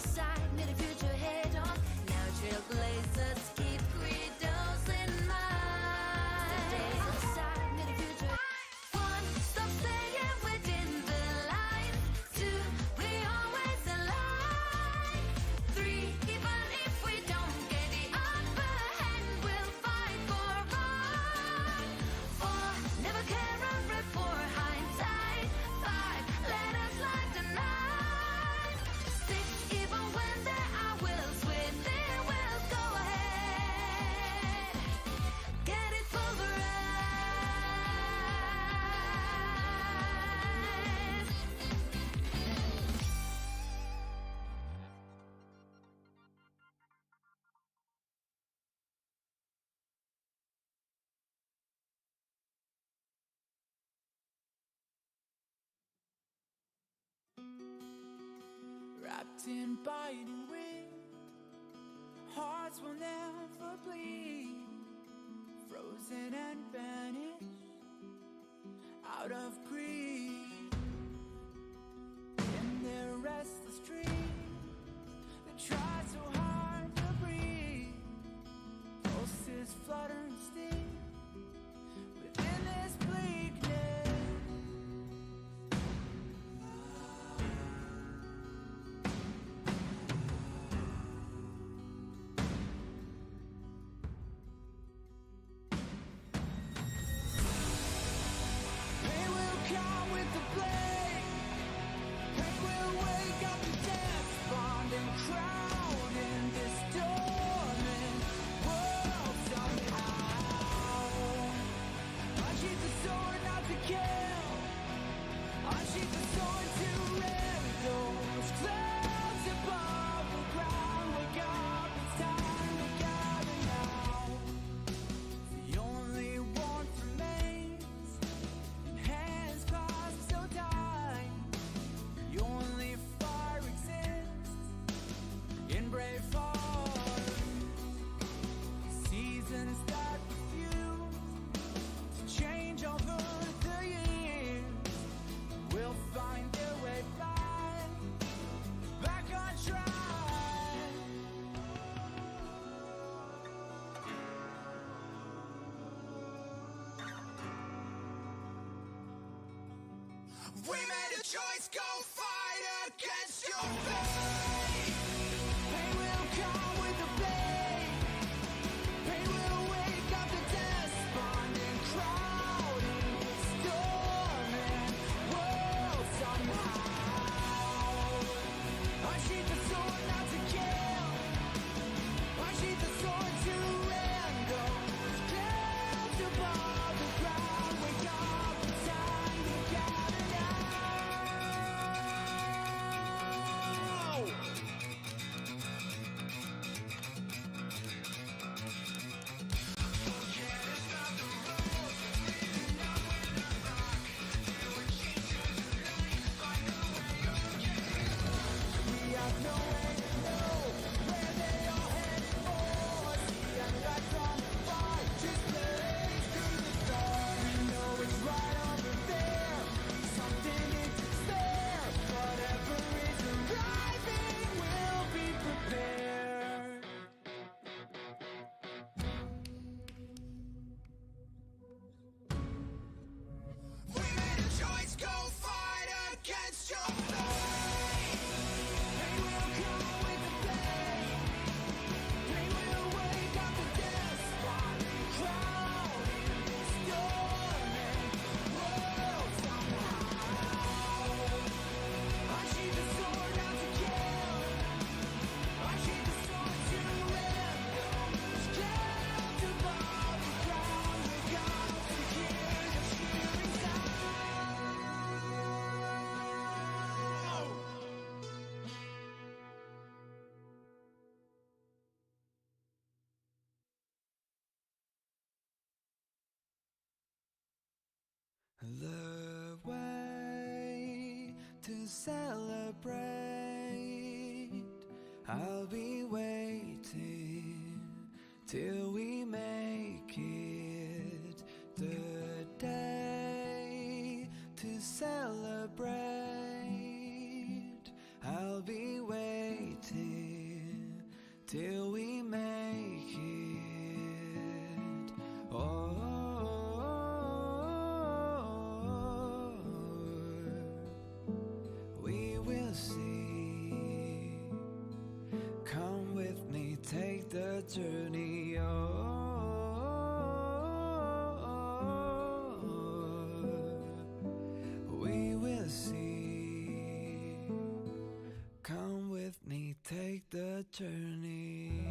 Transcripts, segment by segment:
aside, meet the future head on. Now trailblazers keep credos in mind. The days aside, meet the future. One, stop staying within the line. Two, we always align. Three, even if we don't get the upper hand, we'll fight for right. Four, never care a rip for hindsight. Five, let us light the night. Six, even when there are wills within, we'll go ahead. Get it pulverized. Wrapped in biting wind, hearts will never bleed. Frozen and vanished out of greed. In their restless dreams, they try so hard to breathe. Pulses flutter and sting within this bleakness. They will come with the blade. They will wake up the death bond and crown in this dormant world somehow. Unsheath the sword, not to kill. Unsheath the sword to rend those clouds above the ground. Wake up, it's time to gather now. The only warmth remains in hands clasped so tight. The only fire exists in brave hearts. Seasons that refuse to change over the years will find their way back on track. We made a choice, go fight against your fate. Pain will come with the blade. Pain will wake up the despond and crowd in this dormant world somehow. Unsheath the sword, not to kill. Unsheath the sword to rend those clouds above the ground. Wake up, it's time to gather now. We have no way to know where they are headed for. See and back from far, just blaze through the storm. We know it's right over there. Something is there. Whatever is arriving, we'll be prepared. We made a choice, go fight against your fate. They will come with the blade. They will wake up the despond and crowd in this dormant world somehow. Unsheath the sword, not to kill. Unsheath the sword to rend those clouds above the ground. Wake up to hear the cheering sound. The way to celebrate, I'll be waiting till we make it. The day to celebrate, I'll be waiting. till we make it. Oh, we will see. Come with me, take the journey. We will see. Come with me, take the journey.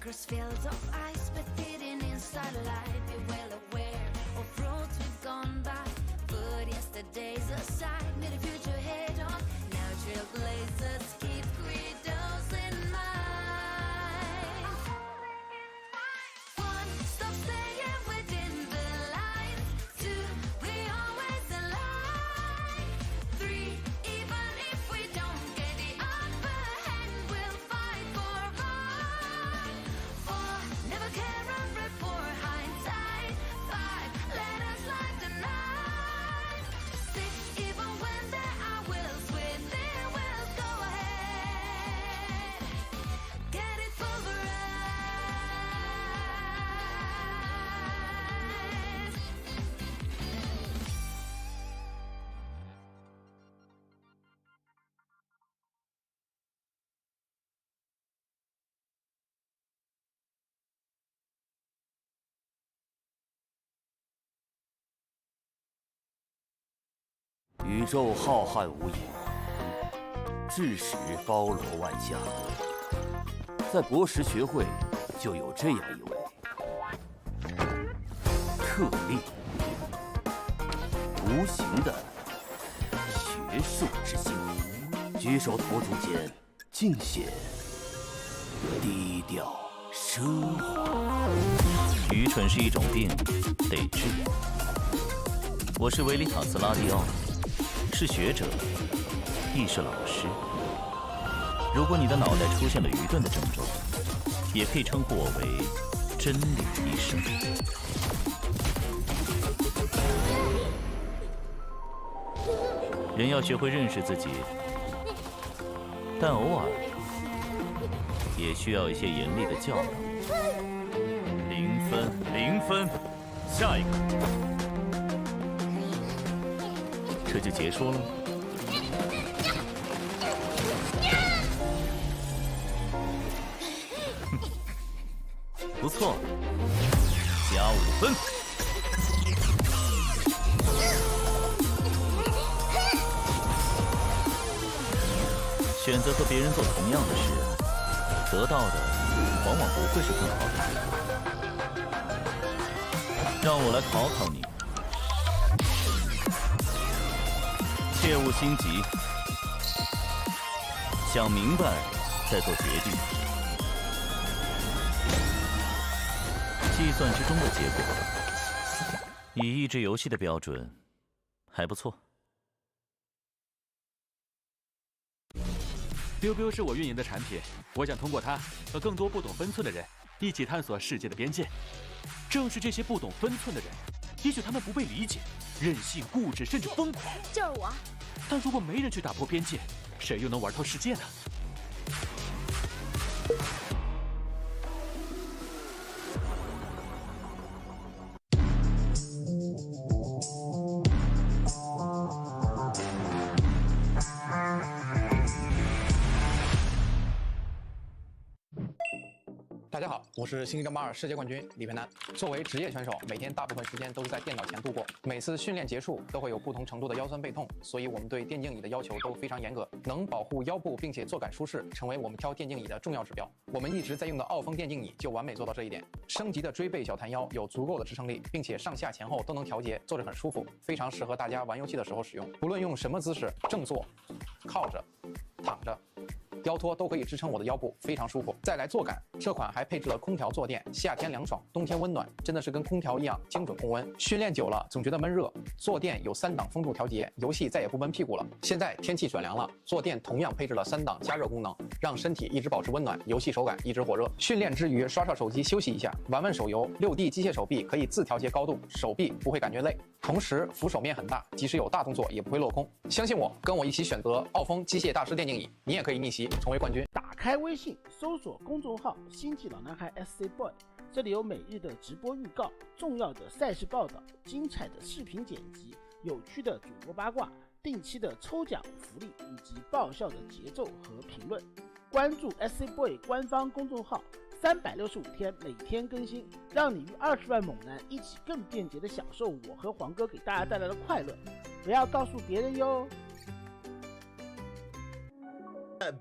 'Cross fields of ice, but hidden in starlight. Be well aware of roads we've gone by. Put yesterday's aside, meet the future head on. Now trailblazers keep credos in mind. One, stop staying within the lines. Two, we always align. Three, even if we don't get the upper hand, we'll fight for right. Four, never care and report hindsight. Five, let us light the night. Six, even when there are wills within, we'll go ahead. Get it pulverized. 宇宙浩瀚无垠，致使包罗万象。在博识学会就有这样一位特例，无形的学术之星，举手投足间尽显低调奢华。愚蠢是一种病，得治。我是维里塔斯·拉蒂奥，是学者，亦是老师。如果你的脑袋出现了愚钝的症状，也可以称呼我为真理医生。人要学会认识自己，但偶尔也需要一些严厉的教导。0分，0分，下一个。这就结束了。不错，加5分。选择和别人做同样的事，得到的往往不会是更好的结果。让我来考考你。切勿心急，想明白再做决定。计算之中的结果，以益智游戏的标准，还不错。biu 是我运营的产品，我想通过它和更多不懂分寸的人一起探索世界的边界。正是这些不懂分寸的人，也许他们不被理解，任性、固执，甚至疯狂。就是我。但如果没人去打破边界，谁又能玩透世界呢？大家好，我是星际争霸2世界冠军李培南。作为职业选手，每天大部分时间都是在电脑前度过。每次训练结束都会有不同程度的腰酸背痛，所以我们对电竞椅的要求都非常严格，能保护腰部并且坐感舒适，成为我们挑电竞椅的重要指标。我们一直在用的奥风电竞椅就完美做到这一点。升级的锥背小弹腰有足够的支撑力，并且上下前后都能调节，坐着很舒服，非常适合大家玩游戏的时候使用。不论用什么姿势，正坐、靠着、躺着。腰托都可以支撑我的腰部，非常舒服。再来坐感，这款还配置了空调坐垫，夏天凉爽，冬天温暖，真的是跟空调一样精准控温。训练久了总觉得闷热，坐垫有3档风度调节，游戏再也不闷屁股了。现在天气转凉了，坐垫同样配置了3档加热功能，让身体一直保持温暖，游戏手感一直火热。训练之余刷刷手机休息一下，玩玩手游。6D 机械手臂可以自调节高度，手臂不会感觉累，同时扶手面很大，即使有大动作也不会落空。相信我，跟我一起选择奥风机械大师电竞椅，你也可以逆袭成为冠军。打开微信，搜索公众号“星际老男孩 SC Boy”， 这里有每日的直播预告、重要的赛事报道、精彩的视频剪辑、有趣的主播八卦、定期的抽奖福利以及爆笑的节奏和评论。关注 SC Boy 官方公众号，365天每天更新，让你与20万猛男一起更便捷的享受我和黄哥给大家带来的快乐，不要告诉别人哟。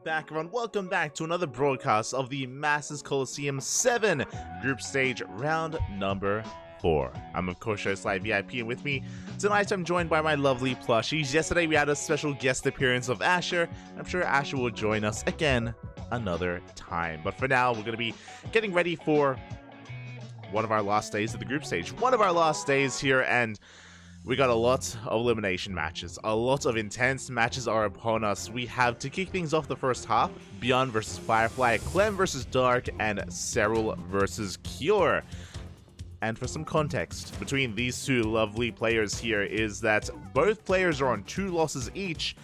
Back everyone, welcome back to another broadcast of the Masters Coliseum 7 Group Stage Round number 4. I'm of course your Sly VIP, and with me tonight I'm joined by my lovely plushies. Yesterday we had a special guest appearance of Asher. I'm sure Asher will join us again another time. But for now, we're going to be getting ready for one of our last days of the group stage. One of our last days here, and we got a lot of elimination matches. A lot of intense matches are upon us. We have, to kick things off the first half, Beyond versus Firefly, Clem versus Dark, and Cyril versus Cure. And for some context, between these two lovely players here is that both players are on 2 losses each.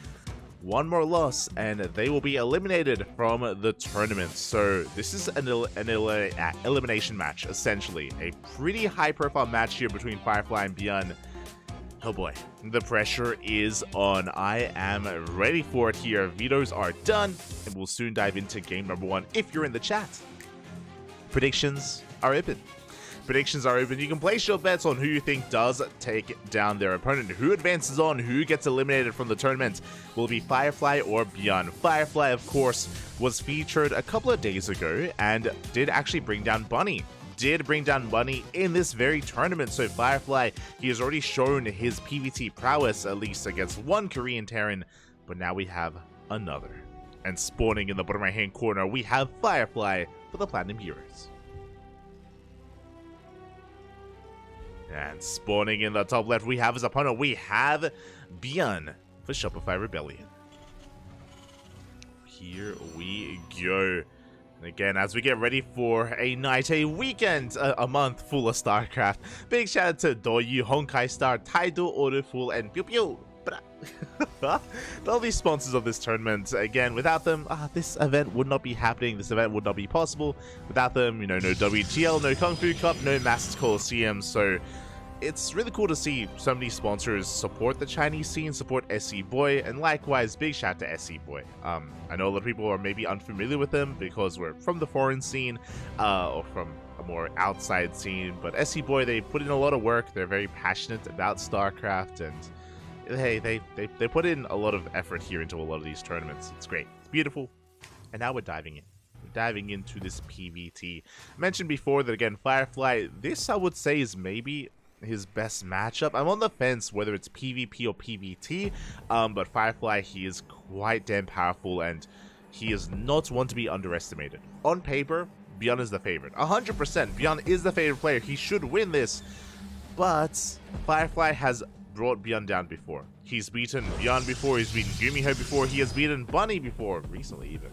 One more loss and they will be eliminated from the tournament. So this is an elimination match, essentially. A pretty high profile match here between Firefly and Beyond. Oh boy, the pressure is on. I am ready for it here. Vetoes are done, and we'll soon dive into game number 1 if you're in the chat. Predictions are open. Predictions are open. You can place your bets on who you think does take down their opponent. Who advances on, who gets eliminated from the tournament. Will it be Firefly or Beyond? Firefly, of course, was featured a couple of days ago and did actually bring down Bunny. In this very tournament. So Firefly, he has already shown his PvT prowess, at least against one Korean Terran, but now we have another. And spawning in the bottom right hand corner, we have Firefly for the Platinum Heroes. And spawning in the top left, we have his opponent. We have Beyond for Shopify Rebellion. Here we go. Again, as we get ready for a night, a weekend, a month full of StarCraft. Big shout out to Doyu, Honkai Star, Taido, Orderful, and Pew Pew. All these sponsors of this tournament. Again, without them, this event would not be happening. This event would not be possible. Without them, you know, no WTL, no Kung Fu Cup, no Masters Coliseum. So it's really cool to see so many sponsors support the Chinese scene, support SC Boy, and likewise, big shout out to SC Boy. I know a lot of people are maybe unfamiliar with them because we're from the foreign scene, or from a more outside scene, but SC Boy, they put in a lot of work. They're very passionate about StarCraft, and hey, they put in a lot of effort here into a lot of these tournaments. It's great. It's beautiful. And now we're diving in. We're diving into this PvT. I mentioned before that, again, Firefly, this I would say is maybe his best matchup. I'm on the fence whether it's PvP or PvT, but Firefly, he is quite damn powerful, and he is not one to be underestimated. On paper, Beyond is the favorite. 100%, Beyond is the favorite player. He should win this, but Firefly has brought Beyond down before. He's beaten Beyond before, he's beaten Gumiho before, he has beaten Bunny before, recently even.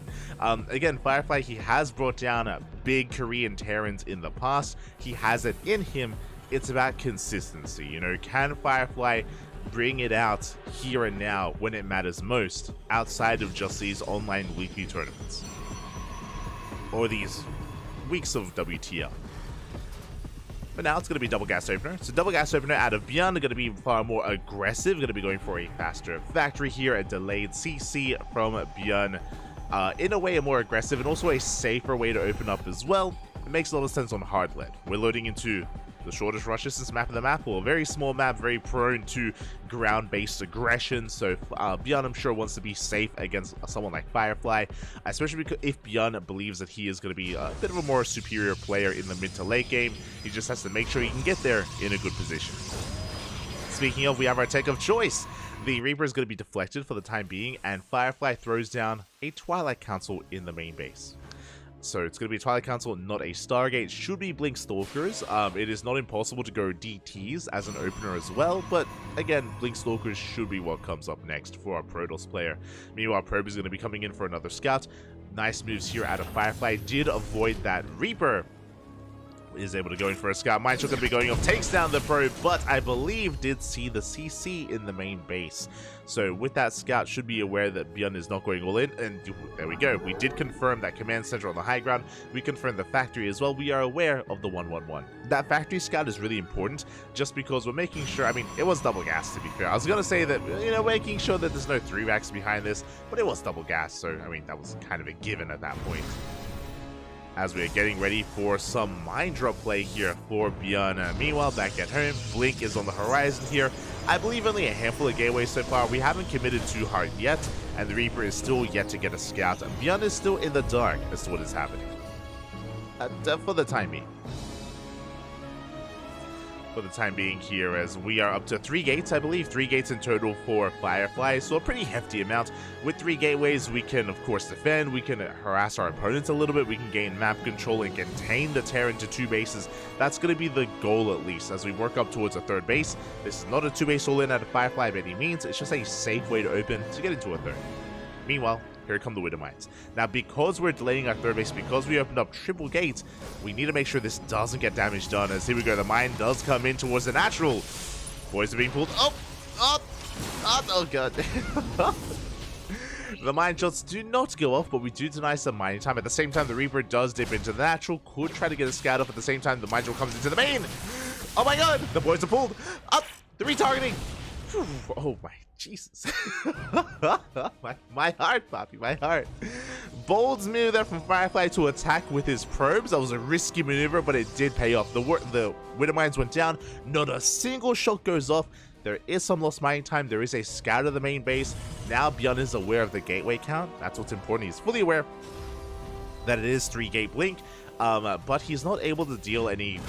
Again, Firefly, he has brought down big Korean Terrans in the past. He has it in him. It's about consistency, you know. Can Firefly bring it out here and now when it matters most, outside of just these online weekly tournaments? Or these weeks of WTL? But now it's going to be double gas opener. So double gas opener out of Beyond are going to be far more aggressive. Going to be going for a faster factory here, a delayed CC from Beyond. In a way, a more aggressive and also a safer way to open up as well. it makes a lot of sense on hard lead. We're loading into the shortest rush distance map of the map, or a very small map, very prone to ground-based aggression. So Bjorn, I'm sure, wants to be safe against someone like Firefly, especially because if Bjorn believes that he is going to be a bit of a more superior player in the mid to late game, he just has to make sure he can get there in a good position. Speaking of, we have our tech of choice. The Reaper is going to be deflected for the time being, and Firefly throws down a Twilight Council in the main base. So it's going to be a Twilight Council, not a Stargate. Should be Blink Stalkers. It is not impossible to go DTs as an opener as well, but again, Blink Stalkers should be what comes up next for our Protoss player. Meanwhile, Probe is going to be coming in for another scout. Nice moves here out of Firefly. Did avoid that Reaper. Is able to go in for a scout. Mindshot going to be going off, takes down the probe, but I believe did see the CC in the main base. So with that, scout should be aware that Bjorn is not going all in, and there we go. We did confirm that command center on the high ground. We confirmed the factory as well. We are aware of the 111. That factory scout is really important just because we're making sure, I mean, it was double gas to be fair. I was going to say that, you know, making sure that there's no 3-racks behind this, but it was double gas, so I mean, that was kind of a given at that point. As we are getting ready for some mine drop play here for Bjorn. Meanwhile, back at home, Blink is on the horizon here. I believe only a handful of gateways so far. We haven't committed too hard yet, and the Reaper is still yet to get a scout. Bjorn is still in the dark as to what is happening. For the time being. For the time being here, as we are up to 3 gates, I believe 3 gates in total for Firefly, so a pretty hefty amount. With 3 gateways, we can of course defend, we can harass our opponents a little bit, we can gain map control and contain the tear into 2 bases. That's going to be the goal, at least, as we work up towards a 3rd base. This is not a 2-base all-in out of Firefly by any means, it's just a safe way to open to get into a 3rd. Meanwhile, here come the Widow Mines. Now, because we're delaying our 3rd base, because we opened up triple gates, we need to make sure this doesn't get damage done. As here we go, the mine does come in towards the natural. Boys are being pulled. Oh god. The mine shots do not go off, but we do deny some mining time. At the same time, the Reaper does dip into the natural. Could try to get a scout up. At the same time, the mine shot comes into the main. Oh my god, the boys are pulled. Up, the retargeting. Oh my Jesus. my heart, Poppy, my heart. Bold move there from Firefly to attack with his probes. That was a risky maneuver, but it did pay off. The Widow Mines went down. Not a single shot goes off. There is some lost mining time. There is a scout of the main base. Now Bjorn is aware of the gateway count. That's what's important. He's fully aware that it is 3-gate blink, but he's not able to deal any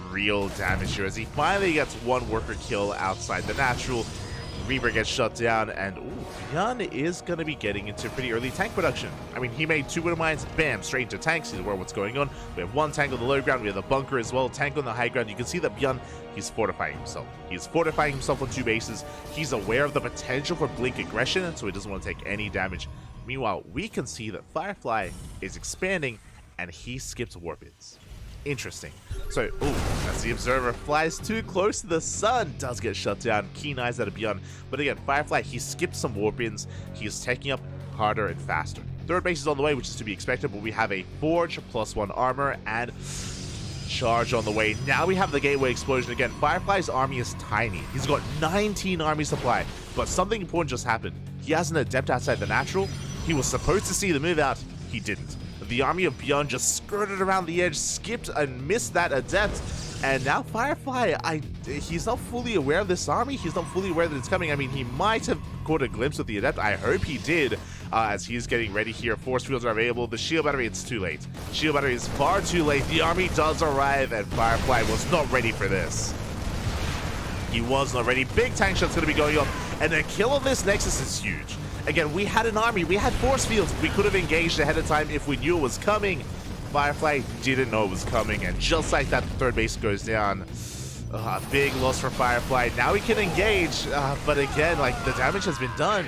real damage here as he finally gets 1 worker kill outside the natural. Reaper gets shut down, and Bjorn is going to be getting into pretty early tank production. I mean, he made 2 Widow Mines, bam, straight into tanks. He's aware of what's going on. We have 1 tank on the low ground, we have the bunker as well, tank on the high ground. You can see that Bjorn, he's fortifying himself. He's fortifying himself on 2 bases. He's aware of the potential for blink aggression, so he doesn't want to take any damage. Meanwhile, we can see that Firefly is expanding, and he skips warpins. Interesting. So, as the observer flies too close to the sun, does get shut down. Keen eyes out of Bjorn. But again, Firefly, he skipped some warpins. He is taking up harder and faster. 3rd base is on the way, which is to be expected, but we have a Forge +1 armor and charge on the way. Now we have the gateway explosion again. Firefly's army is tiny. He's got 19 army supply, but something important just happened. He has an adept outside the natural. He was supposed to see the move out. He didn't. The army of Bjorn just skirted around the edge, skipped and missed that adept, and now Firefly, he's not fully aware of this army. He's not fully aware that it's coming. I mean, he might have caught a glimpse of the adept. I hope he did, as he's getting ready here. Force fields are available. The shield battery, it's too late. Shield battery is far too late. The army does arrive, and Firefly was not ready for this. He was not ready. Big tank shot's going to be going off, and a kill on this Nexus is huge. Again, we had an army, we had force fields. We could have engaged ahead of time if we knew it was coming. Firefly didn't know it was coming, and just like that, the 3rd base goes down. Big loss for Firefly. Now he can engage, but again, like, the damage has been done.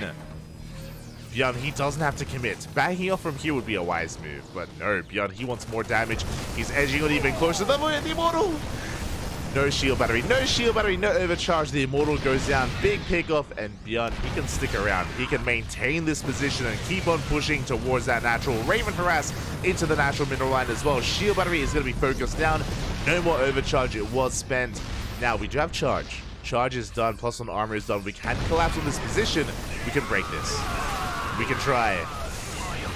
Bjorn, he doesn't have to commit. Backing off from here would be a wise move, but no, Bjorn, he wants more damage. He's edging on even closer. The Immortal! No shield battery, no overcharge. The Immortal goes down. Big pickoff, and Bjorn, he can stick around. He can maintain this position and keep on pushing towards that natural. Raven harass into the natural mineral line as well. Shield battery is going to be focused down. No more overcharge. It was spent. Now, we do have charge. Charge is done, +1 armor is done. We can collapse on this position. We can break this. We can try.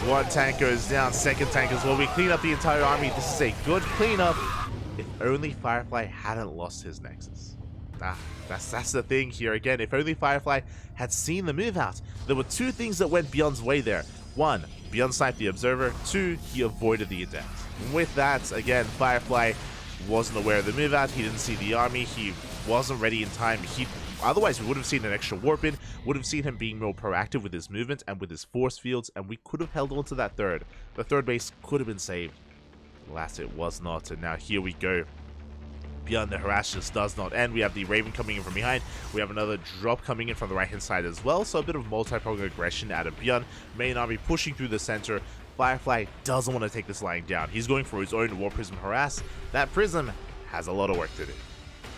One tank goes down, second tank as well. We clean up the entire army. This is a good cleanup. If only Firefly hadn't lost his Nexus. That's the thing here. Again, if only Firefly had seen the move out. There were two things that went Beyond's way there. One, Beyond sniped the Observer. Two, he avoided the Adept. And with that, again, Firefly wasn't aware of the move out. He didn't see the army. He wasn't ready in time. Otherwise, we would have seen an extra warp in, would have seen him being more proactive with his movement and with his force fields, and we could have held on to that third. The third base could have been saved. Alas, it was not, and now here we go. Beyond, the harass just does not end. We have the Raven coming in from behind. We have another drop coming in from the right-hand side as well, so a bit of multi-pronged aggression out of Beyond. Main army pushing through the center. Firefly doesn't want to take this lying down. He's going for his own War Prism harass. That Prism has a lot of work to do.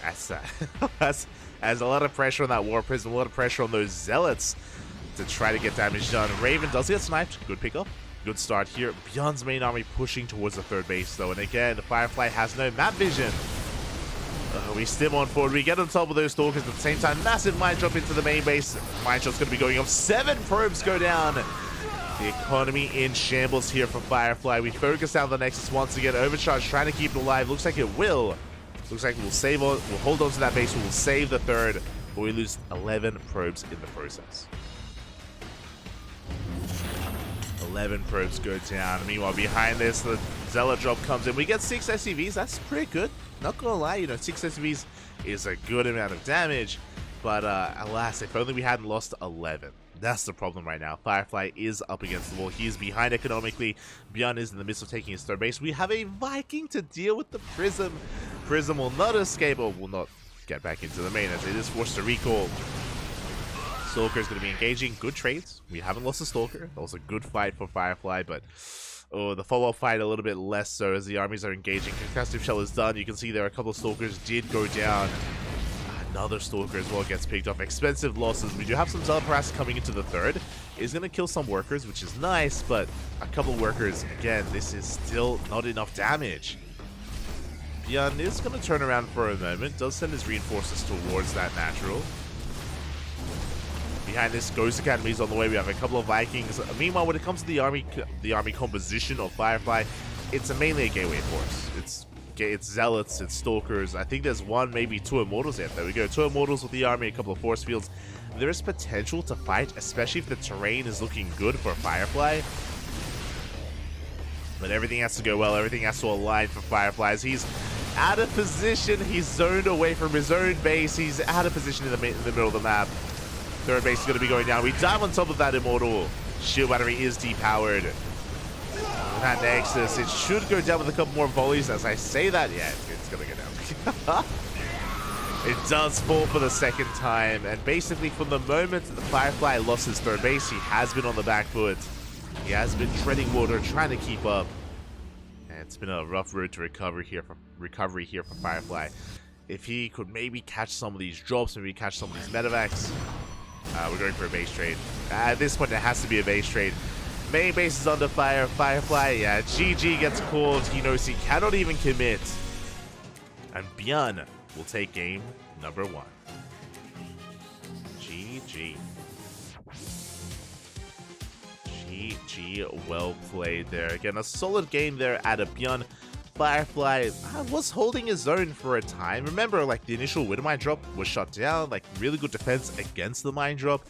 Has a lot of pressure on that War Prism, a lot of pressure on those Zealots to try to get damage done. Raven does get sniped. Good pickup. Good start here. Beyond's main army pushing towards the third base though. And again, the Firefly has no map vision. We stim on forward. We get on top of those Stalkers at the same time. Massive mine drop into the main base. Mine shot's going to be going off. 7 probes go down. The economy in shambles here for Firefly. We focus down the Nexus once again. Overcharge trying to keep it alive. Looks like it will. Looks like we'll hold on to that base. We'll save the third, but we lose 11 probes in the process. 11 probes go down. Meanwhile, behind this, the Zealot drop comes in. We get 6 SCVs. That's pretty good. Not gonna lie, 6 SCVs is a good amount of damage. But alas, if only we hadn't lost 11. That's the problem right now. Firefly is up against the wall. He is behind economically. Beyond is in the midst of taking his third base. We have a Viking to deal with the Prism. Prism will not escape or will not get back into the main as it is forced to recall. Stalker is going to be engaging. Good trades. We haven't lost a Stalker. That was a good fight for Firefly, but the follow-up fight a little bit less so as the armies are engaging. Concussive Shell is done. You can see there a couple of Stalkers did go down. Another Stalker as well gets picked off. Expensive losses. We do have some Zealot harass coming into the third. Is going to kill some workers, which is nice, but a couple of workers, again, this is still not enough damage. Beyond is going to turn around for a moment. Does send his reinforcements towards that natural. Behind this, Ghost Academy is on the way. We have a couple of Vikings. Meanwhile, when it comes to the army composition of Firefly, it's mainly a gateway force. It's Zealots, it's Stalkers. I think there's one, maybe 2 Immortals. Yeah, there we go. 2 Immortals with the army, a couple of force fields. There is potential to fight, especially if the terrain is looking good for Firefly. But everything has to go well. Everything has to align for Fireflies. He's out of position. He's zoned away from his own base. He's out of position in the middle of the map. Third base is going to be going down. We dive on top of that Immortal. Shield battery is depowered. That Nexus, it should go down with a couple more volleys. As I say that, yeah, it's going to go down. It does fall for the second time. And basically, from the moment that the Firefly lost his third base, he has been on the back foot. He has been treading water, trying to keep up. And it's been a rough road to recovery here for Firefly. If he could maybe catch some of these drops, maybe catch some of these medevacs. We're going for a base trade. At this point, it has to be a base trade. Main base is under fire. Firefly, yeah, GG gets called. He knows he cannot even commit. And Beyond will take game number 1. GG. GG, well played there. Again, a solid game there at a Beyond. Firefly was holding his own for a time. Remember, like, the initial Widow Mine drop was shut down. Like, really good defense against the mine drop.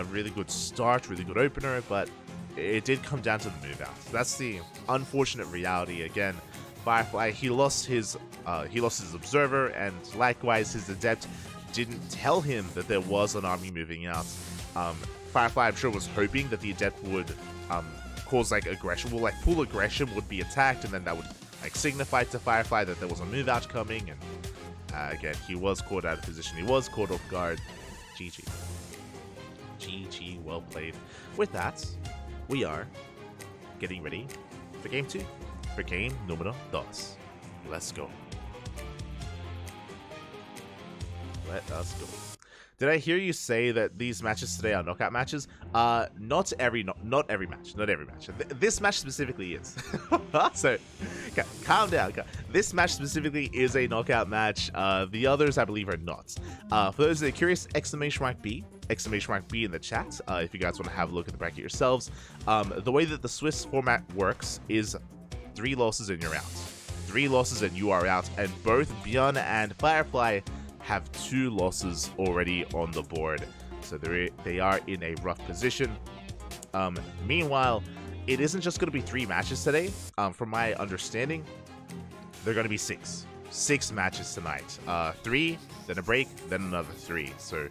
Really good start, really good opener, but it did come down to the move out. That's the unfortunate reality. Again, Firefly, he lost his Observer, and likewise his Adept didn't tell him that there was an army moving out. Firefly, I'm sure, was hoping that the Adept would cause, like, aggression. Well, like, full aggression would be attacked, and then that would, like, signify to Firefly that there was a move out coming. And again, he was caught out of position. He was caught off guard. GG. GG, well played. With that, we are getting ready for game 2. For game número 2. Let's go. Let us go. Did I hear you say that these matches today are knockout matches? Not every match. This match specifically is. So, okay, calm down. This match specifically is a knockout match. The others, I believe, are not. For those that are curious, !B in the chat. If you guys want to have a look at the bracket yourselves. The way that the Swiss format works is 3 losses and you're out. 3 losses and you are out. And both Björn and Firefly have 2 losses already on the board, so they are in a rough position. Meanwhile, it isn't just going to be 3 matches today. From my understanding, they're going to be 6 matches tonight. 3, then a break, then another 3. So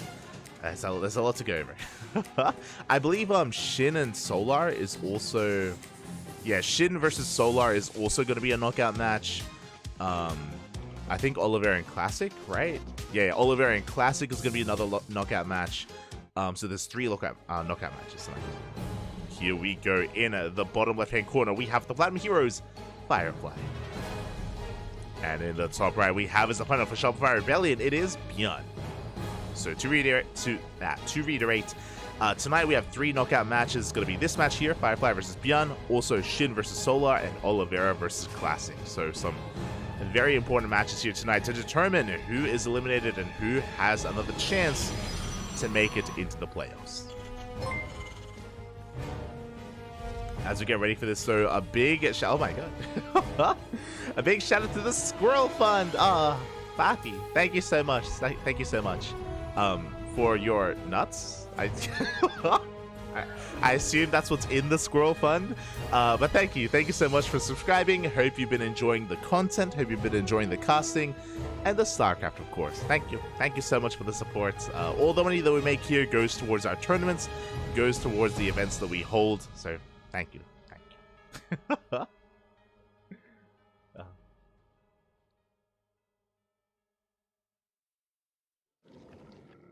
there's a lot to go over. I believe Shin and Solar is also, yeah, Shin versus Solar is also going to be a knockout match. I think Oliverian Classic, right? Yeah, Oliverian Classic is going to be another knockout match. So there's 3 knockout matches tonight. Here we go. In the bottom left-hand corner, we have the Platinum Heroes, Firefly. And in the top right, we have as opponent for Shopify Rebellion, it is Björn. So to reiterate, tonight we have 3 knockout matches. It's going to be this match here, Firefly versus Björn, also Shin versus Solar, and Olivera versus Classic. So some very important matches here tonight to determine who is eliminated and who has another chance to make it into the playoffs. As we get ready for this, so a big shout, oh my god, a big shout out to the Squirrel Fund. Papi, thank you so much. Thank you so much for your nuts. I assume that's what's in the Squirrel Fund, but thank you so much for subscribing. Hope you've been enjoying the content, hope you've been enjoying the casting, and the StarCraft, of course. Thank you so much for the support. All the money that we make here goes towards our tournaments, goes towards the events that we hold, so thank you.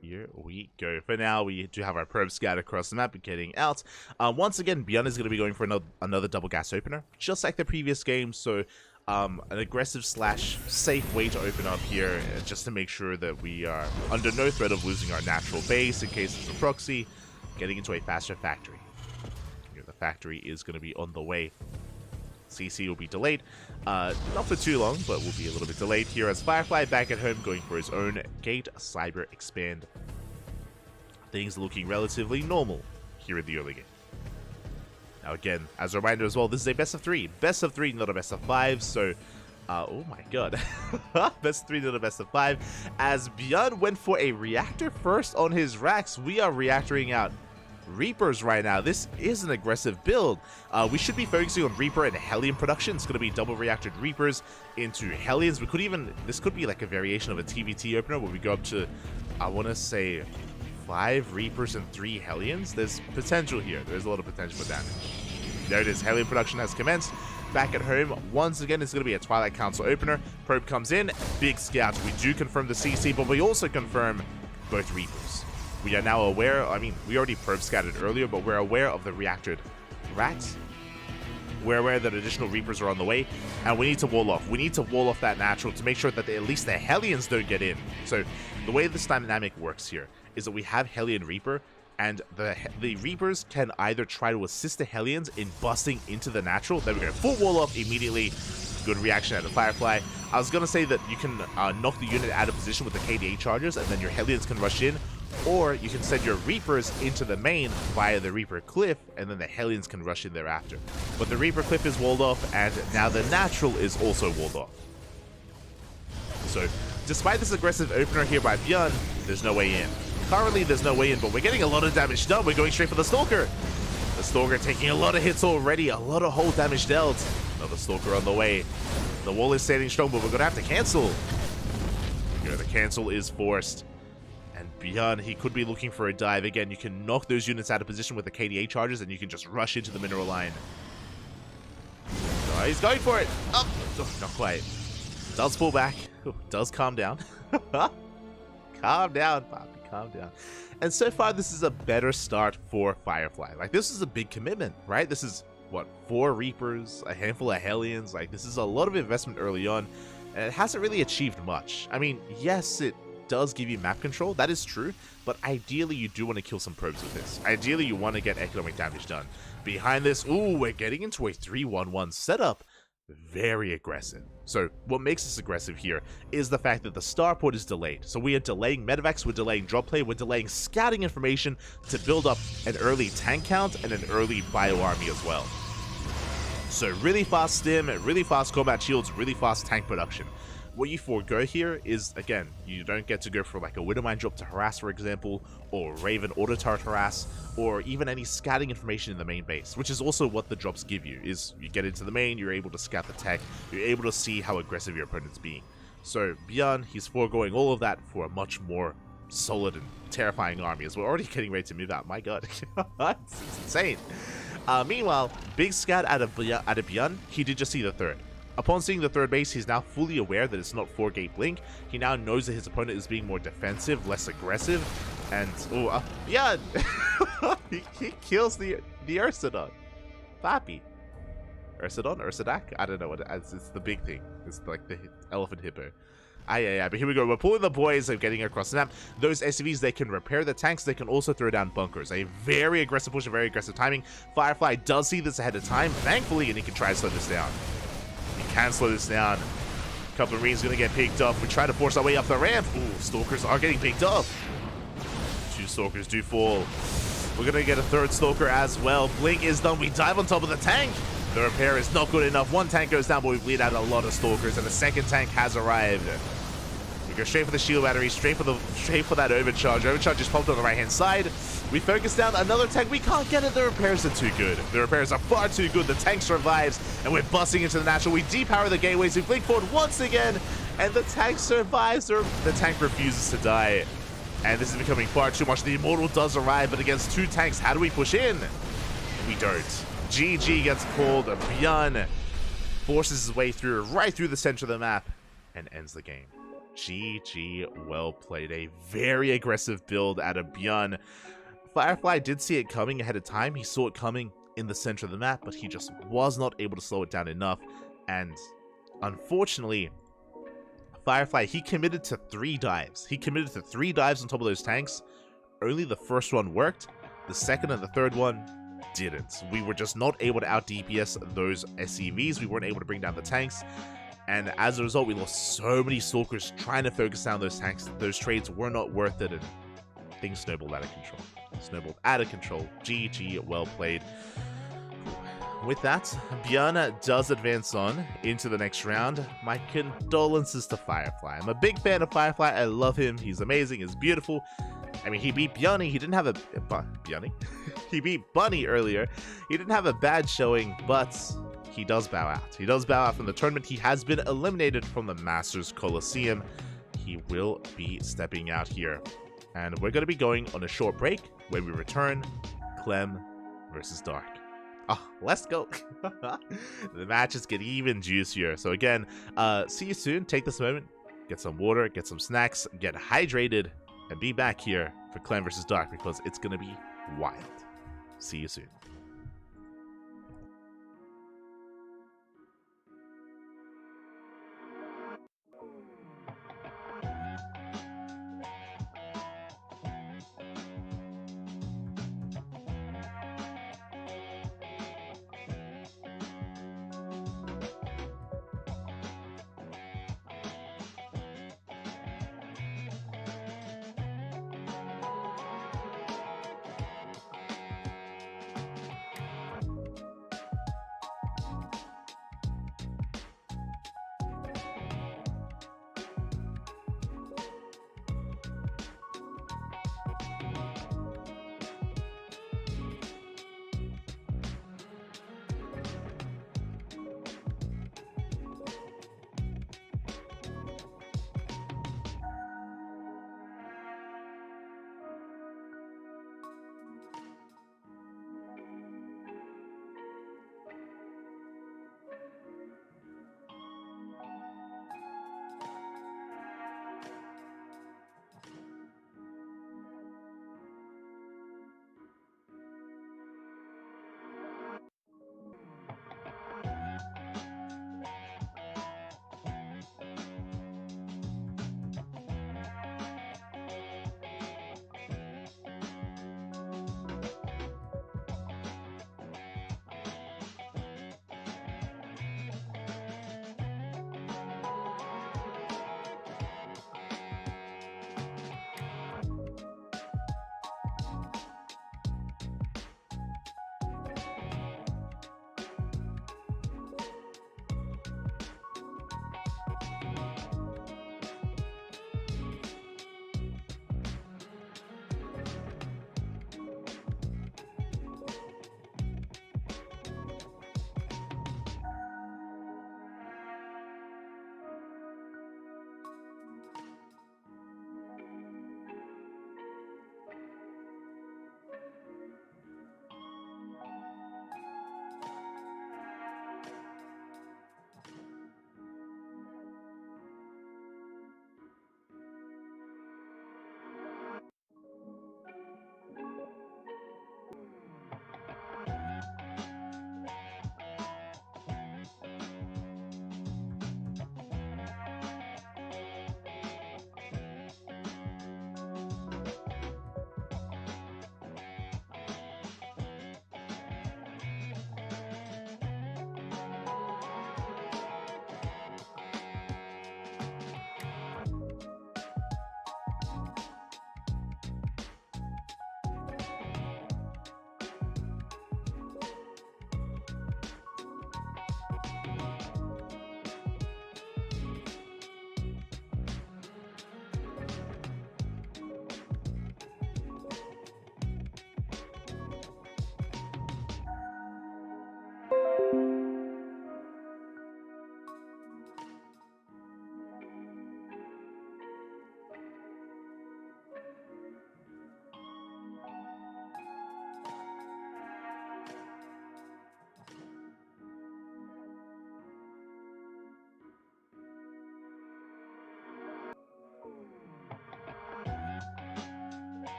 Here we go. For now, we do have our probe scout across the map getting out. Once again, Björn is going to be going for another double gas opener, just like the previous game. So an aggressive / safe way to open up here, just to make sure that we are under no threat of losing our natural base in case it's a proxy, getting into a faster factory. Here, the factory is going to be on the way. CC will be delayed, not for too long, but will be a little bit delayed here as Firefly back at home going for his own gate cyber expand. Things looking relatively normal here in the early game. Now again, as a reminder as well, this is a best of 3, not a best of 5, so oh my god, best of 3, not a best of 5, as Björn went for a reactor first on his racks. We are reactoring out Reapers right now. This is an aggressive build. We should be focusing on Reaper and Hellion production. It's going to be double reactored Reapers into Hellions. This could be like a variation of a TVT opener where we go up to, I want to say, 5 Reapers and 3 Hellions. There's potential here. There's a lot of potential for damage. There it is. Hellion production has commenced. Back at home, once again, it's going to be a Twilight Council opener. Probe comes in. Big scout. We do confirm the CC, but we also confirm both Reapers. We are now aware, I mean, we already probe scouted earlier, but we're aware of the reactored rats. We're aware that additional Reapers are on the way, and we need to wall off. We need to wall off that natural to make sure that at least the Hellions don't get in. So the way this dynamic works here is that we have Hellion Reaper, and the Reapers can either try to assist the Hellions in busting into the natural. Then we're going to full wall off immediately. Good reaction out of Firefly. I was going to say that you can knock the unit out of position with the KDA charges, and then your Hellions can rush in. Or you can send your Reapers into the main via the Reaper Cliff, and then the Hellions can rush in thereafter. But the Reaper Cliff is walled off, and now the Natural is also walled off. So, despite this aggressive opener here by Björn, there's no way in. Currently, there's no way in, but we're getting a lot of damage done. We're going straight for the Stalker. The Stalker taking a lot of hits already, a lot of whole damage dealt. Another Stalker on the way. The wall is standing strong, but we're going to have to cancel. Here, the cancel is forced. And Björn, he could be looking for a dive. Again, you can knock those units out of position with the KDA charges, and you can just rush into the mineral line. Oh, he's going for it. Oh, not quite. Does pull back. Does calm down. Calm down, Poppy. Calm down. And so far, this is a better start for Firefly. Like, this is a big commitment, right? This is, what, 4 Reapers, a handful of Hellions. Like, this is a lot of investment early on, and it hasn't really achieved much. I mean, yes, it does give you map control, that is true, but ideally you do want to kill some probes with this. Ideally you want to get economic damage done. Behind this, ooh, we're getting into a 3-1-1 setup. Very aggressive. So what makes us aggressive here is the fact that the starport is delayed. So we are delaying medevacs, we're delaying drop play, we're delaying scouting information to build up an early tank count and an early bio army as well. So really fast stim, really fast combat shields, really fast tank production. What you forego here is, again, you don't get to go for like a Widowmine drop to harass, for example, or Raven auto turret harass, or even any scouting information in the main base, which is also what the drops give you, is you get into the main, you're able to scout the tech, you're able to see how aggressive your opponent's being. So Bjorn, he's foregoing all of that for a much more solid and terrifying army, as we're already getting ready to move out. My god, it's insane. Meanwhile, big scout out of Bjorn, he did just see the third. Upon seeing the third base, he's now fully aware that it's not 4-gate blink. He now knows that his opponent is being more defensive, less aggressive, and yeah, he kills the Ursidon. Papi. Ursidon? Ursidak? I don't know what it's the big thing. It's like the elephant hippo. Yeah, but here we go. We're pulling the boys and getting across the map. Those SCVs, they can repair the tanks. They can also throw down bunkers. A very aggressive push, a very aggressive timing. Firefly does see this ahead of time, thankfully, and he can try to slow this down. He can slow this down. A couple of Marines going to get picked off. We try to force our way up the ramp. Ooh, Stalkers are getting picked off. 2 Stalkers do fall. We're going to get a 3rd Stalker as well. Blink is done. We dive on top of the tank. The repair is not good enough. 1 tank goes down, but we bleed out a lot of Stalkers, and the 2nd tank has arrived. We go straight for the shield battery, straight for that overcharge. Overcharge just popped on the right-hand side. We focus down another tank. We can't get it. The repairs are too good. The repairs are far too good. The tank survives, and we're busting into the natural. We depower the gateways. We blink forward once again, and the tank survives. The tank refuses to die, and this is becoming far too much. The Immortal does arrive, but against 2 tanks, how do we push in? We don't. GG gets pulled. Bjorn forces his way through, right through the center of the map, and ends the game. GG, well played. A very aggressive build out of Bjorn. Firefly did see it coming ahead of time. He saw it coming in the center of the map, but he just was not able to slow it down enough. And unfortunately, Firefly, he committed to 3 dives. He committed to 3 dives on top of those tanks. Only the first one worked. The second and the third one didn't. We were just not able to out DPS those SCVs. We weren't able to bring down the tanks. And as a result, we lost so many Stalkers trying to focus down those tanks. Those trades were not worth it, and things snowballed out of control. GG, well played. With that, Bjorn does advance on into the next round. My condolences to Firefly. I'm a big fan of Firefly. I love him. He's amazing. He's beautiful. I mean, he beat Bjorny. He didn't have a... Bjorny? He beat Bunny earlier. He didn't have a bad showing, but... he does bow out. He does bow out from the tournament. He has been eliminated from the Masters Coliseum. He will be stepping out here. And we're going to be going on a short break. When we return, Clem versus Dark. Let's go. The matches get even juicier. So again, see you soon. Take this moment, get some water, get some snacks, get hydrated, and be back here for Clem versus Dark, because it's going to be wild. See you soon.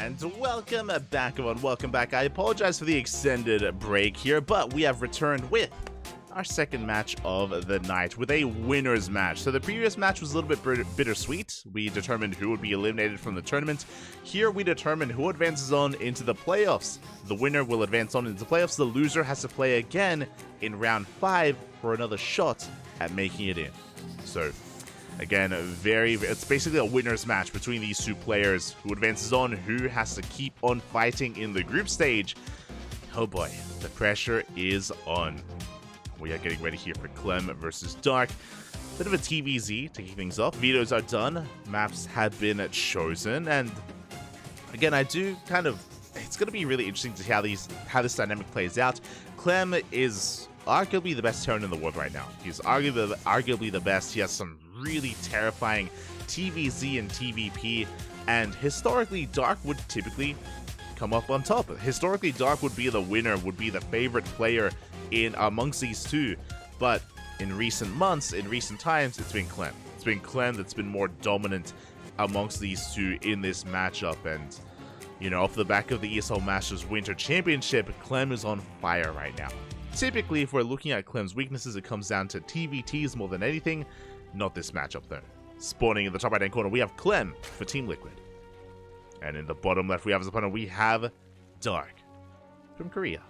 And welcome back, everyone. Welcome back. I apologize for the extended break here, but we have returned with our second match of the night with a winner's match. So the previous match was a little bit bittersweet. We determined who would be eliminated from the tournament. Here we determine who advances on into the playoffs. The winner will advance on into the playoffs. The loser has to play again in round 5 for another shot at making it in. So again, it's basically a winner's match between these two players. Who advances on, who has to keep on fighting in the group stage. Oh boy, the pressure is on. We are getting ready here for Clem versus Dark. Bit of a TVZ to kick things off. Vetoes are done. Maps have been chosen. And again, it's going to be really interesting to see how this dynamic plays out. Clem is arguably the best Terran in the world right now. He's arguably the best. He has some really terrifying TVZ and TVP. And historically, Dark would typically come up on top. Historically, Dark would be the winner, would be the favorite player in amongst these two, but in recent months, in recent times, it's been Clem. It's been Clem that's been more dominant amongst these two in this matchup, and you know, off the back of the ESL Masters Winter Championship, Clem is on fire right now. Typically, if we're looking at Clem's weaknesses, it comes down to TVTs more than anything. Not this matchup though. Spawning in the top right hand corner, we have Clem for Team Liquid, and in the bottom left, we have as opponent, we have Dark from Korea.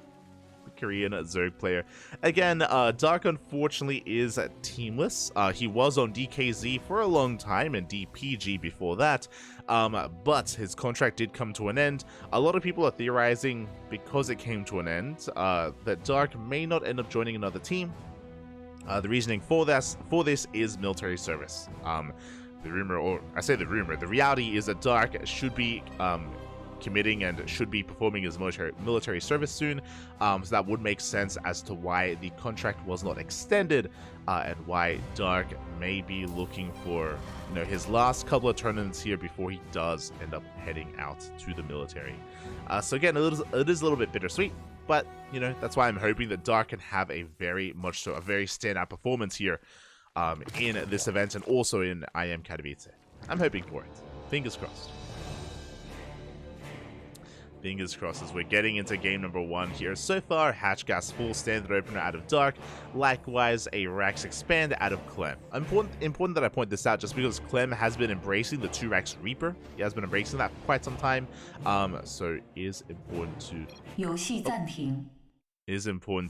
Korean Zerg player. Again, Dark unfortunately is teamless. He was on DKZ for a long time and DPG before that, but his contract did come to an end. A lot of people are theorizing, because it came to an end, that Dark may not end up joining another team. The reasoning for this is military service. The reality is that Dark should be committing and should be performing his military service soon, so that would make sense as to why the contract was not extended, and why Dark may be looking for, you know, his last couple of tournaments here before he does end up heading out to the military. So again, it is a little bit bittersweet, but you know, that's why I'm hoping that Dark can have a very standout performance here in this event, and also in IM Katowice. I'm hoping for it. Fingers crossed. Fingers crossed as we're getting into game number 1 here. So far, Hatchgas full standard opener out of Dark. Likewise, a Rax expand out of Clem. Important that I point this out just because Clem has been embracing the 2 Rax Reaper. He has been embracing that for quite some time. So it is important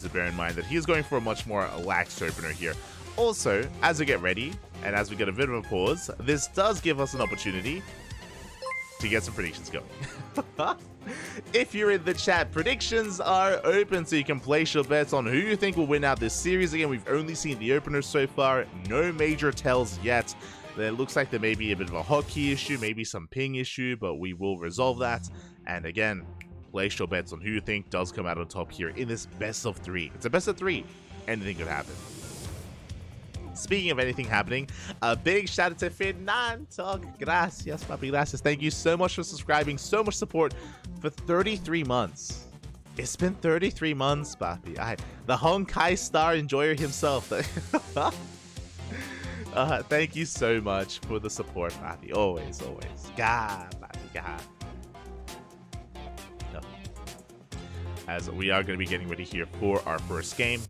to bear in mind that he is going for a much more lax opener here. Also, as we get ready, and as we get a bit of a pause, this does give us an opportunity to get some predictions going. If you're in the chat, predictions are open, so you can place your bets on who you think will win out this series. Again, we've only seen the openers so far, no major tells yet. It looks like there may be a bit of a hotkey issue, maybe some ping issue, but we will resolve that. And again, place your bets on who you think does come out on top here in this best of 3. It's a best of 3. Anything could happen. Speaking of anything happening, a big shout out to Fernando. Gracias, papi, gracias. Thank you so much for subscribing, so much support for 33 months. It's been 33 months, papi. The Honkai star enjoyer himself. Thank you so much for the support, papi. Always, always. God, papi, God. No. As we are going to be getting ready here for our first game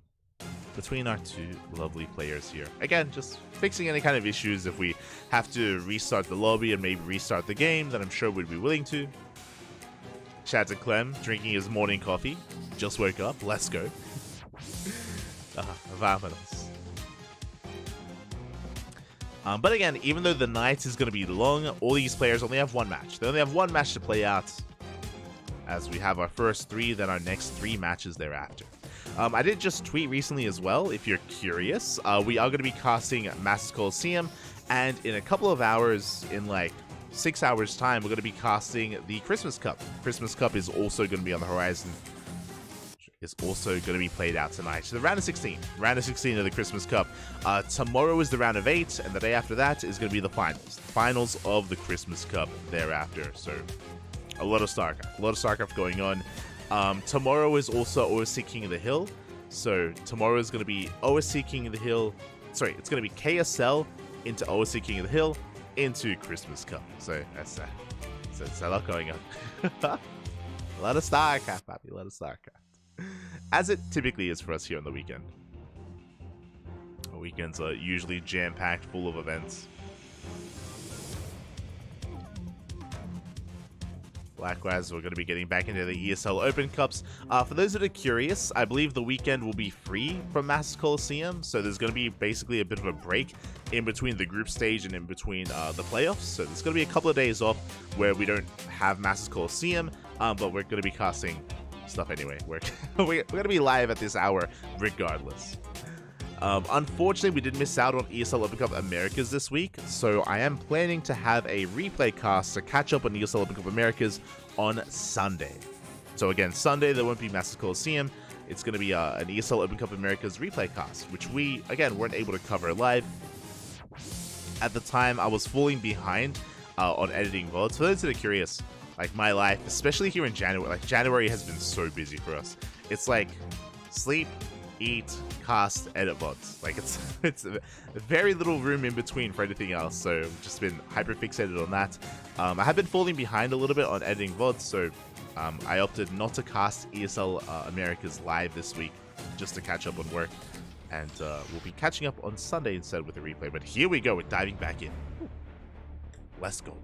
between our 2 lovely players here. Again, just fixing any kind of issues. If we have to restart the lobby and maybe restart the game, then I'm sure we'd be willing to. Shout out to Clem, drinking his morning coffee. Just woke up. Let's go. Vámonos. But again, even though the night is going to be long, all these players only have 1 match. They only have 1 match to play out, as we have our first 3, then our next 3 matches thereafter. I did just tweet recently as well, if you're curious. We are going to be casting Masters Coliseum, and in a couple of hours, in like 6 hours time, we're going to be casting the Christmas Cup. Christmas Cup is also going to be on the horizon. Is also going to be played out tonight. So the round of 16 of the Christmas Cup. Tomorrow is the round of 8, and the day after that is going to be the finals of the Christmas Cup thereafter. So a lot of StarCraft going on. Tomorrow is also OSC King of the Hill. So tomorrow is going to be OSC King of the Hill. Sorry, it's going to be KSL into OSC King of the Hill into Christmas Cup. So that's It's a lot going on. A lot of StarCraft, papi. A lot of StarCraft. As it typically is for us here on the weekend. Weekends are usually jam-packed, full of events. Likewise, we're going to be getting back into the ESL Open Cups. For those that are curious, I believe the weekend will be free from Masters Coliseum, so there's going to be basically a bit of a break in between the group stage and in between the playoffs. So there's going to be a couple of days off where we don't have Masters Coliseum, but we're going to be casting stuff anyway. We're going to be live at this hour regardless. Unfortunately, we did miss out on ESL Open Cup Americas this week, so I am planning to have a replay cast to catch up on ESL Open Cup Americas on Sunday. So again, Sunday there won't be Masters Coliseum. It's going to be an ESL Open Cup Americas replay cast, which we, again, weren't able to cover live. At the time, I was falling behind on editing VODs. For those that are curious, like my life, especially here in January, like January has been so busy for us. It's like sleep, eat, cast, edit VODs. Like it's very little room in between for anything else, so I've just been hyper fixated on that. I have been falling behind a little bit on editing VODs, so I opted not to cast ESL Americas live this week just to catch up on work, and we'll be catching up on Sunday instead with a replay. But here we go, we're diving back in. Let's go.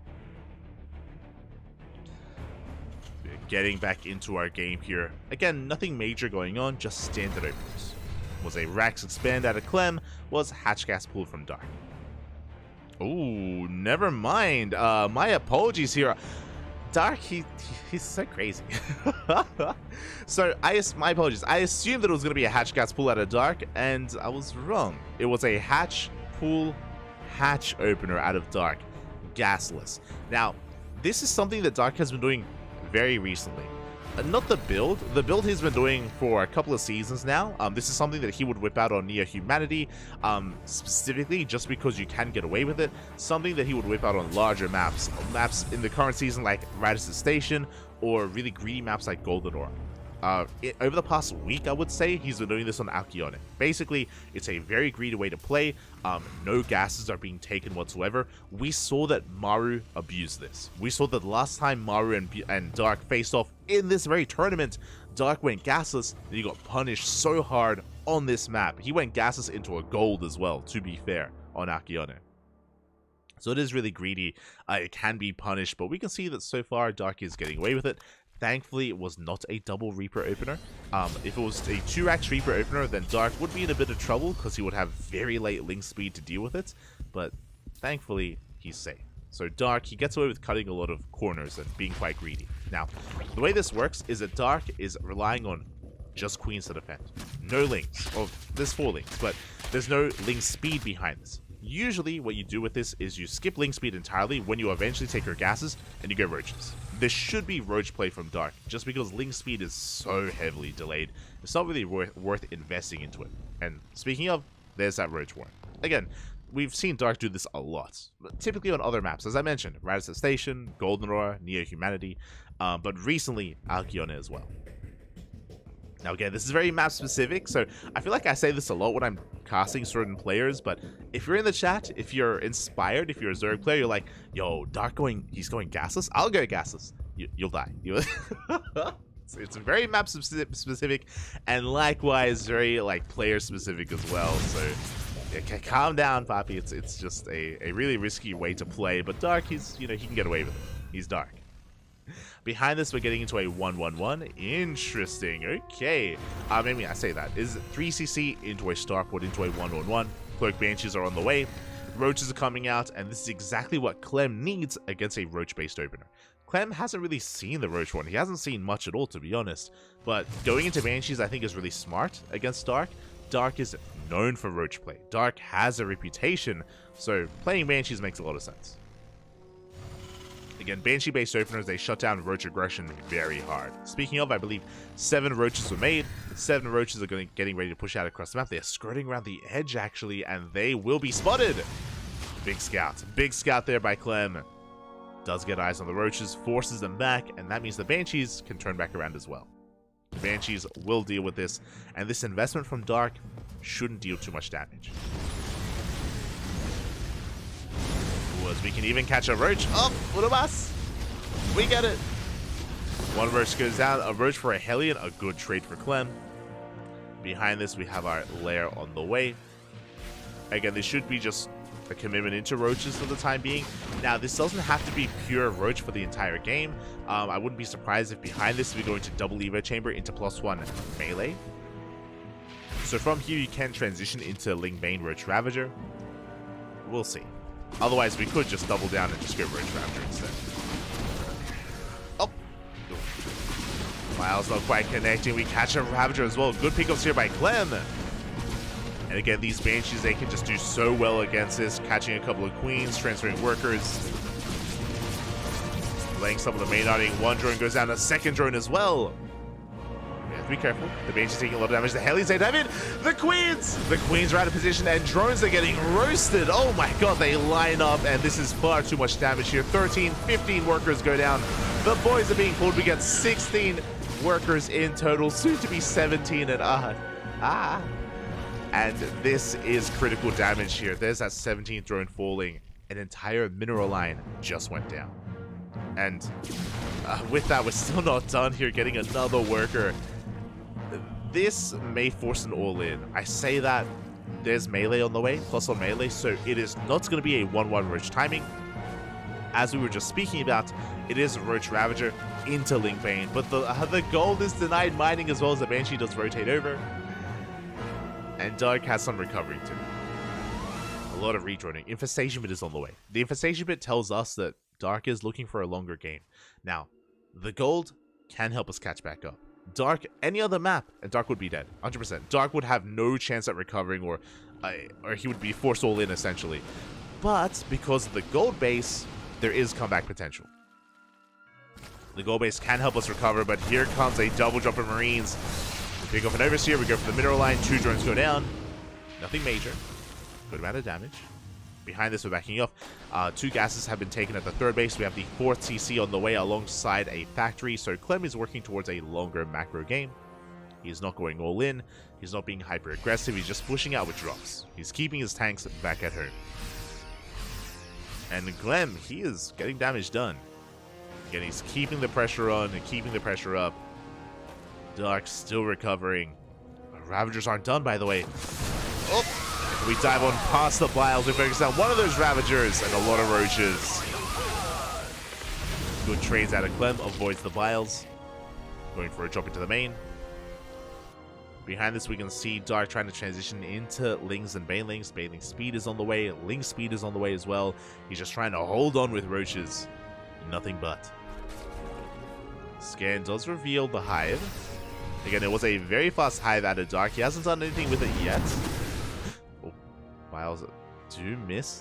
Getting back into our game here. Again, nothing major going on, just standard openers. Was a Rax expand out of Clem, was Hatch Gas pulled from Dark. Ooh, never mind. My apologies here. Dark, he's so crazy. So, my apologies. I assumed that it was going to be a Hatch Gas pull out of Dark, and I was wrong. It was a Hatch pull, Hatch opener out of Dark. Gasless. Now, this is something that Dark has been doing very recently. Not the build he's been doing for a couple of seasons now. This is something that he would whip out on Neo Humanity, specifically just because you can get away with it. Something that he would whip out on larger maps in the current season like Radisson Station, or really greedy maps like Golden Ore. Over the past week, I would say, he's been doing this on Alcyone. Basically, it's a very greedy way to play. No gases are being taken whatsoever. We saw that Maru abused this. We saw that last time Maru and Dark faced off in this very tournament, Dark went gasless, and he got punished so hard on this map. He went gasless into a gold as well, to be fair, on Alcyone. So it is really greedy. It can be punished, but we can see that so far Dark is getting away with it. Thankfully, it was not a double Reaper opener. If it was a 2x Reaper opener, then Dark would be in a bit of trouble because he would have very late link speed to deal with it. But thankfully, he's safe. So Dark, he gets away with cutting a lot of corners and being quite greedy. Now, the way this works is that Dark is relying on just queens to defend. No links. Or there's 4 links, but there's no link speed behind this. Usually, what you do with this is you skip link speed entirely when you eventually take your gases and you go roaches. This should be roach play from Dark, just because link speed is so heavily delayed. It's not really worth investing into it. And speaking of, there's that roach warn. Again, we've seen Dark do this a lot, but typically on other maps, as I mentioned, Radisson Station, Golden Ore, Neo Humanity, but recently Alcyone as well. Now again, this is very map specific, so I feel like I say this a lot when I'm casting certain players, but if you're in the chat, if you're inspired, if you're a Zerg player, you're like, yo, Dark he's going gasless, I'll go gasless. You'll die. It's very map specific, and likewise very like player specific as well, so yeah, calm down, Papi. It's just a really risky way to play, but Dark, he can get away with it. He's Dark. Behind this, we're getting into a 1-1-1. Interesting. Okay. Maybe I say that. Is 3cc into a starport into a 1-1-1. Cloak Banshees are on the way. Roaches are coming out, and this is exactly what Clem needs against a roach-based opener. Clem hasn't really seen the roach one. He hasn't seen much at all, to be honest. But going into Banshees, I think, is really smart against Dark. Dark is known for roach play. Dark has a reputation, so playing Banshees makes a lot of sense. Again, Banshee-based openers, they shut down roach aggression very hard. Speaking of, I believe 7 roaches were made. 7 roaches are getting ready to push out across the map. They're skirting around the edge, actually, and they will be spotted. Big scout. Big scout there by Clem. Does get eyes on the roaches, forces them back, and that means the Banshees can turn back around as well. The Banshees will deal with this, and this investment from Dark shouldn't deal too much damage. As we can even catch a roach. Oh, Urubas! We get it. One Roach goes down. A Roach for a Hellion. A good trade for Clem. Behind this, we have our lair on the way. Again, this should be just a commitment into Roaches for the time being. Now, this doesn't have to be pure Roach for the entire game. I wouldn't be surprised if behind this, we go into double Evo Chamber into +1 melee. So from here, you can transition into Lingbane Roach Ravager. We'll see. Otherwise, we could just double down and just go Roach Ravager instead. Oh! Miles not quite connecting. We catch a Ravager as well. Good pickups here by Clem. And again, these Banshees, they can just do so well against this. Catching a couple of Queens, transferring workers. Laying some of the main outing. One drone goes down, a second drone as well. We have to be careful. The Banshees taking a lot of damage. The Hellions, they dive in. The Queens are out of position, and drones are getting roasted. Oh my god, they line up, and this is far too much damage here. 13, 15 workers go down. The boys are being pulled. We get 16 workers in total, soon to be 17, and and this is critical damage here. There's that 17th drone falling. An entire mineral line just went down. And with that, we're still not done here, getting another worker. This may force an all-in. I say that there's melee on the way, +1 melee, so it is not going to be a 1-1 Roach timing. As we were just speaking about, it is Roach Ravager into Lingbane, but the gold is denied mining as well as the Banshee does rotate over. And Dark has some recovery too. A lot of redroning. Infestation Bit is on the way. The Infestation Bit tells us that Dark is looking for a longer game. Now, the gold can help us catch back up. Dark, any other map, and Dark would be dead. 100%. Dark would have no chance at recovering, or he would be forced all in essentially. But because of the gold base, there is comeback potential. The gold base can help us recover, but here comes a double jump of Marines. We pick up an Overseer, we go for the mineral line, 2 drones go down. Nothing major. Good amount of damage. Behind this, we're backing off. 2 gases have been taken at the 3rd base. We have the 4th CC on the way alongside a factory, so Clem is working towards a longer macro game. He's not going all in. He's not being hyper aggressive. He's just pushing out with drops. He's keeping his tanks back at home. And Clem, he is getting damage done. Again, he's keeping the pressure on and keeping the pressure up. Dark still recovering. Ravagers aren't done, by the way. Oh! We dive on past the Biles. We focus on one of those Ravagers and a lot of Roaches. Good trades out of Clem. Avoids the Biles. Going for a drop into the main. Behind this, we can see Dark trying to transition into Lings and Banelings. Baneling speed is on the way. Ling speed is on the way as well. He's just trying to hold on with Roaches. Nothing but. Scan does reveal the Hive. Again, it was a very fast Hive out of Dark. He hasn't done anything with it yet. Oh, Biles do miss.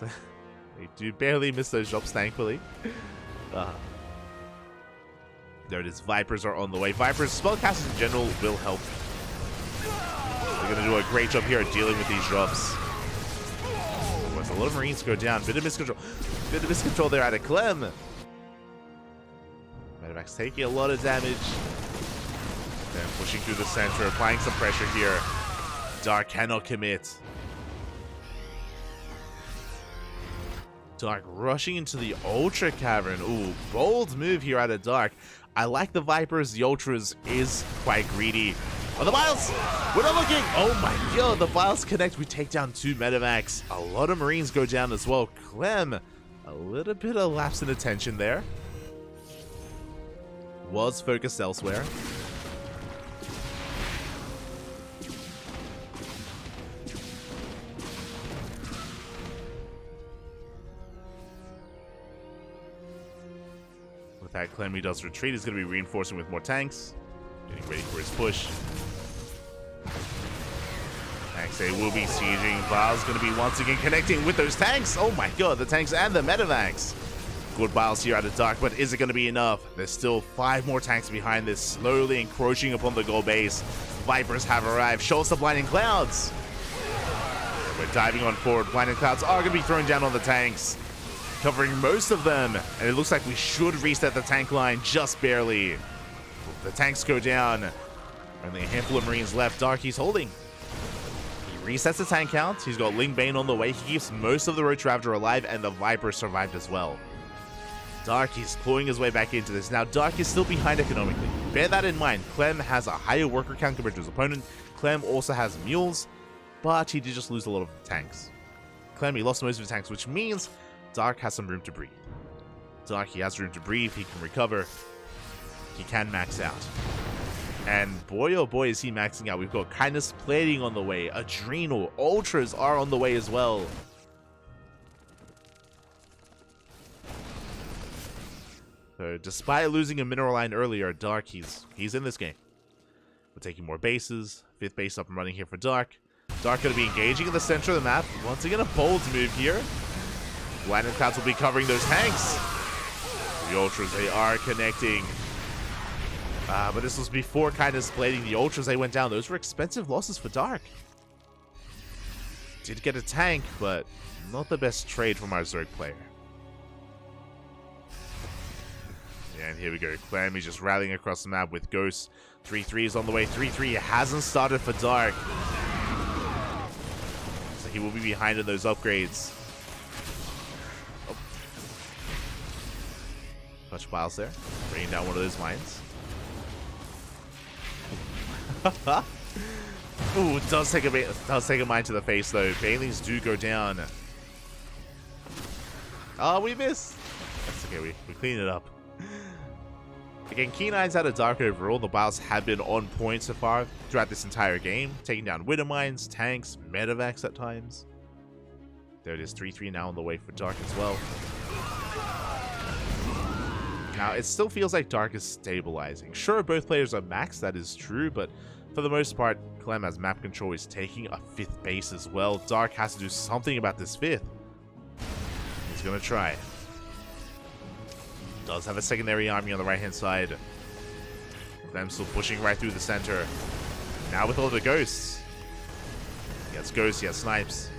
They do barely miss those drops, thankfully. There it is. Vipers are on the way. Vipers, spellcasters in general will help. They're going to do a great job here at dealing with these drops. Oh, a lot of Marines go down. Bit of miscontrol there out of Clem. Medevac's taking a lot of damage. Then pushing through the center, applying some pressure here. Dark cannot commit. Dark rushing into the Ultra Cavern. Ooh, bold move here out of Dark. I like the Vipers. The Ultras is quite greedy. Oh, the Biles! We're not looking! Oh my god, the Biles connect. We take down 2 Medavacs. A lot of Marines go down as well. Clem, a little bit of lapse in attention there. Was focused elsewhere. With that, Clem, he does retreat. He's going to be reinforcing with more tanks. Getting ready for his push. Tanks, they will be sieging. Biles going to be once again connecting with those tanks. Oh my god, the tanks and the Medavacs. Good Biles here out of Dark, but is it going to be enough? There's still 5 more tanks behind this, slowly encroaching upon the gold base. Vipers have arrived. Show us the Blinding Clouds. We're diving on forward. Blinding Clouds are going to be thrown down on the tanks, covering most of them. And it looks like we should reset the tank line just barely. The tanks go down. Only a handful of Marines left. Dark, he's holding. He resets the tank count. He's got Lingbane on the way. He keeps most of the Roach Ravager alive, and the Viper survived as well. Dark is clawing his way back into this. Now, Dark is still behind economically. Bear that in mind. Clem has a higher worker count compared to his opponent. Clem also has mules, but he did just lose a lot of tanks. Clem, he lost most of his tanks, which means Dark has some room to breathe. Dark, he has room to breathe. He can recover. He can max out. And boy, oh boy, is he maxing out. We've got Kindness Plating on the way. Adrenal. Ultras are on the way as well. So despite losing a mineral line earlier, Dark, he's in this game. We're taking more bases. 5th base up and running here for Dark. Dark going to be engaging in the center of the map. Once again, a bold move here. Lightning Clouds will be covering those tanks. The Ultras, they are connecting. But this was before Kindness Plating. The Ultras, they went down. Those were expensive losses for Dark. Did get a tank, but not the best trade from our Zerg player. And here we go. Clam is just rallying across the map with Ghosts. 3-3 is on the way. 3-3 hasn't started for Dark. So he will be behind in those upgrades. Oh. Touch Biles there. Bringing down one of those mines. Ooh, does take a mine to the face though. Banelings do go down. Oh, we missed. That's okay. We clean it up. Again, Keen Eyes out of Dark overall. The Biles have been on point so far throughout this entire game, taking down Widow Mines, tanks, medevacs at times. There it is, 3-3 now on the way for Dark as well. Now, it still feels like Dark is stabilizing. Sure, both players are maxed, that is true, but for the most part, Clem as map control is taking a 5th base as well. Dark has to do something about this 5th. He's gonna try. Does have a secondary army on the right-hand side. Clem still pushing right through the center. Now with all the ghosts. He has ghosts, he has snipes.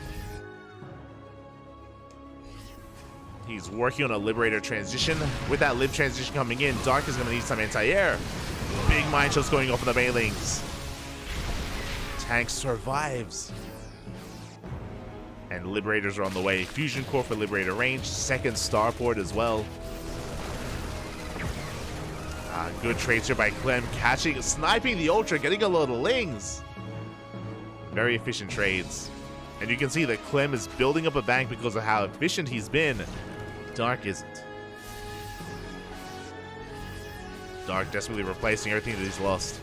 He's working on a Liberator transition. With that Lib transition coming in, Dark is going to need some anti-air. Big mine shots going off on the Banelings. Tank survives. And Liberators are on the way. Fusion Core for Liberator range. 2nd Starport as well. Good trades here by Clem. Catching, sniping the Ultra, getting a lot of Lings. Very efficient trades. And you can see that Clem is building up a bank because of how efficient he's been. Dark isn't. Dark desperately replacing everything that he's lost.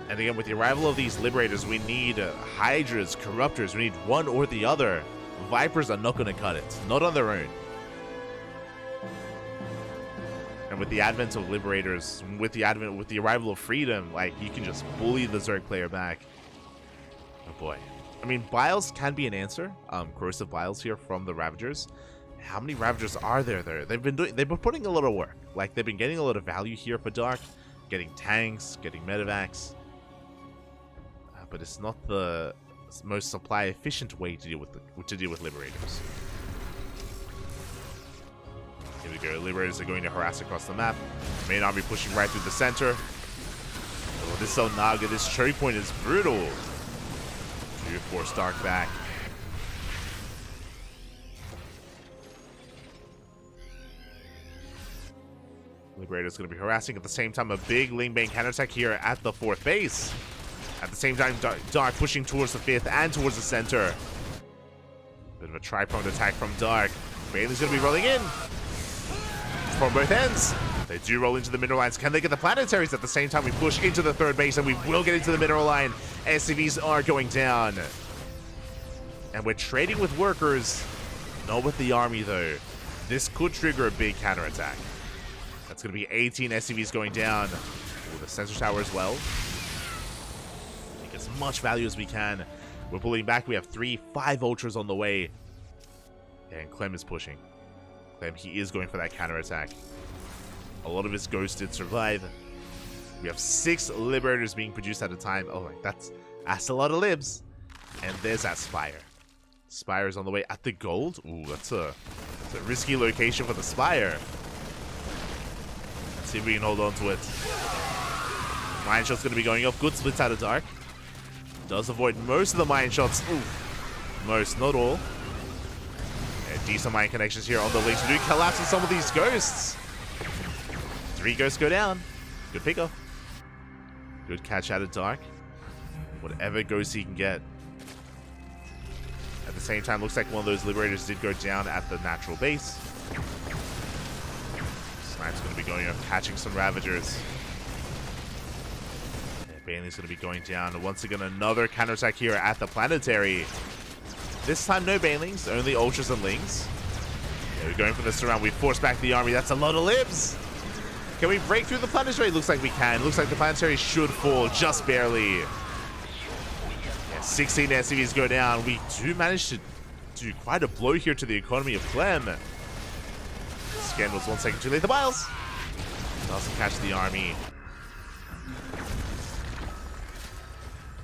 And again, with the arrival of these Liberators, we need Hydras, Corruptors. We need one or the other. Vipers are not going to cut it. Not on their own. And with the advent of Liberators, with the arrival of Freedom, like, you can just bully the Zerg player back. Oh boy. I mean, Biles can be an answer. Corrosive Biles here from the Ravagers. How many Ravagers are there though? They've been putting a lot of work. Like, they've been getting a lot of value here for Dark, getting tanks, getting medevacs. But it's not the most supply efficient way to deal with Liberators. Here we go. Liberators are going to harass across the map. Main army pushing right through the center. Oh, this Naga, this choke point is brutal. You force Dark back. Liberator's going to be harassing. At the same time, a big Lingbane counterattack here at the 4th base. At the same time, Dark pushing towards the 5th and towards the center. Bit of a tri-pronged attack from Dark. Bailey's going to be rolling in. From both ends. They do roll into the mineral lines. Can they get the planetaries? At the same time, we push into the 3rd base, and we will get into the mineral line. SCVs are going down. And we're trading with workers, not with the army, though. This could trigger a big counterattack. That's going to be 18 SCVs going down. Ooh, the sensor tower as well. Take as much value as we can. We're pulling back. We have 5 Ultras on the way. And Clem is pushing. Clem, he is going for that counterattack. A lot of his ghosts did survive. We have 6 Liberators being produced at a time. Oh, that's a lot of libs. And there's that Spire. Spire is on the way at the gold. Ooh, that's a risky location for the Spire. Let's see if we can hold on to it. Mine shot's going to be going off. Good splits out of Dark. Does avoid most of the mine shots. Ooh. Most, not all. And decent mine connections here on the links. We do collapse on some of these ghosts. 3 ghosts go down. Good pickup. Good catch out of Dark. Whatever ghost he can get. At the same time, looks like one of those Liberators did go down at the natural base. Snipe's going to be going up, catching some Ravagers. Bailey's going to be going down. Once again, another counterattack here at the Planetary. This time, no Banelings, only Ultras and Lings. Yeah, we're going for this round. We force back the army. That's a lot of libs. Can we break through the Planetary? Looks like we can. Looks like the Planetary should fall just barely. Yeah, 16 SCVs go down. We do manage to do quite a blow here to the economy of Clem. Scan was 1 second too late. The Biles doesn't catch the army.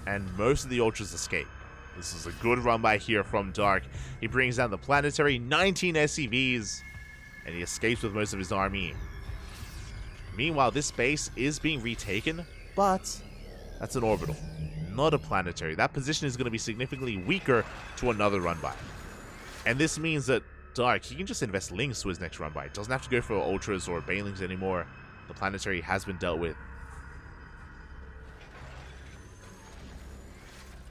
And most of the Ultras escape. This is a good run by here from Dark. He brings down the Planetary, 19 SCVs, and he escapes with most of his army. Meanwhile, this base is being retaken, but that's an orbital, not a Planetary. That position is going to be significantly weaker to another run by. And this means that Dark, he can just invest Lings to his next run by. Doesn't have to go for Ultras or Banelings anymore. The Planetary has been dealt with.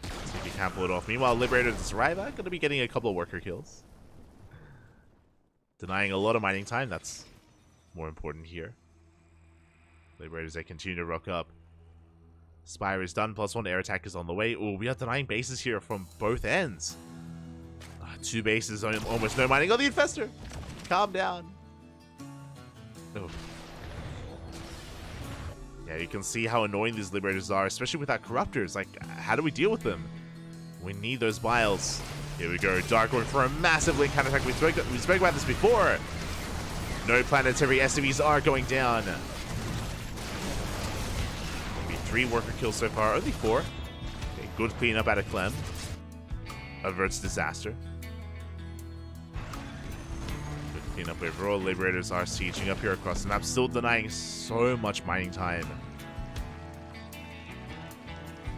See if he can pull it off. Meanwhile, Liberator and Survivor going to be getting a couple of worker kills. Denying a lot of mining time. That's more important here. Liberators, they continue to rock up. Spire is done. +1 air attack is on the way. Oh, we are denying bases here from both ends. 2 bases, almost no mining. Oh, the Infestor! Calm down. Oh. Yeah, you can see how annoying these Liberators are, especially with our Corruptors. Like, how do we deal with them? We need those Biles. Here we go. Dark going for a massive link counterattack. We spoke about this before. No Planetary SCVs are going down. Maybe 3 worker kills so far. Only 4. Okay, good cleanup out of Clem. Averts disaster. Good cleanup overall. Liberators are sieging up here across the map. Still denying so much mining time.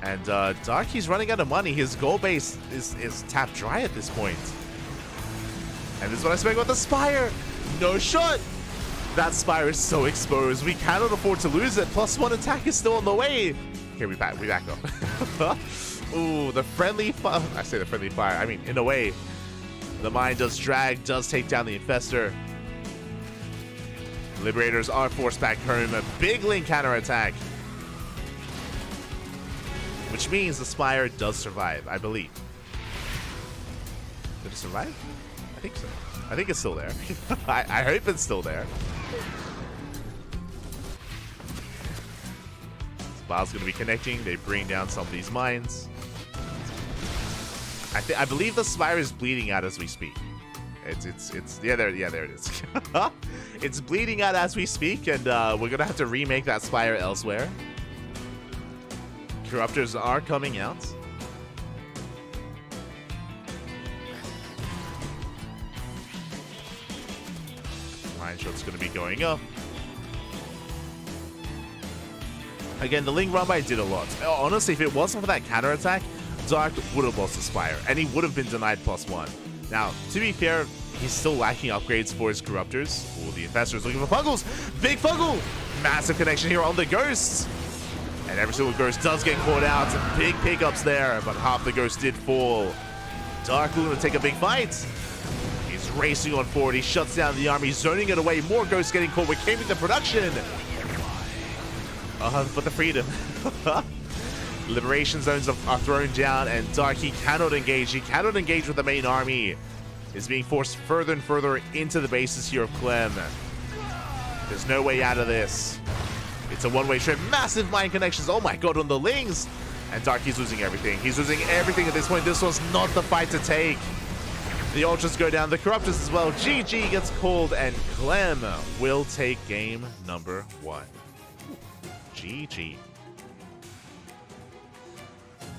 And Dark, he's running out of money. His gold base is tapped dry at this point. And this is what I spoke about the Spire. No shot. That Spire is so exposed. We cannot afford to lose it. +1 attack is still on the way. Here, we back up. Ooh, the friendly fire. I say the friendly fire. I mean, in a way, the mine does drag, does take down the Infestor. Liberators are forced back home. A big link counterattack. Which means the Spire does survive, I believe. Did it survive? I think so. I think it's still there. I hope it's still there. Spile's going to be connecting. They bring down some of these mines. I believe the Spire is bleeding out as we speak. Yeah, there it is. It's bleeding out as we speak, and we're going to have to remake that Spire elsewhere. Corruptors are coming out. Mine shot's going to be going up. Again, the Ling Rumbai did a lot. Honestly, if it wasn't for that counterattack, Dark would have lost the Spire, and he would have been denied +1. Now, to be fair, he's still lacking upgrades for his Corruptors. Oh, the Infestor is looking for Fuggles. Big Fuggle! Massive connection here on the Ghosts. And every single Ghost does get caught out. Big pickups there, but half the Ghosts did fall. Dark going to take a big fight. He's racing on forward. He shuts down the army, zoning it away. More Ghosts getting caught. We're keeping the production. But the freedom. Liberation zones are thrown down, and Dark, he cannot engage. He cannot engage with the main army. Is being forced further and further into the bases here of Clem. There's no way out of this. It's a one-way trip. Massive mine connections. Oh my god, on the Lings. And Dark, he's losing everything. He's losing everything at this point. This was not the fight to take. The Ultras go down. The Corruptors as well. GG gets called, and Clem will take game number 1. GG.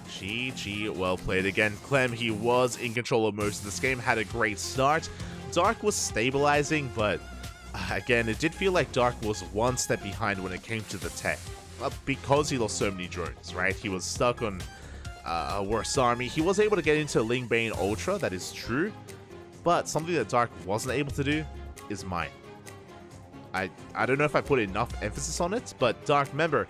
GG, well played again. Clem, he was in control of most of this game, had a great start. Dark was stabilizing, but again, it did feel like Dark was one step behind when it came to the tech. Because he lost so many drones, right? He was stuck on a worse army. He was able to get into Ling Bane Ultra, that is true. But something that Dark wasn't able to do is mine. I don't know if I put enough emphasis on it, but Dark, remember,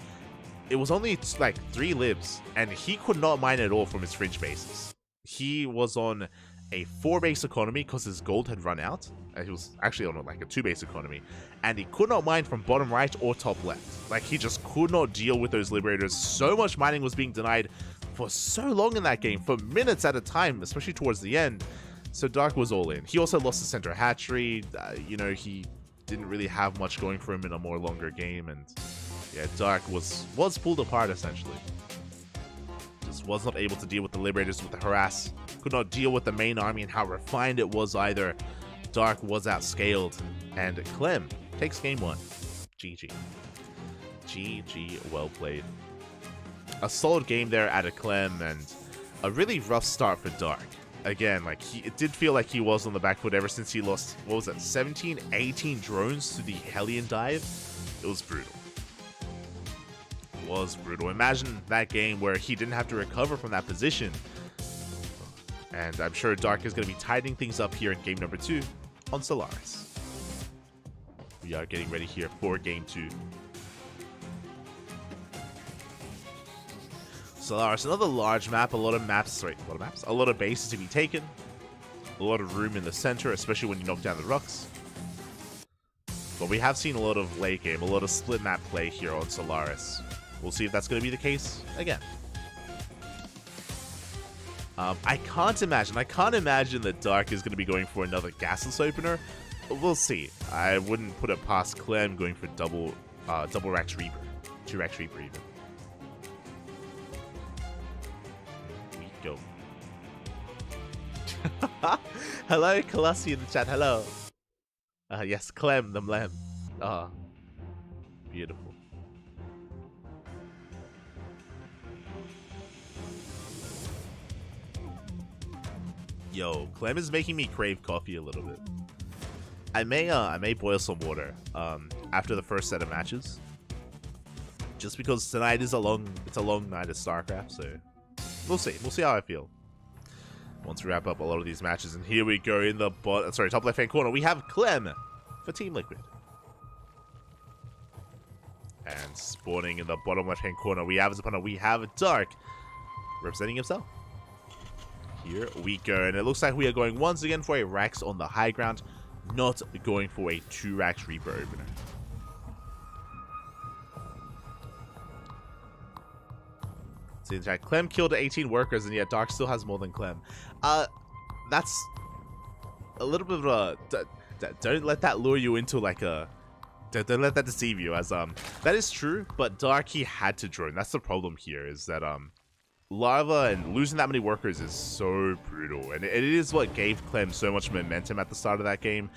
it was only like 3 libs, and he could not mine at all from his fringe bases. He was on a 4 base economy because his gold had run out. He was actually on like a 2 base economy, and he could not mine from bottom right or top left. Like, he just could not deal with those liberators. So much mining was being denied for so long in that game, for minutes at a time, especially towards the end. So Dark was all in. He also lost the center hatchery. You know, he didn't really have much going for him in a more longer game, and yeah, Dark was pulled apart essentially. Just was not able to deal with the liberators, with the harass. Could not deal with the main army and how refined it was either. Dark was outscaled, and Clem takes game 1. GG. GG, well played. A solid game there out of Clem, and a really rough start for Dark. Again, like, it did feel like he was on the back foot ever since he lost, what was it, 17, 18 drones to the Hellion dive? It was brutal. It was brutal. Imagine that game where he didn't have to recover from that position. And I'm sure Dark is going to be tightening things up here in game number 2 on Solaris. We are getting ready here for game 2. Solaris, another large map, a lot of bases to be taken, a lot of room in the center, especially when you knock down the rocks. But we have seen a lot of late game, a lot of split map play here on Solaris. We'll see if that's going to be the case again. I can't imagine that Dark is going to be going for another gasless opener. But we'll see. I wouldn't put it past Clem going for double Rax Reaper, 2 Rax Reaper even. Go. Hello, Coliseum in the chat. Hello. Yes, Clem the Mlem. Beautiful. Yo, Clem is making me crave coffee a little bit. I may boil some water after the first set of matches, just because tonight is a long night of StarCraft, so. We'll see how I feel once we wrap up a lot of these matches. And here we go in the top left hand corner. We have Clem for Team Liquid. And spawning in the bottom left hand corner, we have his opponent. We have Dark representing himself. Here we go. And it looks like we are going once again for a Rax on the high ground, not going for a 2 Rax Reaper opener. See, in fact, Clem killed 18 workers, and yet Dark still has more than Clem. That's a little bit of a... Don't let that lure you into, like, a... Don't let that deceive you, as, that is true, but Dark, he had to drone. That's the problem here, is that, Lava and losing that many workers is so brutal, and it is what gave Clem so much momentum at the start of that game,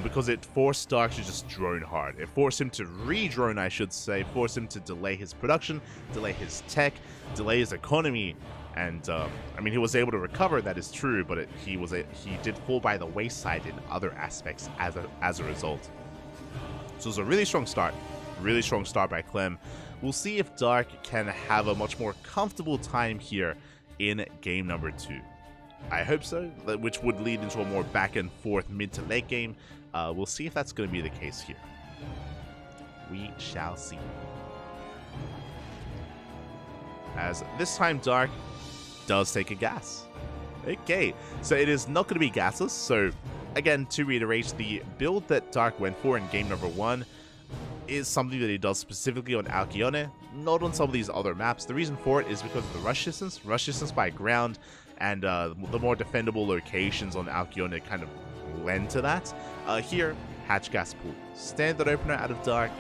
because it forced Dark to just drone hard. It forced him to re-drone, I should say, forced him to delay his production, delay his tech, delay his economy, and I mean, he was able to recover, that is true, but he did fall by the wayside in other aspects as a result. So it was a really strong start by Clem. We'll see if Dark can have a much more comfortable time here in game number 2. I hope so, which would lead into a more back and forth mid to late game. We'll see if that's going to be the case here. We shall see. As this time Dark does take a gas. Okay, so it is not going to be gasless. So again, to reiterate, the build that Dark went for in game number 1 is something that he does specifically on Alcyone, not on some of these other maps. The reason for it is because of the rush distance by ground, and the more defendable locations on Alcyone kind of lend to that. Here, hatch gas pool. Standard opener out of Dark,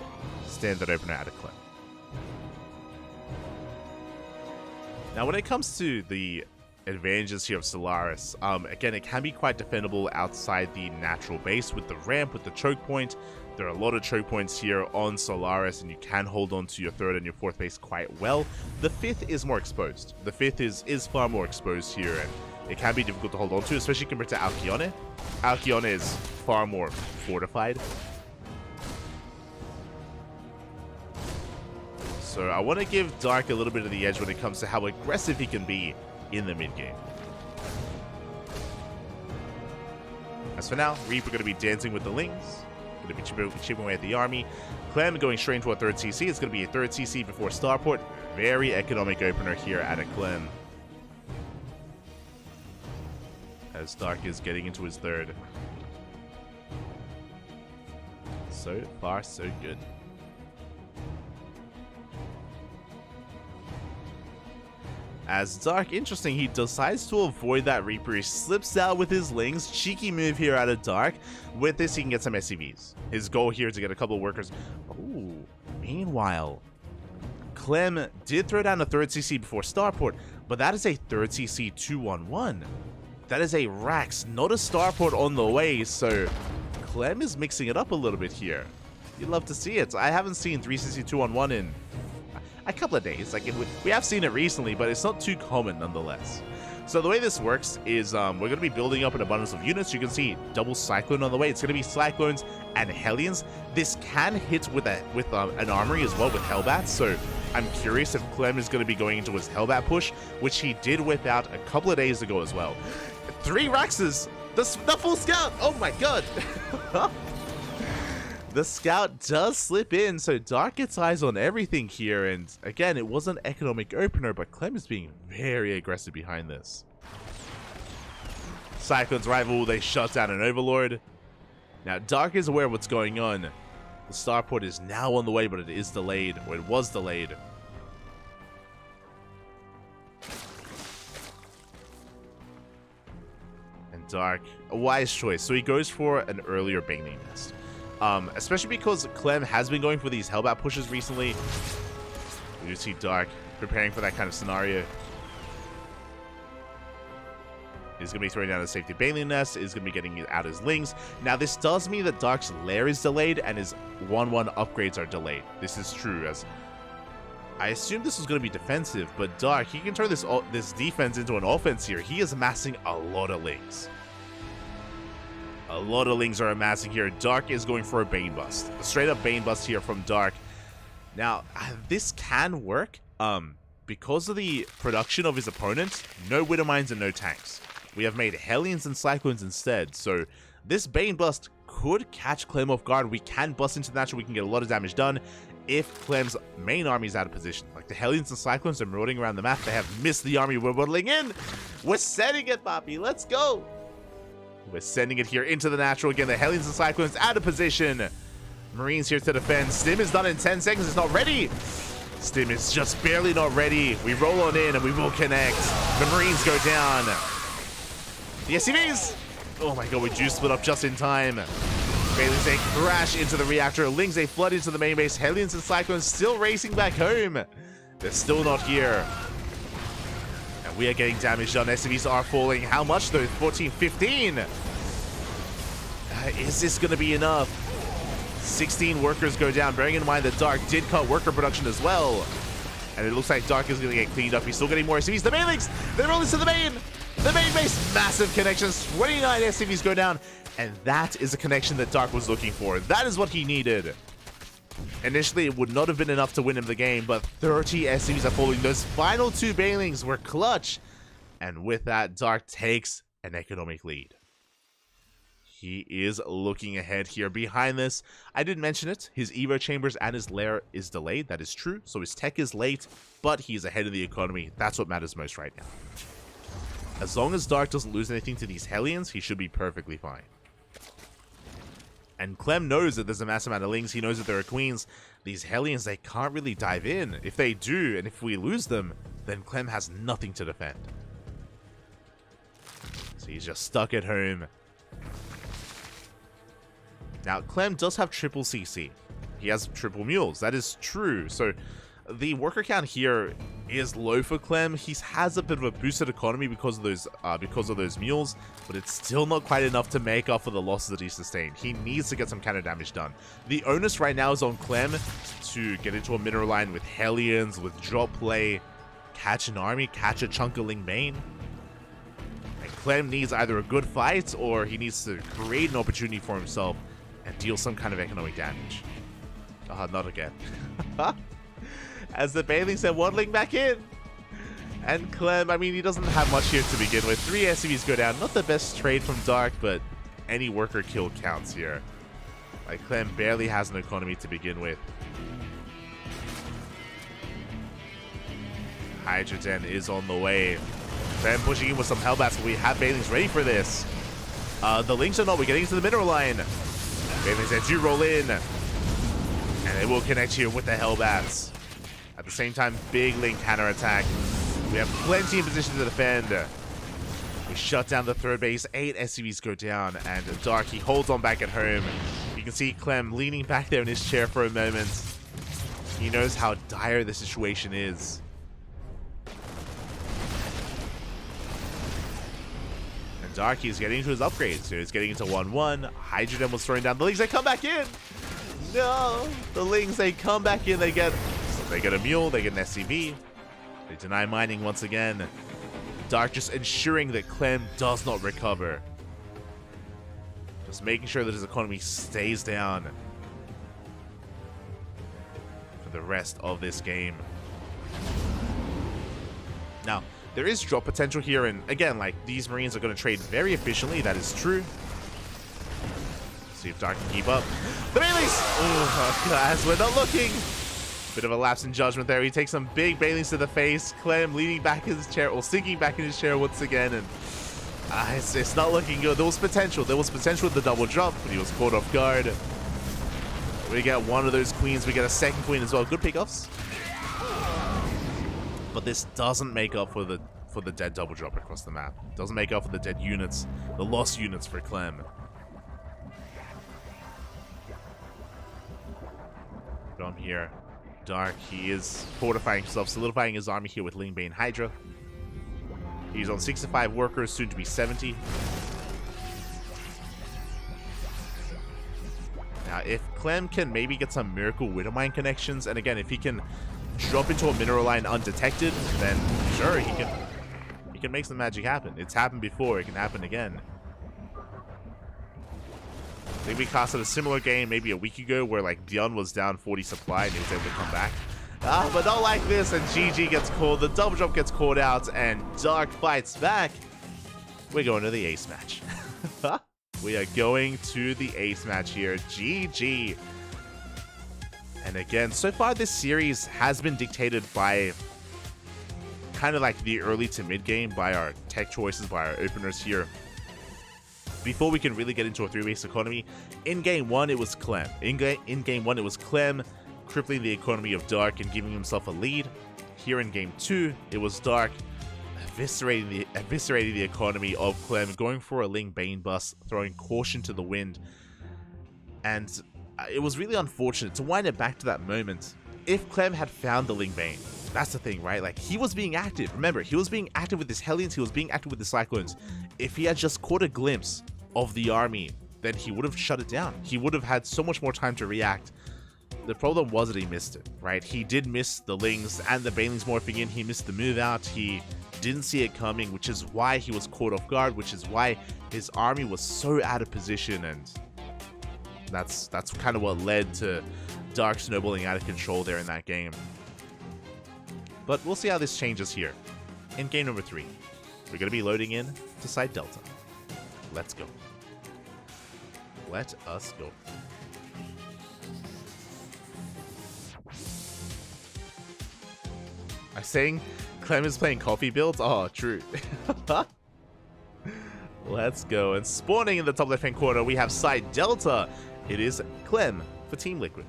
standard opener out of Clem. Now when it comes to the advantages here of Solaris, again, it can be quite defendable outside the natural base with the ramp, with the choke point. There are a lot of choke points here on Solaris, and you can hold on to your 3rd and your 4th base quite well. The 5th is more exposed. The 5th is far more exposed here, and it can be difficult to hold on to, especially compared to Alcyone. Alcyone is far more fortified. So I want to give Dark a little bit of the edge when it comes to how aggressive he can be in the mid game. As for now, Reaper going to be dancing with the Lings. Going to be chipping away at the army. Clem going straight into a 3rd CC. It's going to be a 3rd CC before Starport. Very economic opener here at a Clem. As Dark is getting into his 3rd. So far, so good. As Dark, interesting, he decides to avoid that Reaper. He slips out with his Lings. Cheeky move here out of Dark. With this, he can get some SCVs. His goal here is to get a couple of workers. Ooh. Meanwhile, Clem did throw down a 3rd CC before Starport, but that is a 3rd CC 2-1-1. That is a Rax, not a Starport on the way, so Clem is mixing it up a little bit here. You'd love to see it. I haven't seen 3CC 2-1-1 in a couple of days. Like, we have seen it recently, but it's not too common nonetheless. So the way this works is we're going to be building up an abundance of units. You can see double Cyclone on the way. It's going to be Cyclones and Hellions. This can hit with an armory as well with Hellbats, so I'm curious if Clem is going to be going into his Hellbat push, which he did whip out a couple of days ago as well. 3 Raxes! The full scout! Oh my god! The scout does slip in, so Dark gets eyes on everything here, and again, it was an economic opener, but Clem is being very aggressive behind this. Cyclone's rival, they shut down an Overlord. Now, Dark is aware of what's going on. The Starport is now on the way, but it is delayed, or it was delayed. And Dark, a wise choice, so he goes for an earlier Baneling Nest. Especially because Clem has been going for these Hellbat pushes recently. You see Dark preparing for that kind of scenario. He's going to be throwing down a safety Baneling Nest. He's going to be getting out his Lings. Now, this does mean that Dark's lair is delayed and his 1-1 upgrades are delayed. This is true, as I assume this was going to be defensive, but Dark, he can turn this defense into an offense here. He is amassing a lot of Lings. A lot of Lings are amassing here. Dark is going for a Bane Bust. A straight up Bane Bust here from Dark. Now, this can work because of the production of his opponent. No Widowmines and no tanks. We have made Hellions and Cyclones instead. So this Bane Bust could catch Clem off guard. We can bust into the natural. We can get a lot of damage done if Clem's main army is out of position. Like the Hellions and Cyclones are marauding around the map. They have missed the army we're waddling in. We're setting it, Poppy. Let's go. We're sending it here into the natural. Again, the Hellions and Cyclones out of position. Marines here to defend. Stim is done in 10 seconds. It's not ready. Stim is just barely not ready. We roll on in and we will connect. The Marines go down. The SCVs. Oh my god, we do split up just in time. Bailey's a crash into the reactor. Lings a flood into the main base. Hellions and Cyclones still racing back home. They're still not here. We are getting damage done. SCVs are falling. How much though? 14, 15. Is this going to be enough? 16 workers go down. Bearing in mind that Dark did cut worker production as well. And it looks like Dark is going to get cleaned up. He's still getting more SCVs. The Banelings, they roll into the main. The main base, massive connections. 29 SCVs go down. And that is a connection that Dark was looking for. That is what he needed. Initially, it would not have been enough to win him the game, but 30 SCVs are falling. Those final 2 Banelings were clutch. And with that, Dark takes an economic lead. He is looking ahead here. Behind this, I did mention it. His Evo Chambers and his lair is delayed. That is true. So his tech is late, but he's ahead of the economy. That's what matters most right now. As long as Dark doesn't lose anything to these Hellions, he should be perfectly fine. And Clem knows that there's a massive amount of Lings. He knows that there are Queens. These Hellions, they can't really dive in. If they do, and if we lose them, then Clem has nothing to defend. So he's just stuck at home. Now, Clem does have triple CC. He has triple mules. That is true. So the worker count here is low for Clem. He has a bit of a boosted economy because of those mules, but it's still not quite enough to make up for the losses that he sustained. He needs to get some counter damage done. The onus right now is on Clem to get into a mineral line with Hellions, with drop play, catch an army, catch a chunk of Ling main. And Clem needs either a good fight or he needs to create an opportunity for himself and deal some kind of economic damage. Not again. As the Banelings are waddling back in. And Clem, I mean, he doesn't have much here to begin with. 3 SCVs go down. Not the best trade from Dark, but any worker kill counts here. Like, Clem barely has an economy to begin with. Hydra Den is on the way. Clem pushing in with some Hellbats, but we have Banelings ready for this. The Lings are not. We're getting into the mineral line. Banelings, they do roll in. And they will connect here with the Hellbats. At the same time, big Link counterattack. We have plenty in position to defend. We shut down the third base. 8 SCVs go down. And Dark, he holds on back at home. You can see Clem leaning back there in his chair for a moment. He knows how dire the situation is. And Dark is getting into his upgrade. So he's getting into 1-1. Hydra Den was throwing down the Lings. They come back in. No, the Lings, they come back in. They get a mule, they get an SCV. They deny mining once again. Dark just ensuring that Clem does not recover. Just making sure that his economy stays down for the rest of this game. Now, there is drop potential here, and again, like, these Marines are going to trade very efficiently. That is true. See if Dark can keep up. The Baileys! Oh, guys, we're not looking. Bit of a lapse in judgment there. He takes some big Baileys to the face. Clem leaning back in his chair, or sinking back in his chair once again, and it's not looking good. There was potential. There was potential with the double drop, but he was caught off guard. We get one of those queens. We get a second queen as well. Good pickoffs. But this doesn't make up for the dead double drop across the map. Doesn't make up for the dead units, the lost units for Clem. From here, Dark, he is fortifying himself, solidifying his army here with Lingbane Hydra. He's on 65 workers, soon to be 70. Now, if Clem can maybe get some Miracle Widowmine connections, and again, if he can drop into a mineral line undetected, then sure, he can make some magic happen. It's happened before, it can happen again. I think we casted a similar game maybe a week ago where like Dion was down 40 supply and he was able to come back. But not like this, and GG gets called, the double drop gets called out, and Dark fights back. We're going to the ace match. We are going to the ace match here. GG. And again, so far this series has been dictated by kind of like the early to mid game, by our tech choices, by our openers here. Before we can really get into a 3-base economy, in game 1 it was Clem. In game 1 it was Clem crippling the economy of Dark and giving himself a lead. Here in game 2 it was Dark eviscerating the economy of Clem, going for a Ling Bane bust, throwing caution to the wind. And it was really unfortunate to wind it back to that moment. If Clem had found the Ling Bane, that's the thing, right? Like, he was being active. Remember, he was being active with his Hellions, he was being active with the Cyclones. If he had just caught a glimpse of the army, then he would have shut it down. He would have had so much more time to react. The problem was that he missed it, right? He did miss the Lings and the Banelings morphing in. He missed the move out. He didn't see it coming, which is why he was caught off guard, which is why his army was so out of position, and that's kind of what led to Dark snowballing out of control there in that game. But we'll see how this changes here. In game number 3, we're going to be loading in to side Delta. Let's go. Let us go. I'm saying Clem is playing coffee builds? Oh, true. Let's go. And spawning in the top left-hand corner, we have side Delta. It is Clem for Team Liquid.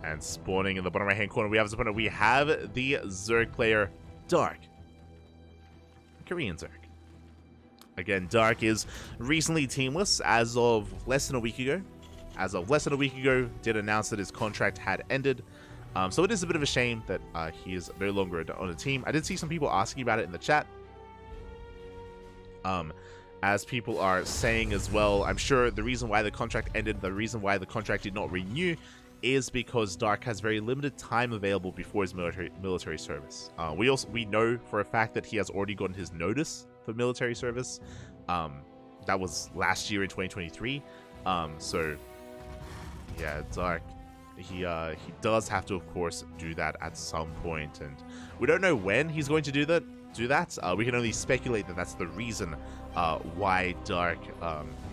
And spawning in the bottom right-hand corner, we have his opponent. We have the Zerg player, Dark. Korean Zerg. Again, Dark is recently teamless as of less than a week ago. Did announce that his contract had ended. So it is a bit of a shame that he is no longer on a team. I did see some people asking about it in the chat. As people are saying as well, I'm sure the reason why the contract ended, the reason why the contract did not renew, is because Dark has very limited time available before his military service. We know for a fact that he has already gotten his notice for military service. That was last year in 2023. So yeah, Dark, he does have to, of course, do that at some point, and we don't know when he's going to do that. We can only speculate that that's the reason why Dark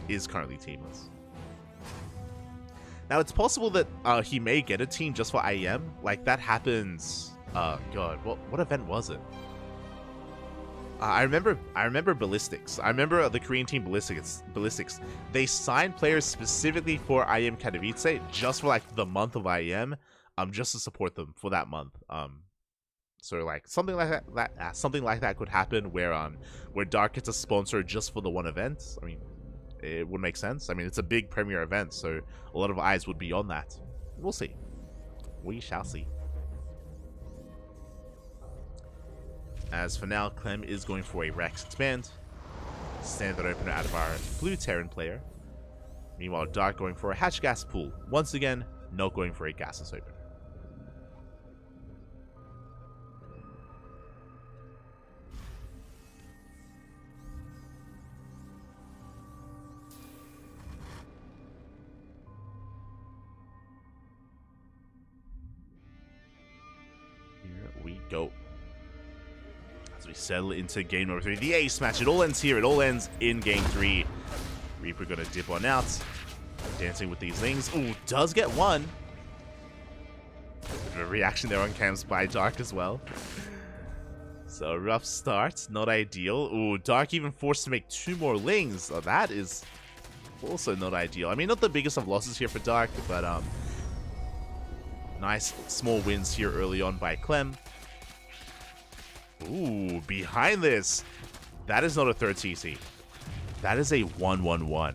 is currently teamless. Now, it's possible that he may get a team just for IEM. Like, that happens... God, what event was it? I remember Ballistics. I remember the Korean team Ballistics. They signed players specifically for IEM Katowice, just for, like, the month of IEM, just to support them for that month. So, like, something like that could happen where Dark gets a sponsor just for the one event. I mean, it would make sense. I mean, it's a big premier event, so a lot of eyes would be on that. We'll see. We shall see. As for now, Clem is going for a Rex Expand. Standard opener out of our blue Terran player. Meanwhile, Dark going for a Hatch Gas Pool. Once again, not going for a Gasless opener. We go. As we settle into game number 3, the ace match. It all ends here. It all ends in game 3. Reaper gonna dip on out. Dancing with these things. Ooh, does get one. Bit of a reaction there on cams by Dark as well. So rough start. Not ideal. Ooh, Dark even forced to make 2 more lings. Oh, that is also not ideal. I mean, not the biggest of losses here for Dark, but nice small wins here early on by Clem. Ooh, behind this. That is not a third CC. That is a 1-1-1.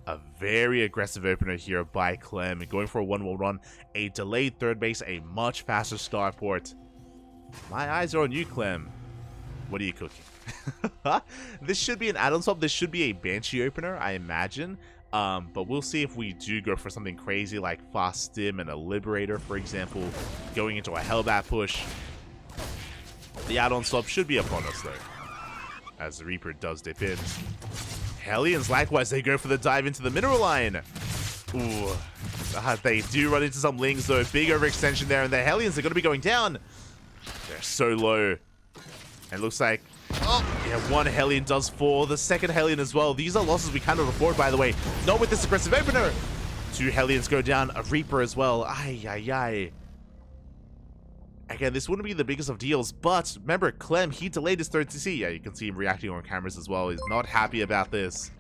A very aggressive opener here by Clem. Going for a 1-1-1. A delayed third base. A much faster starport. My eyes are on you, Clem. What are you cooking? This should be an add-on swap. This should be a Banshee opener, I imagine. But we'll see if we do go for something crazy like Fast Stim and a Liberator, for example. Going into a Hellbat push. The add-on swap should be upon us, though. As the Reaper does dip in. Hellions, likewise, they go for the dive into the mineral line. Ooh. They do run into some lings, though. Big overextension there, and the Hellions are going to be going down. They're so low. And it looks like... Oh, yeah, one Hellion does fall. The second Hellion as well. These are losses we cannot afford, by the way. Not with this aggressive opener. 2 Hellions go down. A Reaper as well. Ay, ay, ay. Again, this wouldn't be the biggest of deals, but remember, Clem, he delayed his third CC. Yeah, you can see him reacting on cameras as well. He's not happy about this.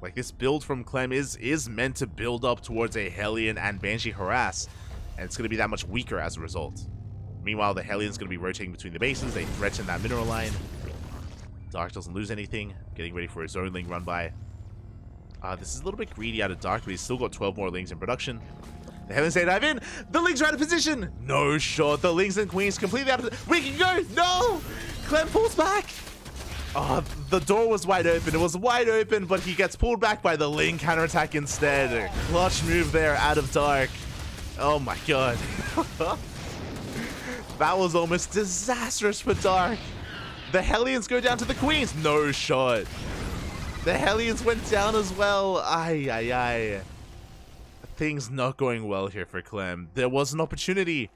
Like, this build from Clem is meant to build up towards a Hellion and Banshee harass, and it's going to be that much weaker as a result. Meanwhile, the Hellion's going to be rotating between the bases. They threaten that mineral line. Dark doesn't lose anything. Getting ready for his own ling run by. This is a little bit greedy out of Dark, but he's still got 12 more lings in production. The Hellions, they dive in. The lings are out of position. No shot. The lings and queens completely out of... We can go. No. Clem pulls back. Oh, the door was wide open. It was wide open, but he gets pulled back by the ling counterattack instead. Clutch move there out of Dark. Oh my god. That was almost disastrous for Dark. The Hellions go down to the queens. No shot. The Hellions went down as well. Ay, ay, ay. Things not going well here for Clem. There was an opportunity,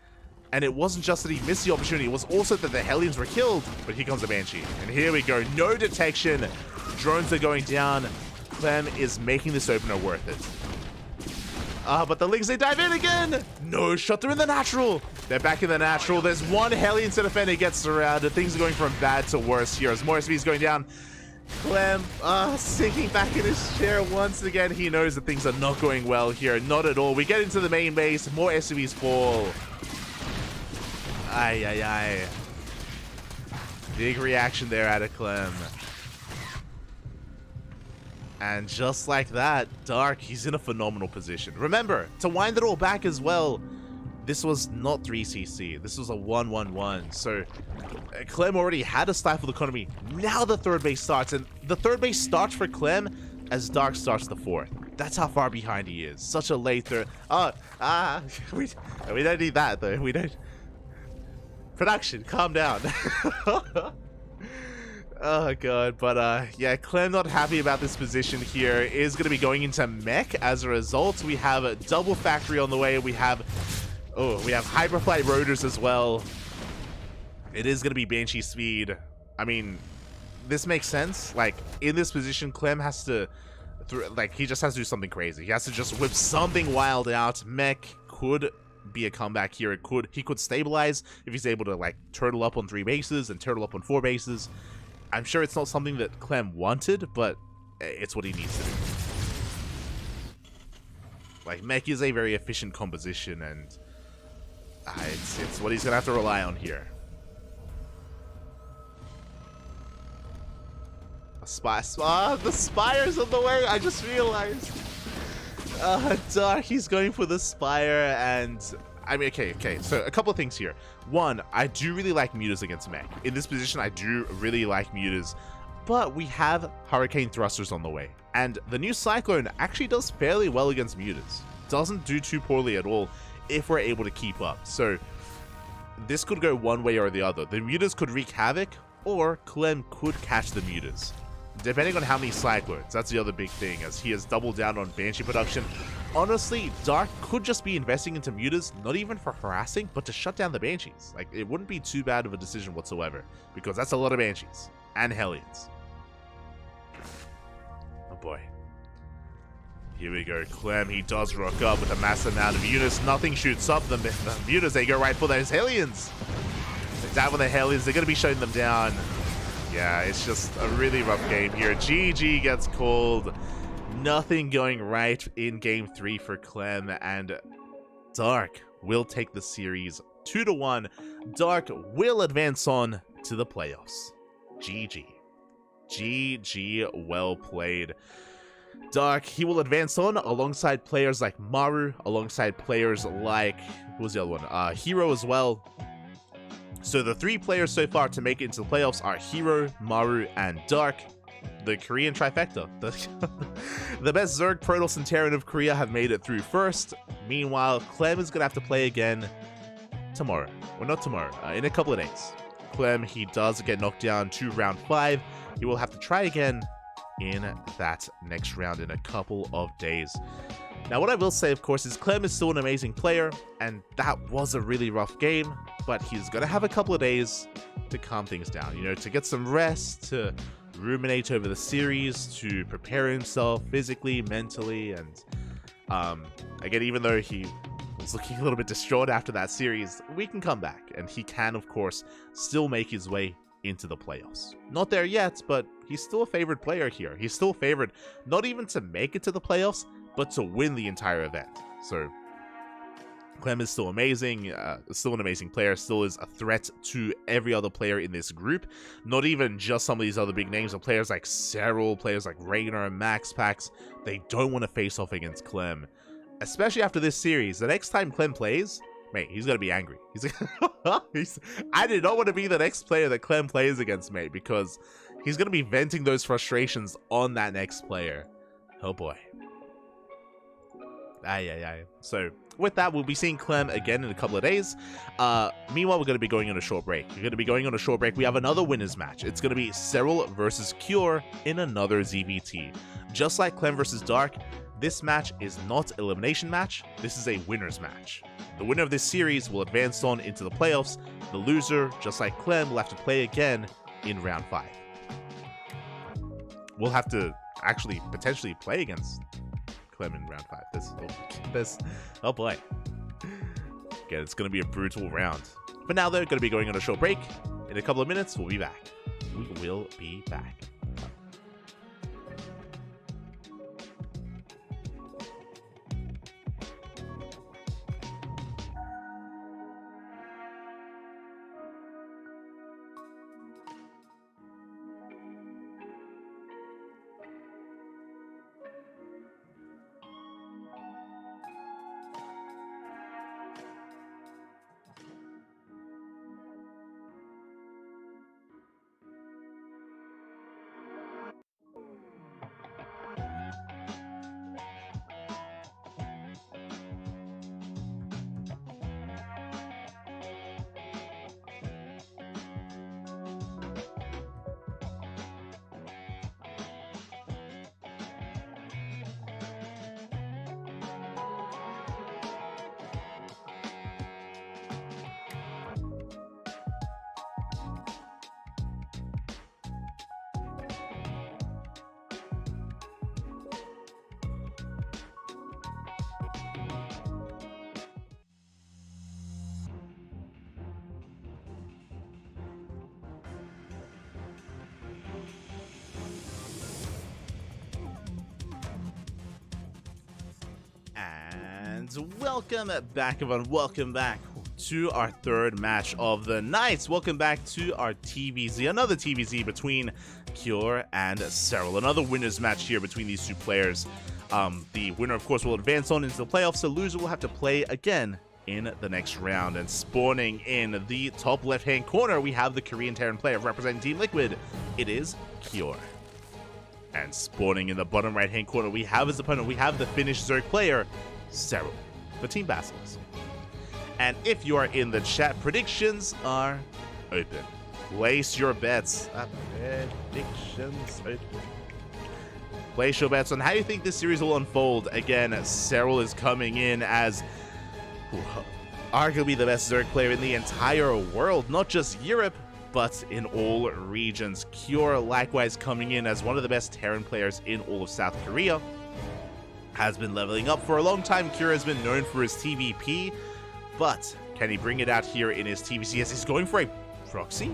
and it wasn't just that he missed the opportunity, it was also that the Hellions were killed. But here comes the Banshee, and here we go. No detection. Drones are going down. Clem is making this opener worth it. But the lings, they dive in again. No shot. They're in the natural. They're back in the natural. There's one Hellion to defend. It gets surrounded. Things are going from bad to worse here as more SP is going down. Clem, sinking back in his chair once again. He knows that things are not going well here. Not at all. We get into the main base. More SCVs fall. Ay, ay, ay. Big reaction there out of Clem. And just like that, Dark, he's in a phenomenal position. Remember, to wind it all back as well, this was not 3CC. This was a 1-1-1. So Clem already had a stifled economy. Now the third base starts. And the third base starts for Clem as Dark starts the fourth. That's how far behind he is. Such a late third. We don't need that, though. We don't. Production, calm down. Oh, God. But, yeah, Clem not happy about this position here. Is going to be going into mech as a result. We have a double factory on the way. We have Hyperflight Rotors as well. It is going to be Banshee speed. I mean, this makes sense. Like, in this position, Clem has to... he just has to do something crazy. He has to just whip something wild out. Mech could be a comeback here. He could stabilize if he's able to, like, turtle up on 3 bases and turtle up on 4 bases. I'm sure it's not something that Clem wanted, but it's what he needs to do. Like, Mech is a very efficient composition, and it's what he's going to have to rely on here. The Spire's on the way, I just realized. Dark, he's going for the Spire, and... I mean, okay, so a couple of things here. One, I do really like mutas against Mech. In this position, I do really like mutas, but we have Hurricane Thrusters on the way, and the new Cyclone actually does fairly well against mutas. Doesn't do too poorly at all if we're able to keep up. So this could go one way or the other. The mutas could wreak havoc, or Clem could catch the mutas, depending on how many Cyclones. That's the other big thing, as he has doubled down on Banshee production. Honestly, Dark could just be investing into mutas, not even for harassing, but to shut down the Banshees. Like, it wouldn't be too bad of a decision whatsoever, because that's a lot of Banshees and Hellions. Oh boy. Here we go. Clem, he does rock up with a massive amount of units. Nothing shoots up. The mutas, they go right for those Hellions. They're down with the Hellions. They're going to be shutting them down. Yeah, it's just a really rough game here. GG gets called. Nothing going right in Game 3 for Clem, and Dark will take the series 2-1. Dark will advance on to the playoffs. GG. GG, well played. Dark, he will advance on alongside players like Maru, alongside players like... who was the other one? Hero as well. So the 3 players so far to make it into the playoffs are Hero, Maru, and Dark. The Korean trifecta. The best Zerg, Protoss, and Terran of Korea have made it through first. Meanwhile, Clem is going to have to play again tomorrow. Well, not tomorrow. In a couple of days. Clem, he does get knocked down to round 5. He will have to try again in that next round in a couple of days. Now, what I will say, of course, is Clem is still an amazing player, and that was a really rough game, but he's going to have a couple of days to calm things down, you know, to get some rest, to ruminate over the series, to prepare himself physically, mentally, and again, even though he was looking a little bit distraught after that series, we can come back, and he can, of course, still make his way into the playoffs. Not there yet, but he's still a favored player here. He's still favored not even to make it to the playoffs, but to win the entire event. So Clem is still amazing, still an amazing player, still is a threat to every other player in this group. Not even just some of these other big names, but players like Cyril, players like Rayner, Max Pax, they don't want to face off against Clem. Especially after this series. The next time Clem plays, mate, he's going to be angry. I did not want to be the next player that Clem plays against, mate, because he's going to be venting those frustrations on that next player. Oh boy. So, with that, we'll be seeing Clem again in a couple of days. Meanwhile, we're going to be going on a short break. We have another winners match. It's going to be Cyril versus Cure in another ZVT. Just like Clem versus Dark, this match is not an elimination match. This is a winners match. The winner of this series will advance on into the playoffs. The loser, just like Clem, will have to play again in round 5. We'll have to actually potentially play against Clem in round 5. Oh boy. Again, it's going to be a brutal round. For now, though, going to be going on a short break. In a couple of minutes, we'll be back. We will be back. And welcome back, everyone. Welcome back to our third match of the night. Welcome back to our TVZ, another TVZ between Cure and Cyril. Another winner's match here between these two players. The winner, of course, will advance on into the playoffs. The loser will have to play again in the next round. And spawning in the top left-hand corner, we have the Korean Terran player representing Team Liquid. It is Cure. And spawning in the bottom right-hand corner, we have his opponent. We have the Finnish Zerg player, Cyril, for Team Basilisk. And if you are in the chat, predictions are open. Place your bets. Predictions open. Place your bets on how you think this series will unfold. Again, Cyril is coming in as arguably the best Zerg player in the entire world, not just Europe, but in all regions. Cure likewise coming in as one of the best Terran players in all of South Korea. Has been leveling up for a long time. Cure has been known for his TVP, but can he bring it out here in his TVC as he's going for a proxy?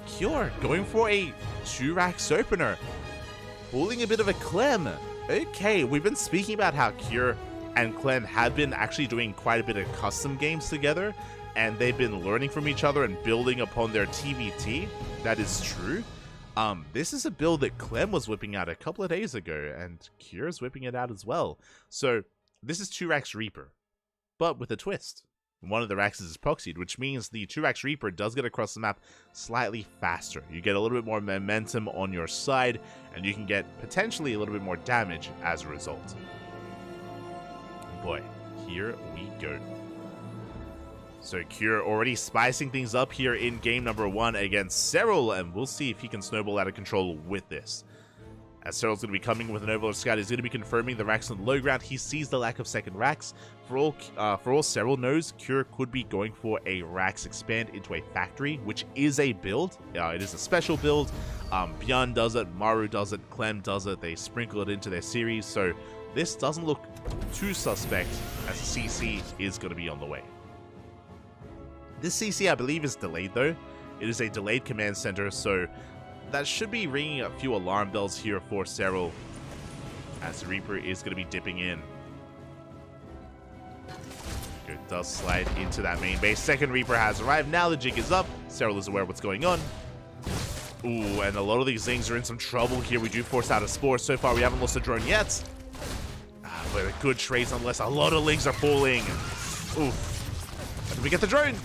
Cure going for a 2-Rax opener. Pulling a bit of a Clem. Okay, we've been speaking about how Cure and Clem have been actually doing quite a bit of custom games together, and they've been learning from each other and building upon their TVT. That is true. This is a build that Clem was whipping out a couple of days ago, and Cure's whipping it out as well. So this is 2-Rax Reaper, but with a twist. One of the Raxes is proxied, which means the 2-Rax Reaper does get across the map slightly faster. You get a little bit more momentum on your side, and you can get potentially a little bit more damage as a result. Boy, here we go. So Cure already spicing things up here in game number 1 against Cyril, and we'll see if he can snowball out of control with this. As Cyril's going to be coming with an Overlord Scout, he's going to be confirming the Rax on the low ground. He sees the lack of second Rax. For all Cyril knows, Cure could be going for a Rax expand into a factory, which is a build. It is a special build. Bjorn does it, Maru does it, Clem does it. They sprinkle it into their series, so this doesn't look too suspect as CC is going to be on the way. This CC, I believe, is delayed though. It is a delayed command center, so that should be ringing a few alarm bells here for Cyril, as the Reaper is going to be dipping in. Good, does slide into that main base. Second Reaper has arrived. Now the jig is up. Cyril is aware of what's going on. Ooh, and a lot of these things are in some trouble here. We do force out a Spore. So far, we haven't lost a drone yet. But a good trades nonetheless. A lot of links are falling. Ooh. Did we get the drone?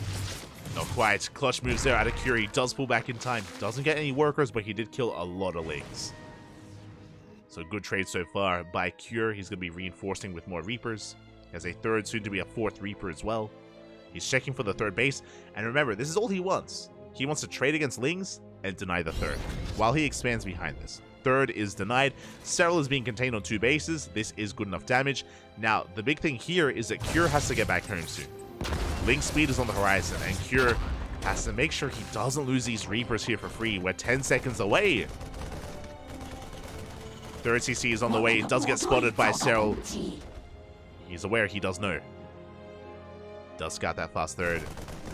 Not quite. Clutch moves there out of Cure. He does pull back in time. Doesn't get any workers, but he did kill a lot of links. So good trade so far by Cure. He's going to be reinforcing with more Reapers. He has a third, soon to be a fourth Reaper as well. He's checking for the third base. And remember, this is all he wants. He wants to trade against Lings and deny the third, while he expands behind this. Third is denied. Cyril is being contained on 2 bases. This is good enough damage. Now, the big thing here is that Cure has to get back home soon. Link speed is on the horizon, and Cure has to make sure he doesn't lose these Reapers here for free. We're 10 seconds away. Third CC is on the way. It does get spotted by Cyril. He's aware. He does know. Does scout that fast third.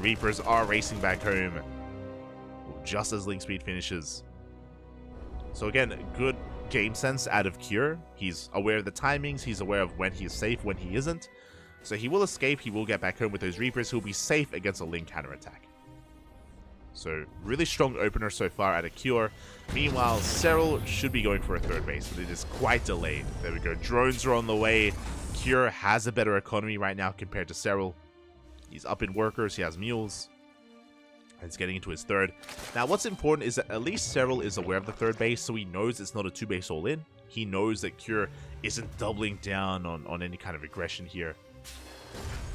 Reapers are racing back home just as Link speed finishes. So again, good game sense out of Cure. He's aware of the timings. He's aware of when he is safe, when he isn't. So he will escape, he will get back home with those Reapers, he'll be safe against a Link counterattack. So really strong opener so far out of Cure. Meanwhile, Cyril should be going for a third base, but it is quite delayed. There we go, drones are on the way. Cure has a better economy right now compared to Cyril. He's up in workers, he has mules. And he's getting into his third. Now what's important is that at least Cyril is aware of the third base, so he knows it's not a 2-base all-in. He knows that Cure isn't doubling down on any kind of aggression here.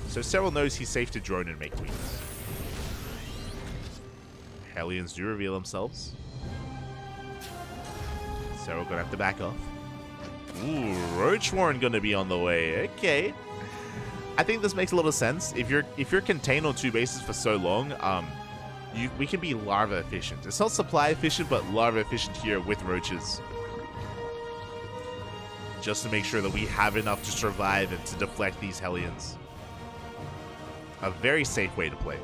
So Cyril knows he's safe to drone and make queens. Hellions do reveal themselves. Cyril gonna have to back off. Ooh, Roach Warren gonna be on the way. Okay. I think this makes a lot of sense. If you're contained on 2 bases for so long, we can be larva efficient. It's not supply efficient, but larva efficient here with roaches. Just to make sure that we have enough to survive and to deflect these Hellions. A very safe way to play.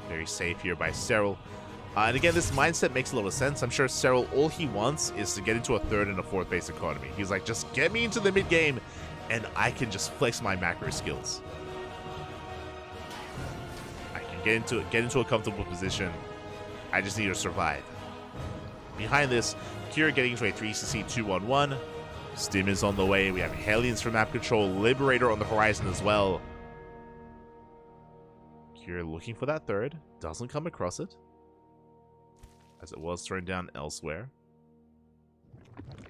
Very safe here by Cyril. And again, this mindset makes a lot of sense. I'm sure Cyril, all he wants is to get into a third and a fourth base economy. He's like, just get me into the mid game, and I can just flex my macro skills. I can get into a comfortable position. I just need to survive. Behind this, Kira getting into a 3cc 2-1-1. Stim is on the way. We have Hellions for map control. Liberator on the horizon as well. Kira looking for that third. Doesn't come across it, as it was thrown down elsewhere.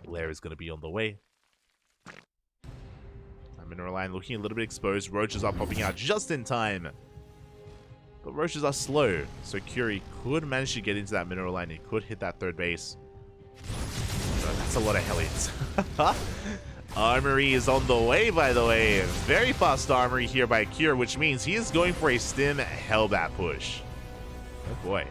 Lair is going to be on the way. That mineral line looking a little bit exposed. Roaches are popping out just in time. But roaches are slow, so Curie could manage to get into that mineral line. He could hit that third base. But that's a lot of Hellions. Armory is on the way, by the way. Very fast Armory here by Cure, which means he is going for a Stim Hellbat push. Oh boy.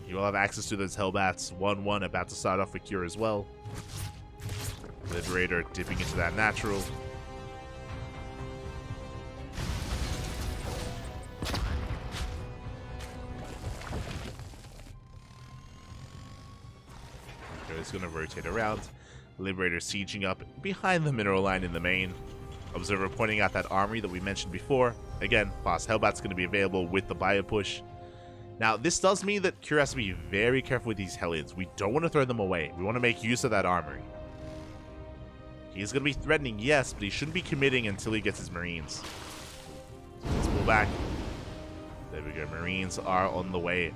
He will have access to those Hellbats. 1-1 about to start off for Cure as well. Liberator dipping into that natural. Is going to rotate around. Liberator sieging up behind the mineral line in the main. Observer pointing out that armory that we mentioned before. Again, fast Hellbat's going to be available with the bio push. Now, this does mean that Cure has to be very careful with these Hellions. We don't want to throw them away. We want to make use of that armory. He's going to be threatening, yes, but he shouldn't be committing until he gets his Marines. So let's pull back. There we go. Marines are on the way.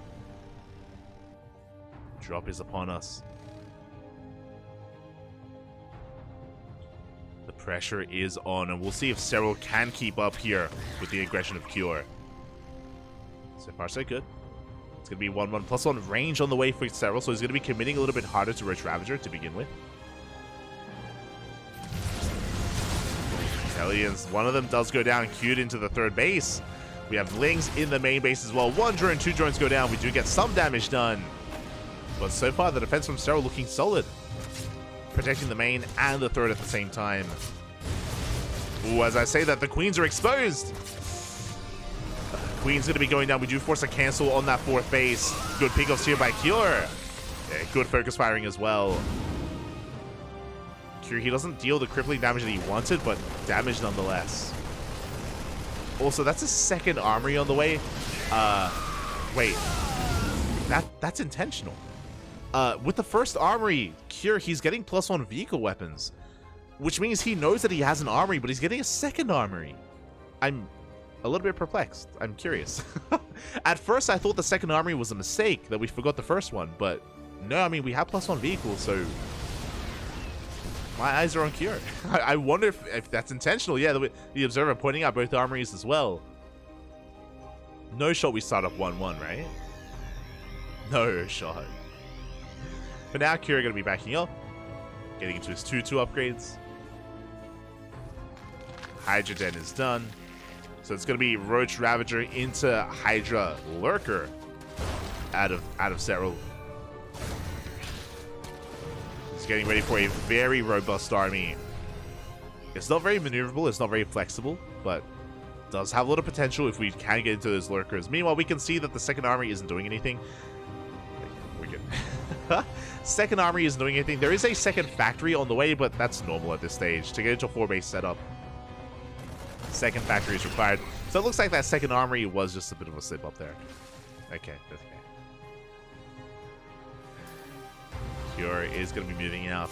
Drop is upon us. The pressure is on, and we'll see if Cyril can keep up here with the aggression of Cure. So far, so good. It's going to be 1-1 plus 1 range on the way for Cyril, so he's going to be committing a little bit harder to Roach Ravager to begin with. Hellions, one of them does go down, queued into the third base. We have Lings in the main base as well. 1 drone, 2 drones go down. We do get some damage done. But so far, the defense from Cyril looking solid. Protecting the main and the third at the same time. Ooh, as I say that, the Queens are exposed. Queen's going to be going down. We do force a cancel on that fourth base. Good pickoffs here by Cure. Yeah, good focus firing as well. Cure, he doesn't deal the crippling damage that he wanted, but damage nonetheless. Also, that's his second armory on the way. Wait. That's intentional. With the first armory, Cure, he's getting +1 vehicle weapons, which means he knows that he has an armory, but he's getting a second armory. I'm a little bit perplexed. I'm curious. At first, I thought the second armory was a mistake, that we forgot the first one, but no, I mean, we have +1 vehicles, so my eyes are on Cure. I wonder if that's intentional. Yeah, the observer pointing out both armories as well. No shot we start up 1-1, right? No shot. But now Cure going to be backing up, getting into his 2-2 upgrades. Hydra Den is done. So it's going to be Roach Ravager into Hydra Lurker out of Cyril. He's getting ready for a very robust army. It's not very maneuverable, it's not very flexible, but does have a lot of potential if we can get into those Lurkers. Meanwhile, we can see that the second army isn't doing anything. We're good. Second army isn't doing anything. There is a second factory on the way, but that's normal at this stage. To get into a 4-base setup, second factory is required. So it looks like that second armory was just a bit of a slip up there. Okay, that's okay. Cure is going to be moving out.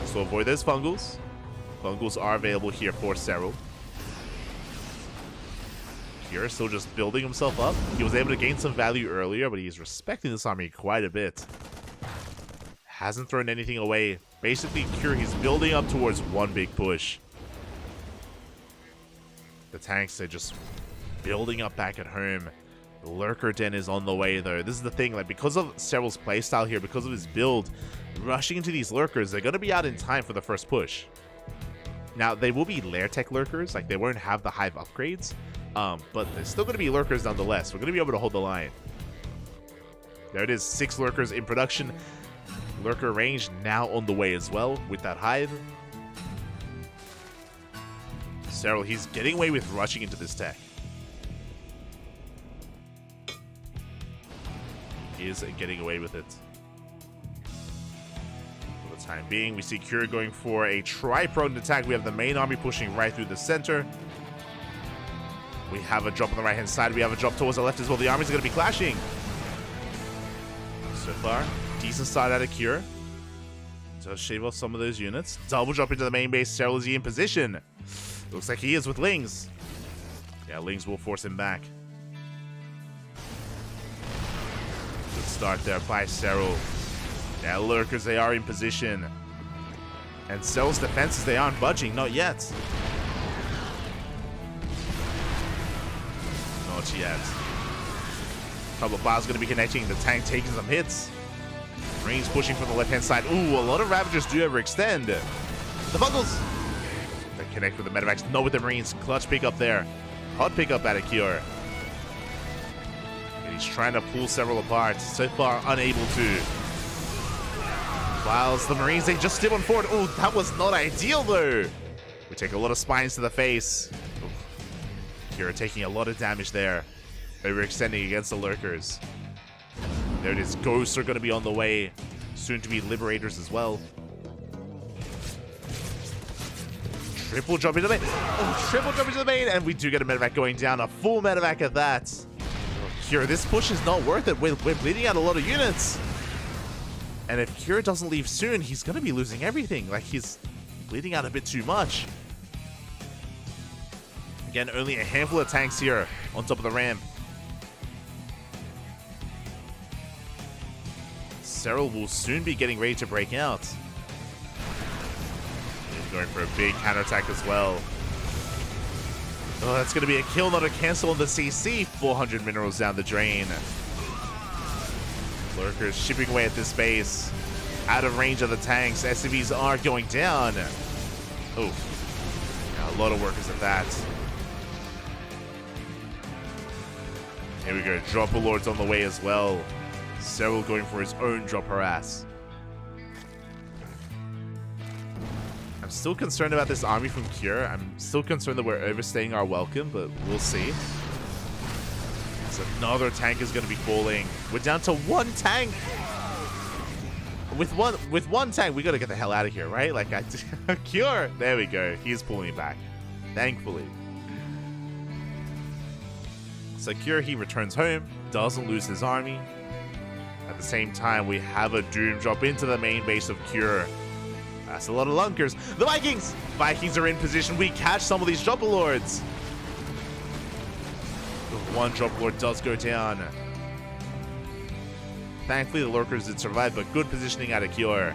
So avoid those fungals. Fungals are available here for Cyril. Cure still just building himself up. He was able to gain some value earlier, but he's respecting this army quite a bit. Hasn't thrown anything away. Basically, Cure, he's building up towards one big push. The tanks are just building up back at home. The Lurker Den is on the way, though. This is the thing, like, because of Cyril's playstyle here, because of his build, rushing into these Lurkers, they're going to be out in time for the first push. Now, they will be Lair Tech Lurkers, like, they won't have the Hive upgrades, but they're still going to be Lurkers nonetheless. We're going to be able to hold the line. There it is, 6 Lurkers in production. Lurker range now on the way as well with that Hive. Cyril, he's getting away with rushing into this tech. He is getting away with it. For the time being, we see Cure going for a tri-pronged attack. We have the main army pushing right through the center. We have a drop on the right-hand side. We have a drop towards the left as well. The armies are going to be clashing. So far, decent start out of Cure. Does shave off some of those units. Double drop into the main base. Cyril, is he in position? Looks like he is with Lings. Yeah, Lings will force him back. Good start there by Cyril. Yeah, Lurkers, they are in position. And Cyril's defenses, they aren't budging. Not yet. Not yet. Couple of bars going to be connecting. The tank taking some hits. Marines pushing from the left-hand side. Ooh, a lot of Ravagers do overextend. The Bungles. They connect with the Medivacs. No, with the Marines. Clutch pickup there. Hot pickup out of Cure. And he's trying to pull several apart. So far, unable to. Whilst the Marines, they just step on forward. Ooh, that was not ideal, though. We take a lot of spines to the face. Ooh. Cure taking a lot of damage there. Overextending against the Lurkers. There it is. Ghosts are going to be on the way. Soon to be Liberators as well. Triple jump into the main. Oh, triple jump into the main. And we do get a medevac going down. A full medevac at that. Cure, this push is not worth it. We're bleeding out a lot of units. And if Cure doesn't leave soon, he's going to be losing everything. Like, he's bleeding out a bit too much. Again, only a handful of tanks here on top of the ramp. Cyril will soon be getting ready to break out. He's going for a big counterattack as well. Oh, that's going to be a kill, not a cancel on the CC. 400 minerals down the drain. Lurkers chipping away at this base. Out of range of the tanks. SCVs are going down. Oh, yeah, a lot of workers at that. Here we go. Dropper Lords on the way as well. Cyril going for his own drop harass. I'm still concerned about this army from Cure. I'm still concerned that we're overstaying our welcome, but we'll see. So another tank is going to be falling. We're down to one tank. With one tank, we got to get the hell out of here, right? Like, Cure. There we go. He's pulling back. Thankfully. So Cure, he returns home. Doesn't lose his army. At the same time, we have a Doom drop into the main base of Cure. That's a lot of Lunkers. The Vikings! Vikings are in position. We catch some of these Dropper Lords. One Dropper Lord does go down. Thankfully, the Lurkers did survive, but good positioning out of Cure.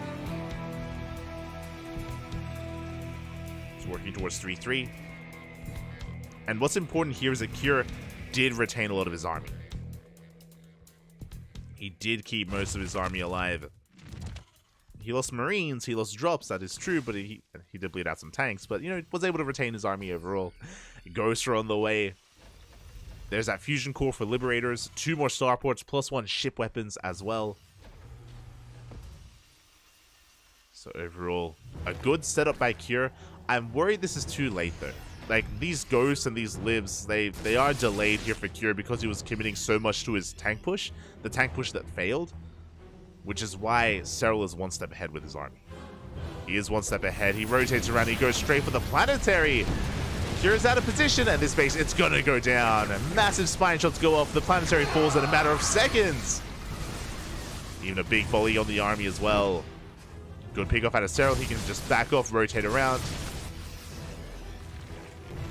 It's working towards 3-3. And what's important here is that Cure did retain a lot of his army. He did keep most of his army alive. He lost Marines, he lost drops, that is true, but he did bleed out some tanks, but, you know, was able to retain his army overall. Ghosts are on the way. There's that fusion core for Liberators, 2 more starports, plus 1 ship weapons as well. So overall, a good setup by Cure. I'm worried this is too late though. Like, these ghosts and these libs, they are delayed here for Cure because he was committing so much to his tank push. The tank push that failed. Which is why Cyril is 1 step ahead with his army. He is 1 step ahead. He rotates around. He goes straight for the planetary. Cure's out of position. And this base, it's going to go down. Massive spine shots go off. The planetary falls in a matter of seconds. Even a big volley on the army as well. Good pick off out of Cyril. He can just back off, rotate around.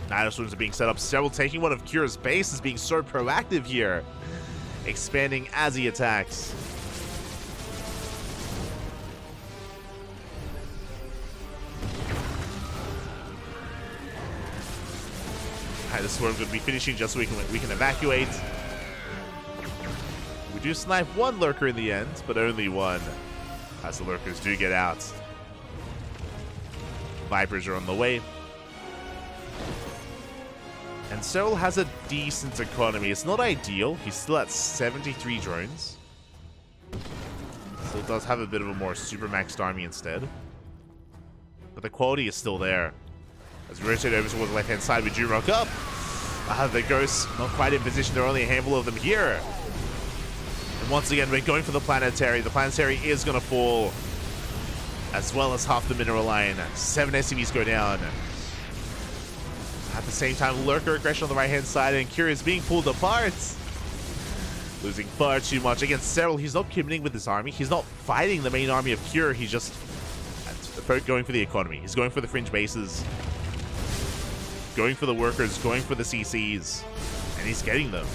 Nitoswarms are being set up. Cyril taking one of Cure's bases, being so proactive here. Expanding as he attacks. The Swarm's going to be finishing just so we can evacuate. We do snipe 1 Lurker in the end, but only 1. As the Lurkers do get out. Vipers are on the way. And Cyril has a decent economy. It's not ideal. He's still at 73 drones. Still does have a bit of a more super maxed army instead. But the quality is still there. As we rotate over towards the left-hand side, we do rock up. The ghosts not quite in position. There are only a handful of them here. And once again, we're going for the planetary. The planetary is going to fall, as well as half the mineral line. 7 SCVs go down. At the same time, Lurker aggression on the right-hand side, and Cure is being pulled apart. Losing far too much. Against Cyril, he's not committing with his army. He's not fighting the main army of Cure. He's just going for the economy. He's going for the fringe bases. Going for the workers, going for the CCs. And he's getting them.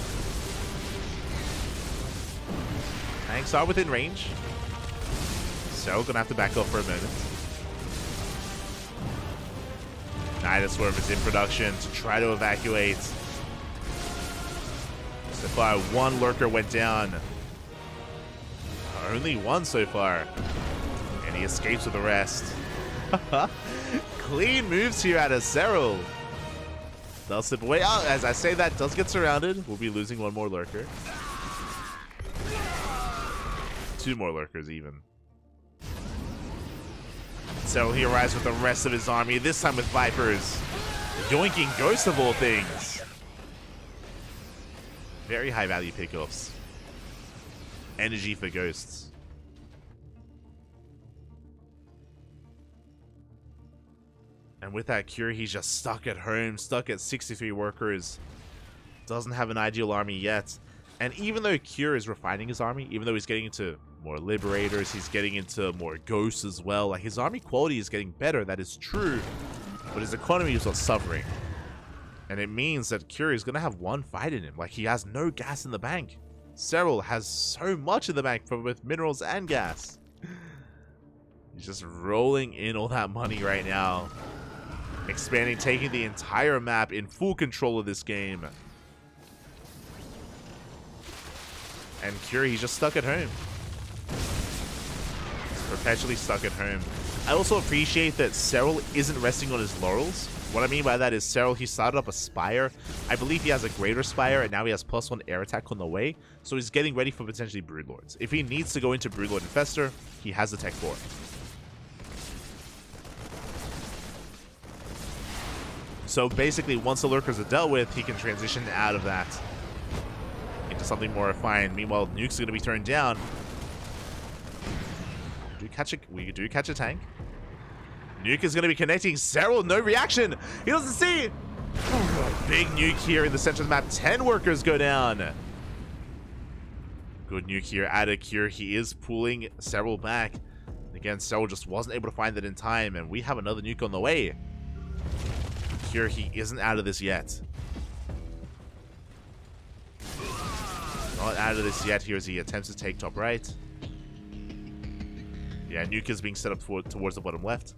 Tanks are within range. Cyril gonna have to back off for a moment. Nidus Swerve is in production to try to evacuate. So far, 1 lurker went down. Only 1 so far. And he escapes with the rest. Clean moves here out of Cyril. They'll slip away. Oh, as I say that, does get surrounded. We'll be losing 1 more lurker. 2 more lurkers even. Cyril here arrives with the rest of his army, this time with Vipers. Yoinking Ghost of all things. Very high value pickups. Energy for Ghosts. And with that Cure, he's just stuck at home, stuck at 63 workers. Doesn't have an ideal army yet. And even though Cure is refining his army, even though he's getting into more Liberators, he's getting into more Ghosts as well, like his army quality is getting better, that is true. But his economy is not suffering. And it means that Cure is going to have 1 fight in him. Like, he has no gas in the bank. Cyril has so much in the bank for both minerals and gas. He's just rolling in all that money right now. Expanding, taking the entire map in full control of this game. And Cure, he's just stuck at home. He's perpetually stuck at home. I also appreciate that Cyril isn't resting on his laurels. What I mean by that is Cyril, he started up a Spire. I believe he has a Greater Spire, and now he has +1 air attack on the way. So he's getting ready for potentially Broodlords. If he needs to go into Broodlord Infestor, he has the tech for it. So basically, once the lurkers are dealt with, he can transition out of that into something more refined. Meanwhile, Nuke's going to be turned down. We do catch a tank. Nuke is going to be connecting. Cyril, no reaction. He doesn't see. Big Nuke here in the center of the map. 10 workers go down. Good Nuke here. Out of Cure. He is pulling Cyril back. Again, Cyril just wasn't able to find it in time, and we have another Nuke on the way. Cure, he isn't out of this yet. Not out of this yet here as he attempts to take top right. Yeah, Nuke is being set up towards the bottom left.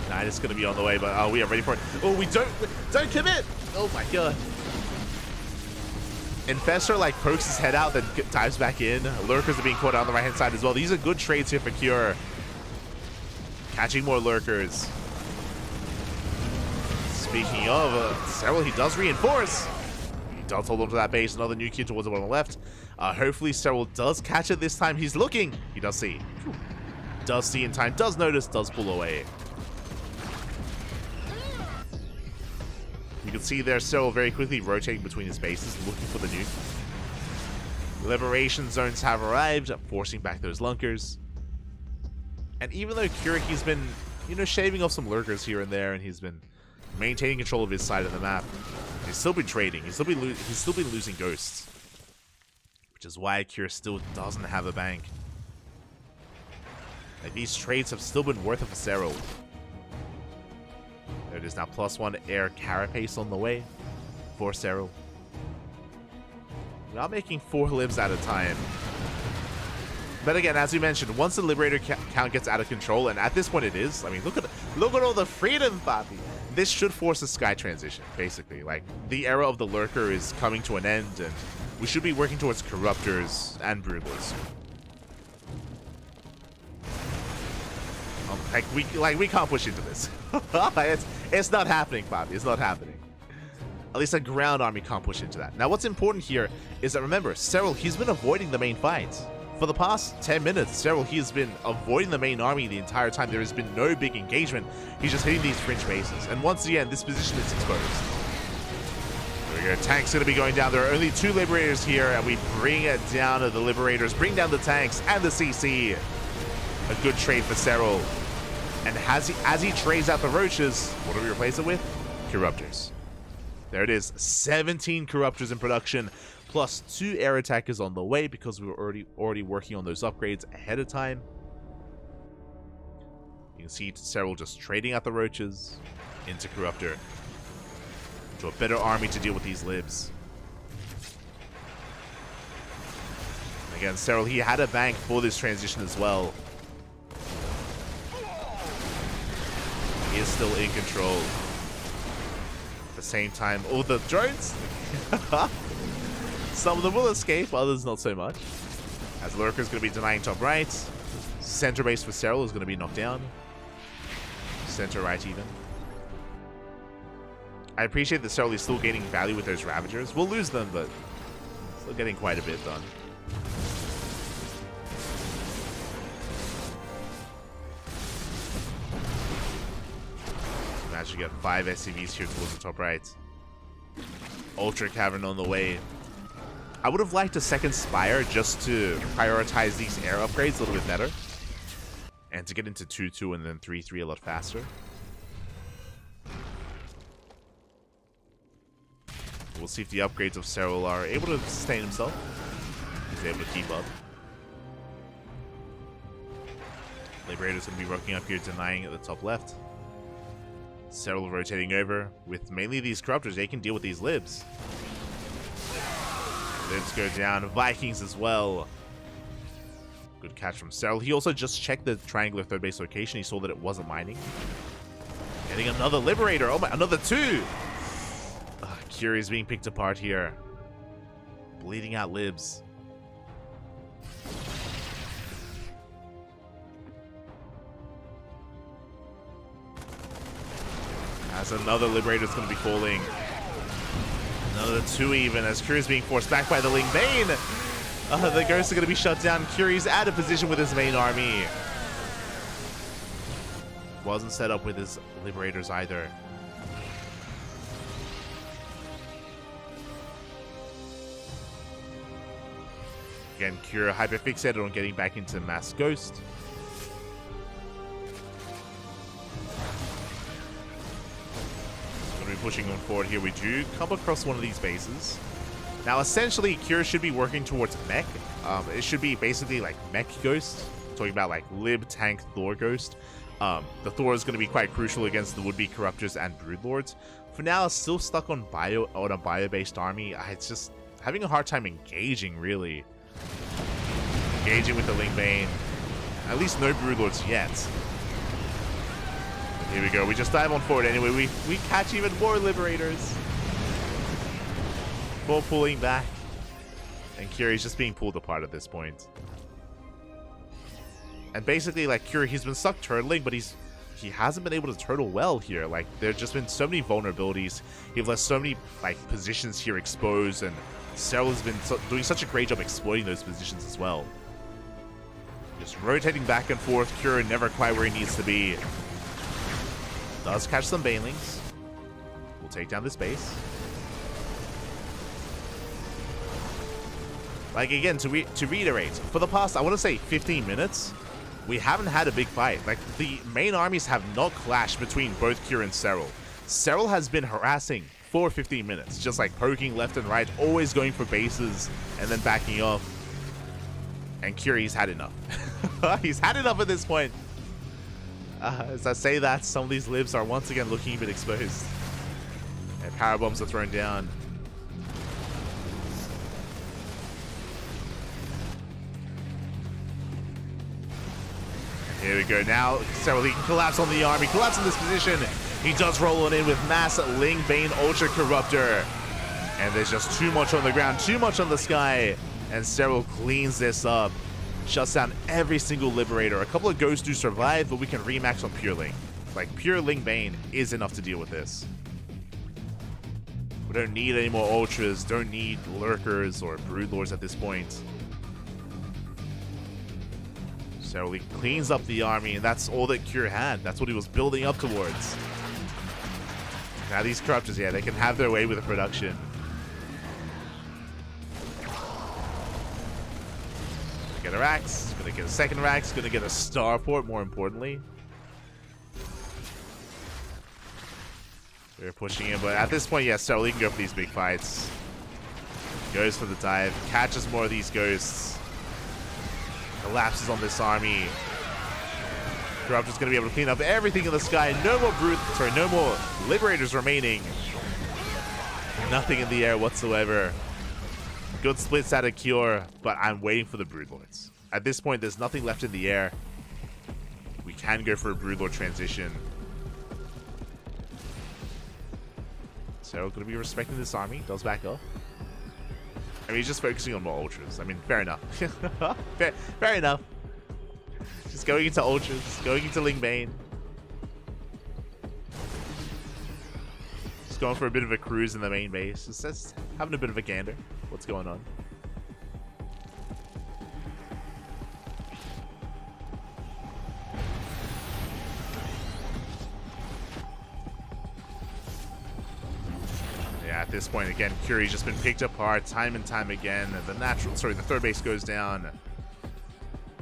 Nidus is going to be on the way, but we are ready for it. Oh, we don't commit! Oh my god. Infestor like pokes his head out, then dives back in. Lurkers are being caught out on the right-hand side as well. These are good trades here for Cure. Catching more Lurkers. Speaking of, Cyril, he does reinforce. He does hold on to that base. Another Nuke here towards the bottom left. Hopefully Cyril does catch it this time. He's looking. He does see. Does see in time. Does notice. Does pull away. You can see there Cyril very quickly rotating between his bases, looking for the nuke. Liberation zones have arrived, forcing back those lunkers. And even though Cure, he's been, shaving off some lurkers here and there, and he's been maintaining control of his side of the map, he's still been trading. He's still been losing ghosts, which is why Cure still doesn't have a bank. Like, these trades have still been worth it for Cyril. There it is now, +1 air carapace on the way for Cyril. Not making 4 libs at a time. But again, as we mentioned, once the Liberator count gets out of control, and at this point it is, I mean, look at all the freedom, Papi. This should force a Sky transition, basically. Like, the era of the Lurker is coming to an end, and we should be working towards Corruptors and Broodlords. We can't push into this. It's not happening, Bobby. It's not happening. At least a ground army can't push into that. Now, what's important here is that, remember, Cyril, he's been avoiding the main fight For the past 10 minutes, Cyril, he has been avoiding the main army the entire time. There has been no big engagement. He's just hitting these fringe bases. And once again, this position is exposed. There we go. Tank's going to be going down. There are only 2 Liberators here, and we bring it down to the Liberators, bring down the tanks and the CC. A good trade for Cyril. And as he trades out the Roaches, what do we replace it with? Corruptors. There it is. 17 Corruptors in production, plus 2 air attackers on the way because we were already working on those upgrades ahead of time. You can see Cyril just trading out the Roaches into Corruptor, to a better army to deal with these libs. Again, Cyril, he had a bank for this transition as well. He is still in control. At the same time, all the drones, some of them will escape, others not so much. As Lurker's going to be denying top right. Center base for Cyril is going to be knocked down. Center right even. I appreciate that Cyril is still gaining value with those Ravagers. We'll lose them, but still getting quite a bit done. Managed to get 5 SCVs here towards the top right. Ultra Cavern on the way. I would have liked a second Spire just to prioritize these air upgrades a little bit better. And to get into 2-2 and then 3-3 a lot faster. We'll see if the upgrades of Cyril are able to sustain himself. He's able to keep up. Liberator's going to be working up here, denying at the top left. Cyril rotating over with mainly these Corruptors. They can deal with these Libs. Libs go down. Vikings as well. Good catch from Cyril. He also just checked the triangular third base location. He saw that it wasn't mining. Getting another Liberator. Oh my, another 2! Curie is being picked apart here. Bleeding out Libs. As another Liberator is going to be falling. Another 2 even, as Curie is being forced back by the Ling Bane. The Ghosts are going to be shut down. Curie's out of position with his main army. Wasn't set up with his Liberators either. Again, Cure hyperfixated on getting back into Mass Ghost. Going to be pushing on forward here. We do come across one of these bases. Now, essentially, Cure should be working towards Mech. It should be basically like Mech Ghost. Talking about like Lib, Tank, Thor Ghost. The Thor is going to be quite crucial against the would-be Corruptors and Broodlords. For now, still stuck on a bio-based army. It's just having a hard time engaging, really. Engaging with the Ling Bane. At least no Broodlords yet. But here we go. We just dive on forward anyway. We catch even more Liberators. Before pulling back. And Curie's just being pulled apart at this point. And basically, like, Curie, he's been stuck turtling, but he hasn't been able to turtle well here. Like, there's just been so many vulnerabilities. He's left so many, like, positions here exposed, and Cyril has been doing such a great job exploiting those positions as well. Just rotating back and forth. Cure never quite where he needs to be. Does catch some Banelings. We'll take down this base. Like, again, to reiterate, for the past, I want to say 15 minutes, we haven't had a big fight. Like, the main armies have not clashed between both Cure and Cyril. Cyril has been harassing for 15 minutes, just like poking left and right, always going for bases and then backing off. And Curie's had enough. He's had enough at this point. As I say that, some of these Libs are once again looking a bit exposed. And power bombs are thrown down. Here we go. Now, Cyril, he can collapse on the army, collapse in this position. He does roll on in with Mass Ling Bane Ultra Corruptor. And there's just too much on the ground, too much on the sky. And Cyril cleans this up. Shuts down every single Liberator. A couple of Ghosts do survive, but we can remax on Pure Ling. Like, Pure Ling Bane is enough to deal with this. We don't need any more Ultras, don't need Lurkers or Broodlords at this point. So he cleans up the army, and that's all that Cure had. That's what he was building up towards. Now these Corruptors, yeah, they can have their way with the production. Gonna get a Rax, gonna get a second Rax, gonna get a Starport, more importantly. They're pushing in, but at this point, yeah, Sterling can go for these big fights. Goes for the dive, catches more of these ghosts. Collapses on this army. Corruptor's gonna be able to clean up everything in the sky. No more no more Liberators remaining. Nothing in the air whatsoever. Good splits out of Cure, but I'm waiting for the Broodlords. At this point, there's nothing left in the air. We can go for a Broodlord transition. So, gonna be respecting this army. Does back up. I mean, he's just focusing on more Ultras. I mean, fair enough. fair enough. Just going into Ultras, going into Ling Bane. Just going for a bit of a cruise in the main base. Just having a bit of a gander. What's going on? Yeah, at this point, again, Curie's just been picked apart time and time again. The third base goes down.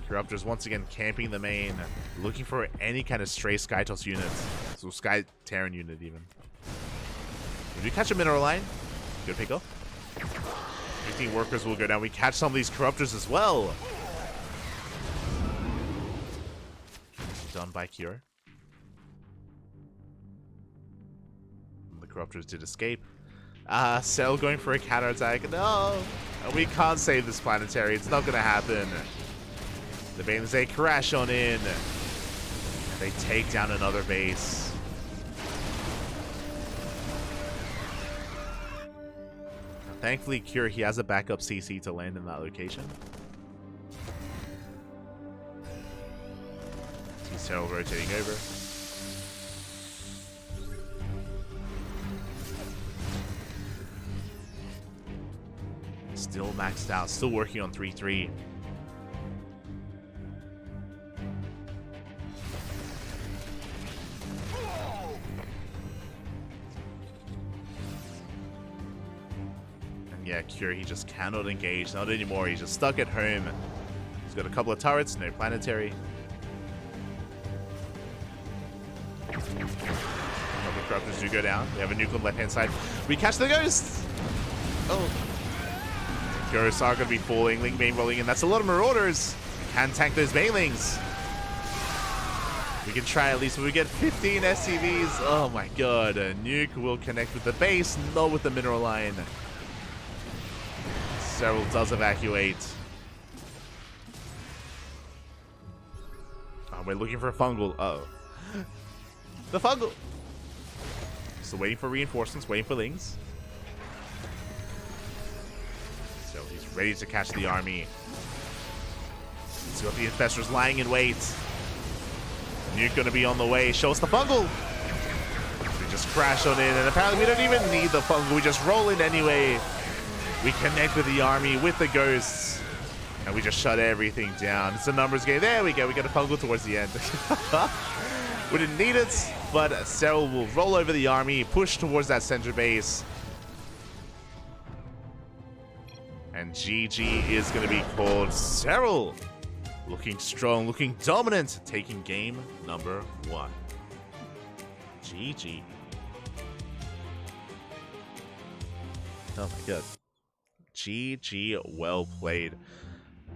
Corruptors once again camping the main, looking for any kind of stray Skytoss units. So Sky Terran unit even. If you catch a mineral line, good pick up. 15 workers will go down. We catch some of these Corruptors as well. Done by Cure. The Corruptors did escape. Cell going for a counterattack. No! We can't save this planetary. It's not gonna happen. The Banes, they crash on in. They take down another base. Thankfully, Cure, he has a backup CC to land in that location. See Cell rotating over. Still maxed out, still working on 3-3. Yeah, Cure, he just cannot engage. Not anymore. He's just stuck at home. He's got a couple of turrets, no planetary. Couple of Corruptors do go down. We have a nuke on the left-hand side. We catch the Ghosts! Oh. Ghosts are going to be falling. Ling Bane rolling in. That's a lot of Marauders. Can tank those Banelings. We can try at least when we get 15 SCVs. Oh my god. A nuke will connect with the base, not with the mineral line. Cyril does evacuate. Oh, we're looking for a fungal. Uh-oh. The fungal! So waiting for reinforcements, waiting for Lings. So he's ready to catch the army. He's got the Infestors lying in wait. Nuke gonna be on the way. Show us the fungal! We just crash on in, and apparently we don't even need the fungal. We just roll in anyway. We connect with the army, with the ghosts, and we just shut everything down. It's a numbers game. There we go. We got a fungal towards the end. We didn't need it, but Cyril will roll over the army, push towards that center base. And GG is going to be called. Cyril looking strong, looking dominant, taking game number 1. GG. Oh my god. GG, well played.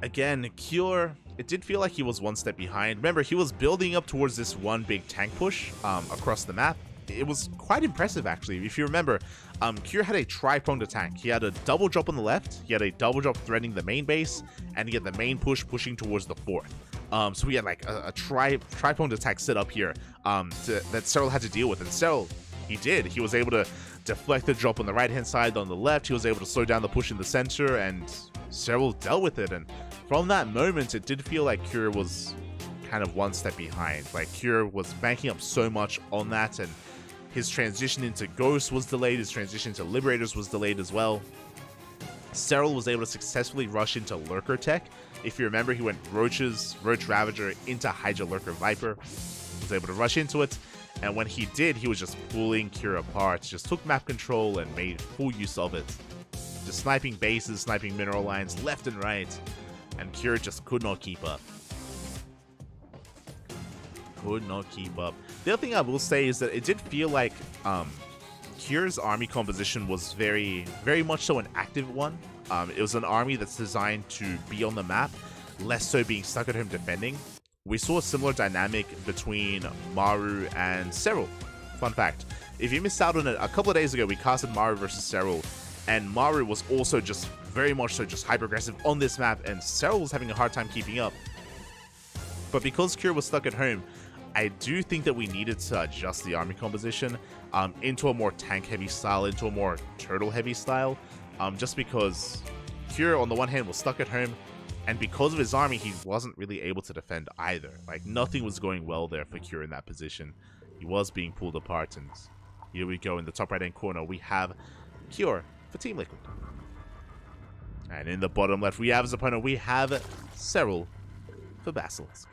Again, Cure, it did feel like he was one step behind. Remember, he was building up towards this one big tank push across the map. It was quite impressive, actually. If you remember, Cure had a tri-pronged attack. He had a double drop on the left, he had a double drop threatening the main base, and he had the main push pushing towards the fourth. So we had like a tri-pronged attack set up here that Cyril had to deal with. And Cyril, he did. He was able to deflect the drop on the right-hand side, on the left. He was able to slow down the push in the center, and Cyril dealt with it. And from that moment, it did feel like Cure was kind of one step behind. Like, Cure was banking up so much on that, and his transition into Ghost was delayed. His transition to Liberators was delayed as well. Cyril was able to successfully rush into Lurker tech. If you remember, he went Roach Ravager into Hydra Lurker Viper. Was able to rush into it, and when he did, he was just pulling Cure apart. Just took map control and made full use of it. Just sniping bases, sniping mineral lines left and right, and Cure just could not keep up. Could not keep up. The other thing I will say is that it did feel like Cure's army composition was very much so an active one. It was an army that's designed to be on the map, less so being stuck at home defending. We saw a similar dynamic between Maru and Cyril. Fun fact, if you missed out on it, a couple of days ago we casted Maru versus Cyril, and Maru was also just very much so just hyper-aggressive on this map, and Cyril was having a hard time keeping up. But because Cure was stuck at home, I do think that we needed to adjust the army composition into a more tank-heavy style, into a more turtle-heavy style, just because Cure, on the one hand, was stuck at home, and because of his army, he wasn't really able to defend either. Like, nothing was going well there for Cure in that position. He was being pulled apart, and here we go in the top right-hand corner. We have Cure for Team Liquid. And in the bottom left, we have his opponent. We have Cyril for Basilisk.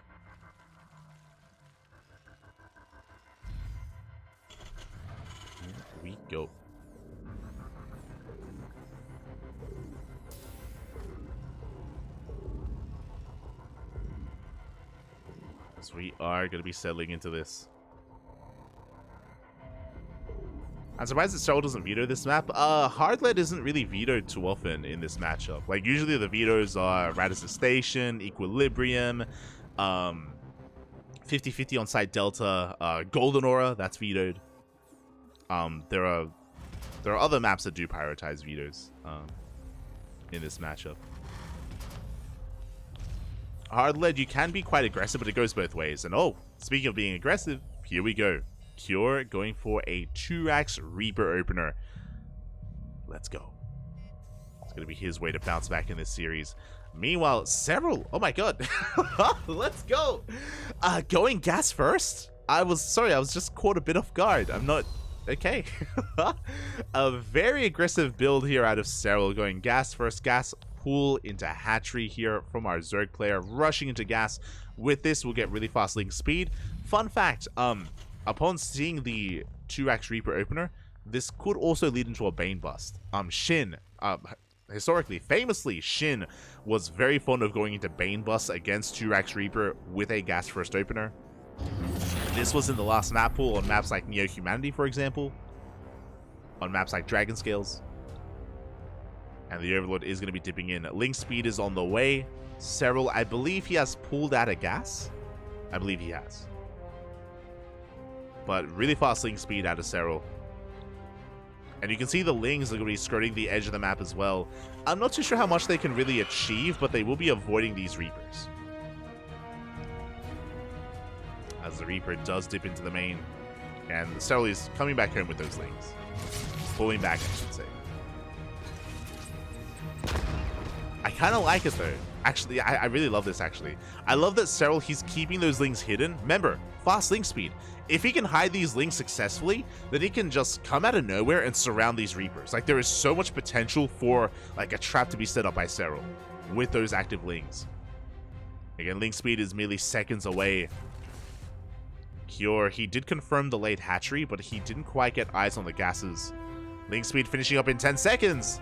Here we go. So we are going to be settling into this. I'm surprised that Cyril doesn't veto this map. Hard lead isn't really vetoed too often in this matchup. Like, usually the vetoes are Radisson Station, Equilibrium, 50-50 on site Delta, Golden Aura, that's vetoed. There are other maps that do prioritize vetoes in this matchup. Hard lead, you can be quite aggressive, but it goes both ways. And oh, speaking of being aggressive, here we go. Cure going for a 2x Reaper opener. Let's go. It's going to be his way to bounce back in this series. Meanwhile, Cyril, oh my god. Let's go. Going gas first? I was just caught a bit off guard. I'm not... Okay. A very aggressive build here out of Cyril, going gas first, gas pull into hatchery here from our Zerg player, rushing into gas. With this, we'll get really fast link speed. Fun fact, upon seeing the 2x Reaper opener, this could also lead into a Bane bust. Shin, historically, famously, Shin was very fond of going into Bane bust against 2x Reaper with a gas first opener. This was in the last map pool on maps like Neo Humanity, for example, on maps like Dragon Scales. And the Overlord is going to be dipping in. Link speed is on the way. Cyril, I believe he has pulled out a gas. I believe he has. But really fast link speed out of Cyril. And you can see the Lings are going to be skirting the edge of the map as well. I'm not too sure how much they can really achieve, but they will be avoiding these Reapers. As the Reaper does dip into the main. And Cyril is coming back home with those Lings. Pulling back, I should say. I kind of like it though. Actually, I really love this actually. I love that Cyril, he's keeping those Lings hidden. Remember, fast link speed. If he can hide these Lings successfully, then he can just come out of nowhere and surround these Reapers. Like, there is so much potential for like a trap to be set up by Cyril with those active Lings. Again, link speed is merely seconds away. Cure, he did confirm the late hatchery, but he didn't quite get eyes on the gases. Link speed finishing up in 10 seconds.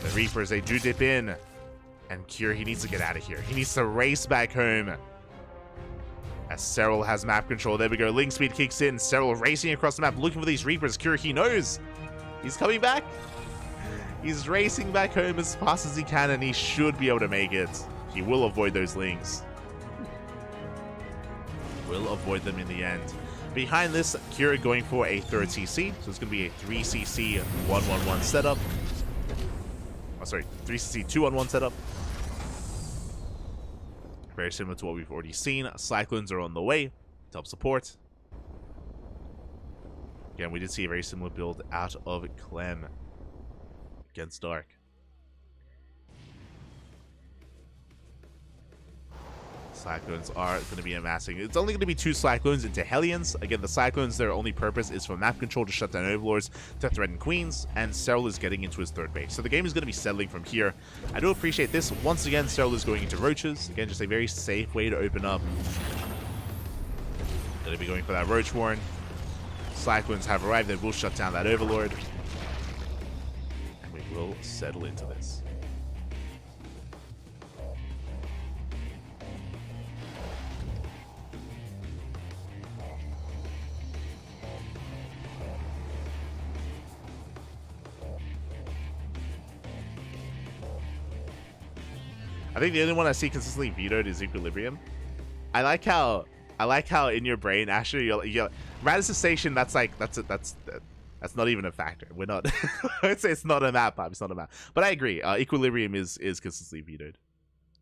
The Reapers, they do dip in. And Cure, he needs to get out of here. He needs to race back home. As Cyril has map control. There we go. Link speed kicks in. Cyril racing across the map looking for these Reapers. Cure, he knows. He's coming back. He's racing back home as fast as he can, and he should be able to make it. He will avoid those Lings. Will avoid them in the end. Behind this, Cure going for a third CC. So it's going to be a 3CC 1-1-1 setup. Oh, sorry, 3CC 2-on-1 setup. Very similar to what we've already seen. Cyclones are on the way to help support. Again, we did see a very similar build out of Clem against Dark. Cyclones are going to be amassing. It's only going to be 2 Cyclones into Hellions. Again, the Cyclones, their only purpose is for map control to shut down Overlords, to threaten Queens, and Cyril is getting into his 3rd base. So the game is going to be settling from here. I do appreciate this. Once again, Cyril is going into Roaches. Again, just a very safe way to open up. Going to be going for that Roach Warren. Cyclones have arrived. They will shut down that Overlord. And we will settle into this. I think the only one I see consistently vetoed is Equilibrium. I like how in your brain, Asher, you're Radisson Station. That's not even a factor. We're not. it's not a map. It's not a map. But I agree. Equilibrium is consistently vetoed.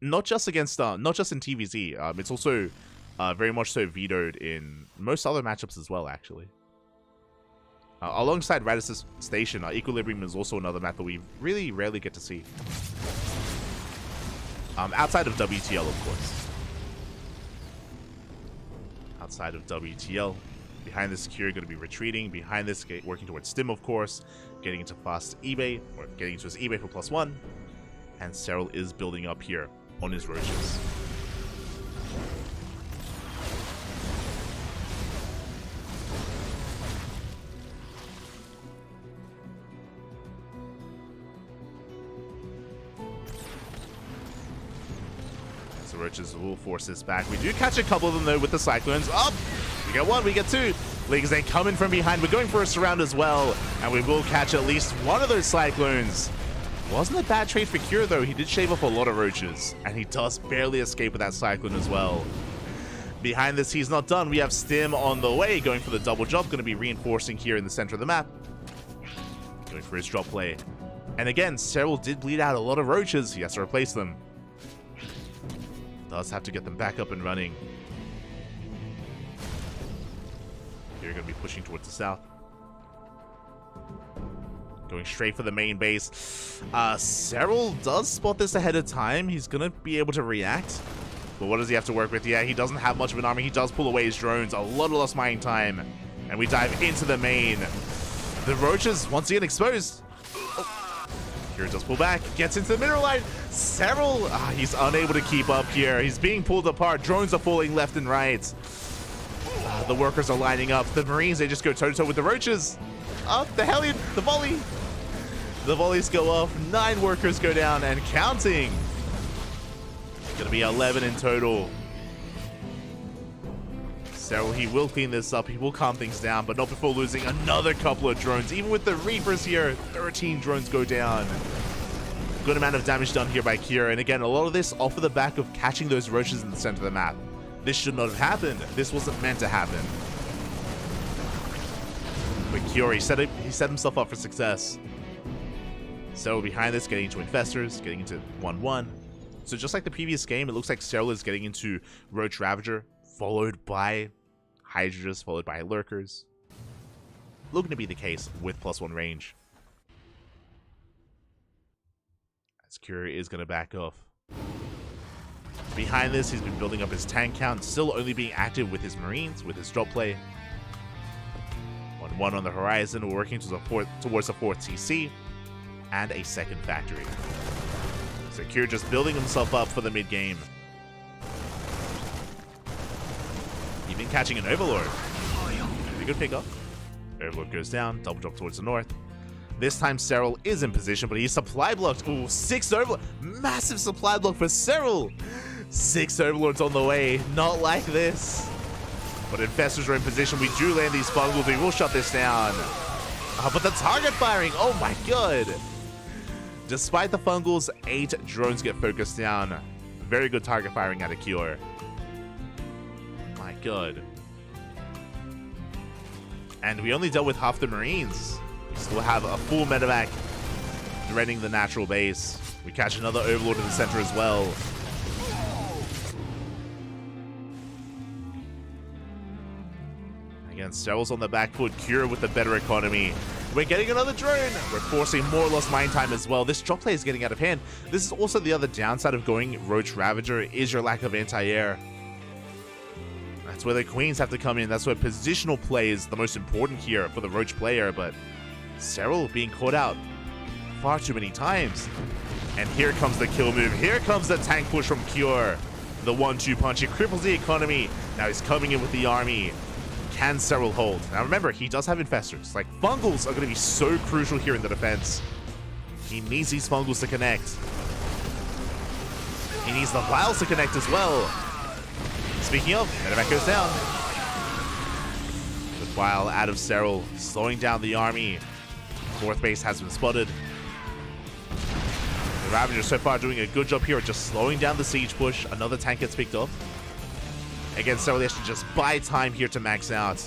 Not just against not just in TVZ. It's also very much so vetoed in most other matchups as well. Actually, alongside Radisson Station, Equilibrium is also another map that we really rarely get to see. Outside of WTL, of course. Outside of WTL. Behind this Cure, going to be retreating. Behind this, working towards Stim, of course. Getting into fast eBay, or getting into his eBay for +1. And Cyril is building up here on his Roaches. Roaches will force this back. We do catch a couple of them though with the Cyclones. Up! We get 1, we get 2. Leagues they come in from behind. We're going for a surround as well. And we will catch at least one of those Cyclones. Wasn't a bad trade for Cure though. He did shave off a lot of Roaches. And he does barely escape with that Cyclone as well. Behind this, he's not done. We have Stim on the way, going for the double job. Going to be reinforcing here in the center of the map. Going for his drop play. And again, Cyril did bleed out a lot of Roaches. He has to replace them. Does have to get them back up and running. Here, going to be pushing towards the south. Going straight for the main base. Cyril does spot this ahead of time. He's going to be able to react. But what does he have to work with? Yeah, he doesn't have much of an army. He does pull away his drones. A lot of lost mining time. And we dive into the main. The Roaches, once again, exposed. Here does pull back, gets into the mineral line. Cyril, he's unable to keep up here. He's being pulled apart. Drones are falling left and right. The workers are lining up. The Marines, they just go toe-to-toe with the Roaches. Up, the Hellion, the volley. The volleys go off. 9 workers go down and counting. Gonna be 11 in total. Cyril, he will clean this up. He will calm things down, but not before losing another couple of drones. Even with the Reapers here, 13 drones go down. Good amount of damage done here by Cure. And again, a lot of this off of the back of catching those Roaches in the center of the map. This should not have happened. This wasn't meant to happen. But Cure, he set himself up for success. So behind this, getting into Infestors, getting into 1-1. So just like the previous game, it looks like Cyril is getting into Roach Ravager, followed by Hydras, followed by Lurkers. Looking to be the case with +1 range. As Cure is going to back off. Behind this, he's been building up his tank count, still only being active with his Marines, with his drop play. 1-1 on the horizon, we're working towards a 4th TC and a 2nd factory. So Cure just building himself up for the mid-game. Even catching an Overlord. Pretty good pickup. Overlord goes down, double drop towards the north. This time Cyril is in position, but he's supply blocked. Ooh, 6 Overlord. Massive supply block for Cyril. 6 Overlords on the way. Not like this. But Infestors are in position. We do land these bungles. We will shut this down. But the target firing. Oh my god. Despite the fungals, 8 drones get focused down. Very good target firing out of Cure. My god. And we only dealt with half the Marines. We still have a full medevac threading the natural base. We catch another Overlord in the center as well. Again, Cyril's on the back foot. Cure with the better economy. We're getting another drone. We're forcing more lost mine time as well. This drop play is getting out of hand. This is also the other downside of going Roach Ravager, is your lack of anti-air. That's where the queens have to come in. That's where positional play is the most important here for the Roach player. But Serral being caught out far too many times. And here comes the kill move. Here comes the tank push from Cure. The 1-2 punch. It cripples the economy. Now he's coming in with the army. Can Serral hold? Now remember, he does have infestors. Like, fungals are going to be so crucial here in the defense. He needs these fungals to connect. He needs the vials to connect as well. Speaking of, Medevac goes down. The vial out of Serral, slowing down the army. Fourth base has been spotted. The Ravagers so far doing a good job here at just slowing down the siege push. Another tank gets picked off. Again, Serral has to just buy time here to max out.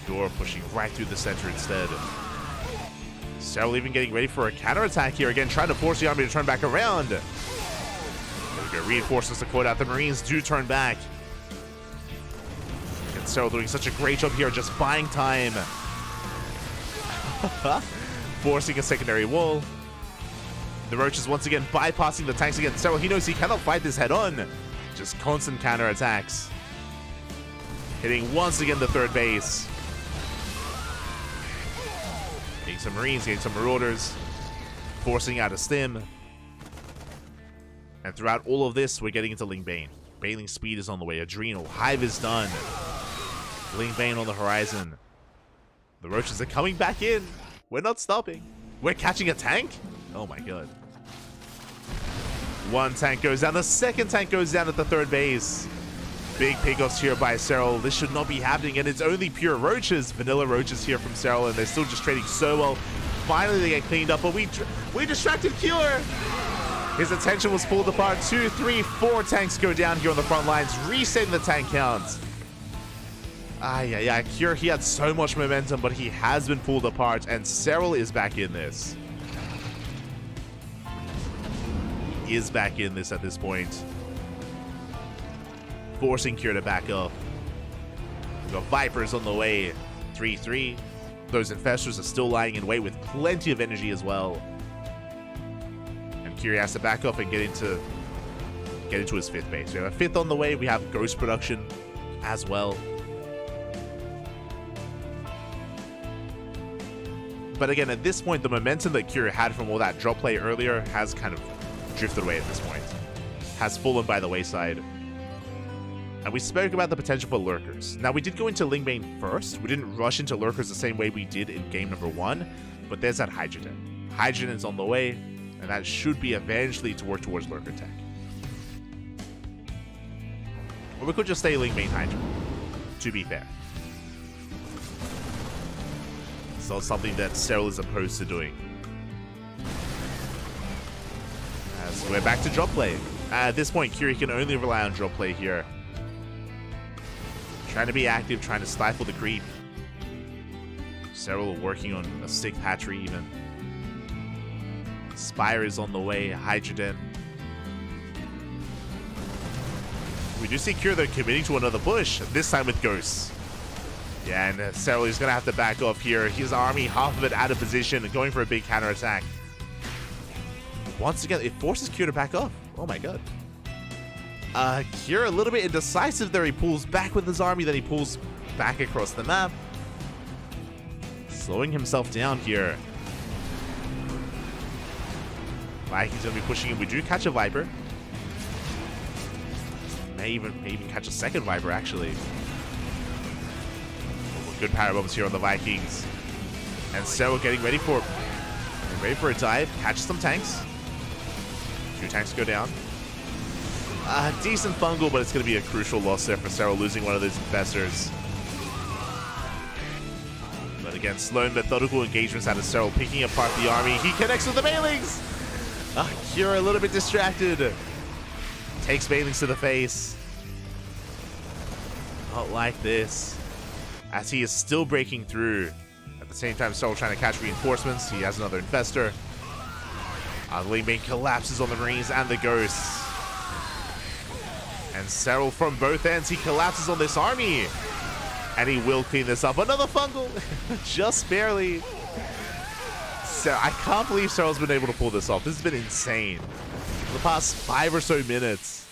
Door pushing right through the center instead. Serral even getting ready for a counterattack here. Again, trying to force the army to turn back around. There we go. Reinforcements to quote out. The Marines do turn back. And Serral doing such a great job here, just buying time. Forcing a secondary wall. The Roaches once again bypassing the tanks against Serral. He knows he cannot fight this head on. Just constant counterattacks. Hitting once again the third base. Getting some Marines, getting some Marauders. Forcing out a stim. And throughout all of this, we're getting into Ling Bane. Baneling speed is on the way. Adrenal. Hive is done. Ling Bane on the horizon. The Roaches are coming back in. We're not stopping. We're catching a tank? Oh my god. One tank goes down. The second tank goes down at the third base. Big pickoffs here by Serral. This should not be happening, and it's only pure Roaches. Vanilla Roaches here from Serral, and they're still just trading so well. Finally, they get cleaned up, but we distracted Cure. His attention was pulled apart. 2, 3, 4 tanks go down here on the front lines, resetting the tank count. Yeah, Cure, he had so much momentum, but he has been pulled apart, and Serral is back in this. He is back in this at this point. Forcing Cure to back up. We've got Vipers on the way. 3-3. Those Infestors are still lying in wait with plenty of energy as well. And Cure has to back up and get into his fifth base. We have a fifth on the way. We have Ghost production as well. But again, at this point, the momentum that Cure had from all that drop play earlier has kind of drifted away at this point. Has fallen by the wayside. And we spoke about the potential for Lurkers. Now, we did go into Ling Bane first. We didn't rush into Lurkers the same way we did in game number 1. But there's that Hydrogen. Hydrogen is on the way, and that should be eventually to work towards Lurker tech. Or we could just stay Ling Bane Hydrogen, to be fair. It's not something that Serral is opposed to doing. As we're back to drop play. At this point, Cure can only rely on drop play here. Trying to be active, trying to stifle the creep. Serral working on a stick patchery even. Spire is on the way, Hydrogen. We do see Cure though committing to another push, this time with Ghosts. Yeah, and Serral is going to have to back off here. His army, half of it out of position, and going for a big counterattack. Once again, it forces Cure to back off. Oh my god. Cure a little bit indecisive there. He pulls back with his army, then he pulls back across the map. Slowing himself down here. Vikings going to be pushing him. We do catch a Viper. May even catch a second Viper, actually. Good power bombs here on the Vikings. And Serral getting ready for a dive. Catches some tanks. 2 tanks go down. Decent fungal, but it's going to be a crucial loss there for Serral, losing one of those infestors. But again, slow and methodical engagements out of Serral, picking apart the army. He connects with the Banelings! Cure a little bit distracted. Takes Banelings to the face. Not like this. As he is still breaking through. At the same time, Serral trying to catch reinforcements. He has another infestor. Ling Bane collapses on the Marines and the Ghosts. And Serral from both ends, he collapses on this army. And he will clean this up. Another fungal! Just barely. So I can't believe Serral's been able to pull this off. This has been insane. For the past 5 or so minutes.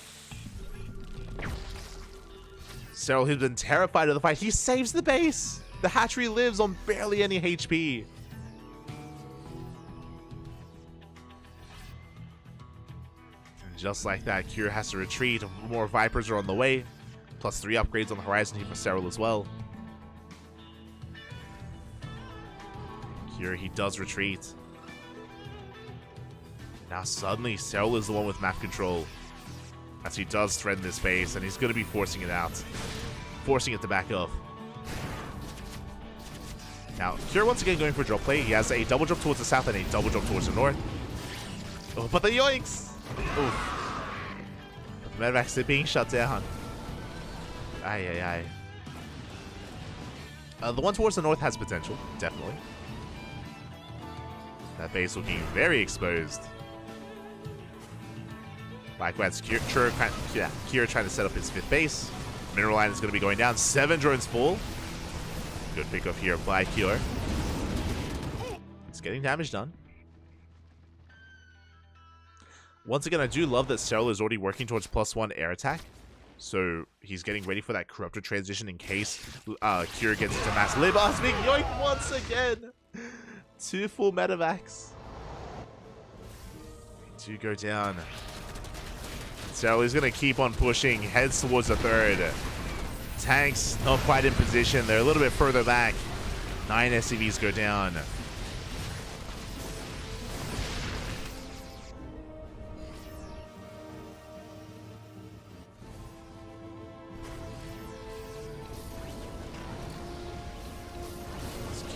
Cyril, who's been terrified of the fight, he saves the base. The hatchery lives on barely any HP. And just like that, Cure has to retreat. More Vipers are on the way. Plus 3 upgrades on the horizon here for Cyril as well. Cure, he does retreat. Now suddenly, Cyril is the one with map control. As he does threaten this base, and he's going to be forcing it out. Forcing it to back off. Now, Cure once again going for drop play. He has a double jump towards the south and a double jump towards the north. Oh, but the yoinks! Oof. The medevacs are being shut down. Aye, aye, aye. The one towards the north has potential, definitely. That base looking very exposed. Likewise, Cure trying to set up his 5th base. Mineral line is going to be going down. 7 drones full. Good pickup here by Cure. It's getting damage done. Once again, I do love that Cyril is already working towards +1 air attack. So he's getting ready for that Corruptor transition in case Cure gets into mass lib. Oh, it's being yoinked once again. 2 full medevacs. 2 go down. So he's going to keep on pushing, heads towards the 3rd. Tanks not quite in position. They're a little bit further back. 9 SCVs go down.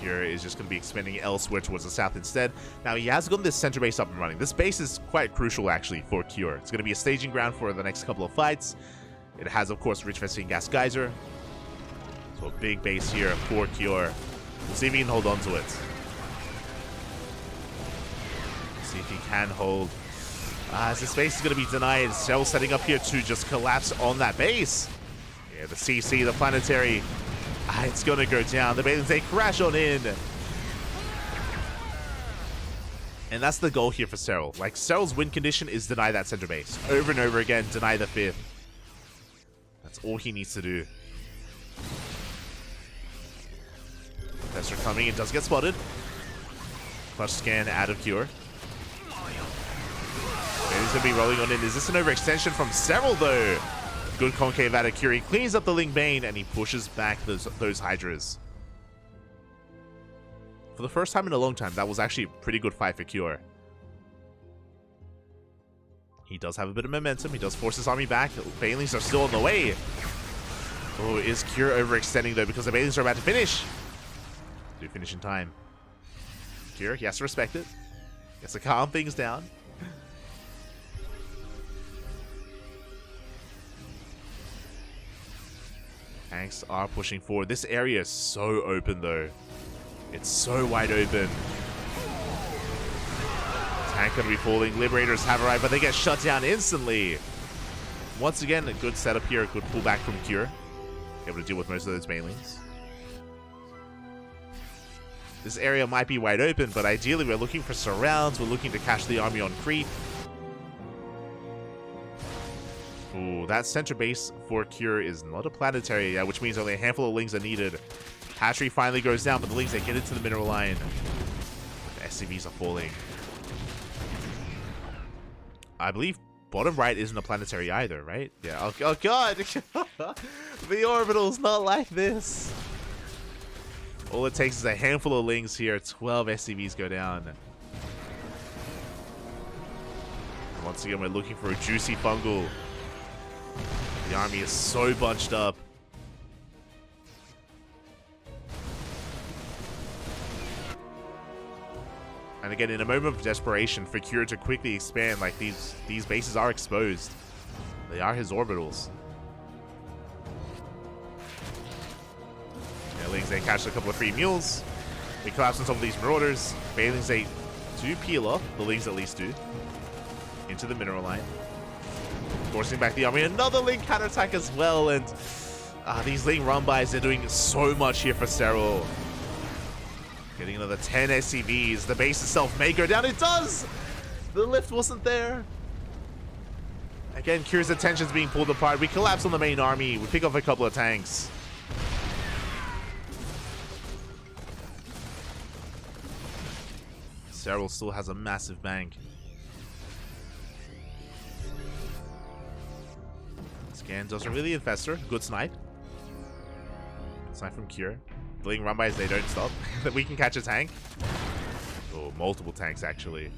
Cure is just going to be expanding elsewhere towards the south instead. Now, he has gotten this center base up and running. This base is quite crucial, actually, for Cure. It's going to be a staging ground for the next couple of fights. It has, of course, Rich Vesting Gas Geyser. So a big base here for Cure. We'll see if he can hold on to it. See if he can hold. As this base is going to be denied. Cell setting up here to just collapse on that base. Yeah, the CC, the planetary. It's going to go down. The Bailings, they crash on in. And that's the goal here for Cyril. Like, Cyril's win condition is deny that center base. Over and over again, deny the 5th. That's all he needs to do. Professor coming in, does get spotted. Clutch scan out of Cure. Bailings going to be rolling on in. Is this an overextension from Cyril, though? Good concave out of Cure. He cleans up the Ling Bane and he pushes back those Hydras. For the first time in a long time, that was actually a pretty good fight for Cure. He does have a bit of momentum. He does force his army back. The Banelings are still on the way. Oh, is Cure overextending though because the Banelings are about to finish? Do finish in time. Cure, he has to respect it. He has to calm things down. Tanks are pushing forward. This area is so open, though. It's so wide open. Tank gonna be falling. Liberators have arrived, but they get shut down instantly. Once again, a good setup here. A good pullback from Cure. Able to deal with most of those Banelings. This area might be wide open, but ideally we're looking for surrounds. We're looking to catch the army on creep. Ooh, that center base for Cure is not a planetary yet, which means only a handful of Lings are needed. Hatchery finally goes down, but the Lings, they get into the mineral line. The SCVs are falling. I believe bottom right isn't a planetary either, right? Yeah, oh god! The orbital's not like this! All it takes is a handful of Lings here. 12 SCVs go down. Once again, we're looking for a juicy fungal. The army is so bunched up. And again, in a moment of desperation for Cure to quickly expand, like these bases are exposed. They are his orbitals. Banelings, they catch a couple of free mules. They collapse on some of these marauders. Banelings, they do peel off. The Lings at least do. Into the mineral line. Forcing back the army. Another Ling counterattack as well. And these Ling run-bys, they're doing so much here for Cyril. Getting another 10 SCVs. The base itself may go down. It does! The lift wasn't there. Again, Kyr's attention's being pulled apart. We collapse on the main army. We pick off a couple of tanks. Cyril still has a massive bank. Scan does really infester. Good snipe. Snipe from Kyr. Being run by as they don't stop. That we can catch a tank. Oh, multiple tanks actually.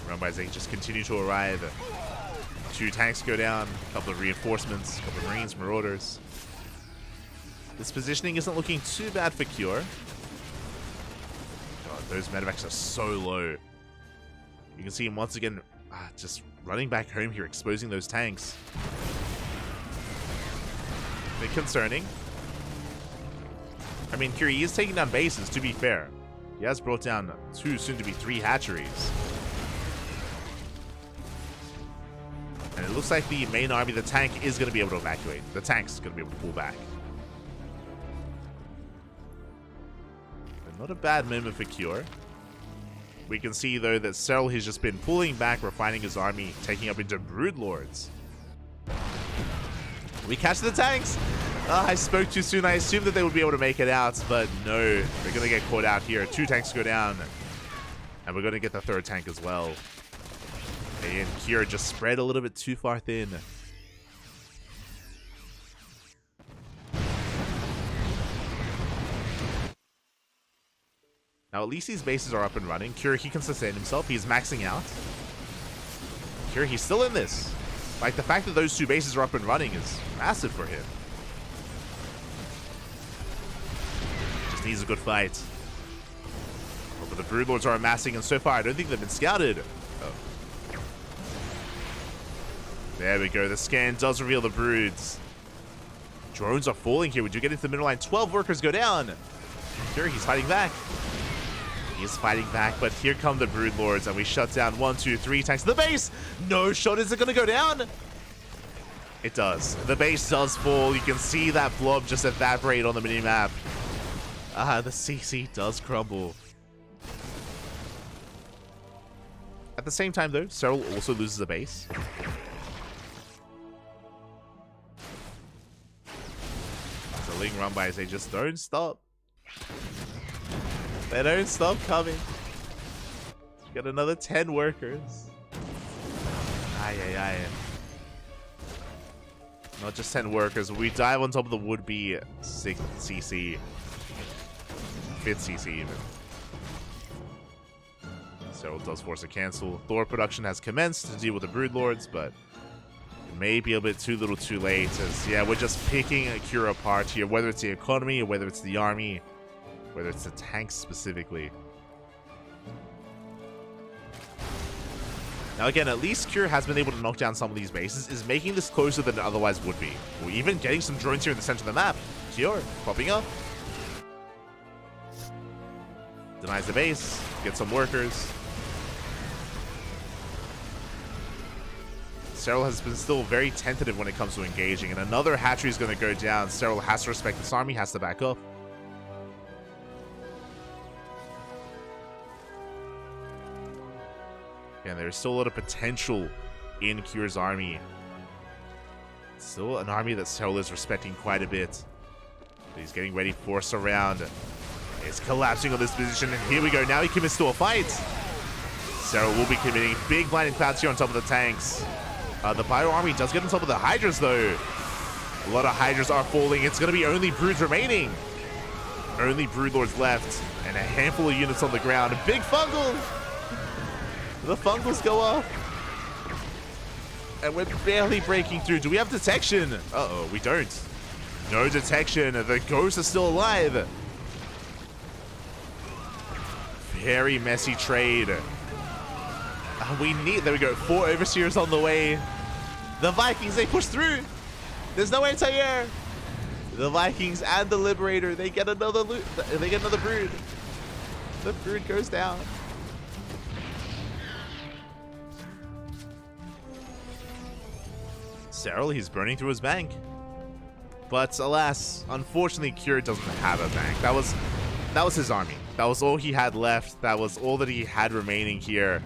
Run by as they just continue to arrive. 2 tanks go down. A couple of reinforcements. A couple of marines, marauders. This positioning isn't looking too bad for Kyr. God, those medevacs are so low. You can see him once again just running back home here, exposing those tanks. A bit concerning. I mean, Kyr is taking down bases, to be fair. He has brought down 2, soon to be 3 hatcheries. And it looks like the main army, the tank, is going to be able to evacuate. The tank's going to be able to pull back. But not a bad moment for Kyr. We can see, though, that Cyril has just been pulling back, refining his army, taking up into Broodlords. We catch the tanks! I spoke too soon. I assumed that they would be able to make it out, but no. They're going to get caught out here. 2 tanks go down. And we're going to get the 3rd tank as well. And Kyr just spread a little bit too far thin. Now, at least these bases are up and running. Kyr, he can sustain himself. He's maxing out. Kyr, he's still in this. Like, the fact that those 2 bases are up and running is massive for him. Just needs a good fight. Oh, but the Broodlords are amassing, and so far, I don't think they've been scouted. Oh. There we go. The scan does reveal the Broods. Drones are falling here. Would you get into the middle line? 12 workers go down. Kyr, he's fighting back. He's fighting back, but here come the Broodlords, and we shut down 1, 2, 3 tanks to the base. No shot. Is it going to go down? It does. The base does fall. You can see that blob just evaporate on the minimap. The CC does crumble. At the same time, though, Cyril also loses a base. The Ling run bys, they just don't stop. They don't stop coming. Got another 10 workers. Aye. Not just 10 workers. We dive on top of the would-be 6th CC. 5th CC even. Cyril does force a cancel. Thor production has commenced to deal with the Broodlords, but it may be a bit too little too late. As, yeah, we're just picking Kyr apart here, whether it's the economy or whether it's the army. Whether it's the tanks specifically. Now again, at least Kyr has been able to knock down some of these bases, is making this closer than it otherwise would be. We're even getting some drones here in the center of the map. Kyr popping up. Denies the base. Gets some workers. Cyril has been still very tentative when it comes to engaging, and another hatchery is going to go down. Cyril has to respect this army, has to back up. And there's still a lot of potential in Kyr's army. Still an army that Cyril is respecting quite a bit. But he's getting ready for a surround. It's collapsing on this position, and here we go. Now he commits to a fight. Cyril will be committing big blinding clouds here on top of the tanks. The Pyro army does get on top of the Hydras, though. A lot of Hydras are falling. It's going to be only Broods remaining. Only Broodlords left, and a handful of units on the ground. A big fungal. The fungals go off. And we're barely breaking through. Do we have detection? Uh-oh, we don't. No detection. The ghosts are still alive. Very messy trade. We need... There we go. 4 overseers on the way. The Vikings, they push through. There's no anti-air. The Vikings and the Liberator, they get another loot. They get another Brood. The Brood goes down. Cyril, he's burning through his bank. But alas, unfortunately, Kyr doesn't have a bank. That was his army. That was all he had left. That was all that he had remaining here.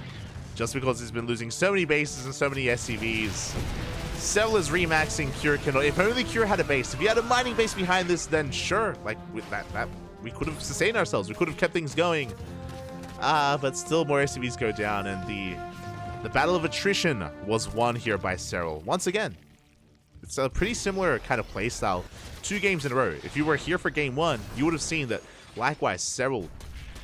just because he's been losing so many bases and so many SCVs. Cell is remaxing Cure Kindle. If only Cure had a base. If he had a mining base behind this, then sure. Like, with that we could have sustained ourselves. We could have kept things going. But still more SCVs go down, and the battle of attrition was won here by Cyril. Once again, it's a pretty similar kind of playstyle. 2 games in a row. If you were here for game 1, you would have seen that, likewise, Cyril,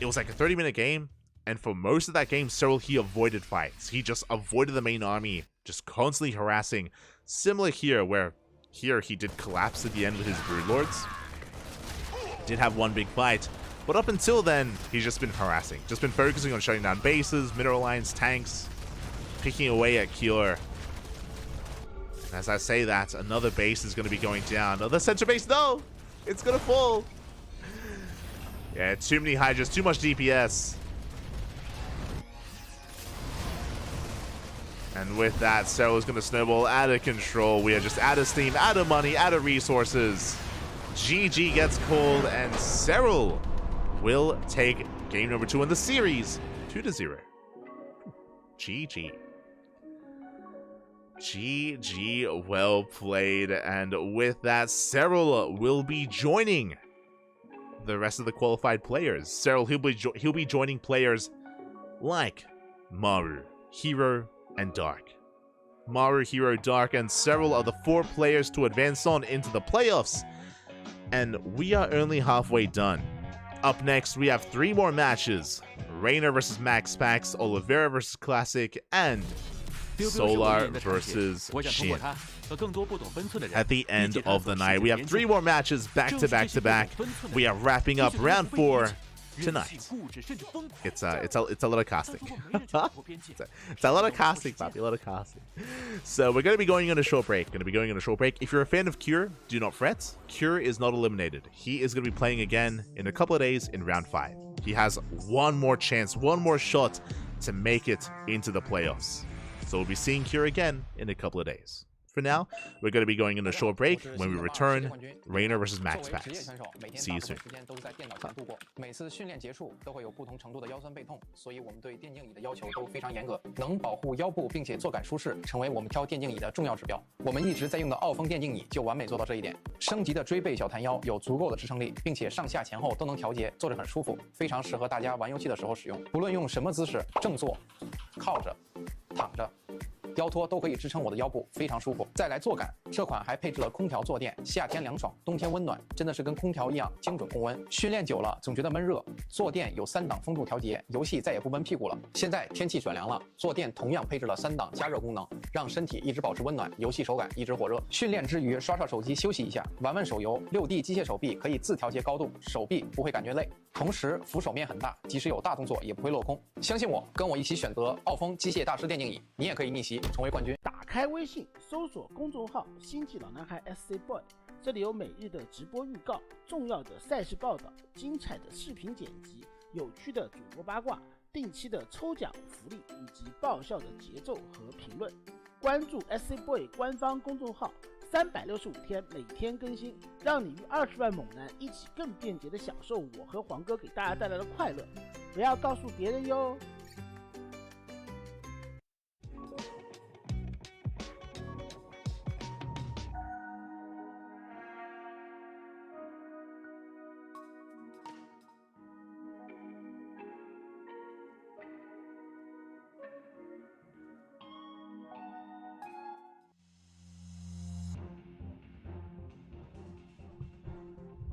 it was like a 30-minute game, and for most of that game, Cyril, he avoided fights. He just avoided the main army, just constantly harassing. Similar here, where here he did collapse at the end with his Broodlords. Did have one big fight, but up until then, he's just been harassing. Just been focusing on shutting down bases, mineral lines, tanks, picking away at Cure. And as I say that, another base is going to be going down. Another center base, no! It's going to fall! Yeah, too many Hydras, too much DPS. And with that, Cyril is going to snowball out of control. We are just out of steam, out of money, out of resources. GG gets called, and Cyril will take game number 2 in the series, 2-0. GG. GG, well played. And with that, Cyril will be joining the rest of the qualified players. Cyril, he'll be joining players like Maru, Hero, and Dark. Maru, Hero, Dark, and Cyril are the 4 players to advance on into the playoffs. And we are only halfway done. Up next, we have 3 more matches. Reina versus Max Pax, Oliveira versus Classic, and Solar versus Shin. At the end of the night, we have 3 more matches back to back to back. We are wrapping up round 4 tonight. It's a lot of casting. it's a lot of casting, Papi, a lot of casting. So we're going to be going on a short break. If you're a fan of Cure, do not fret. Cure is not eliminated. He is going to be playing again in a couple of days in round 5. He has one more chance, one more shot to make it into the playoffs. So we'll be seeing Cure again in a couple of days. For now, we're going to be going on a short break. When we return, Reina versus Max Pax. See you soon. 每次训练结束都会有不同程度的腰酸背痛，所以我们对电竞椅的要求都非常严格，能保护腰部并且坐感舒适，成为我们挑电竞椅的重要指标。我们一直在用的奥风电竞椅就完美做到这一点。升级的锥背小弹腰有足够的支撑力，并且上下前后都能调节，坐着很舒服，非常适合大家玩游戏的时候使用。不论用什么姿势，正坐、靠着、躺着。 腰托都可以支撑我的腰部，非常舒服。再来坐感，这款还配置了空调坐垫，夏天凉爽，冬天温暖，真的是跟空调一样精准控温。训练久了总觉得闷热，坐垫有3档风度调节，游戏再也不闷屁股了。现在天气转凉了，坐垫同样配置了3档加热功能，让身体一直保持温暖，游戏手感一直火热。训练之余刷刷手机休息一下，玩玩手游。6D 机械手臂可以自调节高度，手臂不会感觉累。同时扶手面很大，即使有大动作也不会落空。相信我，跟我一起选择奥风机械大师电竞椅，你也可以逆袭。 成为冠军。打开微信，搜索公众号“星际老男孩 SC Boy”， 这里有每日的直播预告、重要的赛事报道、精彩的视频剪辑、有趣的主播八卦、定期的抽奖福利以及爆笑的节奏和评论。关注 SC Boy 官方公众号，365天每天更新，让你与20万猛男一起更便捷的享受我和黄哥给大家带来的快乐。不要告诉别人哟。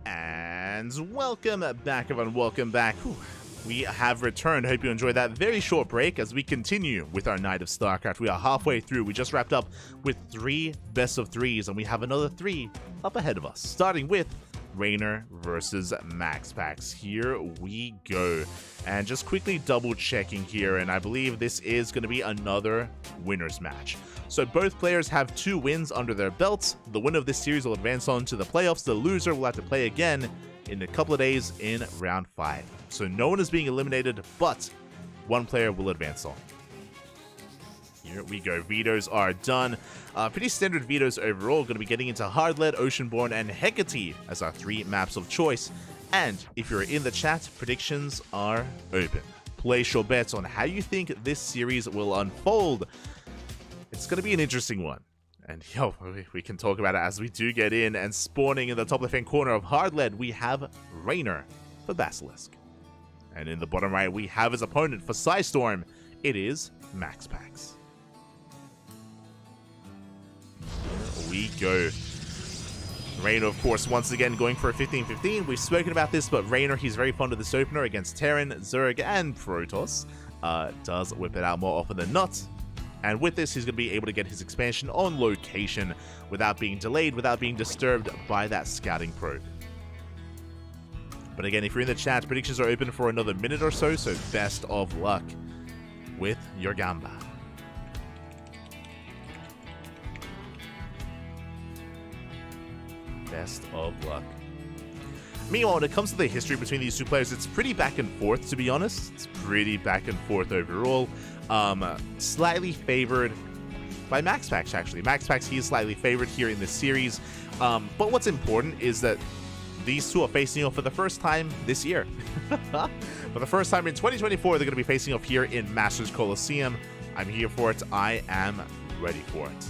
And welcome back, everyone. Welcome back. Whew. We have returned. Hope you enjoyed that very short break as we continue with our night of StarCraft. We are halfway through. We just wrapped up with 3 best of 3s, and we have another 3 up ahead of us, starting with Reina versus Max Pax. Here we go. And just quickly double checking here, and I believe this is going to be another winner's match. So both players have 2 wins under their belts. The winner of this series will advance on to the playoffs. The loser will have to play again in a couple of days in round 5. So no one is being eliminated, but 1 player will advance on. Here we go. Vetoes are done. Pretty standard vetoes overall. Going to be getting into Hardlead, Oceanborn, and Hecate as our 3 maps of choice. And if you're in the chat, predictions are open. place your bets on how you think this series will unfold. It's going to be an interesting one. And yo, we can talk about it as we do get in. And spawning in the top left-hand corner of Hardlead, we have Raynor for Basilisk. And in the bottom right, we have his opponent for Psystorm. It is MaxPax. Here we go. Raynor, of course, once again going for a 15-15. We've spoken about this, but Raynor, he's very fond of this opener against Terran, Zerg, and Protoss. Does whip it out more often than not. And with this, he's going to be able to get his expansion on location without being delayed, without being disturbed by that scouting probe. But again, if you're in the chat, predictions are open for another minute or so, so best of luck with your Gamba. Best of luck. Meanwhile, when it comes to the history between these two players, it's pretty back and forth, to be honest. It's pretty back and forth overall. Slightly favored by MaxPax, actually. MaxPax, he is slightly favored here in this series. But what's important is that these two are facing off for the first time this year. For the first time in 2024, they're going to be facing off here in Masters Coliseum. I'm here for it. I am ready for it.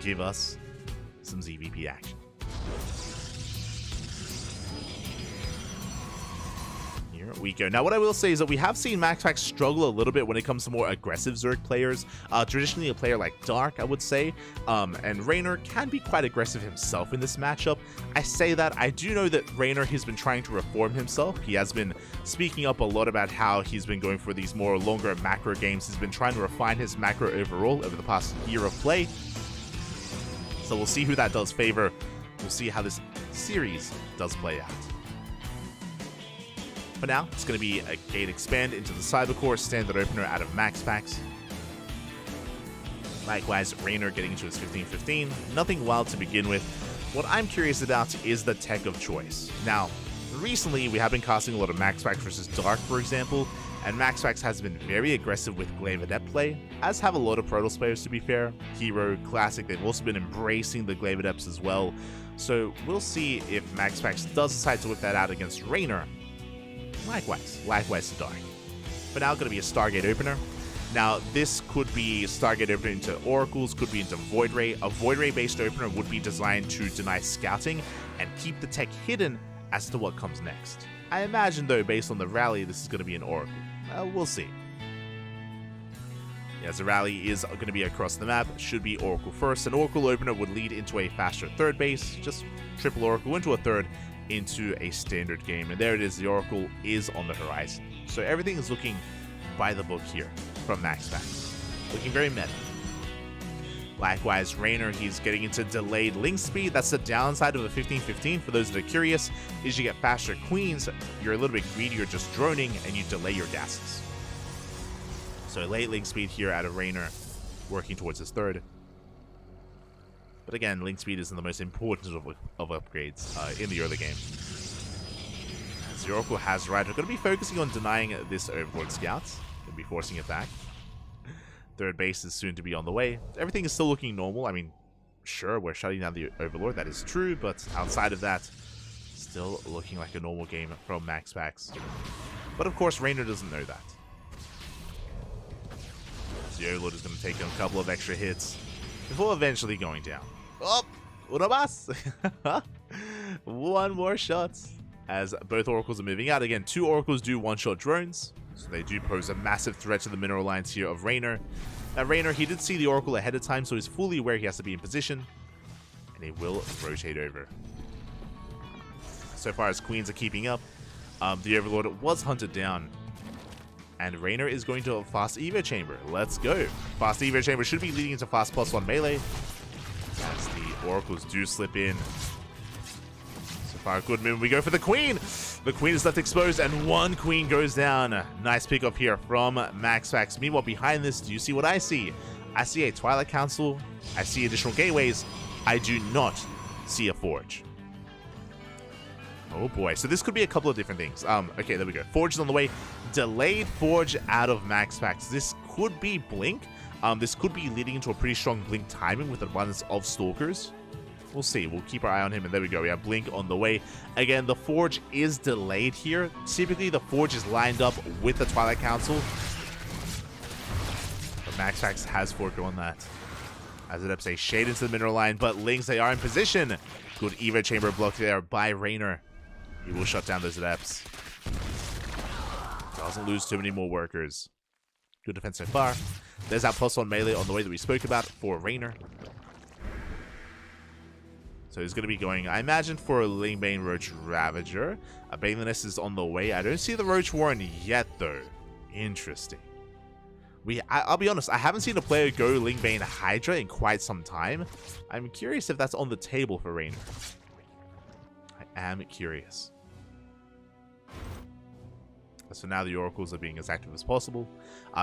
Give us some ZVP action. Here we go. Now, what I will say is that we have seen MaxPax struggle a little bit when it comes to more aggressive Zerg players. Traditionally, a player like Dark, I would say, and Raynor can be quite aggressive himself in this matchup. I say that. I do know that Raynor has been trying to reform himself. He has been speaking up a lot about how he's been going for these more longer macro games. He's been trying to refine his macro overall over the past year of play. So we'll see who that does favor. We'll see how this series does play out. For now, it's going to be a gate expand into the Cybercore standard opener out of MaxPax. Likewise, Raynor getting into his 15-15. Nothing wild to begin with. What I'm curious about is the tech of choice. Now, recently we have been casting a lot of MaxPax versus Dark, for example, and MaxPax has been very aggressive with Glaive Adept play, as have a lot of Protoss players, to be fair. Hero, Classic, they've also been embracing the Glaive Adepts as well. So we'll see if MaxPax does decide to whip that out against Raynor. Likewise to Dark. For now, going to be a Stargate opener. Now, this could be Stargate opener into Oracles, could be into Void Ray. A Void Ray based opener would be designed to deny scouting and keep the tech hidden as to what comes next. I imagine, though, based on the rally, this is going to be an Oracle. We'll see. As the rally is going to be across the map, should be Oracle first. An Oracle opener would lead into a faster third base, just triple Oracle into a third, into a standard game. And there it is, the Oracle is on the horizon. So everything is looking by the book here from MaxPax. Looking very meta. Likewise, Raynor, he's getting into delayed link speed. That's the downside of the 15-15. For those that are curious, is you get faster queens, you're a little bit greedier just droning, and you delay your gases. So late link speed here out of Raynor, working towards his third. But again, link speed isn't the most important of upgrades in the early game. As the Oracle has right, we're going to be focusing on denying this Overlord Scout. Going to be forcing it back. Third base is soon to be on the way. Everything is still looking normal. I mean, sure, we're shutting down the Overlord, that is true, but outside of that, still looking like a normal game from MaxPax. But of course, Raynor doesn't know that. The Overlord is going to take a couple of extra hits before eventually going down. Oh, uno más! One more shot as both Oracles are moving out. Again, two Oracles do one-shot drones, so they do pose a massive threat to the mineral lines here of Raynor. Now, Raynor, he did see the Oracle ahead of time, so he's fully aware he has to be in position, and he will rotate over. So far as Queens are keeping up, the Overlord was hunted down. And Raynor is going to a fast Evo Chamber. Let's go. Fast Evo Chamber should be leading into fast +1 melee. As the Oracles do slip in. So far, good move. We go for the Queen. The Queen is left exposed, and one Queen goes down. Nice pickup here from MaxPax. Meanwhile, behind this, do you see what I see? I see a Twilight Council. I see additional gateways. I do not see a Forge. Oh boy, so this could be a couple of different things. Okay, there we go. Forge is on the way. Delayed Forge out of MaxPax. This could be Blink. This could be leading into a pretty strong Blink timing with an abundance of Stalkers. We'll see. We'll keep our eye on him, and there we go. We have Blink on the way. Again, the Forge is delayed here. Typically, the Forge is lined up with the Twilight Council. But MaxFax has Forge on that. As it ups a shade into the mineral line, but Lings, they are in position. Good Evo Chamber block there by Raynor. He will shut down those adepts. Doesn't lose too many more workers. Good defense so far. There's that +1 melee on the way that we spoke about for Raynor. So he's going to be going, I imagine, for a Lingbane Roach Ravager. A Baneliness is on the way. I don't see the Roach Warren yet, though. Interesting. I'll be honest, I haven't seen a player go Lingbane Hydra in quite some time. I'm curious if that's on the table for Raynor. I am curious. So now the Oracles are being as active as possible.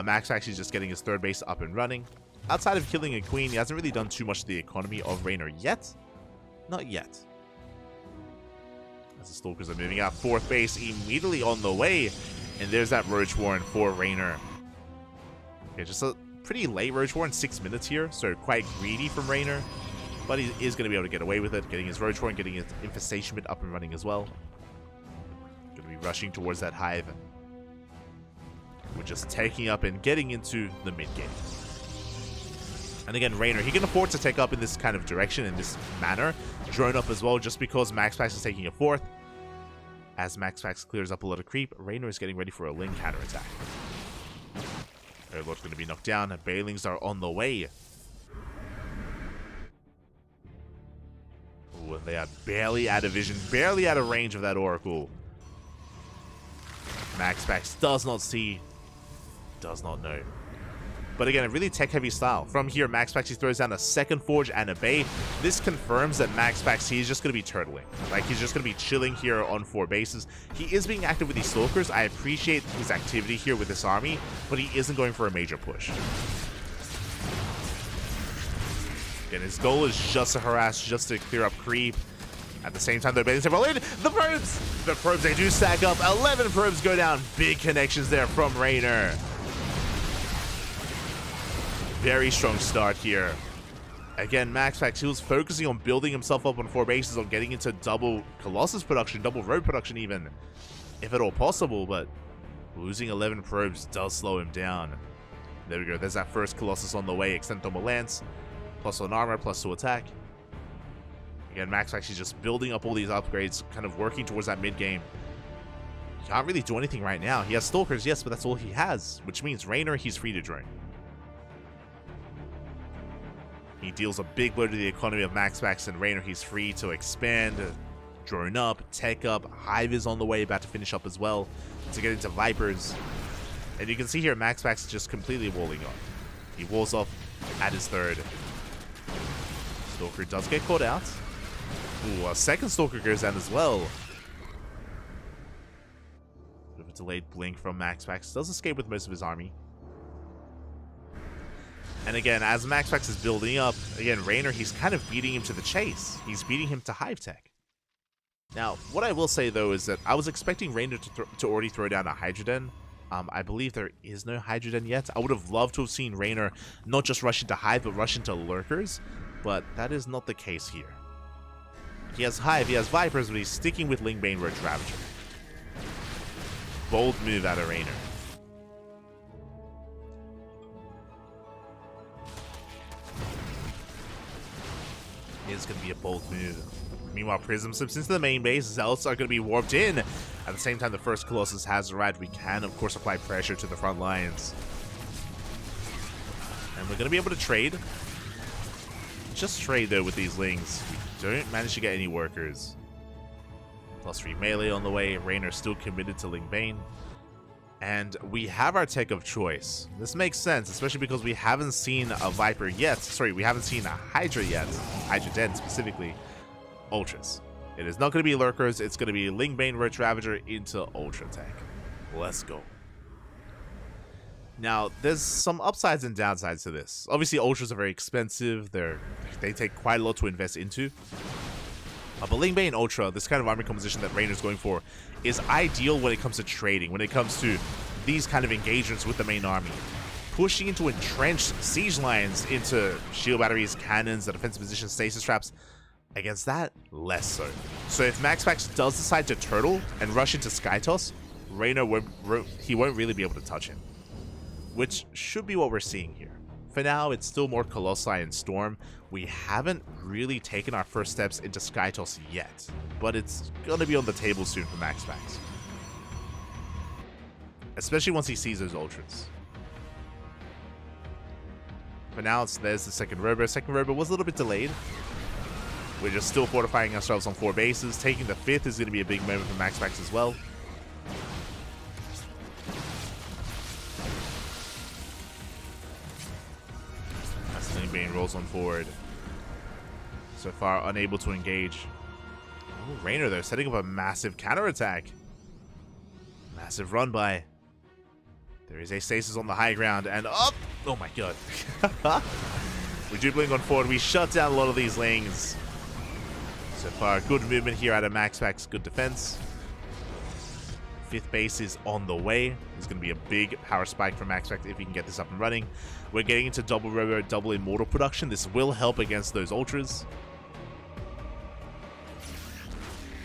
Max actually just getting his third base up and running. Outside of killing a queen, he hasn't really done too much to the economy of Raynor yet. Not yet. As the Stalkers are moving out, fourth base immediately on the way. And there's that Roach Warren for Raynor. Okay, just a pretty late Roach Warren, 6 minutes here, so quite greedy from Raynor. But he is going to be able to get away with it, getting his Roach Warren, getting his Infestation Bit up and running as well. Going to be rushing towards that hive. We're just taking up and getting into the mid-game. And again, Raynor, he can afford to take up in this kind of direction, in this manner. Drone up as well, just because MaxFax is taking a fourth. As MaxFax clears up a lot of creep, Raynor is getting ready for a Ling counterattack. Airlord's going to be knocked down, and Balings are on the way. Ooh, and they are barely out of vision, barely out of range of that Oracle. MaxFax does not see, does not know. But again, a really tech-heavy style. From here, MaxFax, he throws down a second Forge and a Bay. This confirms that MaxFax, he's just going to be turtling. Like, he's just going to be chilling here on 4 bases. He is being active with these Stalkers. I appreciate his activity here with this army, but he isn't going for a major push. Again, his goal is just to harass, just to clear up creep. At the same time, they're betting several in. The probes! The probes, they do stack up. 11 probes go down. Big connections there from Raynor. Very strong start here. Again, MaxFax, he was focusing on building himself up on 4 bases, on getting into double Colossus production, double Road production even, if at all possible, but losing 11 probes does slow him down. There we go, there's that first Colossus on the way, extend thermal lance, +1 armor, +2 attack. Again, MaxFax is just building up all these upgrades, kind of working towards that mid-game. He can't really do anything right now. He has Stalkers, yes, but that's all he has, which means Raynor, he's free to drone. He deals a big blow to the economy of MaxFax, and Raynor, he's free to expand, drone up, tech up. Hive is on the way, about to finish up as well, to get into Vipers. And you can see here, MaxFax is just completely walling off. He walls off at his third. Stalker does get caught out. Ooh, a second Stalker goes down as well. Bit of a delayed blink from MaxFax. Does escape with most of his army. And again, as MaxFax is building up, again, Raynor, he's kind of beating him to the chase. He's beating him to Hive Tech. Now, what I will say, though, is that I was expecting Raynor to already throw down a Hydra Den. I believe there is no Hydra Den yet. I would have loved to have seen Raynor not just rush into Hive, but rush into Lurkers. But that is not the case here. He has Hive, he has Vipers, but he's sticking with Lingbane Roach Ravager. Bold move out of Raynor. Is going to be a bold move. Meanwhile, Prism slips into the main base. Zealots are going to be warped in. At the same time, the first Colossus has arrived. We can, of course, apply pressure to the front lines. And we're going to be able to trade. Just trade, though, with these Lings. We don't manage to get any workers. +3 melee on the way. Raynor still committed to Lingbane. And we have our tech of choice. This makes sense, especially because we haven't seen a Viper yet. Sorry, we haven't seen a Hydra yet. Hydra Den, specifically. Ultras. It is not going to be Lurkers. It's going to be Lingbane Roach Ravager into Ultra Tech. Let's go. Now, there's some upsides and downsides to this. Obviously, Ultras are very expensive. They take quite a lot to invest into. But Lingbane Ultra, this kind of army composition that Raynor's going for, is ideal when it comes to trading, when it comes to these kind of engagements with the main army. Pushing into entrenched siege lines, into shield batteries, cannons, the defensive position, stasis traps. Against that, less so. So if MaxPax does decide to turtle and rush into Skytoss, Raynor won't really be able to touch him. Which should be what we're seeing here. For now, it's still more Colossi and Storm. We haven't really taken our first steps into Skytoss yet, but it's going to be on the table soon for MaxPax. Especially once he sees those Ultras. For now, there's the second Robo. Second Robo was a little bit delayed. We're just still fortifying ourselves on 4 bases. Taking the 5th is going to be a big moment for MaxPax as well. Bane rolls on forward. So far, unable to engage. Ooh, Raynor, though, setting up a massive counterattack. Massive run by. There is a stasis on the high ground, and up! Oh my god. We're dribbling on forward. We shut down a lot of these lanes. So far, good movement here out of MaxPax. Good defense. 5th base is on the way. There's going to be a big power spike from MaxPax if he can get this up and running. We're getting into double Robo, double Immortal production. This will help against those Ultras.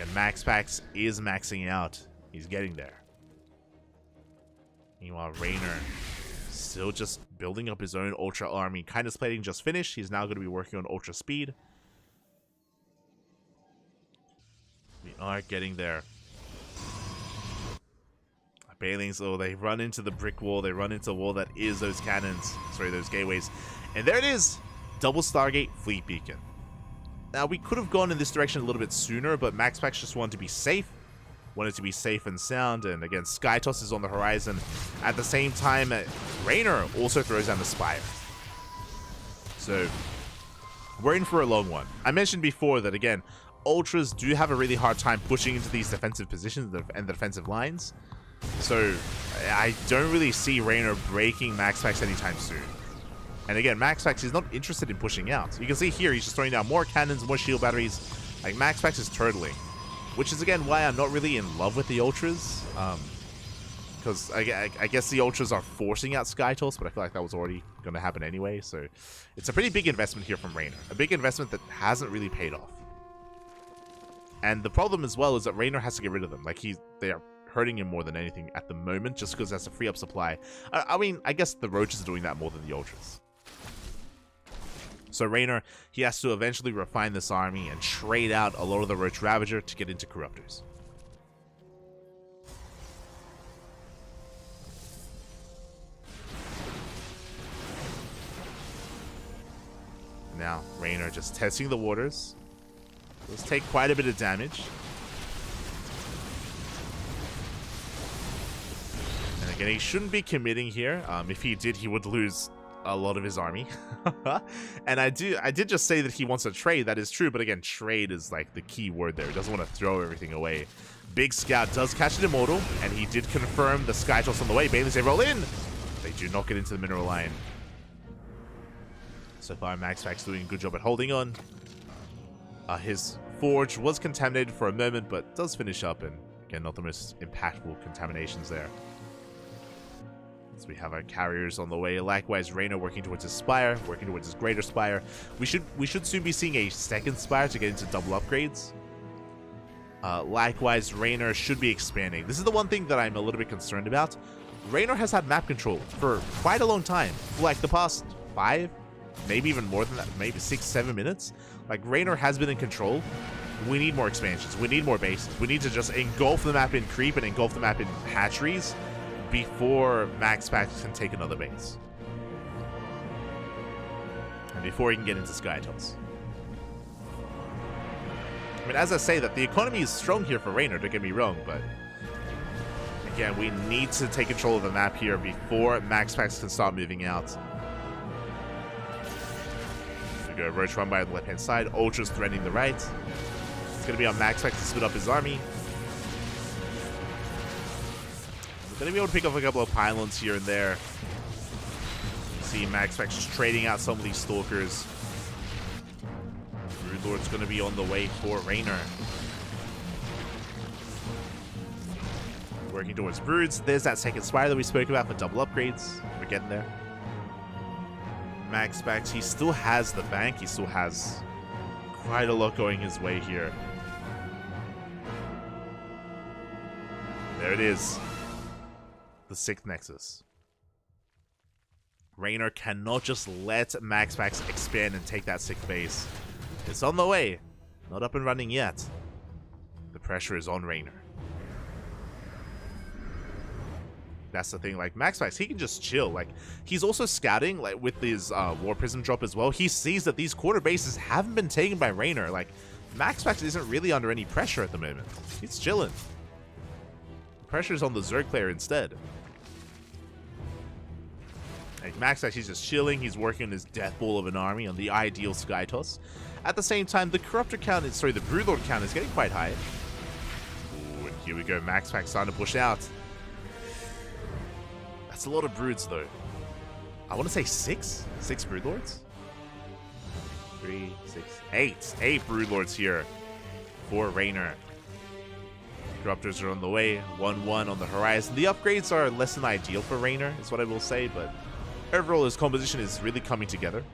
And MaxPax is maxing out. He's getting there. Meanwhile, Raynor still just building up his own Ultra army. Kindness plating just finished. He's now going to be working on Ultra speed. We are getting there. Banelings, oh, they run into the brick wall. They run into a wall that is those cannons. Sorry, those gateways. And there it is. Double Stargate Fleet Beacon. Now, we could have gone in this direction a little bit sooner, but MaxPax just wanted to be safe. Wanted to be safe and sound. And again, Skytoss is on the horizon. At the same time, Raynor also throws down the Spire. So, we're in for a long one. I mentioned before that, again, Ultras do have a really hard time pushing into these defensive positions and the defensive lines. So, I don't really see Raynor breaking MaxPax anytime soon. And again, MaxPax is not interested in pushing out. You can see here, he's just throwing down more cannons, more shield batteries. Like, MaxPax is turtling. Which is, again, why I'm not really in love with the Ultras. Because I guess the Ultras are forcing out Skytoss, but I feel like that was already going to happen anyway. So, it's a pretty big investment here from Raynor. A big investment that hasn't really paid off. And the problem as well is that Raynor has to get rid of them. Like, they are hurting him more than anything at the moment, just because that's a free up supply. I mean, I guess the Roaches are doing that more than the Ultras. So Raynor, he has to eventually refine this army and trade out a lot of the Roach Ravager to get into Corruptors. Now, Raynor just testing the waters. Let's take quite a bit of damage. And again, he shouldn't be committing here. If he did, he would lose a lot of his army. And I did just say that he wants a trade. That is true, but again, trade is like the key word there. He doesn't want to throw everything away. Big Scout does catch an Immortal, and he did confirm the Skytoss on the way. Bailey's, they roll in. They do not get into the Mineral Line. So far, MaxPax doing a good job at holding on. His Forge was contaminated for a moment, but does finish up, and again, not the most impactful contaminations there. So we have our carriers on the way. Likewise, Raynor working towards his Spire, working towards his Greater Spire. We should soon be seeing a second Spire to get into double upgrades. Likewise, Raynor should be expanding. This is the one thing that I'm a little bit concerned about. Raynor has had map control for quite a long time, for like the past 5, maybe even more than that, maybe 6-7 minutes. Like, Raynor has been in control. We need more expansions. We need more bases. We need to just engulf the map in creep and engulf the map in hatcheries before MaxPax can take another base. And before he can get into Skytoss. I mean, as I say that, the economy is strong here for Raynor, don't get me wrong, but again, we need to take control of the map here before MaxPax can start moving out. We go Roach run by the left-hand side, Ultra's threatening the right. It's going to be on MaxPax to split up his army. We're going to be able to pick up a couple of pylons here and there. See MaxPax just trading out some of these Stalkers. Brood Lord's going to be on the way for Raynor. Working towards Broods. There's that second Spire that we spoke about for double upgrades. We're getting there. MaxPax, he still has the bank. He still has quite a lot going his way here. There it is. The 6th Nexus. Raynor cannot just let MaxPax expand and take that 6th base. It's on the way. Not up and running yet. The pressure is on Raynor. That's the thing, like, MaxPax, he can just chill. Like, he's also scouting, like, with his War Prism drop as well. He sees that these quarter bases haven't been taken by Raynor. Like, MaxPax isn't really under any pressure at the moment. He's chilling. The pressure's on the Zerg player instead. Like, MaxPax, he's just chilling. He's working on his death ball of an army on the ideal Sky Toss. At the same time, the Corruptor count is, sorry, the Broodlord count is getting quite high. Ooh, and here we go. MaxPax starting to push out. That's a lot of broods, though. I want to say 6? 6 broodlords? 3, 6, 8. 8 broodlords here for Raynor. Corruptors are on the way. 1-1 on the horizon. The upgrades are less than ideal for Raynor, is what I will say, but overall his composition is really coming together,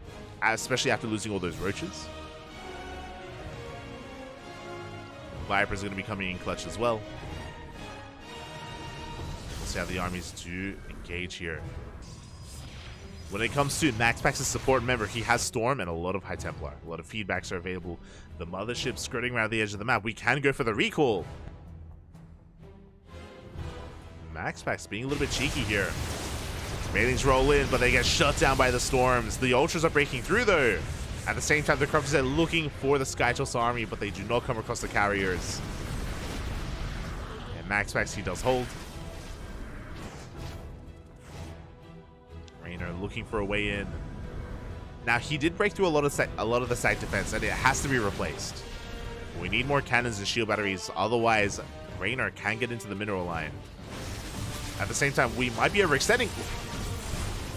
especially after losing all those roaches. Viper's going to be coming in clutch as well. We'll see how the armies do engage here. When it comes to MaxPax's support, remember, he has Storm and a lot of High Templar. A lot of feedbacks are available. The Mothership skirting around the edge of the map. We can go for the recall. MaxPax being a little bit cheeky here. Railings roll in, but they get shut down by the Storms. The Ultras are breaking through, though. At the same time, the Corruptors are looking for the Skytoss army, but they do not come across the carriers. And MaxPax, he does hold. Raynor looking for a way in. Now, he did break through a lot of the site defense, and it has to be replaced. We need more cannons and shield batteries, otherwise Raynor can get into the mineral line. At the same time, we might be overextending.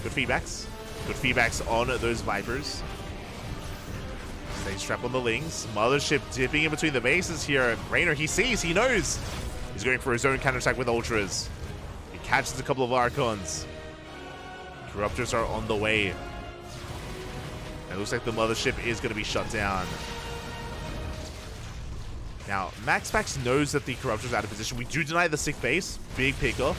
Good feedbacks. Good feedbacks on those Vipers. Stay strapped on the Lings. Mothership dipping in between the bases here. Raynor, he sees, he knows. He's going for his own counterattack with Ultras. He catches a couple of Archons. Corruptors are on the way. It looks like the Mothership is going to be shut down. Now, MaxPax knows that the Corruptors are out of position. We do deny the 6th base. Big pickoff.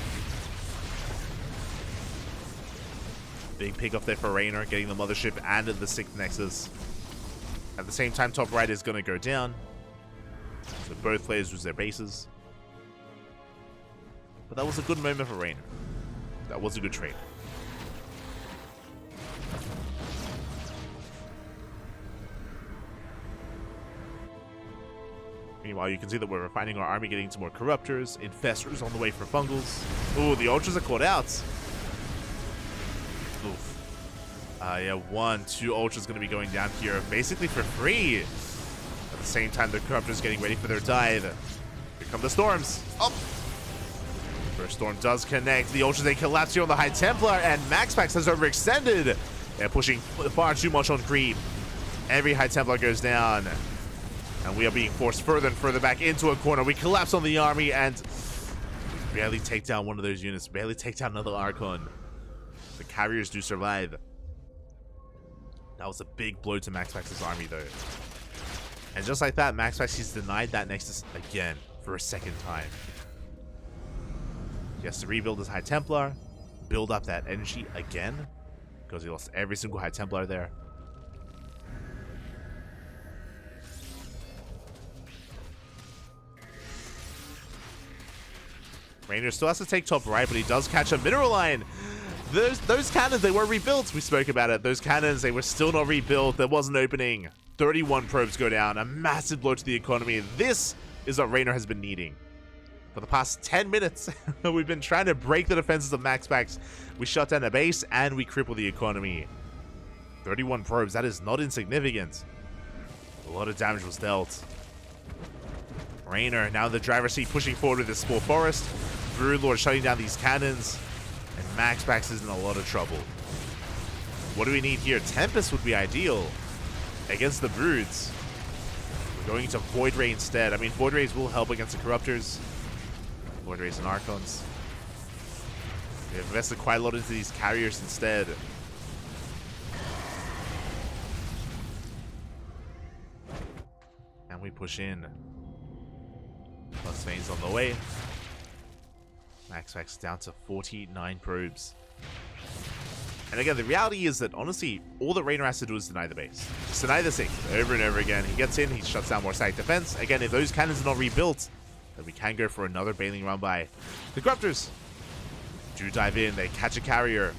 Big pickoff there for Raynor, getting the Mothership and the 6th Nexus. At the same time, top right is going to go down. So both players lose their bases. But that was a good moment for Raynor. That was a good trade. Meanwhile, you can see that we're refining our army, getting into more Corruptors. Infestors on the way for Fungals. Ooh, the Ultras are caught out. Oof. Yeah, 1, 2 Ultras going to be going down here, basically for free. At the same time, the Corruptors getting ready for their dive. Here come the Storms. Oh! First Storm does connect. The Ultras, they collapse here on the High Templar, and MaxPax has overextended. They're pushing far too much on creep. Every High Templar goes down. And we are being forced further and further back into a corner. We collapse on the army and barely take down one of those units. Barely take down another Archon. The carriers do survive. That was a big blow to MaxPax's army, though. And just like that, MaxPax, he's denied that Nexus again for a 2nd time. He has to rebuild his High Templar, build up that energy again, because he lost every single High Templar there. Raynor still has to take top right, but he does catch a mineral line. Those cannons, they were rebuilt. We spoke about it. Those cannons, they were still not rebuilt. There was an opening. 31 probes go down. A massive blow to the economy. This is what Raynor has been needing. For the past 10 minutes, we've been trying to break the defenses of MaxPax. We shut down a base, and we cripple the economy. 31 probes, that is not insignificant. A lot of damage was dealt. Raynor, now in the driver's seat, pushing forward with the Spore Forest. Broodlord shutting down these cannons. And MaxPax is in a lot of trouble. What do we need here? Tempest would be ideal against the Broods. We're going to Void Ray instead. I mean, Void Rays will help against the Corruptors. Void Rays and Archons. We've invested quite a lot into these carriers instead. push in. Plus Veins on the way. MaxPax down to 49 probes. And again, the reality is that, honestly, all that Raynor has to do is deny the base. Just deny the sixth over and over again. He gets in, he shuts down more static defense. Again, if those cannons are not rebuilt, then we can go for another bailing run by the Corruptors. Do dive in, they catch a carrier.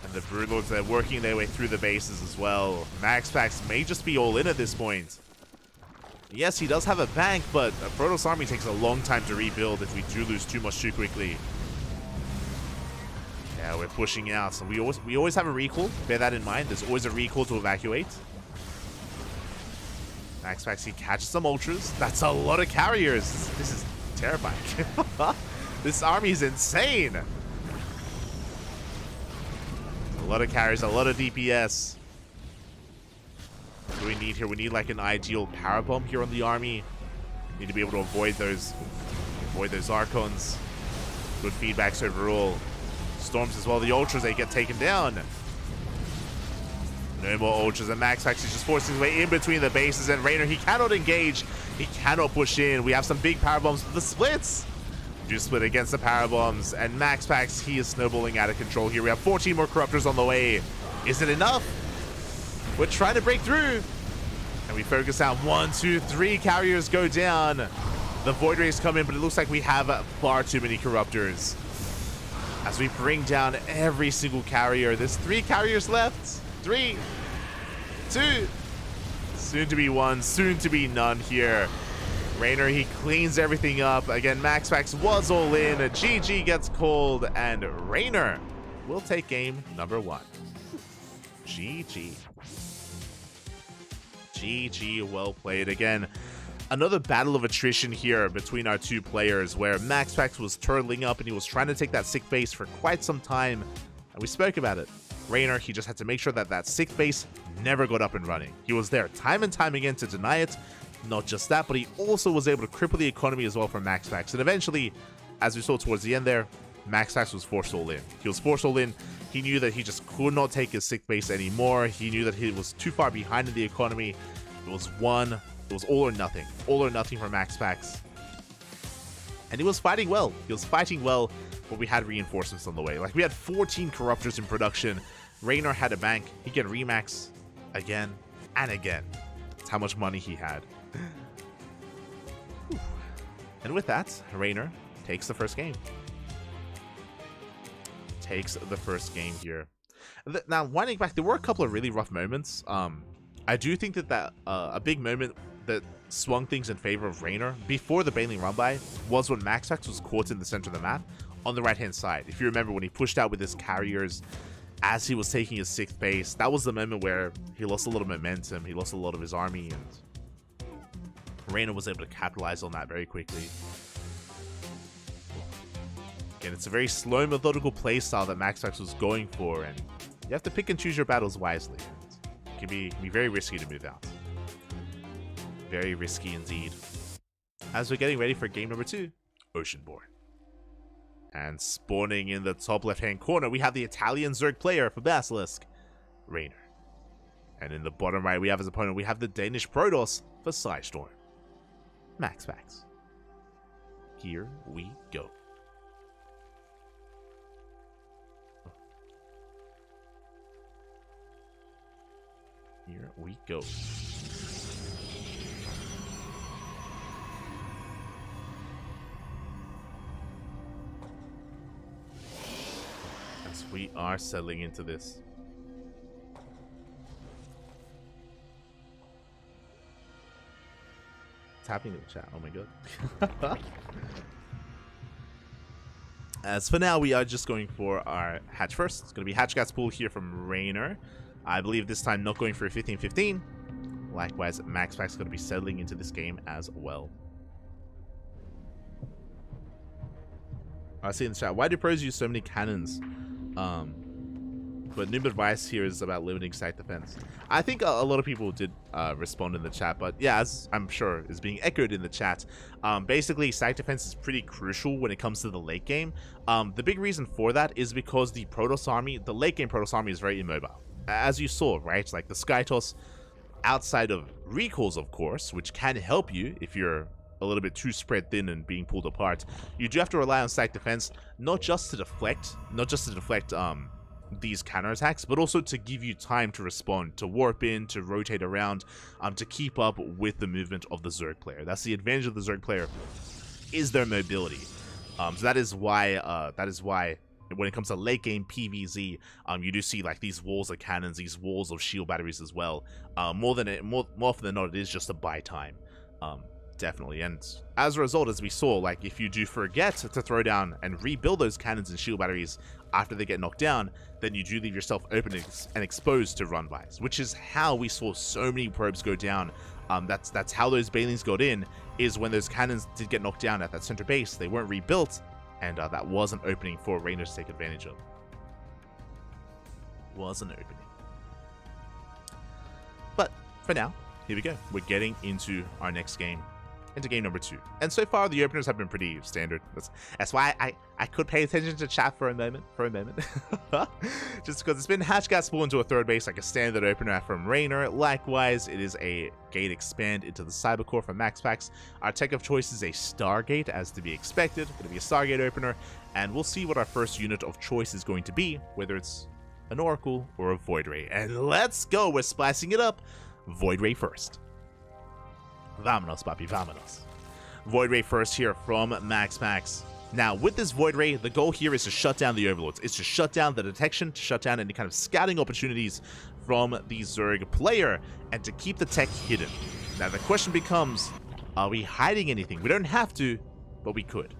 And the Broodlords, they're working their way through the bases as well. MaxPax may just be all in at this point. Yes, he does have a bank, but a Protoss army takes a long time to rebuild if we do lose too much too quickly. Yeah, we're pushing out, so we always have a recall. Bear that in mind. There's always a recall to evacuate. MaxPax, he catches some ultras. That's a lot of carriers. This is terrifying. This army is insane. A lot of carriers, a lot of DPS. What do we need here? We need like an ideal power bomb here on the army. Need to be able to avoid those Archons. Good feedbacks overall. Storms as well. The ultras, they get taken down. No more ultras, and MaxPax is just forcing his way in between the bases, and Raynor, he cannot engage. He cannot push in. We have some big power bombs for the splits. Do split against the power bombs, and MaxPax, he is snowballing out of control here. We have 14 more Corruptors on the way. Is it enough? We're trying to break through. And we focus out. 1, 2, 3 carriers go down. The Void Rays come in, but it looks like we have far too many Corruptors. As we bring down every single carrier. There's 3 carriers left. 3, 2, soon to be 1, soon to be none here. Raynor, he cleans everything up. Again, MaxPax was all in. A GG gets called, and Raynor will take game number 1. GG. GG, well played. Again, another battle of attrition here between our two players, where MaxPax was turtling up and he was trying to take that 6th base for quite some time, and we spoke about it. Raynor, he just had to make sure that that 6th base never got up and running. He was there time and time again to deny it. Not just that, but he also was able to cripple the economy as well for MaxPax. And eventually, as we saw towards the end there, MaxPax was forced all in. He was forced all in. He knew that he just could not take his 6th base anymore. He knew that he was too far behind in the economy. It was all or nothing. All or nothing for MaxPax. And he was fighting well. He was fighting well, but we had reinforcements on the way. Like, we had 14 Corruptors in production. Raynor had a bank. He could remax again and again. That's how much money he had. And with that, Raynor takes the first game. Takes the first game here. Now, winding back, there were a couple of really rough moments. I do think that a big moment that swung things in favor of Raynor before the bailing run by was when MaxPax was caught in the center of the map on the right hand side. If you remember, when he pushed out with his carriers as he was taking his 6th base, that was the moment where he lost a lot of momentum. He lost a lot of his army, and Raynor was able to capitalize on that very quickly. Again, it's a very slow, methodical playstyle that MaxPax was going for, and you have to pick and choose your battles wisely. It can be very risky to move out. Very risky indeed. As we're getting ready for game number 2, Oceanborn. And spawning in the top left-hand corner, we have the Italian Zerg player for Basilisk, Raynor. And in the bottom right, we have his opponent, we have the Danish Protoss for Psystorm, MaxPax. Here we go. Here we go. As we are settling into this. Tapping in the chat. Oh my god. As for now, we are just going for our hatch first. It's going to be Hatchcat's Pool here from Raynor. I believe this time not going for a 15-15. Likewise, MaxPax is going to be settling into this game as well. I see in the chat, why do pros use so many cannons? But noob advice here is about limiting site defense. I think a lot of people did respond in the chat, but yeah, as I'm sure is being echoed in the chat, basically site defense is pretty crucial when it comes to the late game. The big reason for that is because the Protoss army, the late game Protoss army, is very immobile. As you saw, right? Like the Skytoss, outside of recalls, of course, which can help you if you're a little bit too spread thin and being pulled apart, you do have to rely on stack defense, not just to deflect these counterattacks, but also to give you time to respond, to warp in, to rotate around, to keep up with the movement of the Zerg player. That's the advantage of the Zerg player, is their mobility. So that is why when it comes to late game PvZ, you do see like these walls of cannons, these walls of shield batteries as well. More often than not, it is just to buy time. Definitely. And as a result, as we saw, like if you do forget to throw down and rebuild those cannons and shield batteries after they get knocked down, then you do leave yourself open and exposed to run-bys, which is how we saw so many probes go down. That's how those Banelings got in, is when those cannons did get knocked down at that center base, they weren't rebuilt, and that was an opening for Reynor to take advantage of. Was an opening. But for now, here we go. We're getting into our next game, into game number 2. And so far, the openers have been pretty standard. That's why I could pay attention to chat for a moment. Just because it's been Hatchgat Spool into a third base, like a standard opener from Reynor. Likewise, it is a Gate Expand into the Cybercore from MaxPax. Our tech of choice is a Stargate, as to be expected. Going to be a Stargate opener, and we'll see what our first unit of choice is going to be, whether it's an Oracle or a Void Ray. And let's go, we're splicing it up. Void Ray first. Vamonos, papi, vamonos. Void Ray first here from MaxPax. Now, with this Void Ray, the goal here is to shut down the Overlords. It's to shut down the detection, to shut down any kind of scouting opportunities from the Zerg player, and to keep the tech hidden. Now, the question becomes, are we hiding anything? We don't have to, but we could.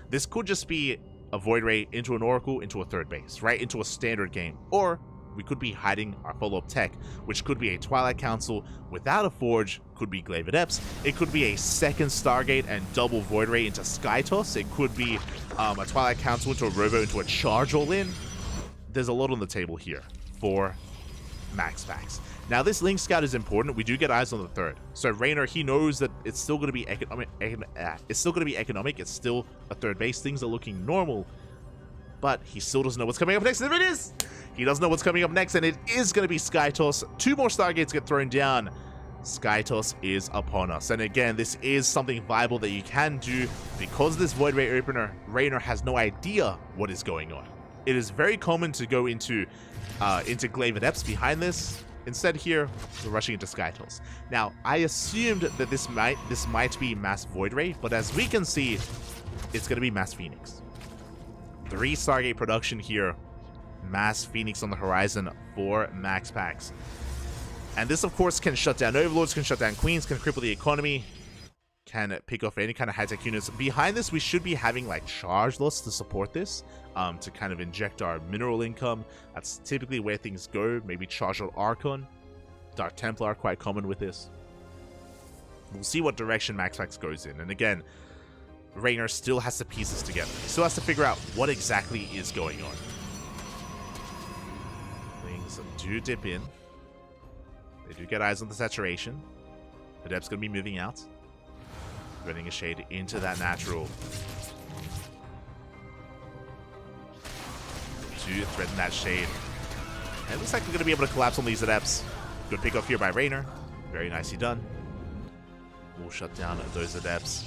This could just be a Void Ray into an Oracle, into a third base, right? Into a standard game. Or we could be hiding our follow-up tech, which could be a Twilight Council without a Forge, could be Glaive Adepts, it could be a second Stargate and double Void Ray into Skytoss, it could be a Twilight Council into a Robo into a Charge All-In. There's a lot on the table here for MaxPax. Now, this Link Scout is important. We do get eyes on the third. So Reynor, he knows that it's still going to be economic. It's still a third base. Things are looking normal, but he still doesn't know what's coming up next. There it is! He doesn't know what's coming up next, and it is going to be Skytoss. 2 more Stargates get thrown down. Skytoss is upon us. And again, this is something viable that you can do because this Void Ray opener, Reynor has no idea what is going on. It is very common to go into Glaive Adepts behind this. Instead here, we're rushing into Skytoss. Now, I assumed that this might be Mass Void Ray, but as we can see, it's going to be Mass Phoenix. 3 Stargate production here. Mass Phoenix on the horizon for MaxPax. And this, of course, can shut down Overlords, can shut down Queens, can cripple the economy, can pick off any kind of high-tech units. Behind this, we should be having, like, charge loss to support this, to kind of inject our mineral income. That's typically where things go. Maybe Charge Archon. Dark Templar, quite common with this. We'll see what direction MaxPax goes in. And again, Reynor still has to piece this together. He still has to figure out what exactly is going on. Things do dip in. They do get eyes on the saturation. Adept's going to be moving out. Running a shade into that natural. To threaten that shade. And it looks like we're going to be able to collapse on these Adepts. Good pick off here by Reynor. Very nicely done. We'll shut down those Adepts.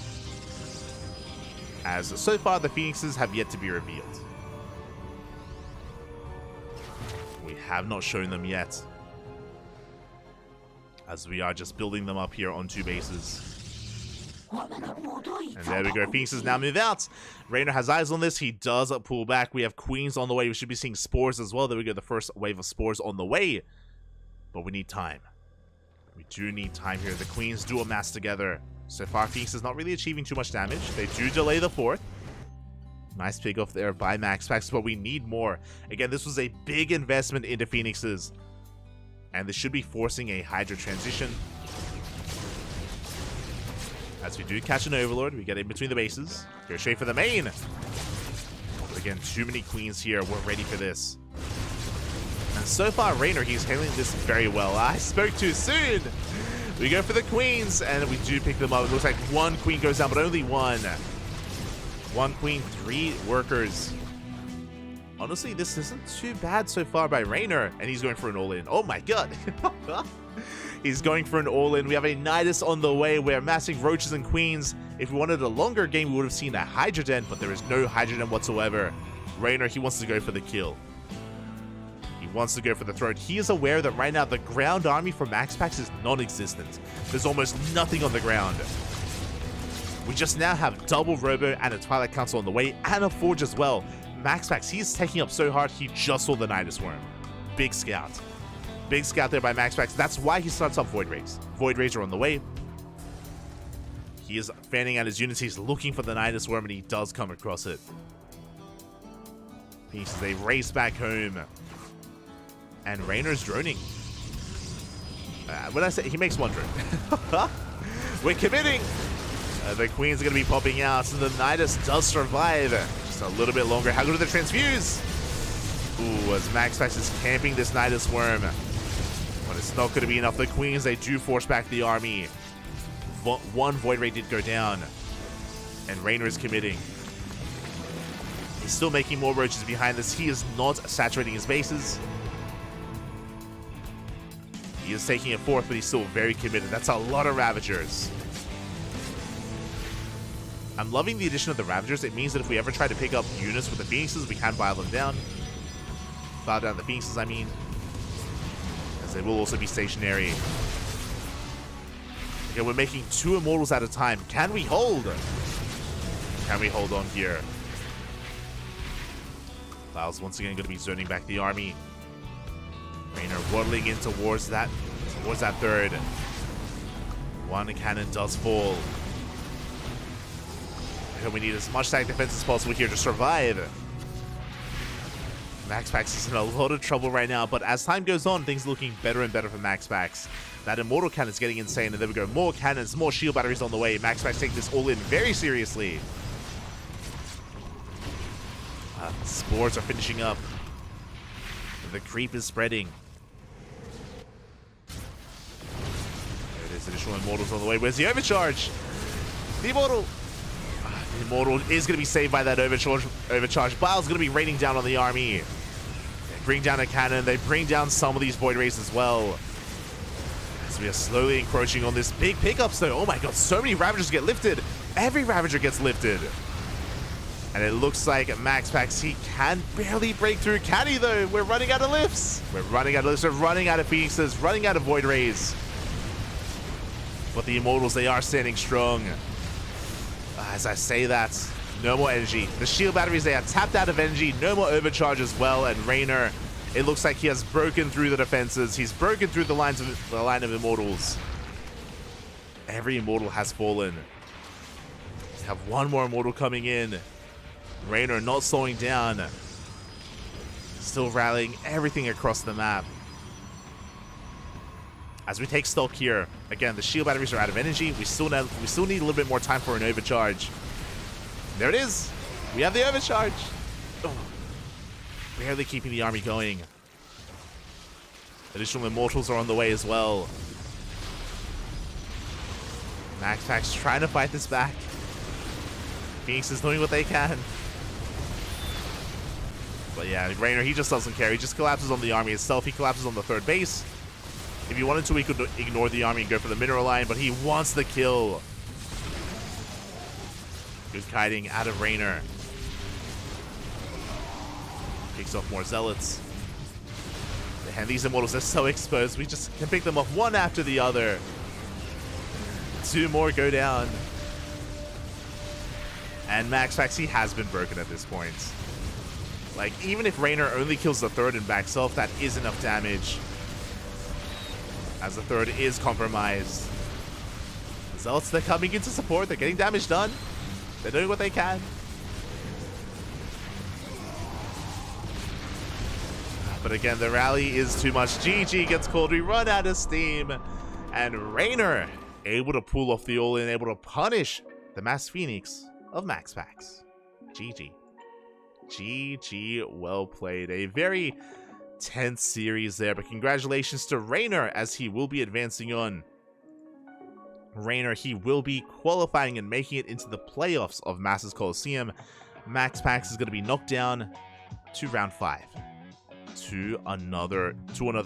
As so far, the Phoenixes have yet to be revealed. We have not shown them yet, as we are just building them up here on 2 bases. And there we go. Phoenixes now move out. Reynor has eyes on this. He does pull back. We have Queens on the way. We should be seeing Spores as well. There we go. The first wave of Spores on the way. But we need time. We do need time here. The Queens do amass together. So far, Phoenix is not really achieving too much damage. They do delay the 4th. Nice pick off there by MaxPax, but we need more. Again, this was a big investment into Phoenixes. And this should be forcing a Hydra transition. As we do catch an Overlord, we get in between the bases. Go straight for the main. But again, too many Queens here. We're ready for this. And so far, Reynor, he's handling this very well. I spoke too soon. We go for the Queens, and we do pick them up. It looks like 1 Queen goes down, but only 1. 1 Queen, 3 workers. Honestly, this isn't too bad so far by Reynor, and he's going for an all-in. Oh my god. He's going for an all-in. We have a Nidus on the way. We're amassing roaches and queens. If we wanted a longer game, we would have seen a Hydra Den, but there is no Hydra Den whatsoever. Raynor, he wants to go for the kill. He wants to go for the throat. He is aware that right now the ground army for MaxPax is non-existent. There's almost nothing on the ground. We just now have double Robo and a Twilight Council on the way, and a Forge as well. MaxPax, he's taking up so hard, he just saw the Nidus Worm. Big scout. Big scout there by MaxPax. That's why he starts up Void Rays. Void Rays are on the way. He is fanning out his units. He's looking for the Nidus Worm, and he does come across it. Pieces, they race back home. And Raynor's droning. When I say he makes one drone. We're committing. The queens are going to be popping out, so the Nidus does survive. Just a little bit longer. How good are the transfuse? Ooh, as MaxPax is camping this Nidus Worm. But it's not going to be enough. The queens, they do force back the army. One Void Ray did go down. And Raynor is committing. He's still making more roaches behind this. He is not saturating his bases. He is taking a fourth, but he's still very committed. That's a lot of Ravagers. I'm loving the addition of the Ravagers. It means that if we ever try to pick up units with the Phoenixes, we can file them down. File down the Phoenixes, I mean. As they will also be stationary. Okay, we're making 2 Immortals at a time. Can we hold? Can we hold on here? Files once again going to be zoning back the army. Raynor waddling in towards that third. One cannon does fall. We need as much stack defense as possible here to survive. MaxPax is in a lot of trouble right now, but as time goes on, things are looking better and better for MaxPax. That Immortal Cannon is getting insane, and there we go. More cannons, more shield batteries on the way. MaxPax taking this all in very seriously. Spores are finishing up. The creep is spreading. There it is, additional Immortals on the way. Where's the overcharge? The Immortal! The Immortal is going to be saved by that overcharge. Bile's going to be raining down on the army. They bring down a cannon. They bring down some of these Void Rays as well. As we are slowly encroaching on this big pickups though. Oh my god, so many Ravagers get lifted. Every Ravager gets lifted. And it looks like MaxPax, he can barely break through. Can he though? We're running out of lifts. We're running out of lifts. We're running out of Phoenixes. Running out of Void Rays. But the Immortals, they are standing strong. As I say that, no more energy. The shield batteries, they are tapped out of energy. No more overcharge as well. And Raynor, it looks like he has broken through the defenses. He's broken through the line of Immortals. Every Immortal has fallen. We have one more Immortal coming in. Raynor not slowing down. Still rallying everything across the map. As we take stock here, again, the shield batteries are out of energy. We still need a little bit more time for an overcharge. There it is. We have the overcharge. Oh, barely keeping the army going. Additional Immortals are on the way as well. MaxPax trying to fight this back. Phoenix is doing what they can. But yeah, Raynor, he just doesn't care. He just collapses on the army itself. He collapses on the third base. If he wanted to, he could ignore the army and go for the mineral line, but he wants the kill. Good kiting out of Raynor. Kicks off more Zealots. And these Immortals are so exposed. We just can pick them off one after the other. 2 more go down. And MaxPax, he has been broken at this point. Like, even if Raynor only kills the third and backs off, that is enough damage. As the third is compromised. The Zealots, they're coming in to support. They're getting damage done. They're doing what they can. But again, the rally is too much. GG gets called. We run out of steam. And Raynor able to pull off the all-in, able to punish the Mass Phoenix of MaxPax. GG. GG, well played. A very tense series there, but congratulations to Raynor as he will be advancing on. Raynor, he will be qualifying and making it into the playoffs of Masters Coliseum. MaxPax is going to be knocked down to round 5 to another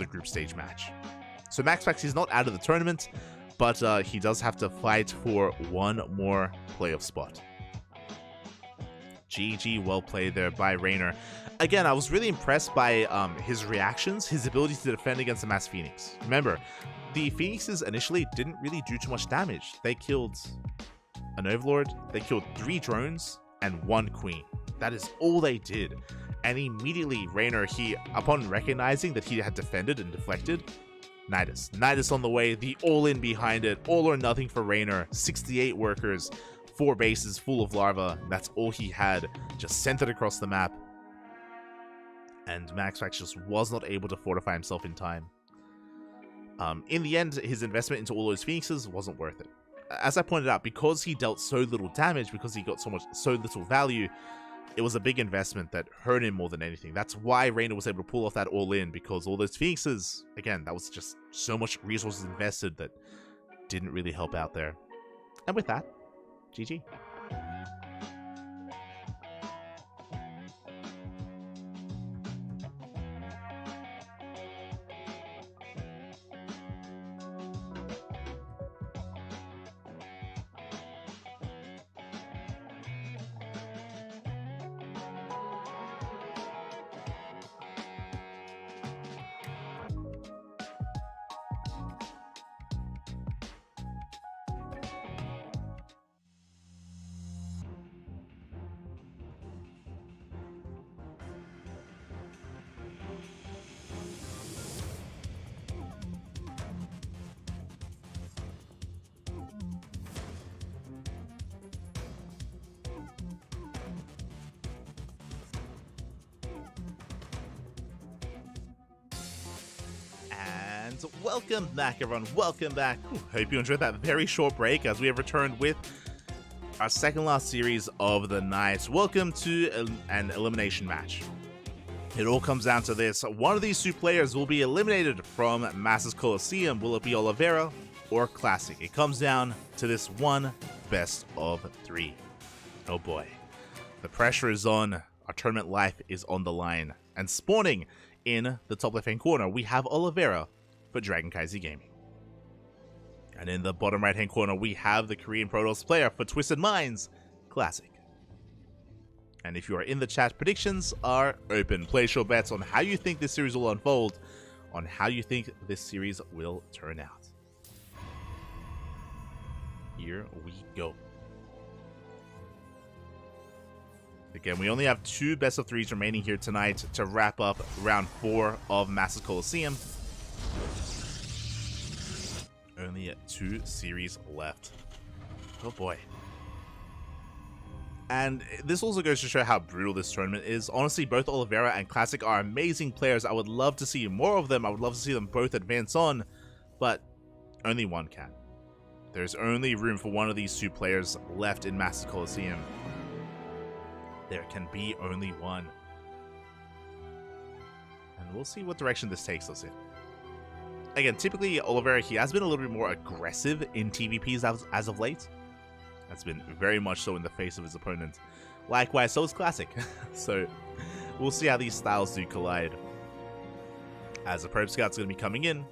group stage match. So MaxFax is not out of the tournament, but he does have to fight for one more playoff spot. GG, well played there by Raynor. Again, I was really impressed by his reactions, his ability to defend against the Mass Phoenix. Remember, the Phoenixes initially didn't really do too much damage. They killed an Overlord, they killed 3 drones, and 1 Queen. That is all they did. And immediately, Raynor, upon recognizing that he had defended and deflected, Nidus on the way, the all-in behind it, all or nothing for Raynor, 68 workers, 4 bases full of larva, that's all he had, just sent it across the map. And MaxFax just was not able to fortify himself in time. In the end, his investment into all those Phoenixes wasn't worth it. As I pointed out, because he dealt so little damage, because he got so little value, it was a big investment that hurt him more than anything. That's why Raynor was able to pull off that all-in, because all those Phoenixes, again, that was just so much resources invested that didn't really help out there. And with that, GG. And welcome back, everyone. Welcome back. Hope you enjoyed that very short break as we have returned with our second last series of the night. Welcome to an elimination match. It all comes down to this. One of these 2 players will be eliminated from Masters Coliseum. Will it be Oliveira or Classic? It comes down to this one best of 3. Oh boy. The pressure is on. Our tournament life is on the line. And spawning in the top left-hand corner, we have Oliveira for CranKy Gaming. And in the bottom right-hand corner, we have the Korean Protoss player for Twisted Minds, Classic. And if you are in the chat, predictions are open. Place your bets on how you think this series will unfold, on how you think this series will turn out. Here we go. Again, we only have 2 best of 3s remaining here tonight to wrap up round 4 of Masters Coliseum. Only 2 series left. Oh boy. And this also goes to show how brutal this tournament is. Honestly, both Oliveira and Classic are amazing players. I would love to see more of them. I would love to see them both advance on, but only one can. There's only room for one of these 2 players left in Masters Coliseum. There can be only one. And we'll see what direction this takes us in. Again, typically Oliveira, he has been a little bit more aggressive in TVPs as of late. That's been very much so in the face of his opponent. Likewise, so is Classic. So we'll see how these styles do collide. As the Probe Scout's going to be coming in,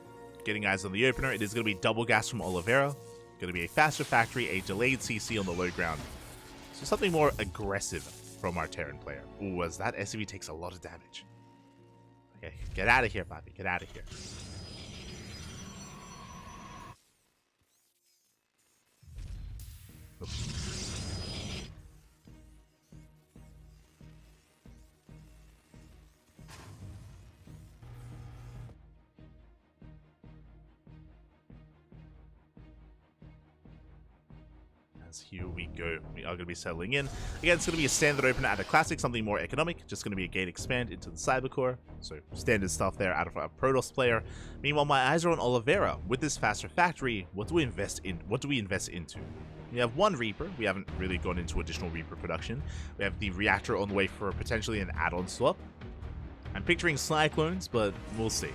getting eyes on the opener, it is going to be double gas from Oliveira. Going to be a faster factory, a delayed CC on the low ground. So something more aggressive from our Terran player. Ooh, as that SCV takes a lot of damage. Okay, get out of here, Bobby. Get out of here. Oops. Here we go. We are going to be settling in. Again, it's going to be a standard opener at a Classic, something more economic. Just going to be a gate expand into the Cybercore. So standard stuff there out of our Protoss player. Meanwhile, my eyes are on Oliveira. With this faster factory, what do we invest in? What do we invest into? We have 1 Reaper. We haven't really gone into additional Reaper production. We have the reactor on the way for potentially an add-on swap. I'm picturing Cyclones, but we'll see.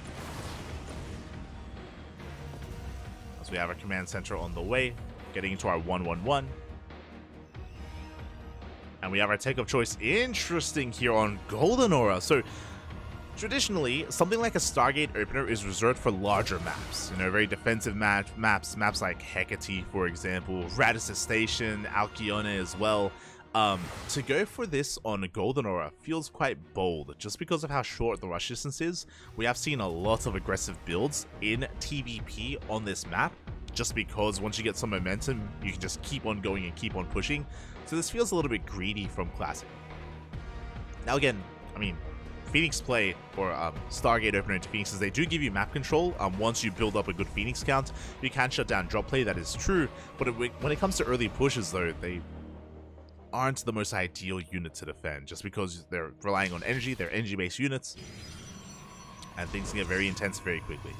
As we have our command center on the way, getting into our 1-1-1. And we have our take of choice. Interesting here on Golden Aura. So traditionally, something like a Stargate opener is reserved for larger maps. You know, very defensive maps like Hecate, for example, Radisson Station, Alcyone as well. To go for this on Golden Aura feels quite bold, just because of how short the rush distance is. We have seen a lot of aggressive builds in TVP on this map, just because once you get some momentum, you can just keep on going and keep on pushing. So this feels a little bit greedy from Classic. Now again, I mean, Phoenix play, or Stargate opener into Phoenixes, they do give you map control. Once you build up a good Phoenix count, you can shut down drop play, that is true. But when it comes to early pushes though, they aren't the most ideal unit to defend, just because they're relying on energy, they're energy-based units, and things can get very intense very quickly.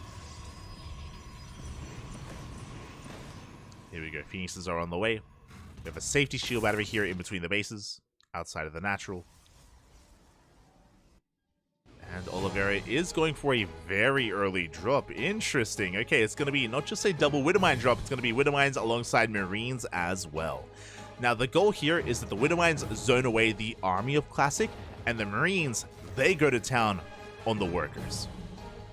Here we go, Phoenixes are on the way. We have a safety shield battery here in between the bases, outside of the natural. And Oliveira is going for a very early drop. Interesting. Okay, it's going to be not just a double Widowmine drop, it's going to be Widowmines alongside Marines as well. Now, the goal here is that the Widowmines zone away the army of Classic, and the Marines, they go to town on the workers.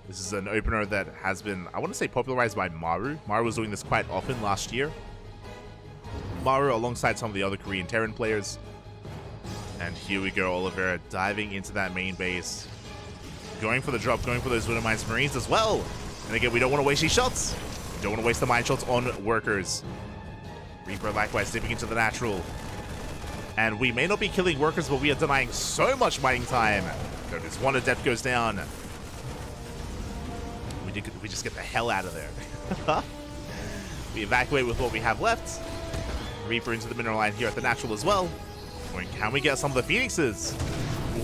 This is an opener that has been, I want to say, popularized by Maru. Maru was doing this quite often last year. Maru alongside some of the other Korean Terran players. And here we go, Oliveira diving into that main base. Going for the drop, going for those Widowmines Marines as well. And again, we don't want to waste these shots. We don't want to waste the mine shots on workers. Reaper likewise dipping into the natural. And we may not be killing workers, but we are denying so much mining time. There is one adept goes down. We just get the hell out of there. We evacuate with what we have left. Reaper into the mineral line here at the natural as well. Can we get some of the Phoenixes?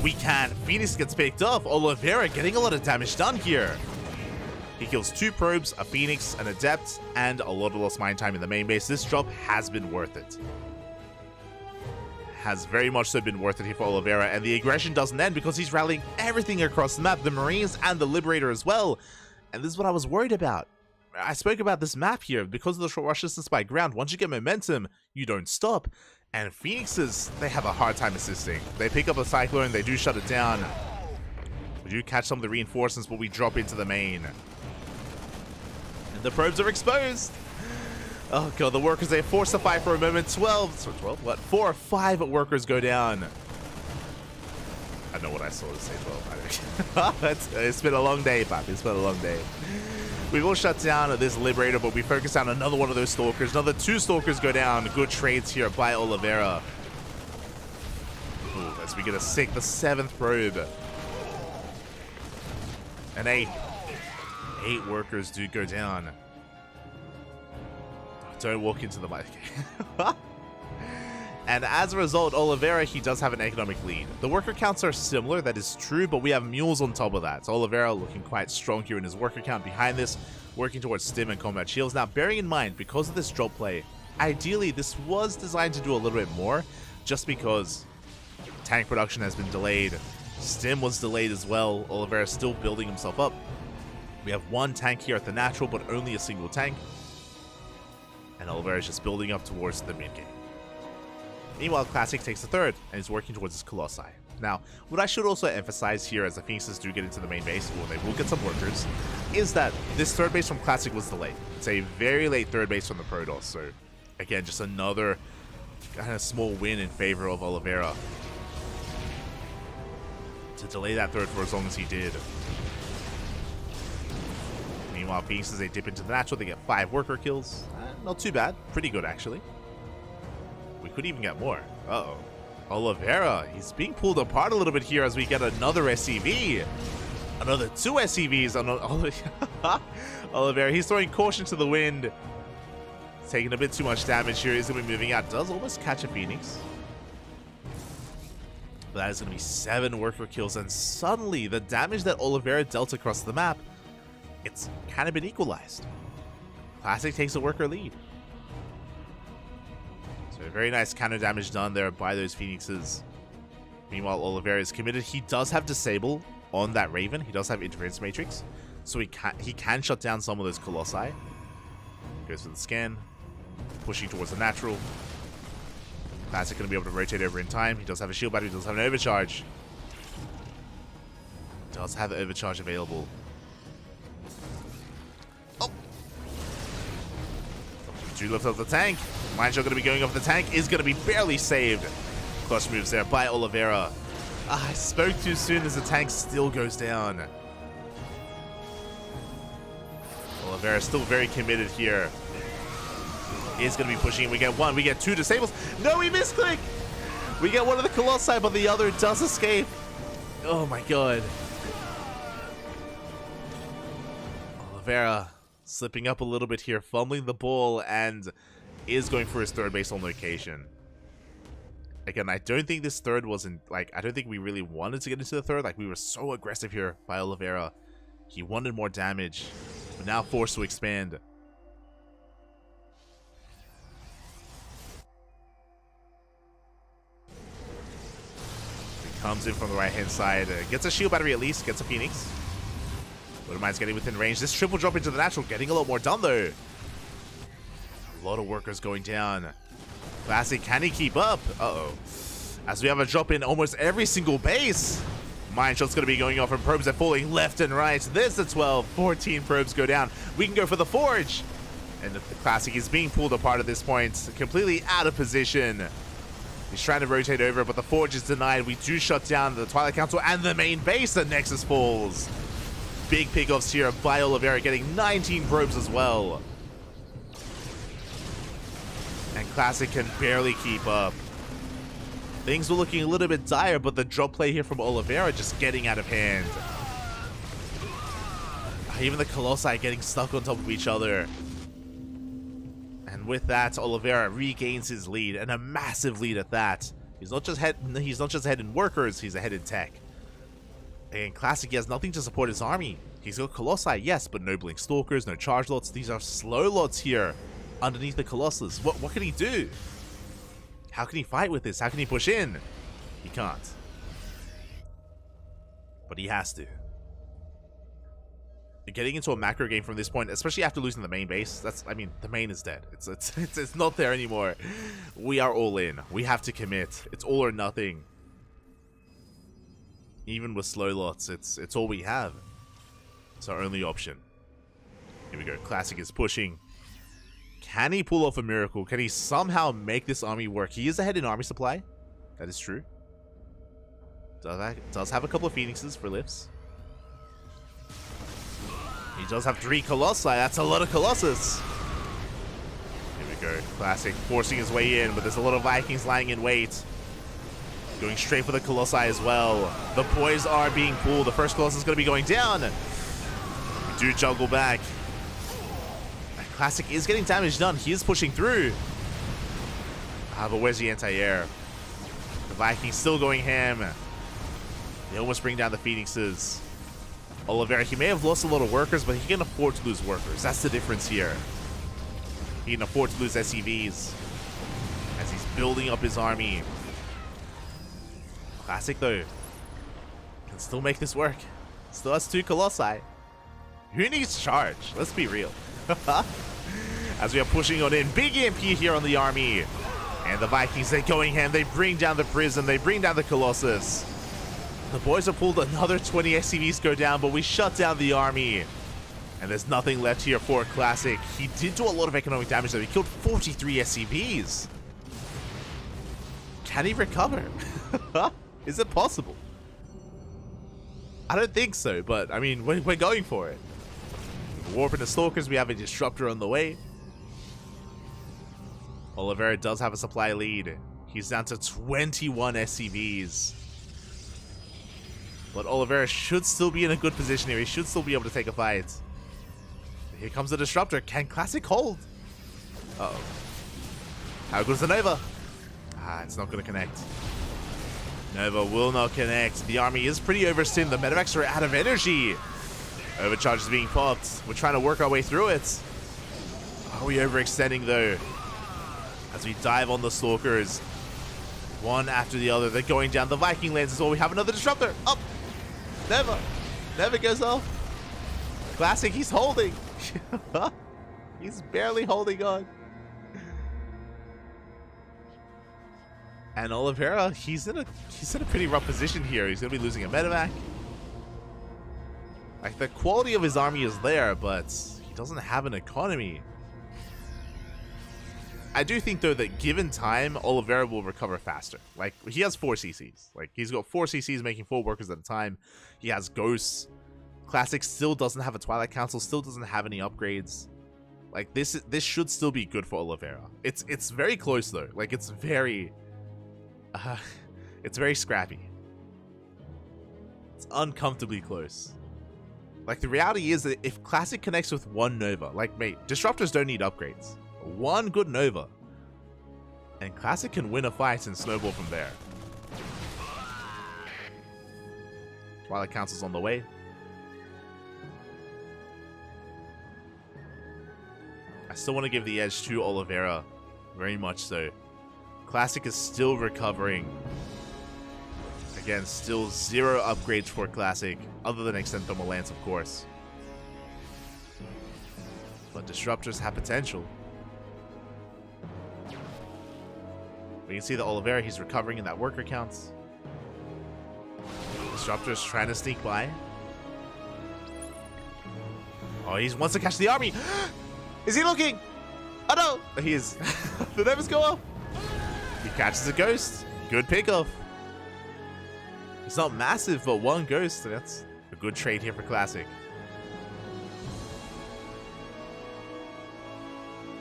We can. Phoenix gets picked off. Oliveira getting a lot of damage done here. He kills 2 probes, a Phoenix, an Adept, and a lot of lost mine time in the main base. This drop has been worth it. Has very much so been worth it here for Oliveira, and the aggression doesn't end because he's rallying everything across the map, the Marines and the Liberator as well. And this is what I was worried about. I spoke about this map here. Because of the short rush distance by ground, once you get momentum, you don't stop. And Phoenixes, they have a hard time assisting. They pick up a Cyclone, they do shut it down. We do catch some of the reinforcements, but we drop into the main. And the probes are exposed. Oh god, the workers, they're forced to fight for a moment. 4 or 5 workers go down. I know what I saw to say 12. It's been a long day, Pop. It's been a long day. We will shut down this Liberator, but we focus on another one of those Stalkers. Another 2 Stalkers go down. Good trades here by Oliveira. Ooh, as we get the 7th probe. And 8 workers do go down. Don't walk into the mic. And as a result, Oliveira, he does have an economic lead. The worker counts are similar, that is true, but we have mules on top of that. So Oliveira looking quite strong here in his worker count behind this, working towards stim and combat shields. Now, bearing in mind, because of this drop play, ideally this was designed to do a little bit more, just because tank production has been delayed. Stim was delayed as well. Oliveira still building himself up. We have 1 tank here at the natural, but only a single tank. And Oliveira is just building up towards the mid-game. Meanwhile, Classic takes the 3rd and is working towards his Colossi. Now, what I should also emphasize here as the Phoenixes do get into the main base, or they will get some workers, is that this 3rd base from Classic was delayed. It's a very late 3rd base from the Protoss, so again, just another kind of small win in favor of Oliveira. To delay that 3rd for as long as he did. Meanwhile, Phoenixes, they dip into the natural, they get 5 worker kills. Not too bad, pretty good actually. We could even get more. Uh-oh. Oliveira, he's being pulled apart a little bit here as we get another SCV. Another 2 SCVs on Oliveira. He's throwing caution to the wind. He's taking a bit too much damage here. He's going to be moving out. Does almost catch a Phoenix. But that is going to be 7 worker kills. And suddenly, the damage that Oliveira dealt across the map, it's kind of been equalized. Classic takes a worker lead. So very nice counter damage done there by those Phoenixes. Meanwhile, Oliveira is committed. He does have Disable on that Raven. He does have Interference Matrix. So he can shut down some of those Colossi. Goes for the scan. Pushing towards the natural. Classic going to be able to rotate over in time. He does have a shield battery. He does have an overcharge. Does have overcharge available. Oh! Do lift up the tank. Mind Shot going to be going off the tank. Is going to be barely saved. Clutch moves there by Oliveira. I spoke too soon as the tank still goes down. Oliveira still very committed here. Is going to be pushing. We get one. We get two disables. No, we misclick. We get one of the Colossi, but the other does escape. Oh my god. Oliveira slipping up a little bit here, fumbling the ball, and is going for his third base on location. Again, I don't think this third wasn't, like, I don't think we really wanted to get into the third. Like, we were so aggressive here by Oliveira. He wanted more damage, but now forced to expand. He comes in from the right-hand side, gets a shield battery at least, gets a Phoenix. Mind's getting within range. This triple drop into the natural, getting a lot more done though. A lot of workers going down. Classic, can he keep up? Uh-oh. As we have a drop in almost every single base. Mind Shot's going to be going off, and probes are falling left and right. There's the 12. 14 probes go down. We can go for the Forge. And the Classic is being pulled apart at this point. Completely out of position. He's trying to rotate over, but the Forge is denied. We do shut down the Twilight Council and the main base. The Nexus falls. Big pickoffs here by Oliveira, getting 19 probes as well. And Classic can barely keep up. Things were looking a little bit dire, but the drop play here from Oliveira just getting out of hand. Even the Colossi getting stuck on top of each other. And with that, Oliveira regains his lead, and a massive lead at that. He's not just ahead in workers, he's ahead in tech. And Classic, he has nothing to support his army. He's got Colossi, yes, but no Blink Stalkers, no Charge Lots. These are slow lots here underneath the Colossus. What can he do? How can he fight with this? How can he push in? He can't. But he has to. Getting into a macro game from this point, especially after losing the main base, I mean, the main is dead. It's not there anymore. We are all in. We have to commit. It's all or nothing. Even with slow lots, it's all we have. It's our only option. Here we go. Classic is pushing. Can he pull off a miracle? Can he somehow make this army work? He is ahead in army supply. That is true. Does have a couple of Phoenixes for lifts. He does have 3 Colossi. That's a lot of Colossus. Here we go. Classic forcing his way in, but there's a lot of Vikings lying in wait. Going straight for the Colossi as well. The boys are being pulled. The first Colossus is going to be going down. We do juggle back. Classic is getting damage done. He is pushing through. But where's the anti-air? The Vikings still going ham. They almost bring down the Phoenixes. Oliveira, he may have lost a lot of workers, but he can afford to lose workers. That's the difference here. He can afford to lose SCVs as he's building up his army. Classic, though, can still make this work. Still has 2 Colossi. Who needs charge? Let's be real. As we are pushing on in. Big EMP here on the army. And the Vikings, they're going ham. They bring down the prison. They bring down the Colossus. The boys have pulled another 20 SCVs go down, but we shut down the army. And there's nothing left here for Classic. He did do a lot of economic damage, though. He killed 43 SCVs. Can he recover? Is it possible? I don't think so, but I mean, we're going for it. Warping the Stalkers, we have a Disruptor on the way. Oliveira does have a supply lead. He's down to 21 SCVs. But Oliveira should still be in a good position here. He should still be able to take a fight. Here comes the Disruptor. Can Classic hold? Uh-oh. How goes the Nova? It's not going to connect. Nova will not connect. The army is pretty overstimmed. The medevacs are out of energy. Overcharge is being popped. We're trying to work our way through it. Are we overextending, though? As we dive on the Stalkers. One after the other. They're going down. The Viking lands as well. We have another Disruptor. Up. Never. Never goes off. Classic, he's holding. He's barely holding on. And Oliveira, he's in a pretty rough position here. He's going to be losing a medevac. Like, the quality of his army is there, but he doesn't have an economy. I do think, though, that given time, Oliveira will recover faster. Like, he has 4 CCs. Like, he's got 4 CCs making 4 workers at a time. He has Ghosts. Classic still doesn't have a Twilight Council, still doesn't have any upgrades. Like, this should still be good for Oliveira. It's very close, though. Like, it's very scrappy. It's uncomfortably close. Like, the reality is that if Classic connects with one Nova, like, mate, Disruptors don't need upgrades. One good Nova, and Classic can win a fight and snowball from there. Twilight Council's on the way. I still want to give the edge to Oliveira, very much so. Classic is still recovering. Again, still 0 upgrades for Classic, other than Extend Thermal Lance, of course. But Disruptors have potential. We can see that Oliveira, he's recovering in that worker counts. Disruptor's trying to sneak by. Oh, he wants to catch the army. Is he looking? Oh no! He is. The numbers go off. He catches a Ghost. Good pickoff. It's not massive, but 1 Ghost. That's a good trade here for Classic.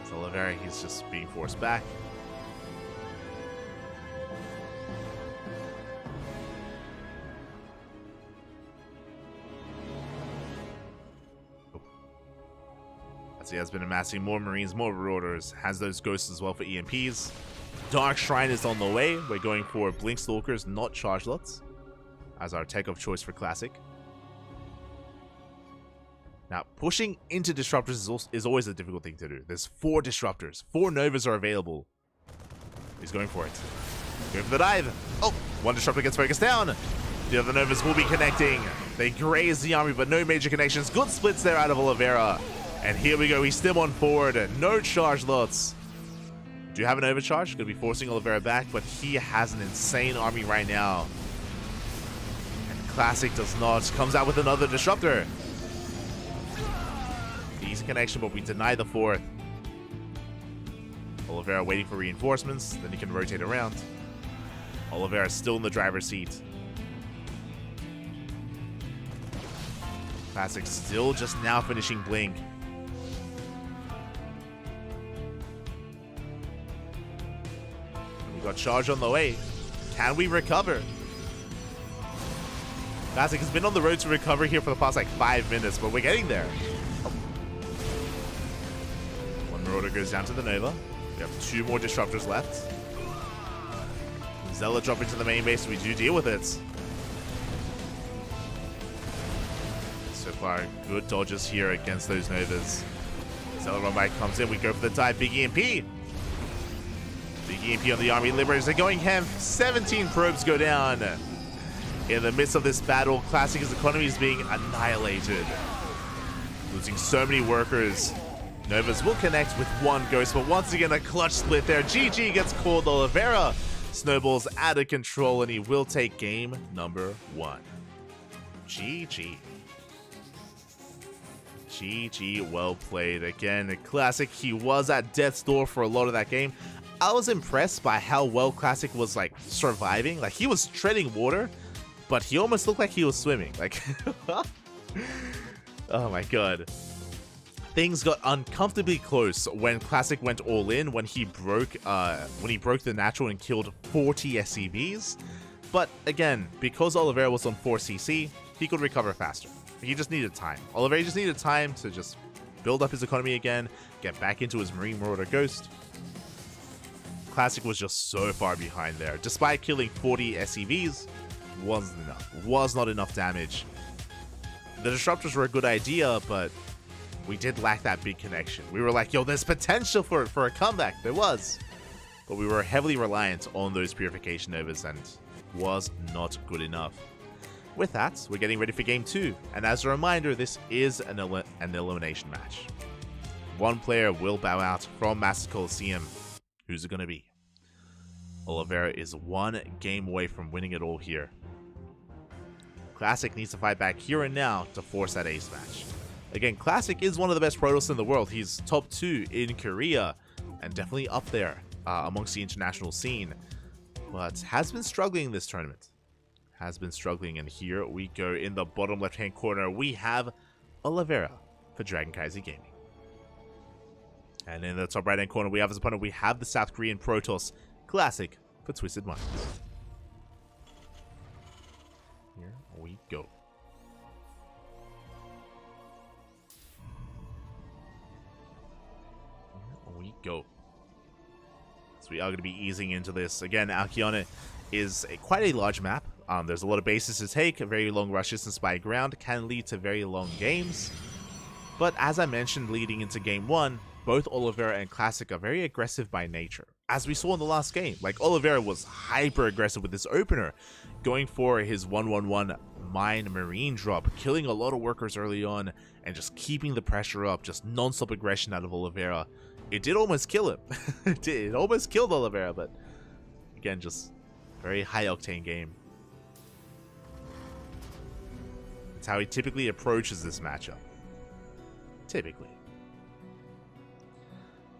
So Oliveira, he's just being forced back. As he has been amassing more Marines, more Marauders, has those Ghosts as well for EMPs. Dark Shrine is on the way. We're going for Blink Stalkers, not Charge Lots, as our tech of choice for Classic. Now, pushing into Disruptors is always a difficult thing to do. There's 4 Disruptors. 4 Novas are available. He's going for it. Going for the dive. Oh, 1 Disruptor gets focused down. The other Novas will be connecting. They graze the army, but no major connections. Good splits there out of Oliveira. And here we go, he's still on forward. No charge lots. Do you have an overcharge? Going to be forcing Oliveira back, but he has an insane army right now. And Classic does not. Comes out with another Disruptor. Easy connection, but we deny the 4th. Oliveira waiting for reinforcements, then he can rotate around. Oliveira still in the driver's seat. Classic still just now finishing Blink. Got charge on the way. Can we recover? Classic has been on the road to recover here for the past like 5 minutes, but we're getting there. Oh. 1 Marauder goes down to the Nova. We have 2 more Disruptors left. Zella dropping to the main base, we do deal with it. So far, good dodges here against those Novas. Zella run back comes in, we go for the dive, big EMP. Big EMP on the Army Liberators. They're going ham. 17 probes go down. In the midst of this battle, Classic's economy is being annihilated. Losing so many workers. Novas will connect with 1 Ghost, but once again a clutch split there. GG gets called. Oliveira snowballs out of control, and he will take game number 1. GG. GG, well played. Again, Classic, he was at death's door for a lot of that game. I was impressed by how well Classic was like surviving. Like, he was treading water, but he almost looked like he was swimming. Like, oh my god. Things got uncomfortably close when Classic went all in, when he broke the natural and killed 40 SCVs. But again, because Oliveira was on 4 CC, he could recover faster. He just needed time. Oliveira just needed time to just build up his economy again, get back into his Marine Marauder Ghost. Classic was just so far behind there. Despite killing 40 SCVs, wasn't enough. Was not enough damage. The Disruptors were a good idea, but we did lack that big connection. We were like, yo, there's potential for a comeback. There was. But we were heavily reliant on those Purification Novas and was not good enough. With that, we're getting ready for Game 2. And as a reminder, this is an elimination match. 1 player will bow out from Master Coliseum. Who's it going to be? Oliveira is 1 game away from winning it all here. Classic needs to fight back here and now to force that ace match. Again, Classic is one of the best Protoss in the world. He's top 2 in Korea and definitely up there amongst the international scene. But has been struggling in this tournament. Has been struggling, and here we go in the bottom left-hand corner. We have Oliveira for CranKy Gaming. And in the top right-hand corner, we have his opponent. We have the South Korean Protoss Classic for Twisted Minds. Here we go. Here we go. So we are going to be easing into this. Again, Alkione is quite a large map. There's a lot of bases to take. A very long rush distance by ground can lead to very long games. But as I mentioned leading into game 1, both Oliveira and Classic are very aggressive by nature. As we saw in the last game, like Oliveira was hyper aggressive with this opener, going for his 1-1-1 mine marine drop, killing a lot of workers early on, and just keeping the pressure up, just non-stop aggression out of Oliveira. It did almost kill him. It almost killed Oliveira, but again, just very high octane game. It's how he typically approaches this matchup. Typically.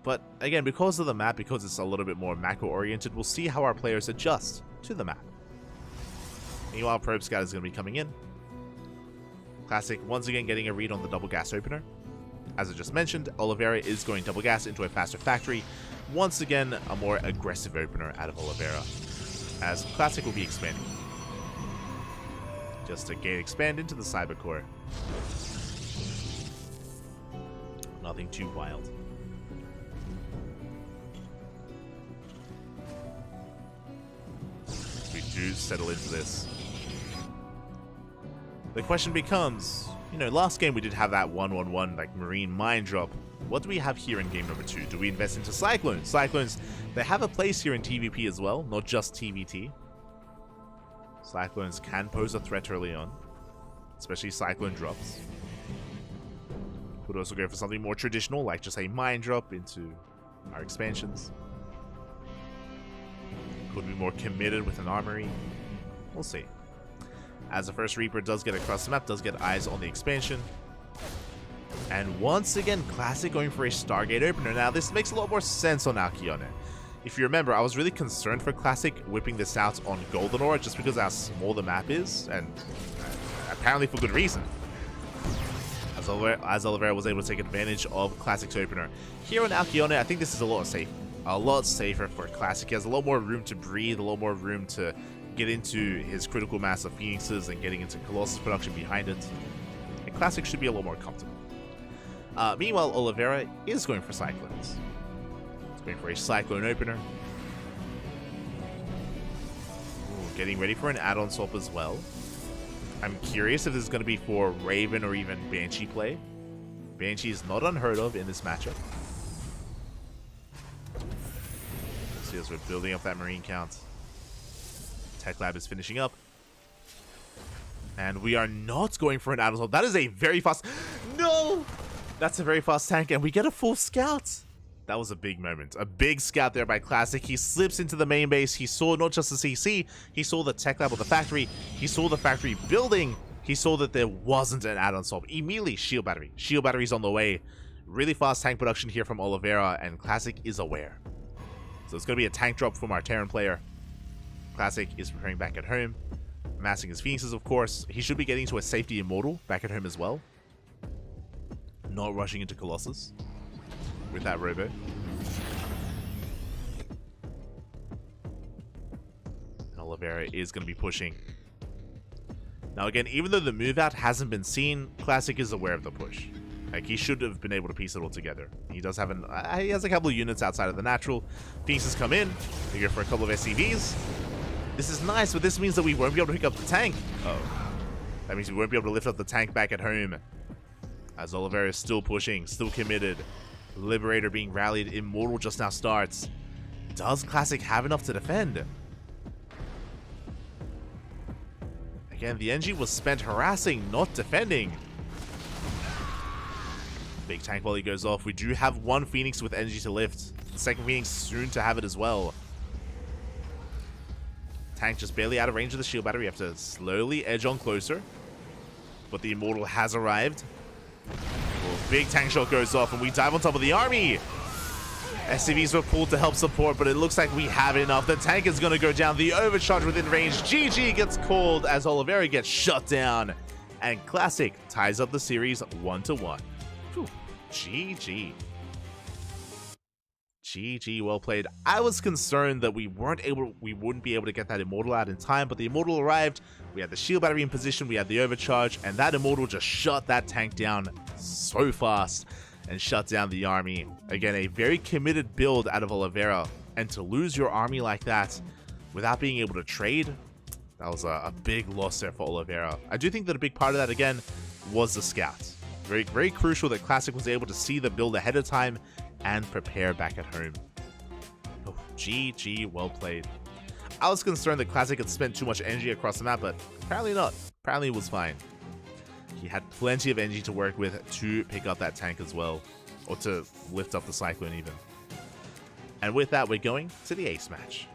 But again, because of the map, because it's a little bit more macro-oriented, we'll see how our players adjust to the map. Meanwhile, Probe Scout is going to be coming in. Classic once again getting a read on the double gas opener. As I just mentioned, Oliveira is going double gas into a faster factory. Once again, a more aggressive opener out of Oliveira, as Classic will be expanding. Just to expand into the cyber core. Nothing too wild. We do settle into this. The question becomes, you know, last game we did have that 1-1-1 like marine mine drop. What do we have here in game number 2? Do we invest into Cyclones? Cyclones, they have a place here in TVP as well, not just TVT. Cyclones can pose a threat early on, especially Cyclone drops. Could also go for something more traditional, like just a mine drop into our expansions. Could be more committed with an armory. We'll see. As the first Reaper does get across the map, does get eyes on the expansion. And once again, Classic going for a Stargate opener. Now, this makes a lot more sense on Alkione. If you remember, I was really concerned for Classic whipping this out on Golden Ore just because how small the map is, and apparently for good reason. As Oliveira was able to take advantage of Classic's opener. Here on Alkione, I think this is a lot safer for Classic. He has a lot more room to breathe, a lot more room to get into his critical mass of Phoenixes and getting into Colossus production behind it. And Classic should be a lot more comfortable. Meanwhile, Oliveira is going for Cyclones. He's going for a Cyclone opener. Ooh, getting ready for an add-on swap as well. I'm curious if this is going to be for Raven or even Banshee play. Banshee is not unheard of in this matchup. See, as we're building up that marine count. Tech Lab is finishing up. And we are not going for an add-on swap. That is a very fast... No! That's a very fast tank, and we get a full scout. That was a big moment. A big scout there by Classic. He slips into the main base. He saw not just the CC, he saw the tech lab of the factory. He saw the factory building. He saw that there wasn't an add-on swap. Immediately, shield battery. Shield battery's on the way. Really fast tank production here from Oliveira, and Classic is aware. So it's going to be a tank drop from our Terran player. Classic is preparing back at home. Amassing his Phoenixes, of course. He should be getting to a safety immortal back at home as well. Not rushing into Colossus with that robo. And Oliveira is going to be pushing. Now again, even though the move out hasn't been seen, Classic is aware of the push. Like, he should have been able to piece it all together. He does have he has a couple of units outside of the natural. Phoenixes come in. They go for a couple of SCVs. This is nice, but this means that we won't be able to pick up the tank. Oh. That means we won't be able to lift up the tank back at home. As Oliveira is still pushing, still committed. Liberator being rallied. Immortal just now starts. Does Classic have enough to defend? Again, the NG was spent harassing, not defending. Big tank volley goes off. We do have one Phoenix with energy to lift. The second Phoenix soon to have it as well. tank just barely out of range of the shield battery. You have to slowly edge on closer. But the Immortal has arrived. Well, big tank shot goes off, and we dive on top of the army. SCVs were pulled to help support, but it looks like we have enough. The tank is going to go down. The overcharge within range. GG gets called as Oliveira gets shut down. And Classic ties up the series 1-1. GG. GG, well played. I was concerned that we wouldn't be able to get that Immortal out in time, but the Immortal arrived. We had the shield battery in position, we had the overcharge, and that Immortal just shut that tank down so fast and shut down the army. Again, a very committed build out of Oliveira, and to lose your army like that without being able to trade, that was a big loss there for Oliveira. I do think that a big part of that, again, was the scouts. Very, very crucial that Classic was able to see the build ahead of time and prepare back at home. Oh, GG, well played. I was concerned that Classic had spent too much energy across the map, but apparently not. Apparently it was fine. He had plenty of energy to work with to pick up that tank as well, or to lift up the Cyclone even. And with that, we're going to the ace match.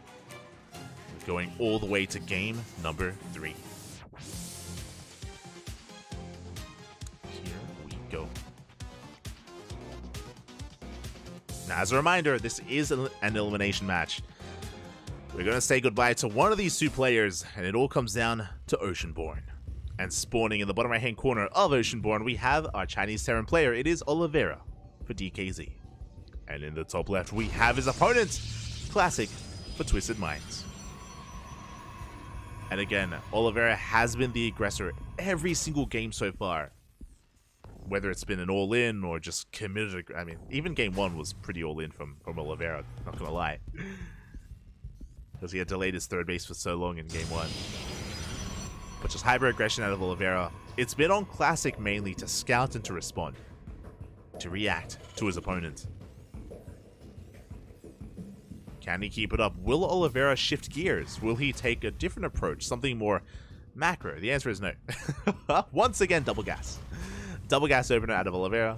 We're going all the way to game number 3. Here we go. Now, as a reminder, this is an elimination match. We're going to say goodbye to one of these 2 players, and it all comes down to Oceanborn. And spawning in the bottom right-hand corner of Oceanborn, we have our Chinese Terran player. It is Oliveira for DKZ. And in the top left, we have his opponent, Classic for Twisted Minds. And again, Oliveira has been the aggressor every single game so far. Whether it's been an all-in or just committed. I mean, even game 1 was pretty all-in from Oliveira, not gonna lie. Because he had delayed his third base for so long in game 1. But just hyper-aggression out of Oliveira. It's been on Classic mainly to scout and to respond. To react to his opponent. Can he keep it up? Will Oliveira shift gears? Will he take a different approach? Something more macro? The answer is no. Once again, double gas. Double gas opener out of Oliveira.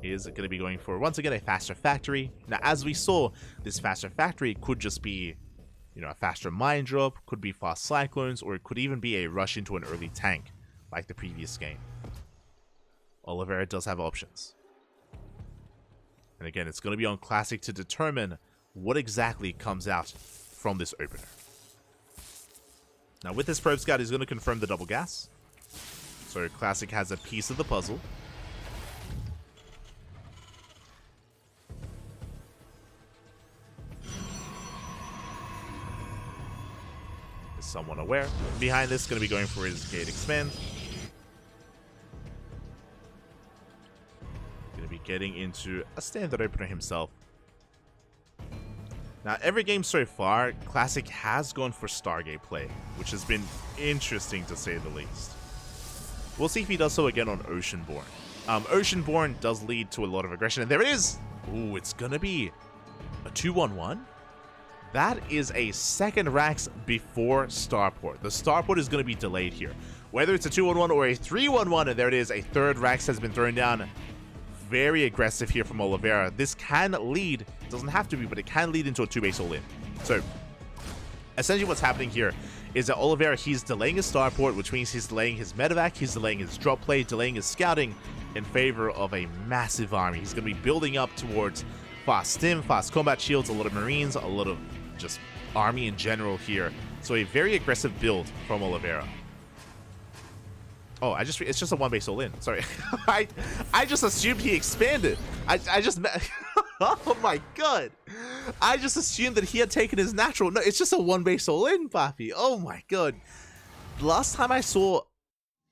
He is going to be going for, once again, a faster factory. Now, as we saw, this faster factory could just be, you know, a faster mine drop, could be fast cyclones, or it could even be a rush into an early tank, like the previous game. Oliveira does have options. And again, it's going to be on Classic to determine what exactly comes out from this opener. Now, with this probe scout, he's going to confirm the double gas. So Classic has a piece of the puzzle. Is someone aware? Behind this, going to be going for his gate expand. Going to be getting into a standard opener himself. Now, every game so far, Classic has gone for Stargate play, which has been interesting to say the least. We'll see if he does so again on Oceanborn. Oceanborn does lead to a lot of aggression, and there it is! Ooh, it's gonna be a 2-1-1? That is a second Rax before Starport. The Starport is gonna be delayed here. Whether it's a 2-1-1 or a 3-1-1, and there it is, a third Rax has been thrown down. Very aggressive here from Oliveira. This can lead, it doesn't have to be, but it can lead into a 2-base all-in. So, essentially what's happening here is that Oliveira, he's delaying his starport, which means he's delaying his medevac, he's delaying his drop play, delaying his scouting in favor of a massive army. He's going to be building up towards fast stim, fast combat shields, a lot of marines, a lot of just army in general here. So a very aggressive build from Oliveira. Oh, it's just a 1-base all-in. Sorry. I just assumed he expanded. I just oh my god. I just assumed that he had taken his natural. No, it's just a 1-base all-in, Papi. Oh my god. Last time I saw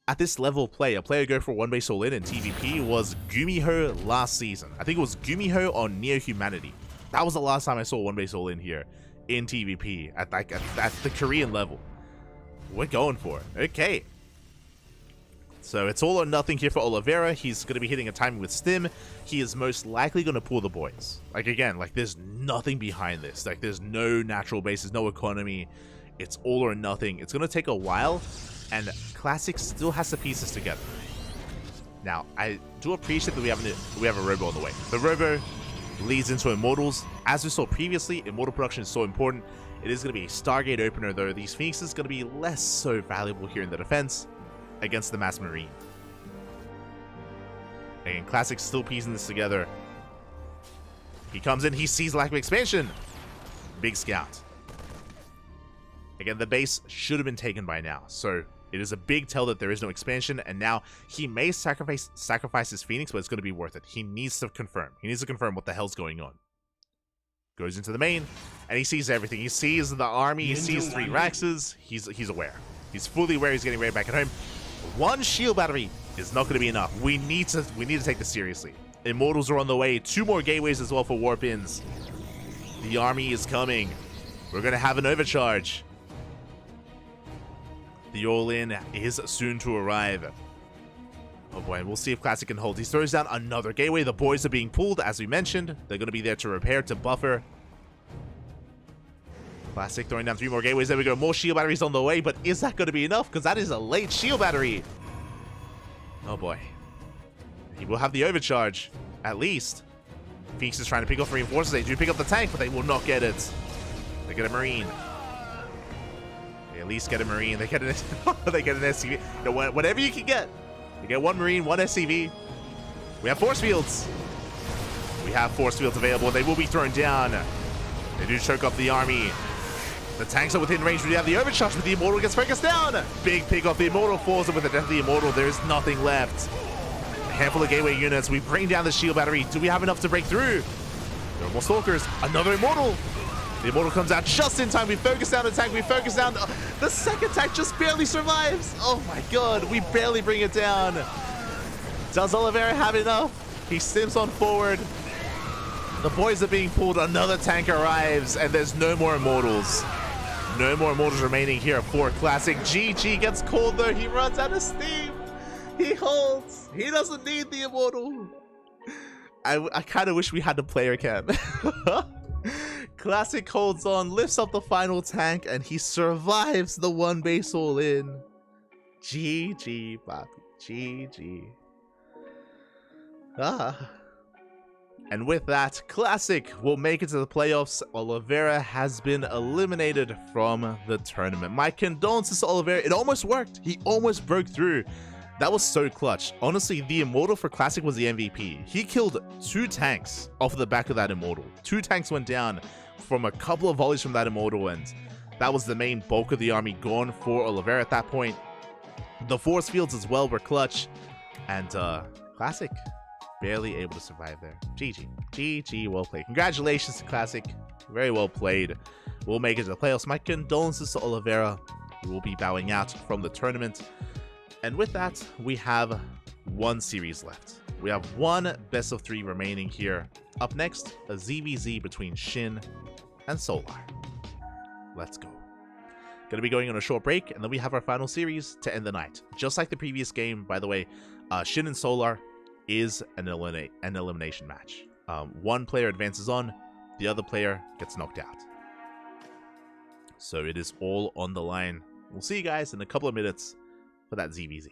at this level play, a player go for 1-base all-in in TVP was Gumiho last season. I think it was Gumiho on Neo Humanity. That was the last time I saw 1-base all-in here in TVP at the Korean level. We're going for it. Okay. So it's all or nothing here for Oliveira. He's going to be hitting a timing with Stim. He is most likely going to pull the boys. Like, again, like, there's nothing behind this. Like, there's no natural bases, no economy. It's all or nothing. It's going to take a while, and Classic still has to piece this together. Now, I do appreciate that we have a Robo on the way. The Robo leads into Immortals. As we saw previously, Immortal production is so important. It is going to be a Stargate opener, though. These Phoenixes going to be less so valuable here in the defense against the Mass Marine. Again, Classic still piecing this together. He comes in, he sees lack of expansion. Big scout. Again, the base should have been taken by now, so it is a big tell that there is no expansion, and now he may sacrifice his Phoenix, but it's going to be worth it. He needs to confirm. He needs to confirm what the hell's going on. Goes into the main, and he sees everything. He sees the army, he sees 3 Raxes. He's aware. He's fully aware he's getting ready back at home. One shield battery is not going to be enough. We need to take this seriously. Immortals are on the way. 2 more gateways as well for warp ins. The army is coming. We're going to have an overcharge. The all-in is soon to arrive. Oh boy, we'll see if Classic can hold. He throws down another gateway. The boys are being pulled, as we mentioned. They're going to be there to repair, to buffer. Classic throwing down 3 more gateways. There we go. More shield batteries on the way, but is that going to be enough? Because that is a late shield battery. Oh boy. He will have the overcharge, at least. Phoenix is trying to pick off reinforcements. They do pick up the tank, but they will not get it. They get a Marine. They at least get a Marine. They get an, they get an SCV. You know, whatever you can get. You get 1 Marine, 1 SCV. We have force fields. We have force fields available. They will be thrown down. They do choke up the army. The tanks are within range. We have the overcharge, but the Immortal gets focused down. Big pick off the Immortal falls, and with the death of the Immortal, there is nothing left. A handful of gateway units. We bring down the shield battery. Do we have enough to break through? There are more Stalkers. Another Immortal. The Immortal comes out just in time. We focus down the tank. We focus down. The second tank just barely survives. Oh my god. We barely bring it down. Does Oliveira have enough? He stimps on forward. The boys are being pulled. Another tank arrives, and there's no more Immortals. No more Immortals remaining here for Classic. GG gets called, though. He runs out of steam. He holds. He doesn't need the Immortal. I kind of wish we had the player cam. Classic holds on, lifts up the final tank, and he survives the 1 base all in. GG, Bobby. GG. And with that, Classic will make it to the playoffs. Oliveira has been eliminated from the tournament. My condolences to Oliveira. It almost worked. He almost broke through. That was so clutch. Honestly, the Immortal for Classic was the MVP. He killed 2 tanks off the back of that Immortal. 2 tanks went down from a couple of volleys from that Immortal, and that was the main bulk of the army gone for Oliveira at that point. The force fields as well were clutch, and Classic barely able to survive there. GG. GG, well played. Congratulations to Classic. Very well played. We'll make it to the playoffs. My condolences to Oliveira. He will be bowing out from the tournament. And with that, we have 1 series left. We have 1 best of 3 remaining here. Up next, a ZVZ between Shin and Solar. Let's go. Gonna be going on a short break, and then we have our final series to end the night. Just like the previous game, by the way, Shin and Solar is an elimination match. 1 player advances on, the other player gets knocked out. So it is all on the line. We'll see you guys in a couple of minutes for that ZVZ.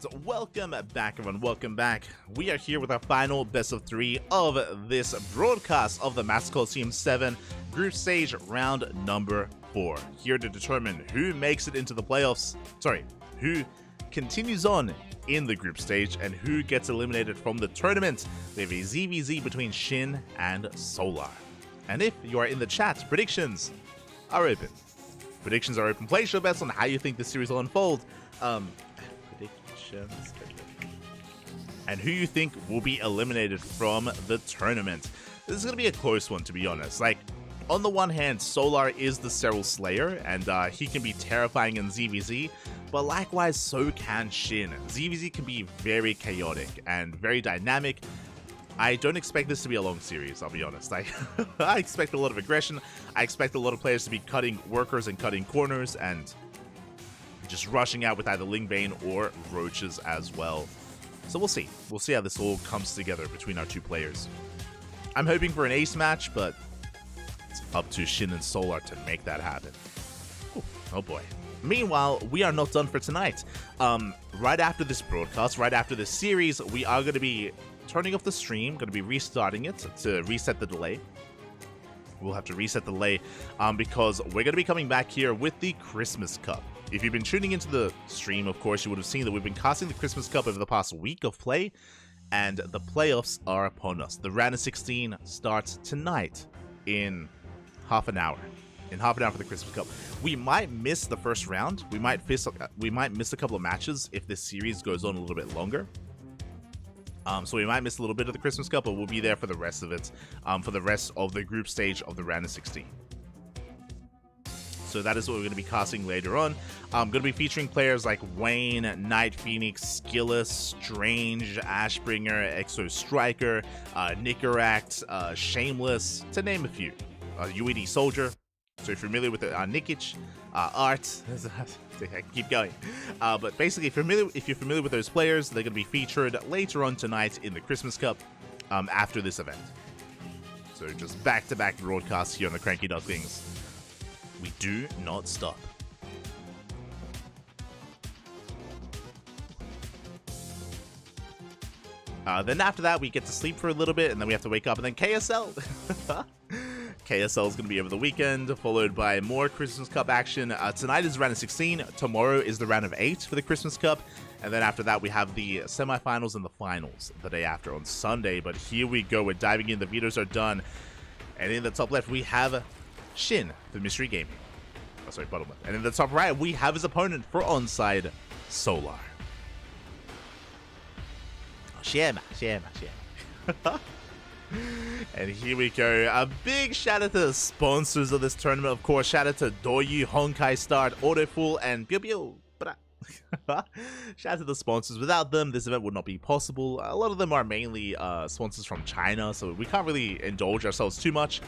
And welcome back, everyone. Welcome back. We are here with our final best of 3 of this broadcast of the Master Coliseum 7 group stage round number 4. Here to determine who makes it into the playoffs. Sorry, who continues on in the group stage and who gets eliminated from the tournament. We have a ZVZ between Shin and Solar. And if you are in the chat, predictions are open. Predictions are open. Place your bets on how you think this series will unfold. Predictions. And who you think will be eliminated from the tournament. This is going to be a close one, to be honest. Like, on the one hand, Solar is the Serral Slayer, and he can be terrifying in ZVZ, but likewise, so can Shin. ZVZ can be very chaotic and very dynamic. I don't expect this to be a long series, I'll be honest. I expect a lot of aggression. I expect a lot of players to be cutting workers and cutting corners and just rushing out with either Lingbane or Roaches as well. So we'll see. We'll see how this all comes together between our two players. I'm hoping for an ace match, but it's up to Shin and Solar to make that happen. Ooh, oh boy. Meanwhile, we are not done for tonight. Right after this broadcast, right after this series, we are going to be turning off the stream, going to be restarting it to reset the delay. We'll have to reset the delay because we're going to be coming back here with the Christmas Cup. If you've been tuning into the stream, of course, you would have seen that we've been casting the Christmas Cup over the past week of play, and the playoffs are upon us. The round of 16 starts tonight in half an hour. In half an hour for the Christmas Cup. We might miss the first round. We might miss a couple of matches if this series goes on a little bit longer. So we might miss a little bit of the Christmas Cup, but we'll be there for the rest of it, for the rest of the group stage of the round of 16. So that is what we're going to be casting later on. I'm going to be featuring players like Wayne, Night Phoenix, Skillus, Strange, Ashbringer, Exo Striker, Nicaract, Shameless, to name a few. UED Soldier. So if you're familiar with Nikic, Art, I keep going. But basically, if you're familiar with those players, they're going to be featured later on tonight in the Christmas Cup after this event. So just back-to-back broadcasts here on the CranKy Ducklings. We do not stop. Then after that, we get to sleep for a little bit, and then we have to wake up, and then KSL. KSL is going to be over the weekend, followed by more Christmas Cup action. Tonight is round of 16. Tomorrow is the round of 8 for the Christmas Cup. And then after that, we have the semifinals and the finals the day after on Sunday. But here we go. We're diving in. The vetoes are done. And in the top left, we have Shin for Mystery Gaming. Oh, sorry, bottom left. And in the top right, we have his opponent for onside, Solar. Shema. And here we go. A big shout out to the sponsors of this tournament. Of course, shout out to Doyu, Honkai Start, Autofull, and Biobio. Shout out to the sponsors. Without them, this event would not be possible. A lot of them are mainly sponsors from China, so we can't really indulge ourselves too much,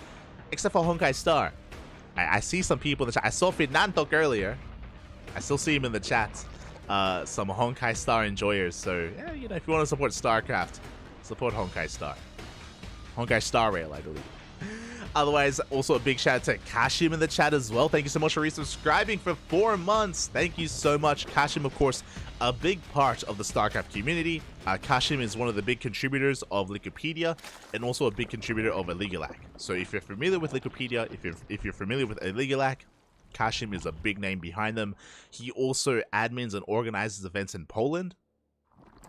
except for Honkai Star. I see some people in the chat. I saw Fernando earlier. I still see him in the chat. Some Honkai Star enjoyers. So, yeah, you know, if you want to support StarCraft, support Honkai Star. Honkai Star Rail, I believe. Otherwise, also a big shout out to Kashim in the chat as well. Thank you so much for resubscribing for 4 months. Thank you so much. Kashim, of course, a big part of the StarCraft community. Kashim is one of the big contributors of Wikipedia and also a big contributor of Illegalac. So if you're familiar with Wikipedia, if you're familiar with Illegalac, Kashim is a big name behind them. He also admins and organizes events in Poland.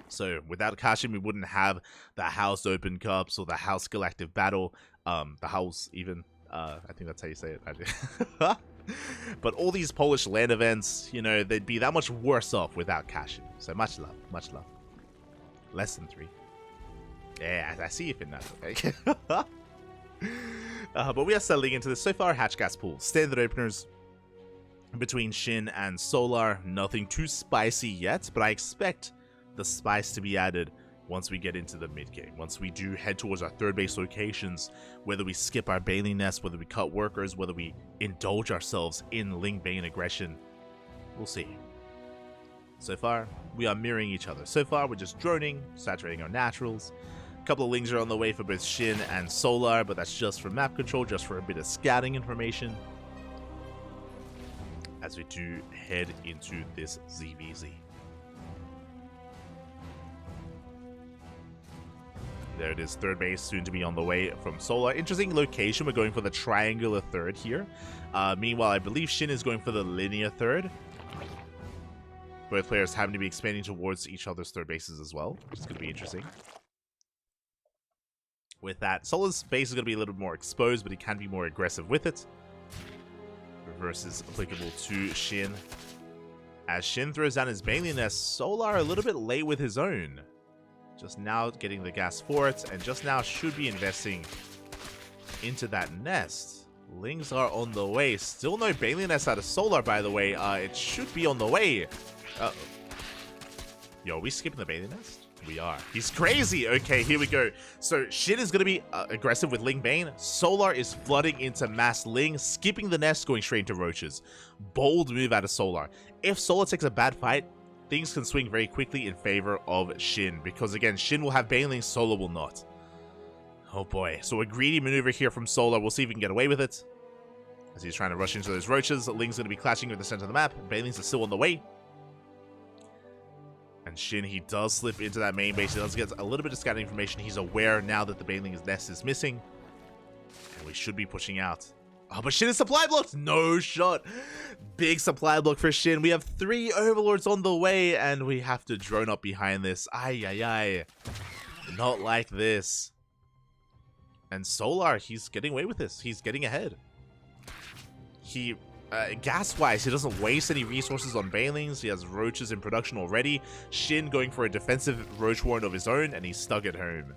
So without Kashim, we wouldn't have the House Open Cups or the House Galactic Battle, the House even. I think that's how you say it. But all these Polish LAN events, you know, they'd be that much worse off without Kashim. So much love, much love. Less than 3. Yeah, I see you in that. Okay. But we are settling into this. So far, Hatchgas pool. Standard openers between Shin and Solar. Nothing too spicy yet, but I expect the spice to be added once we get into the mid game. Once we do head towards our third base locations, whether we skip our Bailey nest, whether we cut workers, whether we indulge ourselves in Ling Bane aggression, we'll see. So far, we are mirroring each other. So far, we're just droning, saturating our naturals. A couple of Lings are on the way for both Shin and Solar, but that's just for map control, just for a bit of scouting information, as we do head into this ZVZ. There it is, third base soon to be on the way from Solar. Interesting location, we're going for the triangular third here. Meanwhile, I believe Shin is going for the linear third. Both players happen to be expanding towards each other's third bases as well, which is going to be interesting. With that, Solar's base is going to be a little bit more exposed, but he can be more aggressive with it. Reverse is applicable to Shin. As Shin throws down his Baneling Nest, Solar a little bit late with his own. Just now getting the gas for it, and just now should be investing into that nest. Lings are on the way. Still no Baneling Nest out of Solar, by the way. It should be on the way. Yo, are we skipping the Baneling Nest? We are. He's crazy. Okay, here we go. So Shin is going to be aggressive with Ling Bane. Solar is flooding into Mass Ling, skipping the nest, going straight into Roaches. Bold move out of Solar. If Solar takes a bad fight, things can swing very quickly in favor of Shin, because again, Shin will have Baneling, Solar will not. Oh boy. So a greedy maneuver here from Solar. We'll see if we can get away with it. As he's trying to rush into those Roaches, Ling's going to be clashing with the center of the map. Banelings are still on the way. And Shin, he does slip into that main base. He does get a little bit of scouting information. He's aware now that the Baneling's nest is missing. And we should be pushing out. Oh, but Shin is supply blocked. No shot. Big supply block for Shin. We have 3 Overlords on the way, and we have to drone up behind this. Ay, ay, ay. Not like this. And Solar, he's getting away with this. He's getting ahead. He... gas-wise, he doesn't waste any resources on Banelings. He has Roaches in production already. Shin going for a defensive Roach Warren of his own, and he's stuck at home.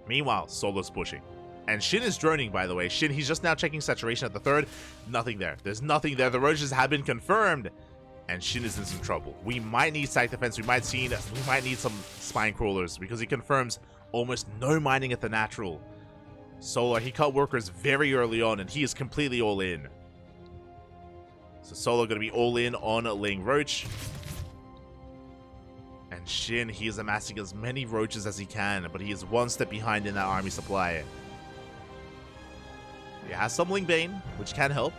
Meanwhile, Solar's pushing. And Shin is droning, by the way. Shin, he's just now checking saturation at the third. Nothing there. There's nothing there. The Roaches have been confirmed. And Shin is in some trouble. We might need site defense. We might need some spine crawlers, because he confirms almost no mining at the natural. Solar, he cut workers very early on, and he is completely all in. So Solar going to be all in on Ling Roach. And Shin, he is amassing as many Roaches as he can, but he is one step behind in that army supply. He has some Ling Bane, which can help.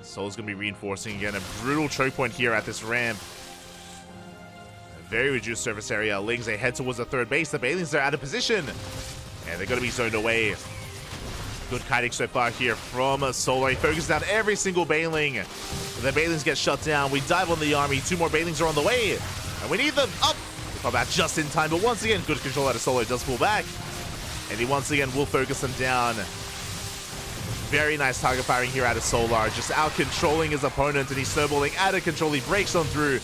Solar's going to be reinforcing again. A brutal choke point here at this ramp. A very reduced surface area. Lings, they head towards the third base. The Banelings are out of position. And they're going to be zoned away. Good kiting so far here from Solar. He focuses down every single Baneling. The Banelings get shut down. We dive on the army. 2 more Banelings are on the way. And we need them up. We come back just in time. But once again, good control out of Solar. Does pull back. And he once again will focus them down. Very nice target firing here out of Solar. Just out-controlling his opponent. And he's snowballing out of control. He breaks on through.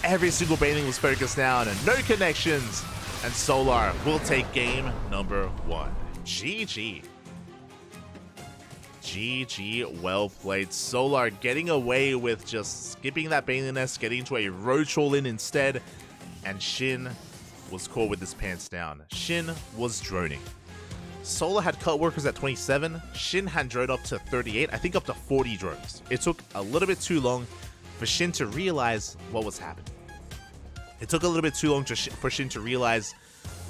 Every single Baneling was focused down. And no connections. And Solar will take game number 1. GG. GG, well played. Solar getting away with just skipping that Baneling Nest, getting into a Roach all-in instead. And Shin was caught with his pants down. Shin was droning. Solar had cut workers at 27. Shin had drone up to 38. I think up to 40 drones. It took a little bit too long for Shin to realize what was happening. It took a little bit too long for Shin to realize,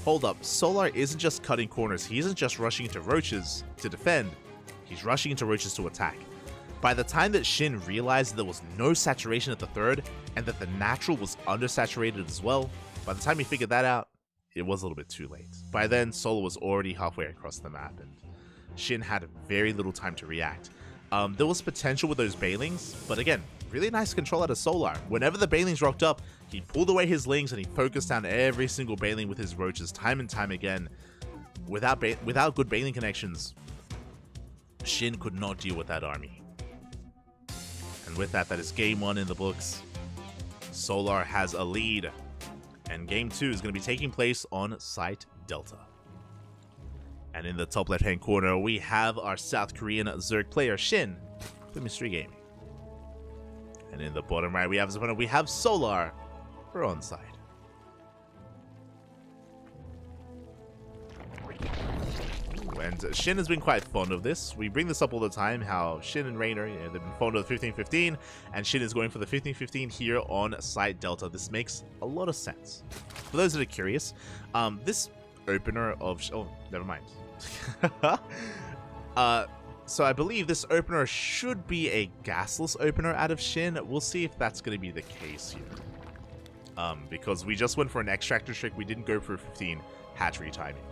hold up, Solar isn't just cutting corners. He isn't just rushing into Roaches to defend. He's rushing into Roaches to attack. By the time that Shin realized there was no saturation at the third, and that the natural was undersaturated as well, by the time he figured that out, it was a little bit too late. By then, Solar was already halfway across the map, and Shin had very little time to react. There was potential with those Banelings, but again, really nice control out of Solar. Whenever the Banelings rocked up, he pulled away his Lings and he focused down every single Baneling with his Roaches time and time again. Without good Baneling connections, Shin could not deal with that army. And with that, that is game 1 in the books. Solar has a lead. And game 2 is going to be taking place on Site Delta. And in the top left-hand corner, we have our South Korean Zerg player, Shin, for Mystery Gaming. And in the bottom right, we have Solar for Onside. And Shin has been quite fond of this. We bring this up all the time, how Shin and Raynor, they've been fond of the 15-15, and Shin is going for the 15-15 here on Site Delta. This makes a lot of sense. For those that are curious, this opener of... Oh, never mind. So I believe this opener should be a gasless opener out of Shin. We'll see if that's going to be the case here. because we just went for an extractor trick. We didn't go for 15 hatchery timing.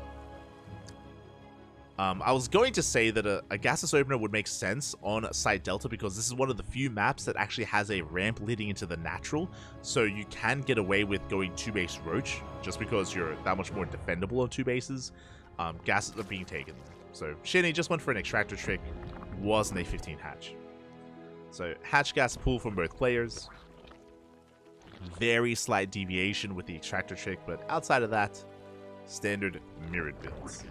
I was going to say that a gaseous opener would make sense on Site Delta because this is one of the few maps that actually has a ramp leading into the natural, so you can get away with going 2-base Roach just because you're that much more defendable on 2 bases. Gases are being taken. So Shinny just went for an extractor trick, wasn't a 15 hatch. So hatch gas pool from both players. Very slight deviation with the extractor trick, but outside of that, standard mirrored builds.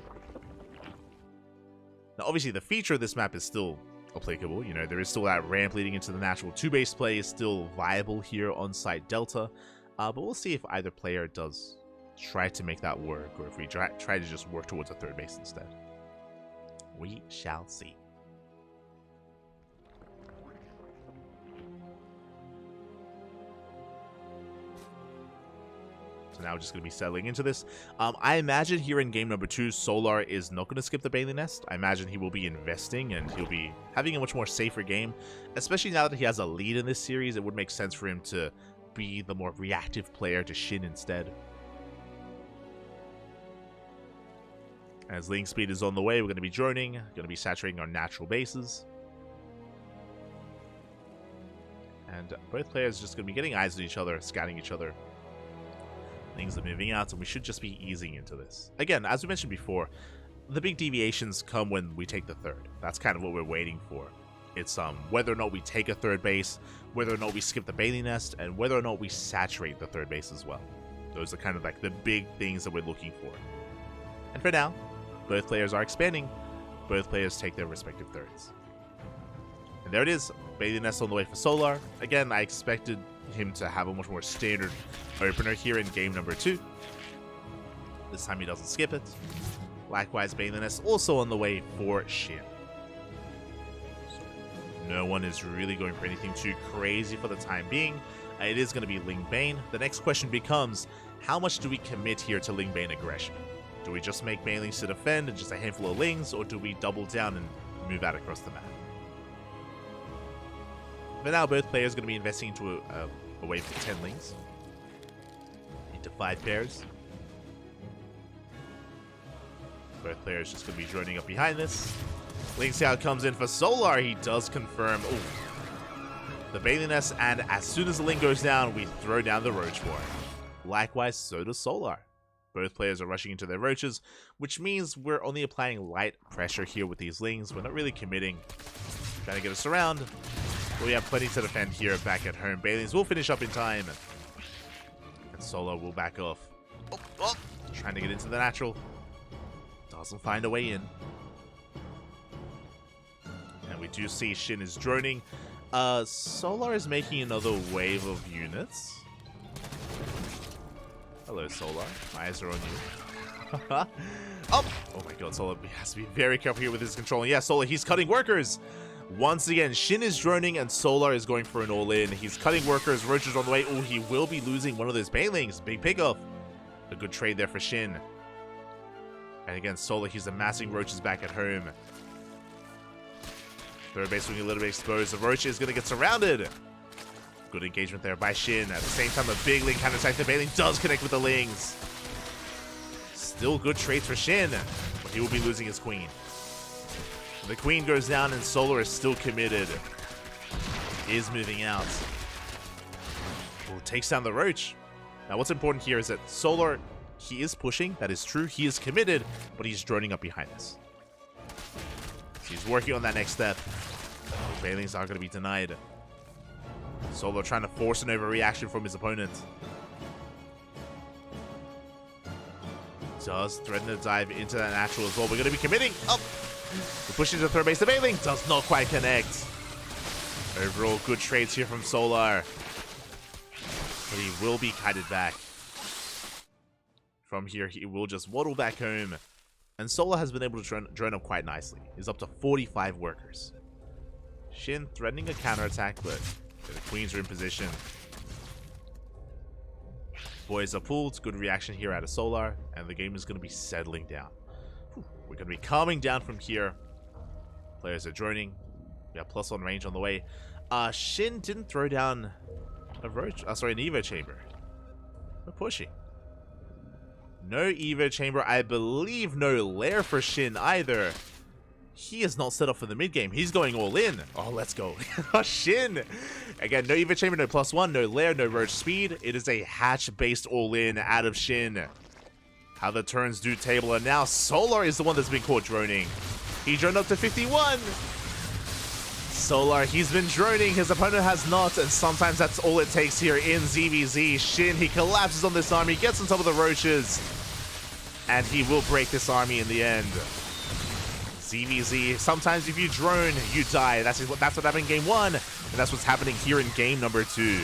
Now, obviously, the feature of this map is still applicable. You know, there is still that ramp leading into the natural. 2-base play is still viable here on Site Delta. But we'll see if either player does try to make that work, or if we try to just work towards a 3rd base instead. We shall see. So now we're just going to be settling into this. I imagine here in game number 2, Solar is not going to skip the Bailey Nest. I imagine he will be investing and he'll be having a much more safer game. Especially now that he has a lead in this series, it would make sense for him to be the more reactive player to Shin instead. As Link Speed is on the way, we're going to be droning, going to be saturating our natural bases. And both players are just going to be getting eyes on each other, scouting each other. Things are moving out, and we should just be easing into this. Again, as we mentioned before, the big deviations come when we take the 3rd. That's kind of what we're waiting for. It's whether or not we take a 3rd base, whether or not we skip the Bailey Nest, and whether or not we saturate the 3rd base as well. Those are kind of like the big things that we're looking for. And for now, both players are expanding. Both players take their respective 3rds. And there it is, Bailey Nest on the way for Solar. Again, I expected him to have a much more standard opener here in game number 2. This time he doesn't skip it. Likewise, Bailey Nest also on the way for Shin. So no one is really going for anything too crazy for the time being. It is going to be Ling Bane. The next question becomes, how much do we commit here to Ling Bane aggression? Do we just make Banelings to defend and just a handful of Lings, or do we double down and move out across the map? For now, both players are going to be investing into a wave of 10 Lings. Into 5 pairs. Both players just going to be droning up behind this. Ling Xiao comes in for Solar. He does confirm the Bailey Nest, and as soon as the Ling goes down, we throw down the Roach for it. Likewise, so does Solar. Both players are rushing into their Roaches, which means we're only applying light pressure here with these Lings. We're not really committing. Trying to get us around. But we have plenty to defend here back at home. Bailings will finish up in time. And Solar will back off. Trying to get into the natural. Doesn't find a way in. And we do see Shin is droning. Solar is making another wave of units. Hello, Solar. My eyes are on you. Oh my god, Solar has to be very careful here with his control. Yeah, Solar, he's cutting workers. Once again, Shin is droning and Solar is going for an all-in. He's cutting workers. Roach on the way. Oh, he will be losing one of those Banelings. Big pickoff. A good trade there for Shin. And again, Solar, he's amassing Roaches back at home. 3rd base looking a little bit exposed. The Roach is going to get surrounded. Good engagement there by Shin. At the same time, a big Ling counter-attack. The Bailing does connect with the Lings. Still good trades for Shin, but he will be losing his Queen. The Queen goes down and Solar is still committed. He is moving out. Oh, takes down the Roach. Now what's important here is that Solar, he is pushing. That is true. He is committed, but he's droning up behind us. So he's working on that next step. The Bailings are going to be denied. Solar trying to force an overreaction from his opponent. Does threaten to dive into that natural as well. We're going to be committing. Oh! We're pushing to 3rd base. The Bailing does not quite connect. Overall, good trades here from Solar. But he will be kited back. From here, he will just waddle back home. And Solar has been able to drone up quite nicely. He's up to 45 workers. Shin threatening a counterattack, but the Queens are in position. Boys are pulled. Good reaction here out of Solar. And the game is going to be settling down. We're going to be calming down from here. Players are droning. We have +1 range on the way. Shin didn't throw down a Roach. Sorry, an Evo Chamber. We're pushing. No Evo Chamber. I believe no Lair for Shin either. He is not set up for the mid game. He's going all in. Oh, let's go. Shin. Again, no Evo Chamber, no +1, no Lair, no Roach Speed. It is a hatch-based all in out of Shin. How the turns do table, and now Solar is the one that's been caught droning. He droned up to 51. Solar, he's been droning, his opponent has not, and sometimes that's all it takes here in ZVZ. Shin, he collapses on this army, gets on top of the roaches, and he will break this army in the end. ZVZ, sometimes if you drone, you die. That's what happened in game 1, and that's what's happening here in game number 2.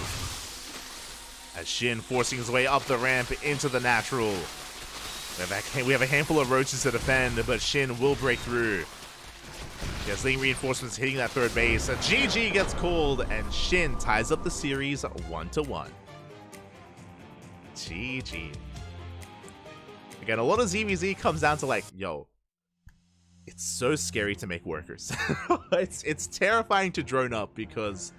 As Shin forcing his way up the ramp into the natural. We have a handful of roaches to defend, but Shin will break through. Dazzling reinforcements hitting that third base. A GG gets called, and Shin ties up the series 1-1. GG. Again, a lot of ZVZ comes down to like, yo, it's so scary to make workers. it's terrifying to drone up because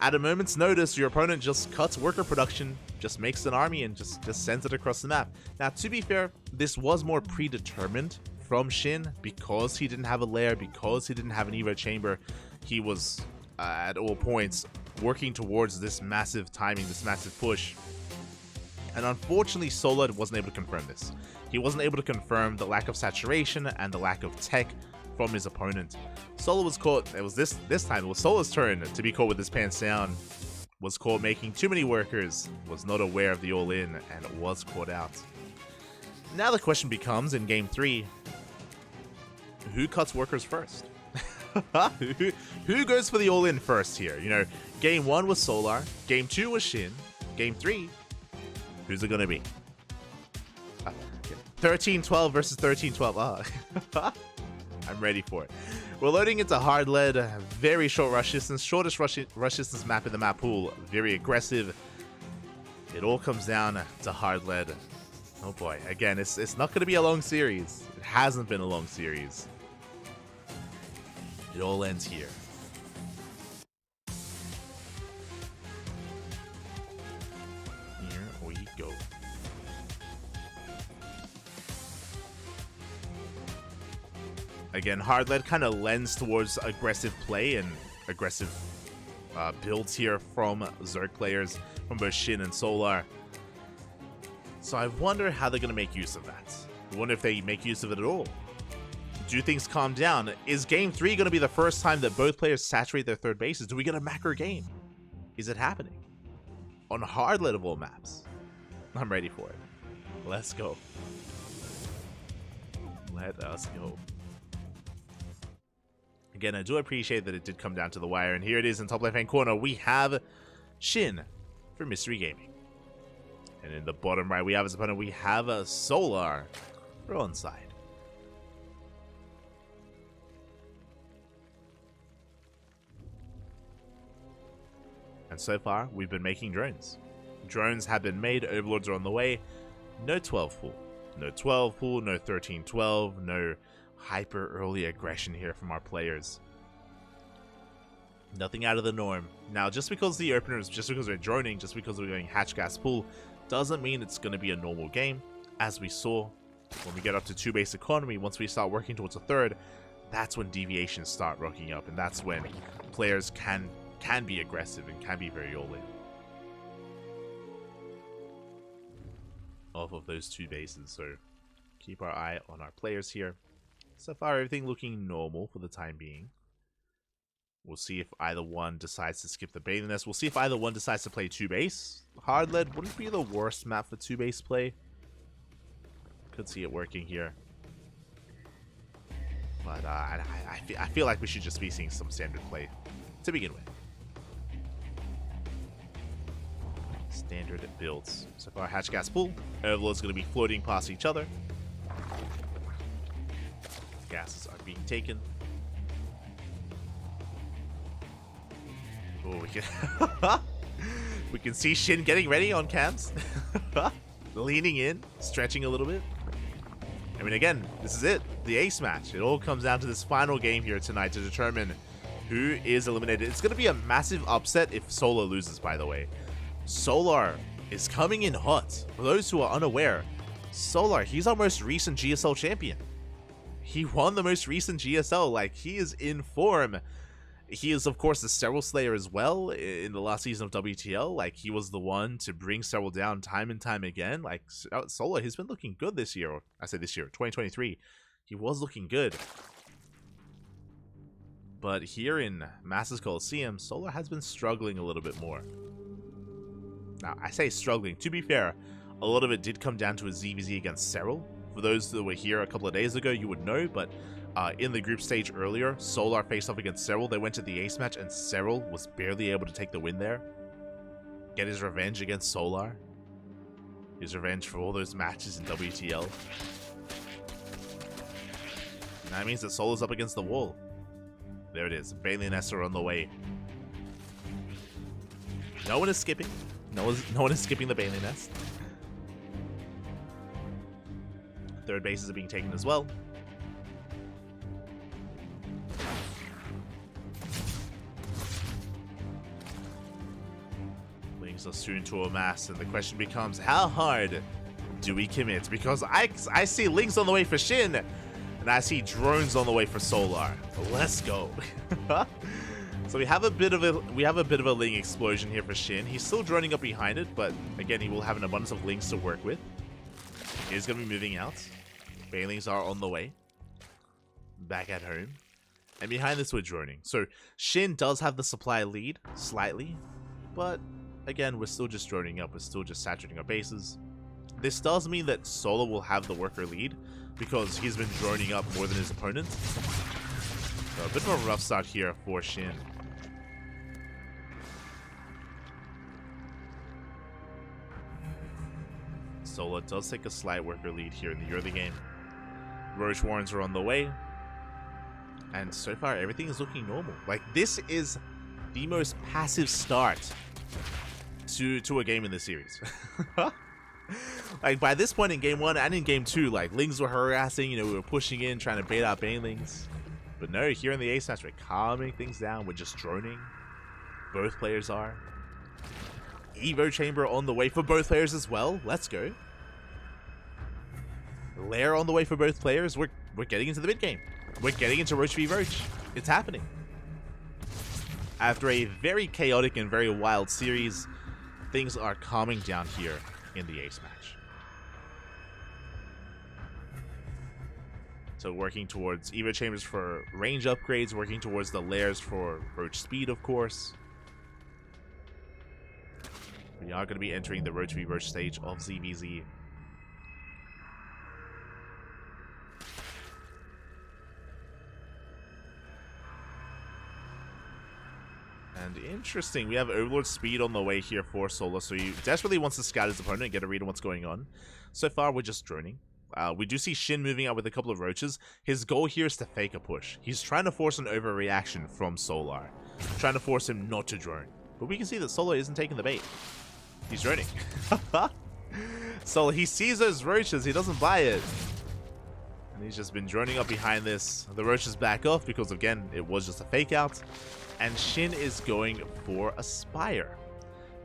at a moment's notice, your opponent just cuts worker production, just makes an army, and just sends it across the map. Now, to be fair, this was more predetermined from Shin because he didn't have a lair, because he didn't have an Evo Chamber. He was, at all points, working towards this massive timing, this massive push. And unfortunately, Solar wasn't able to confirm this. He wasn't able to confirm the lack of saturation and the lack of tech from his opponent. Solar was caught, it was this time, it was Solar's turn to be caught with his pants down. Was caught making too many workers, was not aware of the all-in, and was caught out. Now the question becomes, in game 3, who cuts workers first? Who goes for the all-in first here? You know, game 1 was Solar, game 2 was Shin, game 3, who's it gonna be? 13-12 versus 13-12. Oh. I'm ready for it. We're loading into hard lead, very short rush distance, shortest rush distance map in the map pool, very aggressive. It all comes down to hard lead. Oh boy, again, it's not going to be a long series. It hasn't been a long series. It all ends here. Here we go. Again, hard lead kind of lends towards aggressive play and aggressive builds here from Zerg players, from both Shin and Solar. So I wonder how they're going to make use of that. I wonder if they make use of it at all. Do things calm down? Is game 3 going to be the first time that both players saturate their third bases? Do we get a macro game? Is it happening? On hard lead of all maps? I'm ready for it. Let's go. Let us go. Again, I do appreciate that it did come down to the wire, and here it is in top left-hand corner. We have Shin for Mystery Gaming. And in the bottom right, we have his opponent. We have a Solar for Onside. And so far, we've been making drones. Drones have been made, Overlords are on the way. No 12 pool. No 12 pool, no 13-12, no hyper early aggression here from our players. Nothing out of the norm. Now, just because the openers, just because we're droning, just because we're going hatch gas pool, doesn't mean it's going to be a normal game. As we saw, when we get up to 2 base economy, once we start working towards a third, that's when deviations start rocking up, and that's when players can be aggressive and can be very all-in. Off of those 2 bases, so keep our eye on our players here. So far, everything looking normal for the time being. We'll see if either one decides to skip the bathing nest. We'll see if either one decides to play 2 base. Hard lead wouldn't be the worst map for 2 base play. Could see it working here. But I feel like we should just be seeing some standard play to begin with. Standard builds. So far, hatch gas pool. Overlord's going to be floating past each other. Gases are being taken. Oh, we can see Shin getting ready on cams. Leaning in, stretching a little bit. I mean, again, this is it. The ace match. It all comes down to this final game here tonight to determine who is eliminated. It's going to be a massive upset if Solar loses, by the way. Solar is coming in hot. For those who are unaware, Solar, he's our most recent GSL champion. He won the most recent GSL, like, he is in form. He is, of course, the Serral Slayer as well in the last season of WTL. Like, he was the one to bring Serral down time and time again. Like, Solar, he's been looking good this year. Or, I say this year, 2023. He was looking good. But here in Masters Coliseum, Solar has been struggling a little bit more. Now, I say struggling. To be fair, a lot of it did come down to a ZVZ against Serral. For those that were here a couple of days ago, you would know, but in the group stage earlier, Solar faced off against Serral. They went to the ace match, and Serral was barely able to take the win there. Get his revenge against Solar. His revenge for all those matches in WTL. And that means that Solar's up against the wall. There it is. Bailey and Ness are on the way. No one is skipping. No one is skipping the Bailey Nest. Third bases are being taken as well. Lings are soon to amass, and the question becomes, how hard do we commit? Because I see Lings on the way for Shin, and I see drones on the way for Solar. Let's go. So we have a bit of a Ling explosion here for Shin. He's still droning up behind it, but again, he will have an abundance of Lings to work with. He's going to be moving out. Bailings are on the way. Back at home. And behind this, we're droning. So Shin does have the supply lead, slightly. But again, we're still just droning up. We're still just saturating our bases. This does mean that Solar will have the worker lead, because he's been droning up more than his opponent. So a bit of a rough start here for Shin. Solar does take a slight worker lead here in the early game. Roach Warrens are on the way. And so far, everything is looking normal. Like, this is the most passive start to a game in this series. Like, by this point in game 1 and in game 2, like, Lings were harassing, we were pushing in, trying to bait out Banelings. But no, here in the ace match, we're calming things down. We're just droning. Both players are. Evo Chamber on the way for both players as well. Let's go. Lair on the way for both players. We're getting into the mid game. We're getting into Roach v Roach. It's happening. After a very chaotic and very wild series, things are calming down here in the ace match. So working towards Evo Chambers for range upgrades, working towards the Lairs for Roach speed, of course. We are going to be entering the Roach v Roach stage of ZVZ. And interesting, we have Overlord speed on the way here for Solar, so he desperately wants to scout his opponent and get a read on what's going on. So far, we're just droning. We do see Shin moving out with a couple of roaches. His goal here is to fake a push. He's trying to force an overreaction from Solar, trying to force him not to drone. But we can see that Solar isn't taking the bait. He's droning. So he sees those roaches, he doesn't buy it. And he's just been droning up behind this. The roaches back off because, again, it was just a fake out. And Shin is going for a Spire.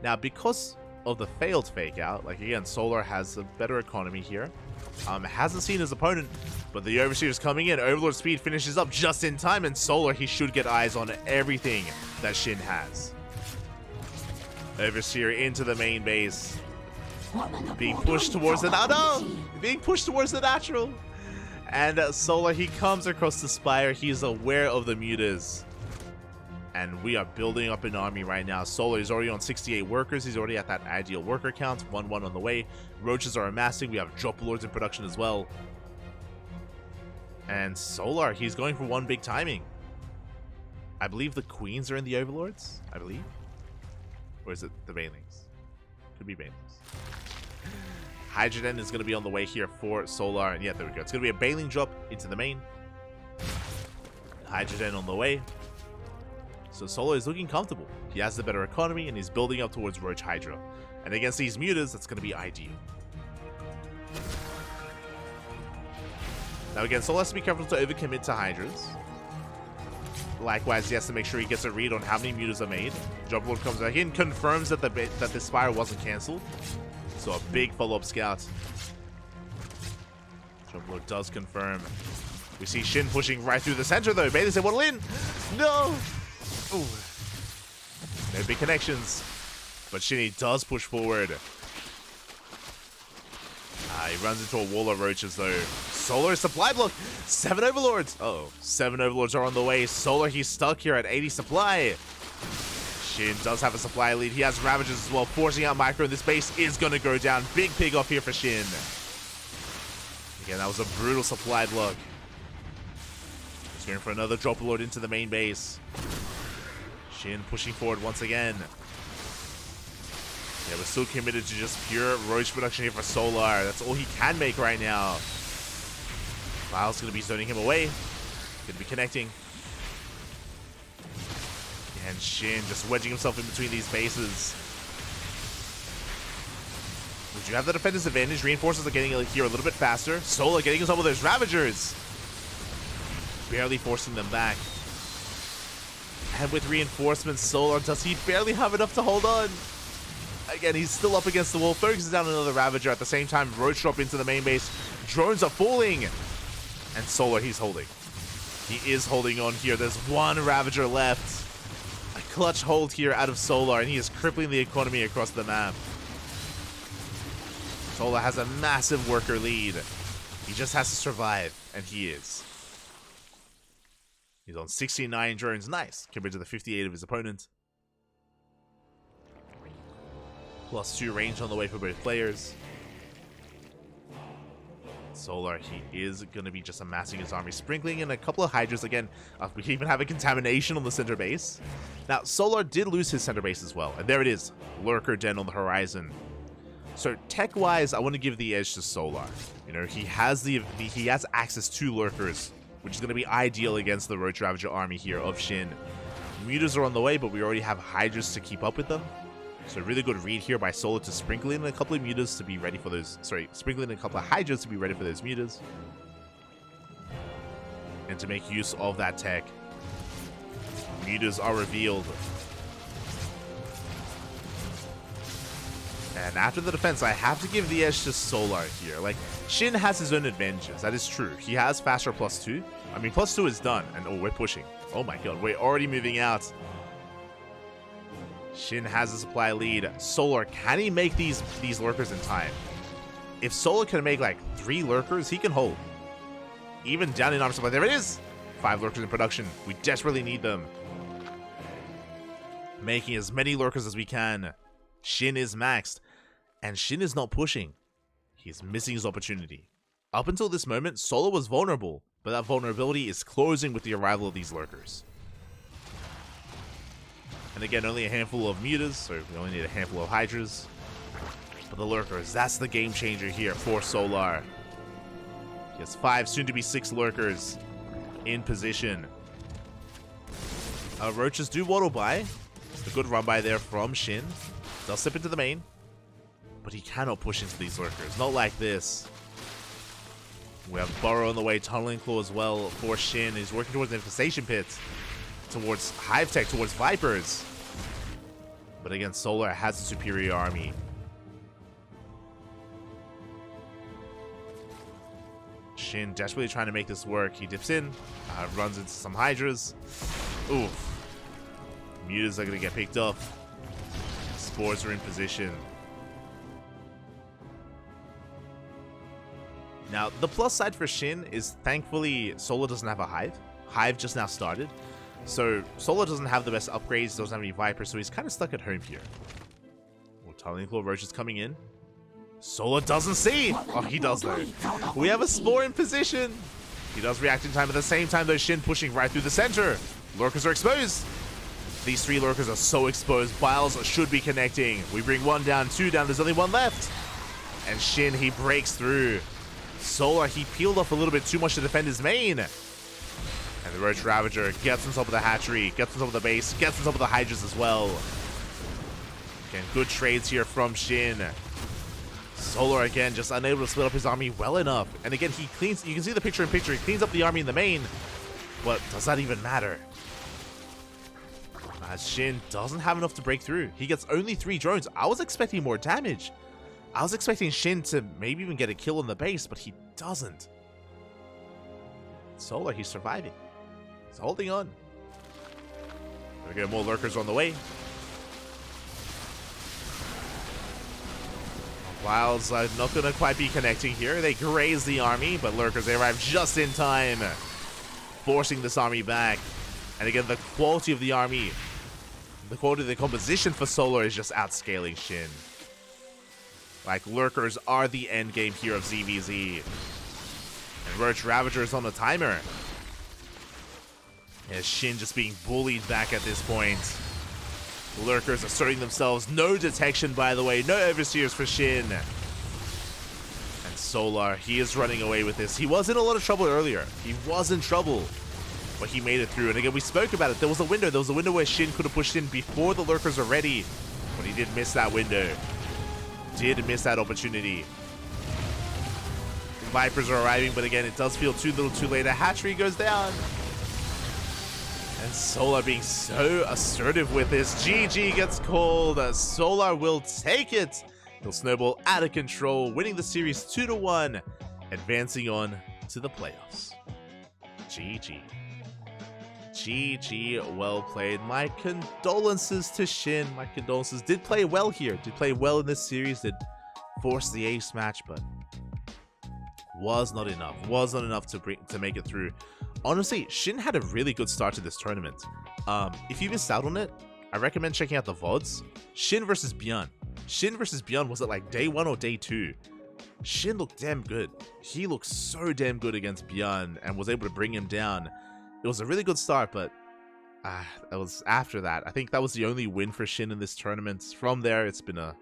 Now, because of the failed fake out, like, again, Solar has a better economy here. Hasn't seen his opponent, but the Overseer is coming in. Overlord speed finishes up just in time, and Solar, he should get eyes on everything that Shin has. Overseer into the main base. Being pushed towards the... No! Being pushed towards the natural. And Solar, he comes across the Spire. He's aware of the mutas. And we are building up an army right now. Solar is already on 68 workers. He's already at that ideal worker count. 1-1 on the way. Roaches are amassing. We have Drop Lords in production as well. And Solar, he's going for one big timing. I believe the Queens are in the Overlords. I believe. Or is it the Banelings? Could be Banelings. Hydrogen is going to be on the way here for Solar. And yeah, there we go. It's going to be a Baneling drop into the main. Hydrogen on the way. So Solar is looking comfortable. He has the better economy and he's building up towards Roach Hydra. And against these mutas, that's going to be ideal. Now again, Solar has to be careful to overcommit to Hydras. Likewise, he has to make sure he gets a read on how many mutas are made. Jumpalord comes back in, confirms that the Spire wasn't cancelled. So a big follow-up scout. Jumpalord does confirm. We see Shin pushing right through the center though. Bailey said, "Waddle in!" No! Ooh. No big connections. But Shinny does push forward. He runs into a wall of roaches though. Solar supply block. 7 overlords. Uh-oh. 7 overlords are on the way. Solar, he's stuck here at 80 supply. Shin does have a supply lead. He has Ravagers as well, forcing out Micro. This base is going to go down. Big pig off here for Shin. Again, that was a brutal supply block. He's going for another drop lord into the main base. Shin pushing forward once again. Yeah, we're still committed to just pure roach production here for Solar. That's all he can make right now. Miles going to be zoning him away. Going to be connecting. And Shin just wedging himself in between these bases. Would you have the defender's advantage? Reinforcers are getting here a little bit faster. Solar getting himself with those Ravagers. Barely forcing them back. And with reinforcements, Solar, does he barely have enough to hold on? Again, he's still up against the wall. Focuses down another Ravager. At the same time, Roach drop into the main base. Drones are falling. And Solar, he's holding. He is holding on here. There's one Ravager left. A clutch hold here out of Solar, and he is crippling the economy across the map. Solar has a massive worker lead. He just has to survive, and he is. He's on 69 drones. Nice, compared to the 58 of his opponent. +2 range on the way for both players. Solar, he is going to be just amassing his army, sprinkling in a couple of Hydras again. We even have a contamination on the center base. Now, Solar did lose his center base as well, and there it is, Lurker Den on the horizon. So tech-wise, I want to give the edge to Solar. You know, he has he has access to Lurkers, which is going to be ideal against the Roach Ravager army here of Shin. Mutas are on the way, but we already have Hydras to keep up with them. So really good read here by Solar to sprinkle in a couple of mutas to be ready for those. Sorry, sprinkle in a couple of Hydras to be ready for those mutas. And to make use of that tech. Mutas are revealed. And after the defense, I have to give the edge to Solar here. Like, Shin has his own advantages. That is true. He has faster +2. I mean, +2 is done. And oh, we're pushing. Oh my god, we're already moving out. Shin has a supply lead. Solar, can he make these lurkers in time? If Solar can make like 3 lurkers, he can hold. Even down in armor supply. There it is! 5 lurkers in production. We desperately need them. Making as many lurkers as we can. Shin is maxed. And Shin is not pushing. He's missing his opportunity. Up until this moment, Solar was vulnerable. But that vulnerability is closing with the arrival of these lurkers. And again, only a handful of mutas, so we only need a handful of Hydras. But the lurkers, that's the game changer here for Solar. He has 5, soon to be 6 lurkers in position. Roaches do waddle by. It's a good run by there from Shin. They'll slip into the main. But he cannot push into these lurkers, not like this. We have Burrow on the way, Tunneling Claw as well for Shin. He's working towards the Infestation Pit. Towards Hive Tech, towards Vipers. But again, Solar has a superior army. Shin desperately trying to make this work. He dips in, runs into some Hydras. Oof. Mutas are going to get picked up. Spores are in position. Now, the plus side for Shin is thankfully Solar doesn't have a Hive. Hive just now started. So, Solar doesn't have the best upgrades, doesn't have any Vipers, so he's kind of stuck at home here. Oh, Tunneling Claw Roach is coming in. Solar doesn't see! Oh, he does though. We have a Spore in position! He does react in time, at the same time though, Shin pushing right through the center. Lurkers are exposed! These 3 Lurkers are so exposed, Biles should be connecting. We bring 1 down, 2 down, there's only 1 left! And Shin, he breaks through. Solar, he peeled off a little bit too much to defend his main. And the Roach Ravager gets on top of the hatchery, gets on top of the base, gets on top of the Hydras as well. Again, good trades here from Shin. Solar again, just unable to split up his army well enough. And again, he cleans, you can see the picture in picture, he cleans up the army in the main. But does that even matter? Shin doesn't have enough to break through. He gets only 3 drones. I was expecting more damage. I was expecting Shin to maybe even get a kill on the base, but he doesn't. Solar, he's surviving. He's holding on. There we go, more lurkers on the way. Wilds are not going to quite be connecting here. They graze the army, but lurkers, they arrive just in time, forcing this army back. And again, the quality of the army, the quality of the composition for Solar is just outscaling Shin. Like, lurkers are the end game here of ZVZ. And Roach Ravager is on the timer. As Shin just being bullied back at this point. Lurkers asserting themselves. No detection, by the way. No overseers for Shin. And Solar, he is running away with this. He was in a lot of trouble earlier. He was in trouble. But he made it through. And again, we spoke about it. There was a window. There was a window where Shin could have pushed in before the lurkers are ready. But he did miss that window. Did miss that opportunity. Vipers are arriving, but again, it does feel too little too late. A hatchery goes down. And Solar being so assertive with this. GG gets called. Solar will take it. He'll snowball out of control, winning the series 2-1, advancing on to the playoffs. GG. GG, well played. My condolences to Shin. My condolences. Did play well here. Did play well in this series. Did force the ace match, but was not enough. Was not enough to make it through. Honestly, Shin had a really good start to this tournament. If you missed out on it, I recommend checking out the VODs. Shin versus Byeon. Shin versus Byeon was it like day 1 or day 2? Shin looked damn good. He looked so damn good against Byeon and was able to bring him down. It was a really good start, but it was after that. I think that was the only win for Shin in this tournament. From there, it's been a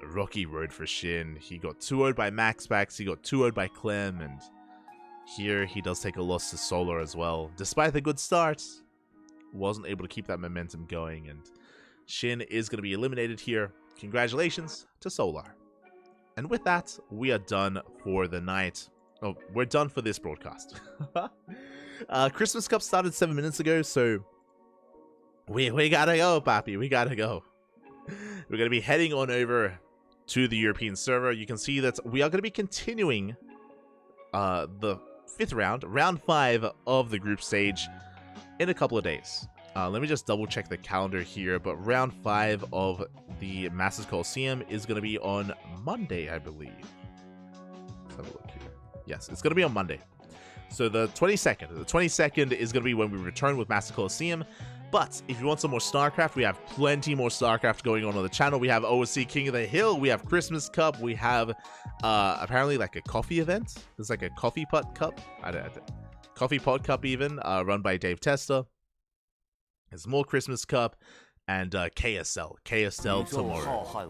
rocky road for Shin. He got 2-0'd by Maxpax, he got 2-0'd by Clem, and here he does take a loss to Solar as well. Despite the good start, wasn't able to keep that momentum going, and Shin is going to be eliminated here. Congratulations to Solar. And with that, we are done for the night. Oh, we're done for this broadcast. Christmas Cup started 7 minutes ago, so we gotta go, papi. We gotta go. We're gonna be heading on over to the European server. You can see that we are gonna be continuing the 5th round, round 5 of the group stage, in a couple of days. Let me just double check the calendar here, but round 5 of the Masters Coliseum is gonna be on Monday, I believe. Let's have a look here. Yes, it's gonna be on Monday. So the 22nd. The 22nd is going to be when we return with Master Coliseum. But if you want some more StarCraft, we have plenty more StarCraft going on the channel. We have OSC King of the Hill. We have Christmas Cup. We have apparently like a coffee event. There's like a coffee pot cup. Coffee pot cup even, run by Dave Testa. There's more Christmas Cup and KSL. KSL tomorrow.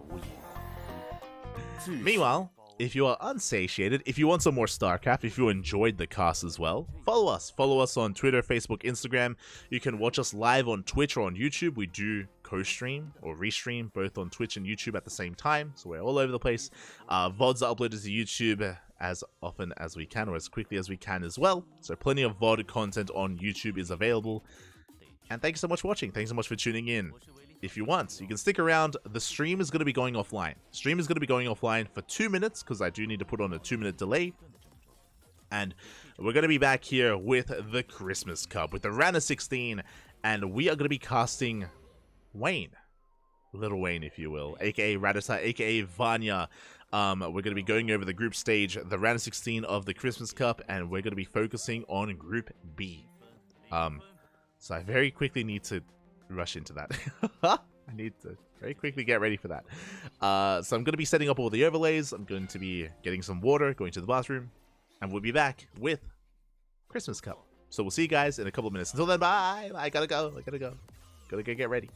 Meanwhile, if you are unsatiated, if you want some more StarCraft, if you enjoyed the cast as well, follow us. Follow us on Twitter, Facebook, Instagram. You can watch us live on Twitch or on YouTube. We do co-stream or restream both on Twitch and YouTube at the same time, so we're all over the place. VODs are uploaded to YouTube as often as we can, or as quickly as we can as well. So plenty of VOD content on YouTube is available. And thanks so much for watching. Thanks so much for tuning in. If you want, you can stick around. The stream is going to be going offline. Stream is going to be going offline for 2 minutes because I do need to put on a 2-minute delay. And we're going to be back here with the Christmas Cup, with the round of 16. And we are going to be casting Wayne. Little Wayne, if you will. A.k.a. Radisa, a.k.a. Vanya. We're going to be going over the group stage, the round of 16 of the Christmas Cup. And we're going to be focusing on Group B. So I very quickly need to rush into that. I need to very quickly get ready for that. So I'm going to be setting up all the overlays. I'm going to be getting some water, going to the bathroom, and we'll be back with Christmas Cup. So we'll see you guys in a couple of minutes. Until then, bye. I gotta go. Gotta go get ready.